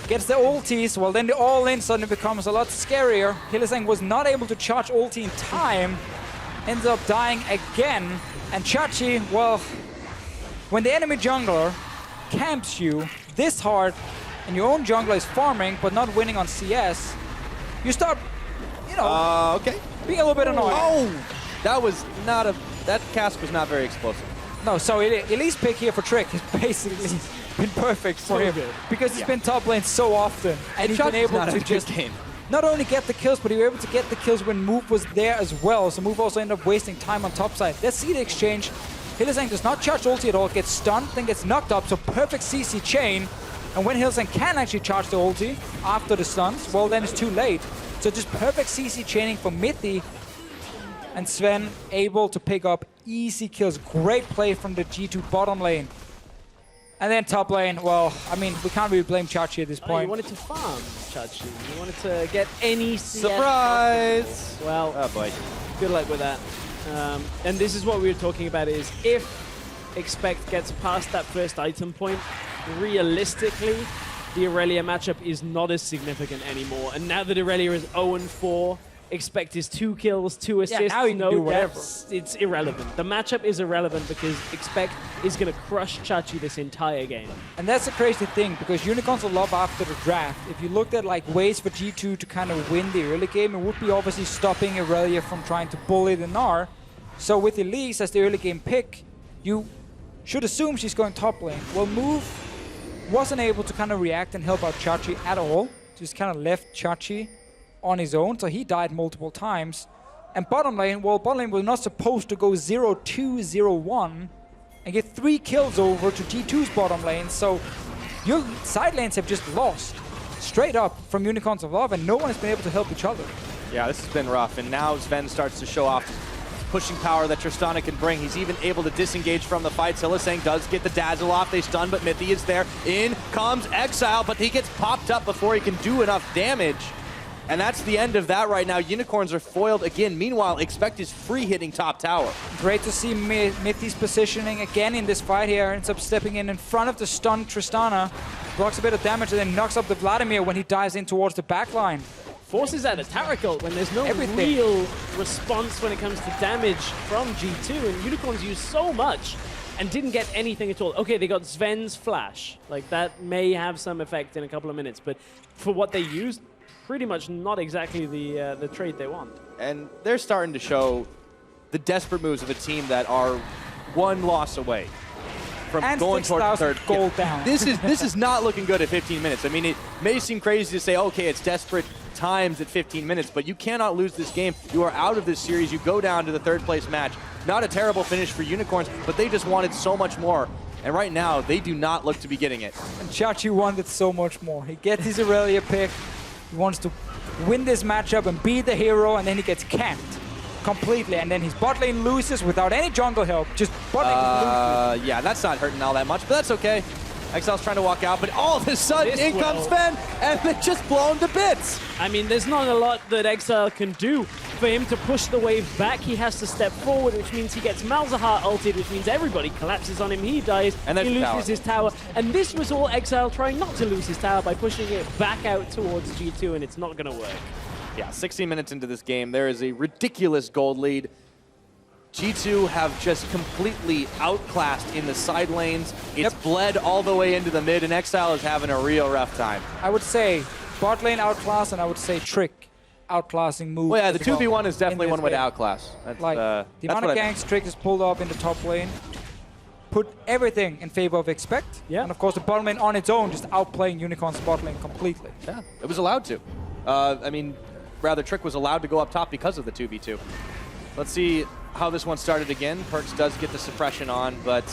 gets the ultis, well then the all-in suddenly becomes a lot scarier. Hylissang was not able to charge ulti in time, ends up dying again. And Chachi, well, when the enemy jungler camps you this hard and your own jungler is farming but not winning on CS, you start, you know, being a little bit annoyed. Oh, that was not a... That cast was not very explosive. No, so Elise pick here for Trick has basically been perfect for him because he's been top lane so often, and he's been able to just not only get the kills, but he was able to get the kills when Move was there as well. So Move also ended up wasting time on top side. Let's see the exchange. Hylissang does not charge ulti at all, gets stunned, then gets knocked up, so perfect CC chain. And when Hylissang can actually charge the ulti after the stuns, well then it's too late. So just perfect CC chaining for Mithy. And Sven able to pick up easy kills. Great play from the G2 bottom lane. And then top lane, well, I mean, we can't really blame Chachi at this point. You wanted to farm, Chachi. You wanted to get any CS. Surprise! Well, oh boy. Good luck with that. And this is what we were talking about is if Expect gets past that first item point, realistically, the Aurelia matchup is not as significant anymore. And now that Aurelia is 0-4, Expect is 2 kills, 2 assists, now you can do whatever. It's irrelevant. The matchup is irrelevant because Expect is going to crush Chachi this entire game. And that's the crazy thing, because Unicorns will love after the draft. If you looked at like ways for G2 to kind of win the early game, it would be obviously stopping Aurelia from trying to bully the Gnar. So with Elise as the early game pick, you should assume she's going top lane. Well, Move wasn't able to kind of react and help out Chachi at all. Just kind of left Chachi on his own, so he died multiple times. And bottom lane, well, bottom lane was not supposed to go 0-2, 0-1 and get 3 kills over to G2's bottom lane, so your side lanes have just lost straight up from Unicorns of Love, and no one has been able to help each other. Yeah, this has been rough, and now Sven starts to show off pushing power that Tristana can bring. He's even able to disengage from the fight. Hylissang does get the dazzle off. They stun, but Mithy is there. In comes Exile, but he gets popped up before he can do enough damage. And that's the end of that right now. Unicorns are foiled again. Meanwhile, Expect is free hitting top tower. Great to see Mithy's positioning again in this fight here. Ends up stepping in front of the stunned Tristana. Blocks a bit of damage and then knocks up the Vladimir when he dives in towards the backline. Forces out a tower cult when there's no real response when it comes to damage from G2. And Unicorns used so much and didn't get anything at all. Okay, they got Sven's flash. Like, that may have some effect in a couple of minutes. But for what they used, pretty much not exactly the trade they want. And they're starting to show the desperate moves of a team that are one loss away from going towards the third. Gold down. This is not looking good at 15 minutes. I mean, it may seem crazy to say, okay, it's desperate times at 15 minutes, but you cannot lose this game. You are out of this series. You go down to the third place match. Not a terrible finish for Unicorns, but they just wanted so much more. And right now, they do not look to be getting it. And Chachi wanted so much more. He gets his Aurelia pick. He wants to win this matchup and be the hero, and then he gets camped completely, and then his bot lane loses without any jungle help. Just bot lane loses. Yeah, that's not hurting all that much, but that's okay. Exile's trying to walk out, but all of a sudden, in comes Sven, and they're just blown to bits. I mean, there's not a lot that Exile can do. For him to push the wave back, he has to step forward, which means he gets Malzahar ulted, which means everybody collapses on him, he dies, and he loses his tower. And this was all Exile trying not to lose his tower by pushing it back out towards G2, and it's not going to work. Yeah, 16 minutes into this game, there is a ridiculous gold lead. G2 have just completely outclassed in the side lanes. It's bled all the way into the mid, and Exile is having a real rough time. I would say bot lane outclass, and I would say Trick outclassing Move. Well, yeah, the 2v1 is definitely one with outclass. That's, like, the amount of ganks Trick is pulled up in the top lane, put everything in favor of Expect. Yeah. And of course, the bottom lane on its own just outplaying Unicorn's bot lane completely. Yeah, it was allowed to. I mean, rather, Trick was allowed to go up top because of the 2v2. Let's see how this one started again. Perkz does get the suppression on, but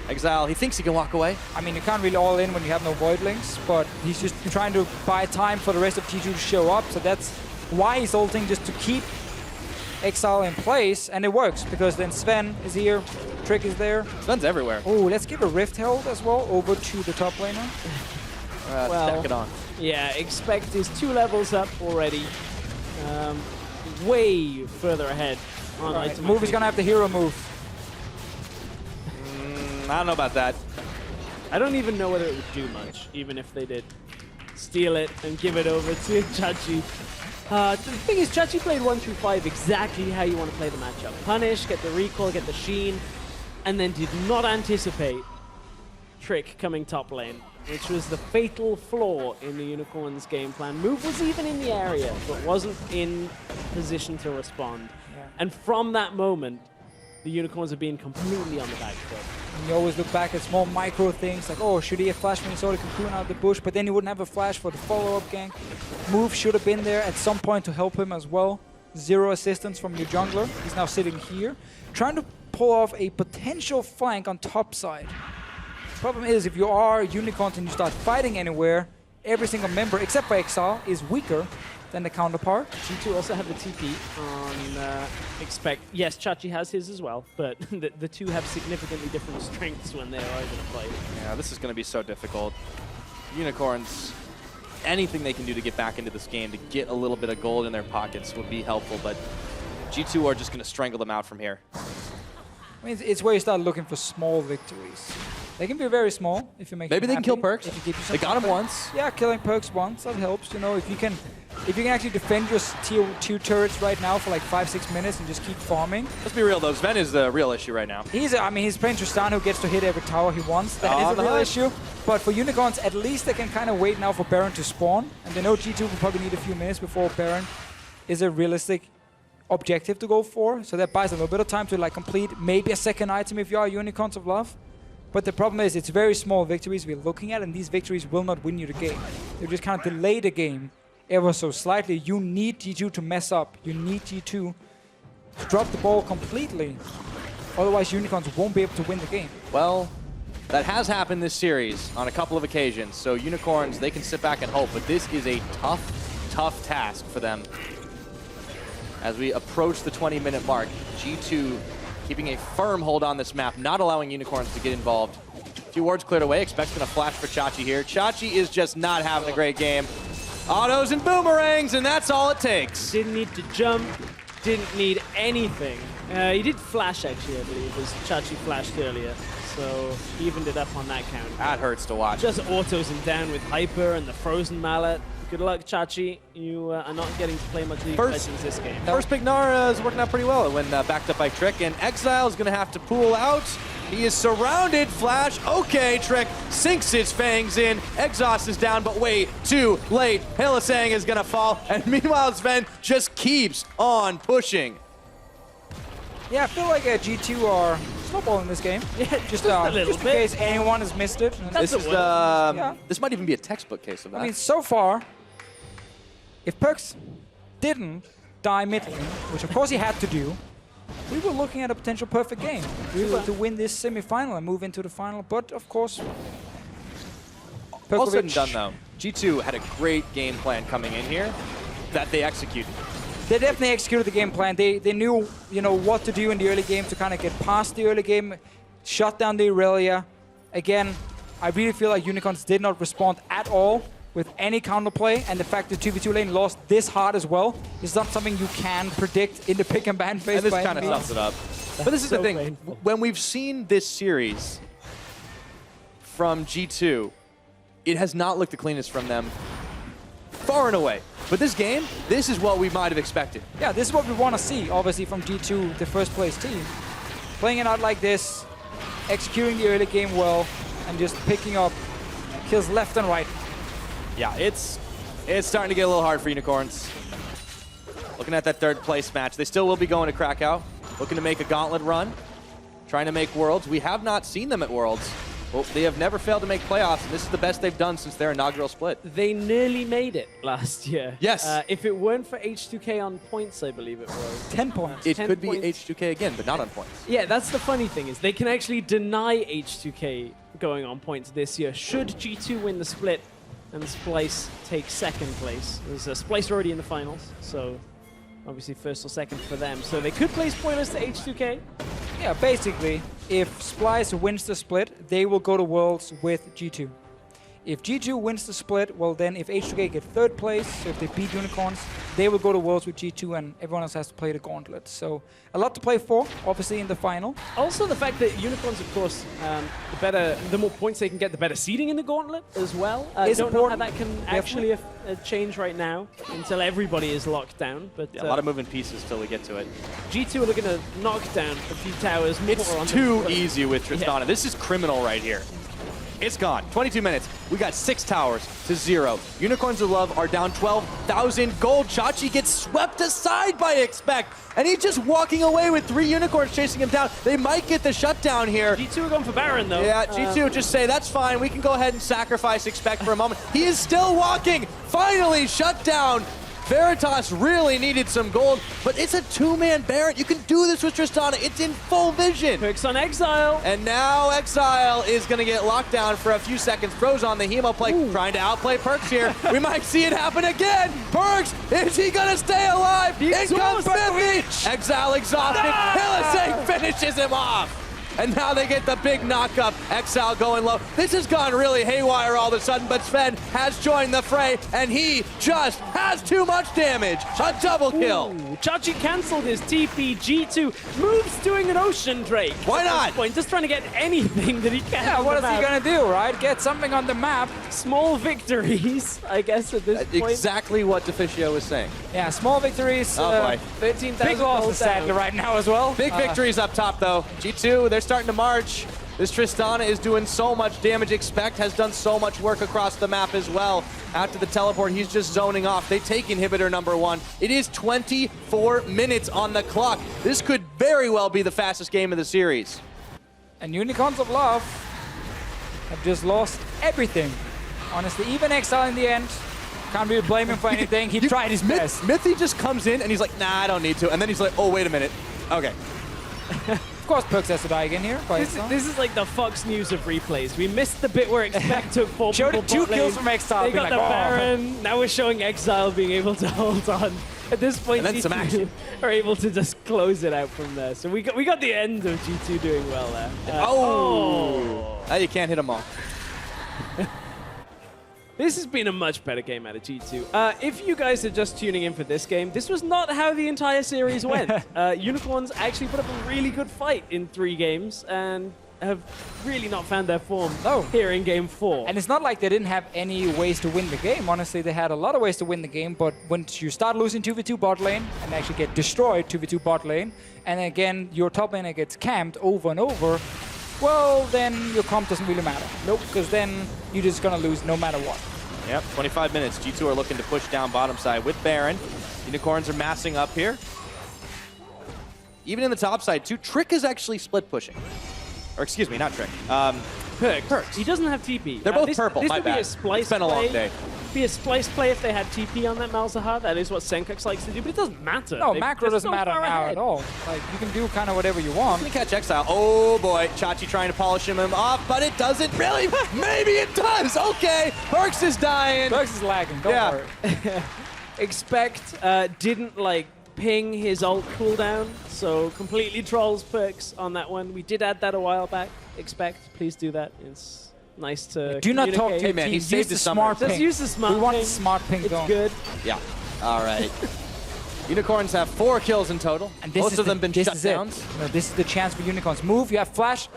Exile, he thinks he can walk away. I mean, you can't really all in when you have no void links, but he's just trying to buy time for the rest of G2 to show up, so that's why he's ulting, just to keep Exile in place, and it works, because then Sven is here, Trick is there. Sven's everywhere. Oh, let's give a Rift Herald as well over to the top laner. Stack it on. Yeah, Expect is 2 levels up already. Way further ahead on Right, Move is gonna have the hero move. I don't know about that. I don't even know whether it would do much, even if they did steal it and give it over to Chachi. The thing is, Chachi played 1 through 5 exactly how you want to play the matchup. Punish, get the recall, get the sheen, and then did not anticipate Trick coming top lane, which was the fatal flaw in the Unicorns' game plan. Move was even in the area, but wasn't in position to respond. Yeah. And from that moment, the Unicorns have been completely on the back foot. And you always look back at small micro things, like, oh, should he have flashed when he saw the cocoon out of the bush? But then he wouldn't have a flash for the follow-up gank. Move should have been there at some point to help him as well. 0 assistance from your jungler. He's now sitting here, trying to pull off a potential flank on top side. Problem is, if you are Unicorns and you start fighting anywhere, every single member, except for Exile, is weaker than the counterpart. G2 also have the TP on Expect. Yes, Chachi has his as well, but the two have significantly different strengths when they are going to play. Yeah, this is going to be so difficult. Unicorns, anything they can do to get back into this game, to get a little bit of gold in their pockets would be helpful, but G2 are just going to strangle them out from here. I mean, it's where you start looking for small victories. They can be very small if you make Maybe them they can happy, kill Perkz. if you give you They got him something. once. Yeah, killing Perkz once, that helps. You know, if you can actually defend your tier 2 turrets right now for like 5-6 minutes and just keep farming. Let's be real though, Sven is the real issue right now. I mean, he's playing Tristan, who gets to hit every tower he wants. That is a real issue. But for Unicorns, at least they can kind of wait now for Baron to spawn. And they know G2 will probably need a few minutes before Baron is a realistic objective to go for. So that buys a little bit of time to like complete maybe a second item if you are Unicorns of Love. But the problem is, it's very small victories we're looking at, and these victories will not win you the game. They just kind of delay the game ever so slightly. You need G2 to mess up. You need G2 to drop the ball completely. Otherwise, Unicorns won't be able to win the game. Well, that has happened this series on a couple of occasions. So Unicorns, they can sit back and hope, but this is a tough task for them. As we approach the 20-minute mark, G2 keeping a firm hold on this map, not allowing Unicorns to get involved. A few wards cleared away. Expect's gonna flash for Chachi here. Chachi is just not having a great game. Autos and boomerangs, and that's all it takes. Didn't need to jump, didn't need anything. He did flash, actually, I believe, as Chachi flashed earlier. So he evened it up on that count. That hurts to watch. Just autos him down with Hyper and the Frozen Mallet. Good luck, Chachi. You are not getting to play much League of Legends this game. First pick Nara is working out pretty well when backed up by Trick, and Exile is going to have to pull out. He is surrounded. Flash. Okay, Trick sinks his fangs in. Exhaust is down, but way too late. Hylissang is going to fall, and meanwhile Sven just keeps on pushing. Yeah, I feel like G2 are snowballing this game. Yeah, just a little in bit. case anyone has missed it. This is this might even be a textbook case of that. I mean, so far, if Perkz didn't die mid lane, which of course he had to do, we were looking at a potential perfect game. We were to win this semi-final and move into the final, but of course, All said and done though, G2 had a great game plan coming in here that they executed. They definitely executed the game plan. They knew, you know, what to do in the early game to kind of get past the early game, shut down the Irelia. Again, I really feel like Unicorns did not respond at all with any counterplay, and the fact that 2v2 lane lost this hard as well is not something you can predict in the pick and ban phase. And this kind of sums it up. But this is the thing, painful. when we've seen this series from G2, it has not looked the cleanest from them far and away. But this game, this is what we might have expected. Yeah, this is what we want to see, obviously, from G2, the first place team. Playing it out like this, executing the early game well, and just picking up kills left and right. Yeah, it's starting to get a little hard for Unicorns. Looking at that third place match, they still will be going to Krakow, looking to make a gauntlet run, trying to make Worlds. We have not seen them at Worlds. Well, they have never failed to make playoffs, and this is the best they've done since their inaugural split. They nearly made it last year. Yes. If it weren't for H2K on points, I believe it was. 10 points. It 10 could be points. H2K again, but not on points. Yeah, that's the funny thing, is they can actually deny H2K going on points this year should G2 win the split and Splyce take second place. There's Splyce already in the finals, so obviously first or second for them. So they could play spoilers to H2K. Yeah, basically, if Splyce wins the split, they will go to Worlds with G2. If G2 wins the split, well then if H2K get third place, so if they beat Unicorns, they will go to Worlds with G2 and everyone else has to play the gauntlet. So a lot to play for, obviously in the final. Also the fact that Unicorns, of course, the more points they can get, the better seeding in the gauntlet as well. I don't know how that can actually change right now until everybody is locked down. But yeah, a lot of moving pieces till we get to it. G2 are looking to knock down a few towers. It's too easy with Tristana. Yeah. This is criminal right here. It's gone. 22 minutes. We got 6 towers to 0. Unicorns of Love are down 12,000 gold. Chachi gets swept aside by Expect, and he's just walking away with 3 Unicorns chasing him down. They might get the shutdown here. G2 are going for Baron, though. Yeah, G2 just say, that's fine. We can go ahead and sacrifice Expect for a moment. He is still walking. Finally shut down. Veritas really needed some gold, but it's a 2-man Baron. You can do this with Tristana. It's in full vision. Perks on Exile. And now Exile is going to get locked down for a few seconds. Throws on the Hemo play, trying to outplay Perks here. We might see it happen again. Perks, is he going to stay alive? In comes Smithy. Exile exhausted. Hillisang finishes him off. And now they get the big knockup. Exile going low. This has gone really haywire all of a sudden, but Sven has joined the fray, and he just has too much damage. A double kill. Chachi cancelled his TP. G2 moves doing an Ocean Drake. Why not? Point, just trying to get anything that he can. Yeah, what is he going to do, right? Get something on the map. Small victories, I guess, at this point. Exactly what Deficio was saying. Yeah, small victories. Oh boy. 13,000 big losses sadly right now as well. Big victories up top, though. G2, they're starting to march. This Tristana is doing so much damage. Expect has done so much work across the map as well. After the teleport, he's just zoning off. They take inhibitor number 1. It is 24 minutes on the clock. This could very well be the fastest game of the series. And Unicorns of Love have just lost everything. Honestly, even Exile in the end. Can't really blame him for anything. He tried his best. Smithy just comes in and he's like, nah, I don't need to. And then he's like, oh, wait a minute. Okay. Of course, Perks has to die again here. This is like the Fox News of replays. We missed the bit where Expect took 4 Showed people 2 bot lane. kills from Exile. They got the Baron. Now we're showing Exile being able to hold on. At this point, and then some action. Are able to just close it out from there. So we got the end of G2 doing well there. Now you can't hit them all. This has been a much better game out of G2. If you guys are just tuning in for this game, this was not how the entire series went. Unicorns actually put up a really good fight in 3 games and have really not found their form here in game 4. And it's not like they didn't have any ways to win the game. Honestly, they had a lot of ways to win the game, but once you start losing 2v2 bot lane and actually get destroyed 2v2 bot lane, and again, your top laner gets camped over and over, well, then your comp doesn't really matter. Nope, because then you're just going to lose no matter what. Yep, 25 minutes. G2 are looking to push down bottom side with Baron. Unicorns are massing up here. Even in the top side, too, Trick is actually split pushing. Or excuse me, not Trick. Perks. He doesn't have TP. They're both purple, This my would bad. be a Splyce It's been a long day. Be a Splyce play if they had TP on that Malzahar. That is what Senkux likes to do, but it doesn't matter. No, macro doesn't matter now at all. Like, you can do kind of whatever you want. Let me catch Exile. Oh boy, Chachi trying to polish him off, but it doesn't really. Maybe it does. Okay, Perks is dying. Perks is lagging. Don't worry. Expect didn't like ping his ult cooldown, so completely trolls Perks on that one. We did add that a while back. Expect, please do that. It's nice to do not talk to Hey man, he saved the smart ping. Just use the smart ping. We want the smart ping It's going. good. Yeah. All right. Unicorns have 4 kills in total. And this Most of them been shut down. No, this is the chance for Unicorns. Move. You have flash,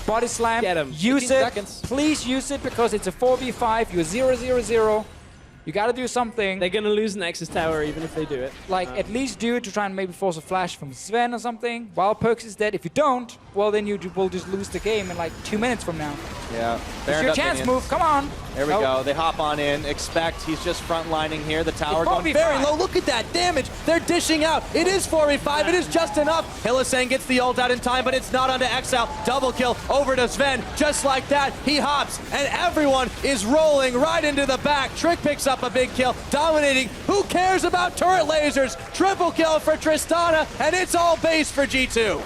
body slam. Get him. Use 15 it. seconds. Please use it because it's a 4v5. You're 0-0-0. You got to do something. They're going to lose Nexus Tower even if they do it. Like, at least do it to try and maybe force a flash from Sven or something while Perks is dead. If you don't, well, then you will just lose the game in like 2 minutes from now. Yeah. It's your chance, move. Come on. There we Nope. go. They hop on in. Expect he's just frontlining here. The tower It's going 4v5. very low. Look at that damage. They're dishing out. It is 4v5. It is just enough. Hylissang gets the ult out in time, but it's not onto Exile. Double kill over to Sven. Just like that, he hops, and everyone is rolling right into the back. Trick picks up a big kill, dominating. Who cares about turret lasers? Triple kill for Tristana, and it's all base for G2.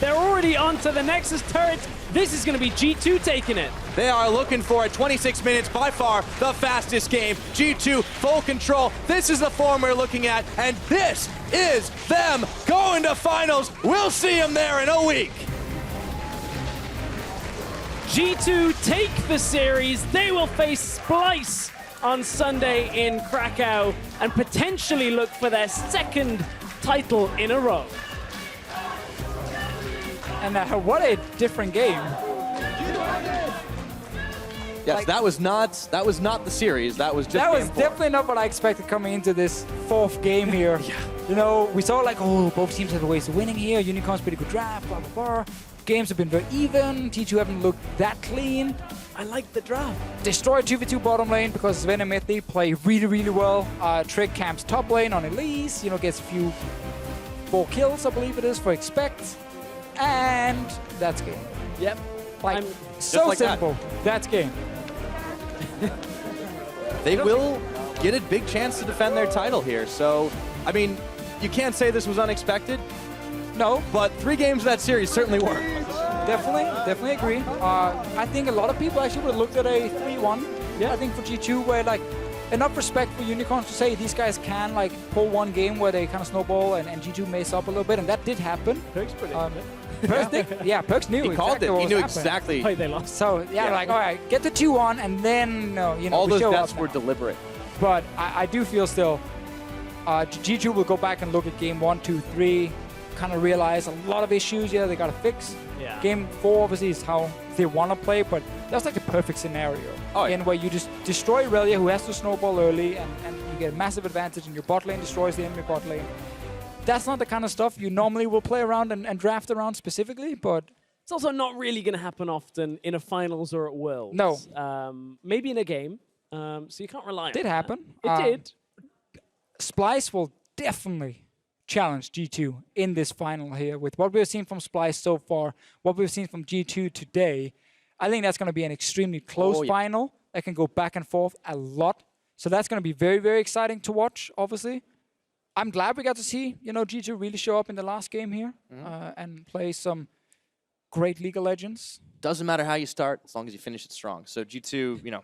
They're already onto the Nexus turret. This is going to be G2 taking it. They are looking for it. 26 minutes, by far the fastest game. G2 full control. This is the form we're looking at, and this is them going to finals. We'll see them there in a week. G2 take the series. They will face Splyce on Sunday in Krakow and potentially look for their second title in a row. And what a different game. Yes, Like- that was not the series. That was just That was game four. definitely not what I expected coming into this fourth game here. You know, we saw like, oh, both teams have ways of winning here. Unicorns pretty good draft, blah, blah, blah. Games have been very even. T2 haven't looked that clean. I like the draft. Destroy 2v2 bottom lane because Sven and Mithy play really, really well. Trick camps top lane on Elise, you know, gets a few 4 kills, I believe it is, for Expect. And that's game. Yep. Like, so like that. simple. That's game. They will get a big chance to defend their title here. So, I mean, you can't say this was unexpected. No. But 3 games of that series certainly were. Definitely agree. I think a lot of people actually would have looked at a 3-1. Yeah. I think for G2, where like enough respect for Unicorns to say these guys can like pull one game where they kind of snowball and G2 mess up a little bit, and that did happen. Perks predicted. Perks knew He called exactly it. what He was knew happening. exactly. Why they lost. So yeah, like all right, get the 2-1, and then you know All we those show deaths up were now. deliberate. But I do feel still, G2 will go back and look at game 1, 2, 3, kind of realize a lot of issues. Yeah, they got to fix. Yeah. Game 4 obviously is how they want to play, but that's like the perfect scenario. Oh, yeah. In where you just destroy Relia, who has to snowball early, and you get a massive advantage, and your bot lane destroys the enemy bot lane. That's not the kind of stuff you normally will play around and draft around specifically, but It's also not really going to happen often in a finals or at Worlds. No. Maybe in a game. So you can't rely on did that. happen. It did. Splyce will definitely challenge G2 in this final here. With what we've seen from Splyce so far, what we've seen from G2 today, I think that's going to be an extremely close final that can go back and forth a lot. So that's going to be very, very exciting to watch, obviously. I'm glad we got to see, you know, G2 really show up in the last game here and play some great League of Legends. Doesn't matter how you start, as long as you finish it strong. So G2, you know,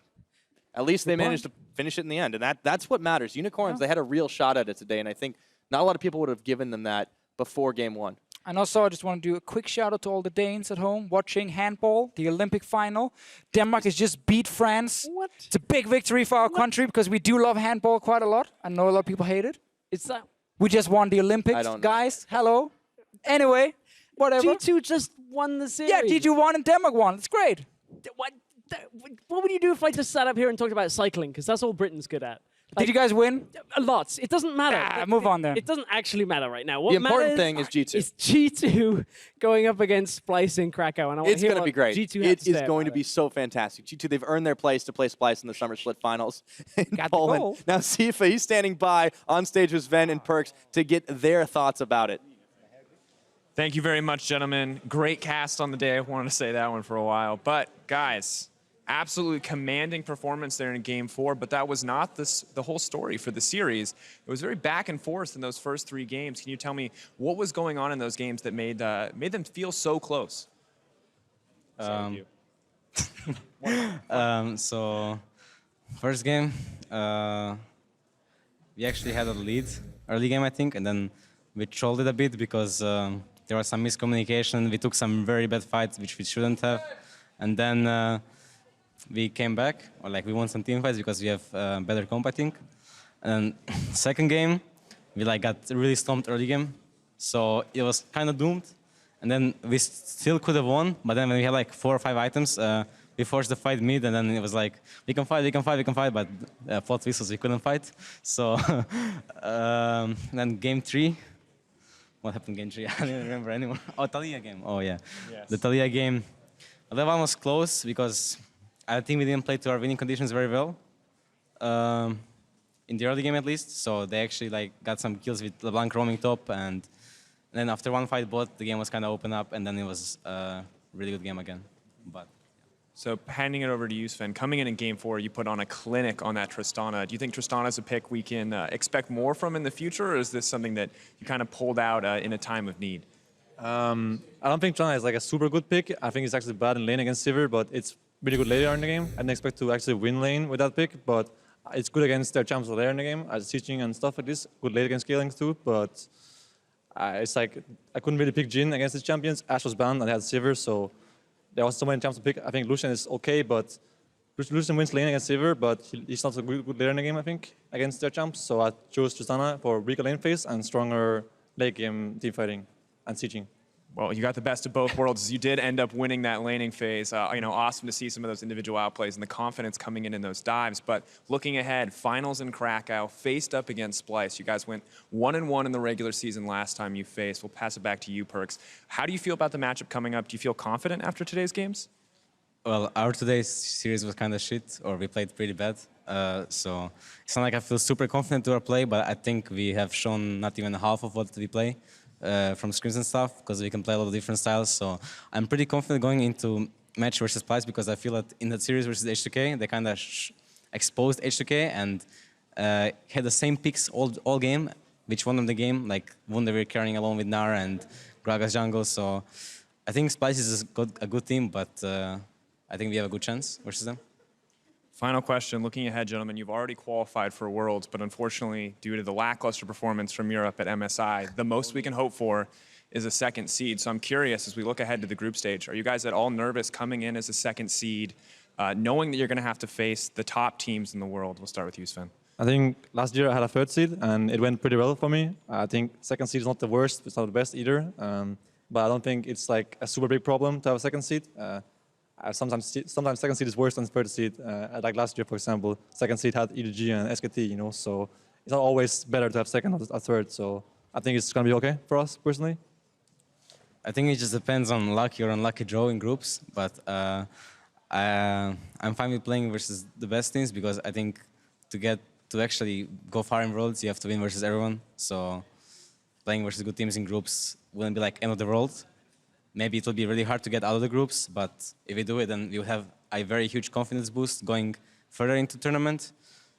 at least they managed to finish it in the end, and that's what matters. Unicorns, they had a real shot at it today, and I think not a lot of people would have given them that before game 1. And also, I just want to do a quick shout out to all the Danes at home watching handball, the Olympic final. Denmark has just beat France. What? It's a big victory for our country because we do love handball quite a lot. I know a lot of people hate it. It's that. We just won the Olympics, guys. Hello. Anyway, whatever. G2 just won the series. Yeah, G2 won and Denmark won. It's great. What would you do if I just sat up here and talked about cycling? Because that's all Britain's good at. Did you guys win? A lot. It doesn't matter. Move on then. It doesn't actually matter right now. What The important matters thing is G2. Is G2 going up against Splyce in Krakow. And I want It's to hear going to be what great. G2 has It to is say going to about be so fantastic. G2, they've earned their place to play Splyce in the Summer Split Finals in Got the Poland. goal. Now Sifa, he's standing by on stage with Sven and Perks to get their thoughts about it. Thank you very much, gentlemen. Great cast on the day. I wanted to say that one for a while. But, guys, absolutely commanding performance there in Game 4, but that was not the whole story for the series. It was very back and forth in those first 3 games. Can you tell me what was going on in those games that made them feel so close? So, first game, we actually had a lead early game, I think, and then we trolled it a bit because there was some miscommunication. We took some very bad fights, which we shouldn't have. And then we came back, or like we won some team fights because we have better comp, I think. And second game, we like got really stomped early game. So it was kind of doomed. And then we still could have won, but then when we had like 4 or 5 items, we forced the fight mid, and then it was like, we can fight, but plot twist was we couldn't fight. So then game 3 what happened game 3? I don't remember anymore. Oh, Thalia game. Oh, yeah. Yes. The Thalia game. The one was close because I think we didn't play to our winning conditions very well. In the early game, at least. So they actually like got some kills with LeBlanc roaming top. And then after one fight bot, the game was kind of open up. And then it was a really good game again. But. So handing it over to you, Sven. Coming in game 4, you put on a clinic on that Tristana. Do you think Tristana is a pick we can expect more from in the future, or is this something that you kind of pulled out in a time of need? I don't think Tristana is like a super good pick. I think it's actually bad in lane against Sivir, but it's really good later in the game. I didn't expect to actually win lane with that pick, but it's good against their champs later in the game, as teaching and stuff like this. Good late against scaling too, but it's like I couldn't really pick Jhin against the champions. Ashe was banned and I had Sivir, so there was so many chances to pick. I think Lucian is okay, but Lucian wins lane against Sivir, but he's not so good later in the game, I think, against their champs. So I chose Tristana for weaker lane phase and stronger late game team fighting and sieging. Well, you got the best of both worlds. You did end up winning that laning phase. Awesome to see some of those individual outplays and the confidence coming in those dives. But looking ahead, finals in Krakow, faced up against Splyce. You guys went 1-1 in the regular season last time you faced. We'll pass it back to you, Perks. How do you feel about the matchup coming up? Do you feel confident after today's games? Well, our today's series was kind of shit, or we played pretty bad. So it's not like I feel super confident to our play, but I think we have shown not even half of what we play. From screens and stuff, because we can play a lot of different styles. So I'm pretty confident going into match versus Splyce, because I feel that in that series versus H2K, they kind of exposed H2K and had the same picks all game, which won them the game. Like Wunder were carrying along with Nara and Gragas jungle. So I think Splyce is a good team, but I think we have a good chance versus them. Final question, looking ahead, gentlemen, you've already qualified for Worlds, but unfortunately, due to the lackluster performance from Europe at MSI, the most we can hope for is a second seed. So I'm curious, as we look ahead to the group stage, are you guys at all nervous coming in as a second seed, knowing that you're going to have to face the top teams in the world? We'll start with you, Sven. I think last year I had a third seed, and it went pretty well for me. I think second seed is not the worst, it's not the best either. But I don't think it's like a super big problem to have a second seed. Sometimes second seed is worse than third seed. Like last year, for example, second seed had EDG and SKT, so it's not always better to have second or third. So I think it's going to be okay for us, personally. I think it just depends on lucky or unlucky draw in groups, but I'm fine with playing versus the best teams, because I think to actually go far in Worlds, you have to win versus everyone. So playing versus good teams in groups wouldn't be like end of the world. Maybe it will be really hard to get out of the groups, but if we do it, then we'll have a very huge confidence boost going further into tournament.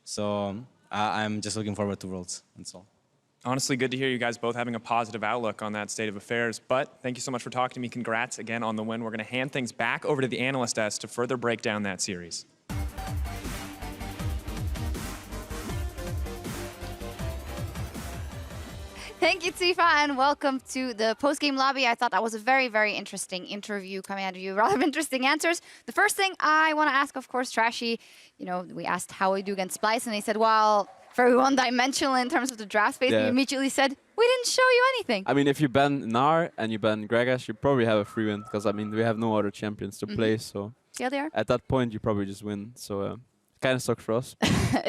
So I'm just looking forward to Worlds, that's all. Honestly, good to hear you guys both having a positive outlook on that state of affairs. But thank you so much for talking to me. Congrats again on the win. We're going to hand things back over to the analyst desk to further break down that series. Thank you, Tifa, and welcome to the post-game lobby. I thought that was a very, very interesting interview coming out of you. A lot of interesting answers. The first thing I want to ask, of course, Trashy, we asked how we do against Splyce, and he said, well, very one-dimensional in terms of the draft space. Yeah. He immediately said, we didn't show you anything. I mean, if you ban Nar and you ban Gragas, you probably have a free win, because, I mean, we have no other champions to play, so... Yeah, they are. At that point, you probably just win, so... kind of sucks for us.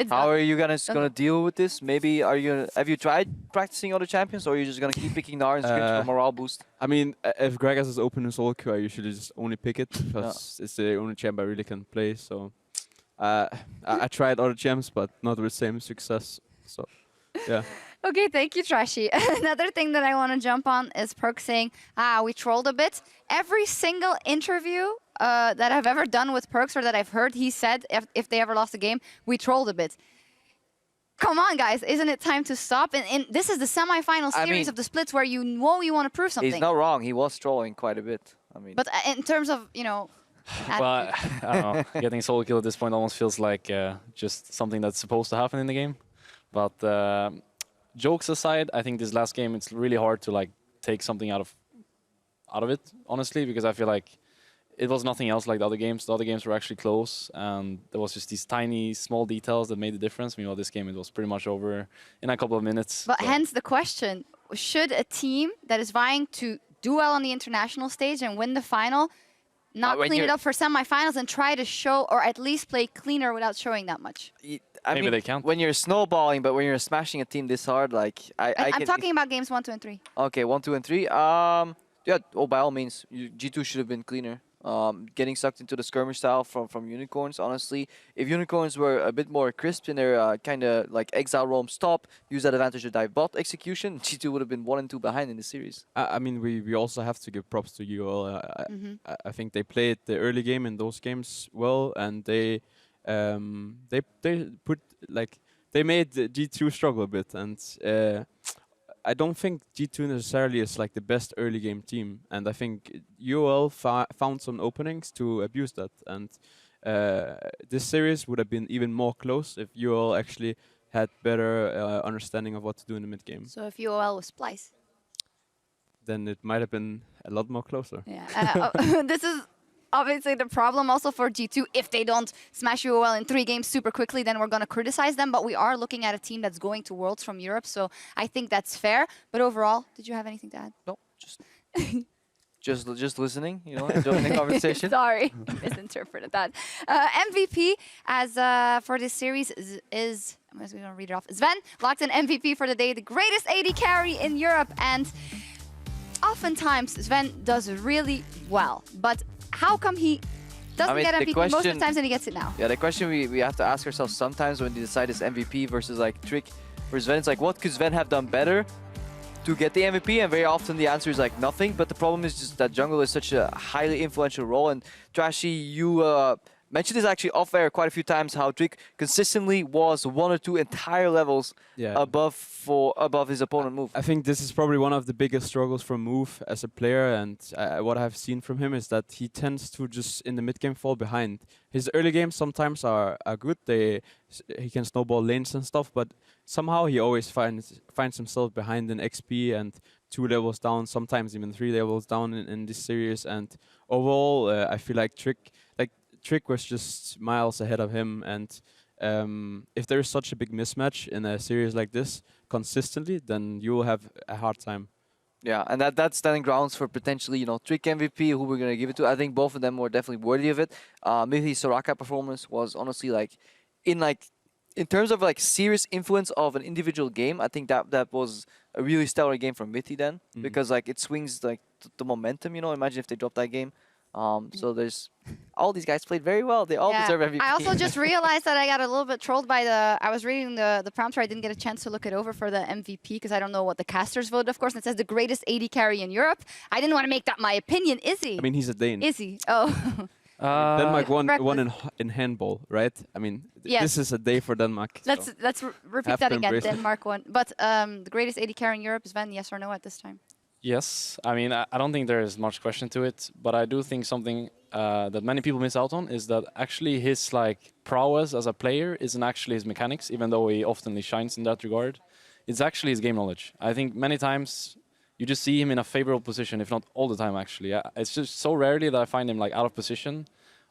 How are you gonna deal with this? Maybe have you tried practicing other champions, or are you just gonna keep picking Nar and scrims for morale boost? I mean, if Gragas is open in solo queue, I usually just only pick it, because it's the only champ I really can play. So I tried other champs, but not with the same success. So yeah. Okay, thank you, Trashy. Another thing that I want to jump on is Perk saying, we trolled a bit. Every single interview that I've ever done with Perks, or that I've heard he said if they ever lost a game, we trolled a bit. Come on, guys, isn't it time to stop? And this is the semi-final series of the splits where you know you want to prove something. He's not wrong. He was trolling quite a bit. I mean, but in terms of, well, I don't know. Getting solo kill at this point almost feels like just something that's supposed to happen in the game. But jokes aside, I think this last game, it's really hard to take something out of it, honestly, because I feel like it was nothing else like the other games. The other games were actually close, and there was just these tiny, small details that made the difference. Meanwhile, this game, it was pretty much over in a couple of minutes. But hence the question, should a team that is vying to do well on the international stage and win the final not clean it up for semifinals and try to show, or at least play cleaner without showing that much? I Maybe mean, they can't. when you're snowballing, but when you're smashing a team this hard, like I'm talking about games 1, 2, and 3. Okay, 1, 2, and 3. Yeah. Oh, by all means, G2 should have been cleaner. Getting sucked into the skirmish style from Unicorns. Honestly, if Unicorns were a bit more crisp in their kind of like exile roam stop, use that advantage to dive bot execution, G2 would have been 1 and 2 behind in the series. I mean, we also have to give props to UOL. I think they played the early game in those games well, and they put like they made the G2 struggle a bit, and I don't think G2 necessarily is like the best early game team, and I think UOL found some openings to abuse that, and this series would have been even more close if UOL actually had better understanding of what to do in the mid game. So if UOL was Splyce. Then it might have been a lot more closer. Yeah. This is obviously the problem also for G2. If they don't smash UOL in 3 games super quickly, then we're going to criticize them. But we are looking at a team that's going to Worlds from Europe, so I think that's fair. But overall, did you have anything to add? No, just listening, enjoying the conversation. Sorry, misinterpreted that. MVP as for this series is I'm just going to read it off. Sven locked in MVP for the day, the greatest AD carry in Europe, and oftentimes Sven does really well. But how come he doesn't get MVP most of the times and he gets it now? Yeah, the question we have to ask ourselves sometimes when we decide is MVP versus like Trick versus Sven, it's like, what could Sven have done better to get the MVP? And very often the answer is like nothing. But the problem is just that jungle is such a highly influential role. And Trashy, you mentioned this actually off air quite a few times, how Trick consistently was 1 or 2 entire levels above his opponent Move. I think this is probably one of the biggest struggles for Move as a player, and what I've seen from him is that he tends to just in the mid game fall behind. His early games sometimes are good. He can snowball lanes and stuff, but somehow he always finds himself behind in XP and 2 levels down, sometimes even 3 levels down in this series. And overall, I feel like Trick was just miles ahead of him, and if there is such a big mismatch in a series like this consistently, then you will have a hard time. Yeah, and that's standing grounds for potentially, Trick MVP, who we're going to give it to. I think both of them were definitely worthy of it. Maybe Soraka performance was honestly in terms of like serious influence of an individual game, I think that was a really stellar game from Mithi then, because like it swings like the momentum, imagine if they dropped that game. So there's all these guys played very well. They all deserve MVP. I also just realized that I got a little bit trolled by I was reading the prompter. I didn't get a chance to look it over for the MVP because I don't know what the casters voted, of course. And it says the greatest AD carry in Europe. I didn't want to make that my opinion. Is he? I mean, he's a Dane. Is he? Oh. Denmark won in handball, right? I mean, this is a day for Denmark. Let's repeat that again. Denmark won. But the greatest AD carry in Europe is Sven, yes or no at this time? Yes, I mean, I don't think there is much question to it, but I do think something that many people miss out on is that actually his prowess as a player isn't actually his mechanics, even though he often shines in that regard. It's actually his game knowledge. I think many times you just see him in a favorable position, if not all the time actually. It's just so rarely that I find him out of position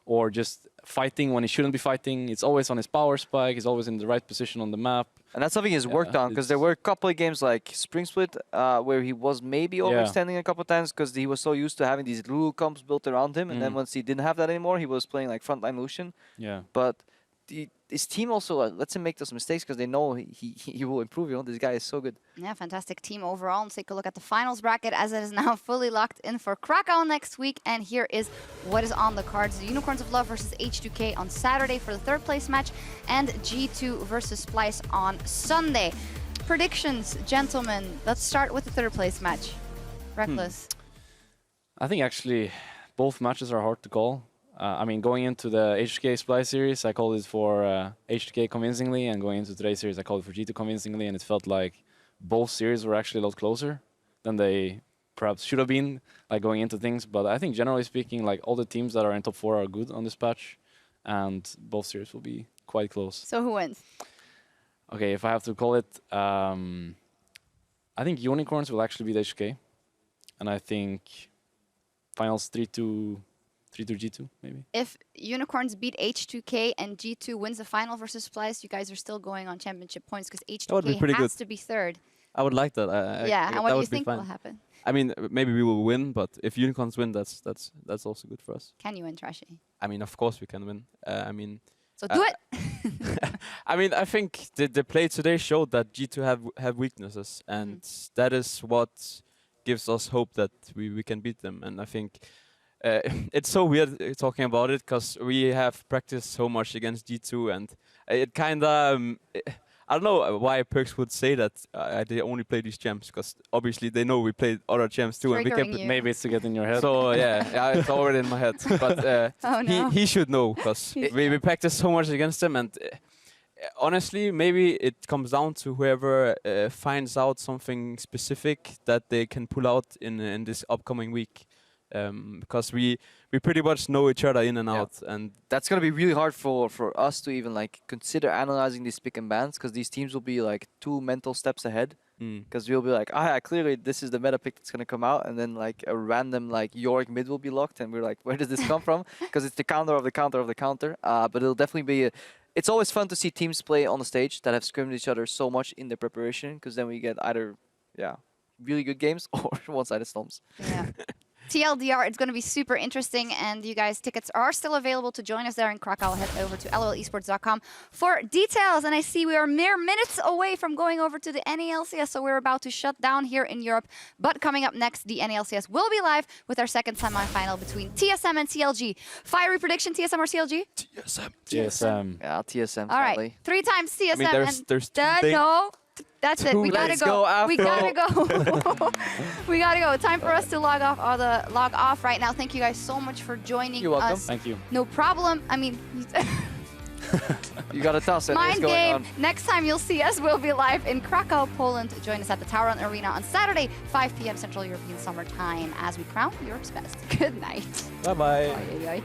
or just fighting when he shouldn't be fighting. It's always on his power spike, he's always in the right position on the map. And that's something he's worked on, because there were a couple of games like Spring Split where he was maybe overextending a couple of times because he was so used to having these Lulu comps built around him, and then once he didn't have that anymore, he was playing frontline Lucian. Yeah. But his team also lets him make those mistakes because they know he will improve. This guy is so good. Yeah, fantastic team overall. Let's take a look at the finals bracket as it is now fully locked in for Krakow next week. And here is what is on the cards. The Unicorns of Love versus H2K on Saturday for the 3rd place match, and G2 versus Splyce on Sunday. Predictions, gentlemen. Let's start with the 3rd place match. Reckless. I think actually both matches are hard to call. I mean, going into the H2K Splyce series, I called it for H2K convincingly, and going into today's series, I called it for G2 convincingly, and it felt like both series were actually a lot closer than they perhaps should have been, going into things. But I think generally speaking, all the teams that are in top 4 are good on this patch, and both series will be quite close. So who wins? Okay, if I have to call it, I think Unicorns will actually beat H2K, and I think finals 3-2 G2, maybe. If Unicorns beat H2K and G2 wins the final versus Splyce, you guys are still going on championship points because H2K has to be 3rd. I would like that. And what do you think will happen? I mean, maybe we will win, but if Unicorns win, that's also good for us. Can you win, Trashy? I mean, of course we can win. So do it! I mean, I think the play today showed that G2 have weaknesses, and that is what gives us hope that we can beat them. And I think it's so weird talking about it because we have practiced so much against G2, and it kind of I don't know why Perks would say that they only play these champs, because obviously they know we played other champs too. And we kept maybe it's to get in your head. So yeah, it's already in my head. But oh, no. he should know, because we practice so much against them. And honestly, maybe it comes down to whoever finds out something specific that they can pull out in this upcoming week. Because we pretty much know each other in and out, and that's gonna be really hard for us to even like consider analyzing these pick and bans, because these teams will be like 2 mental steps ahead. Because we'll be like, clearly this is the meta pick that's gonna come out, and then like a random like Yorick mid will be locked, and we're like, where does this come from? Because it's the counter of the counter of the counter. But it'll definitely be. It's always fun to see teams play on the stage that have scrimmed each other so much in their preparation, because then we get either really good games or one-sided storms. Yeah. TLDR, it's going to be super interesting, and you guys, tickets are still available to join us there in Krakow. Head over to lolesports.com for details. And I see we are mere minutes away from going over to the NELCS, so we're about to shut down here in Europe. But coming up next, the NELCS will be live with our second semi-final between TSM and CLG. Fiery prediction, TSM or CLG? TSM. Yeah, TSM. All right, 3 times TSM. I mean, there's no. That's it. We gotta go. We gotta go. We gotta go. Time for us to log off right now. Thank you guys so much for joining You're welcome. us. Thank you. No problem. I mean, you gotta tell us what's mind going game. on. Next time you'll see us, we'll be live in Krakow, Poland. Join us at the Tauron Arena on Saturday, 5 p.m. Central European Summer Time, as we crown Europe's best. Good night. Bye-bye. Bye.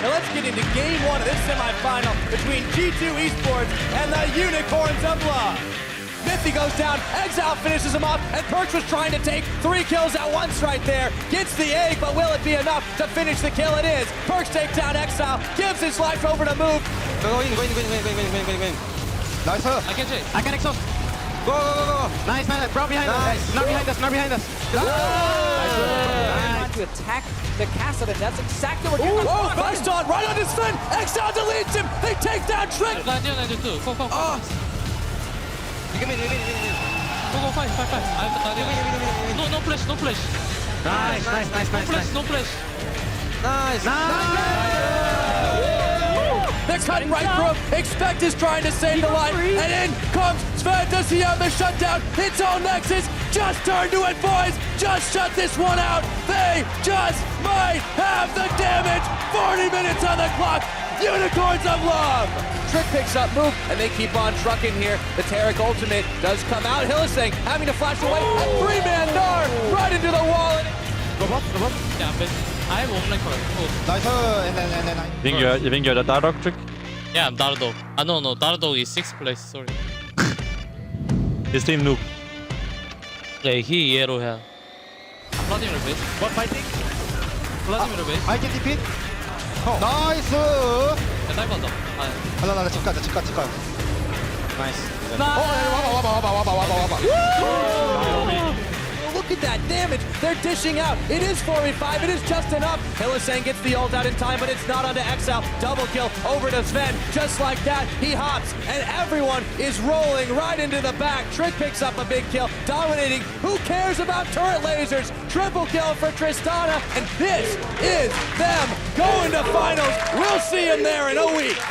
Now let's get into game 1 of this semifinal between G2 Esports and the Unicorns of Love. Mythy goes down, Exile finishes him off, and Perks was trying to take 3 kills at once right there. Gets the egg, but will it be enough to finish the kill? It is. Perks takes down Exile, gives his life over to Move. Go in. Nice. I can exhaust. Go. Nice. Bro behind us. Not behind us. To attack the castle, and that's exactly what you're Oh, burst on right on his fin. Exile deletes him. They take down Trick. Go. Fight. No flash. Nice. No flash. They're cutting right through him. Expect is trying to save the line. And in comes Sven. Does he have the shutdown? Its own Nexus. Just turn to it, boys. Just shut this one out. They just might have the damage. 40 minutes on the clock. Unicorns of Love. Trick picks up Move, and they keep on trucking here. The Tarek ultimate does come out. Hylissang having to flash away. A 3-man Gnar right into the wall. I won't like You think you're the Dark Trick? Yeah, I'm Dardog. No, Dardog is 6th place, sorry. His team noob. Yeah, he yellow hair. Vladimir base. What fighting? Vladimir base. I can defeat. 나이스. 짧아져. 나 집 가. 나이스. 와봐. Look at that damage. They're dishing out. It is 4v5. It is just enough. Hylissang gets the ult out in time, but it's not onto Exile. Double kill over to Sven. Just like that, he hops, and everyone is rolling right into the back. Trick picks up a big kill, dominating. Who cares about turret lasers? Triple kill for Tristana, and this is them going to finals. We'll see him there in a week.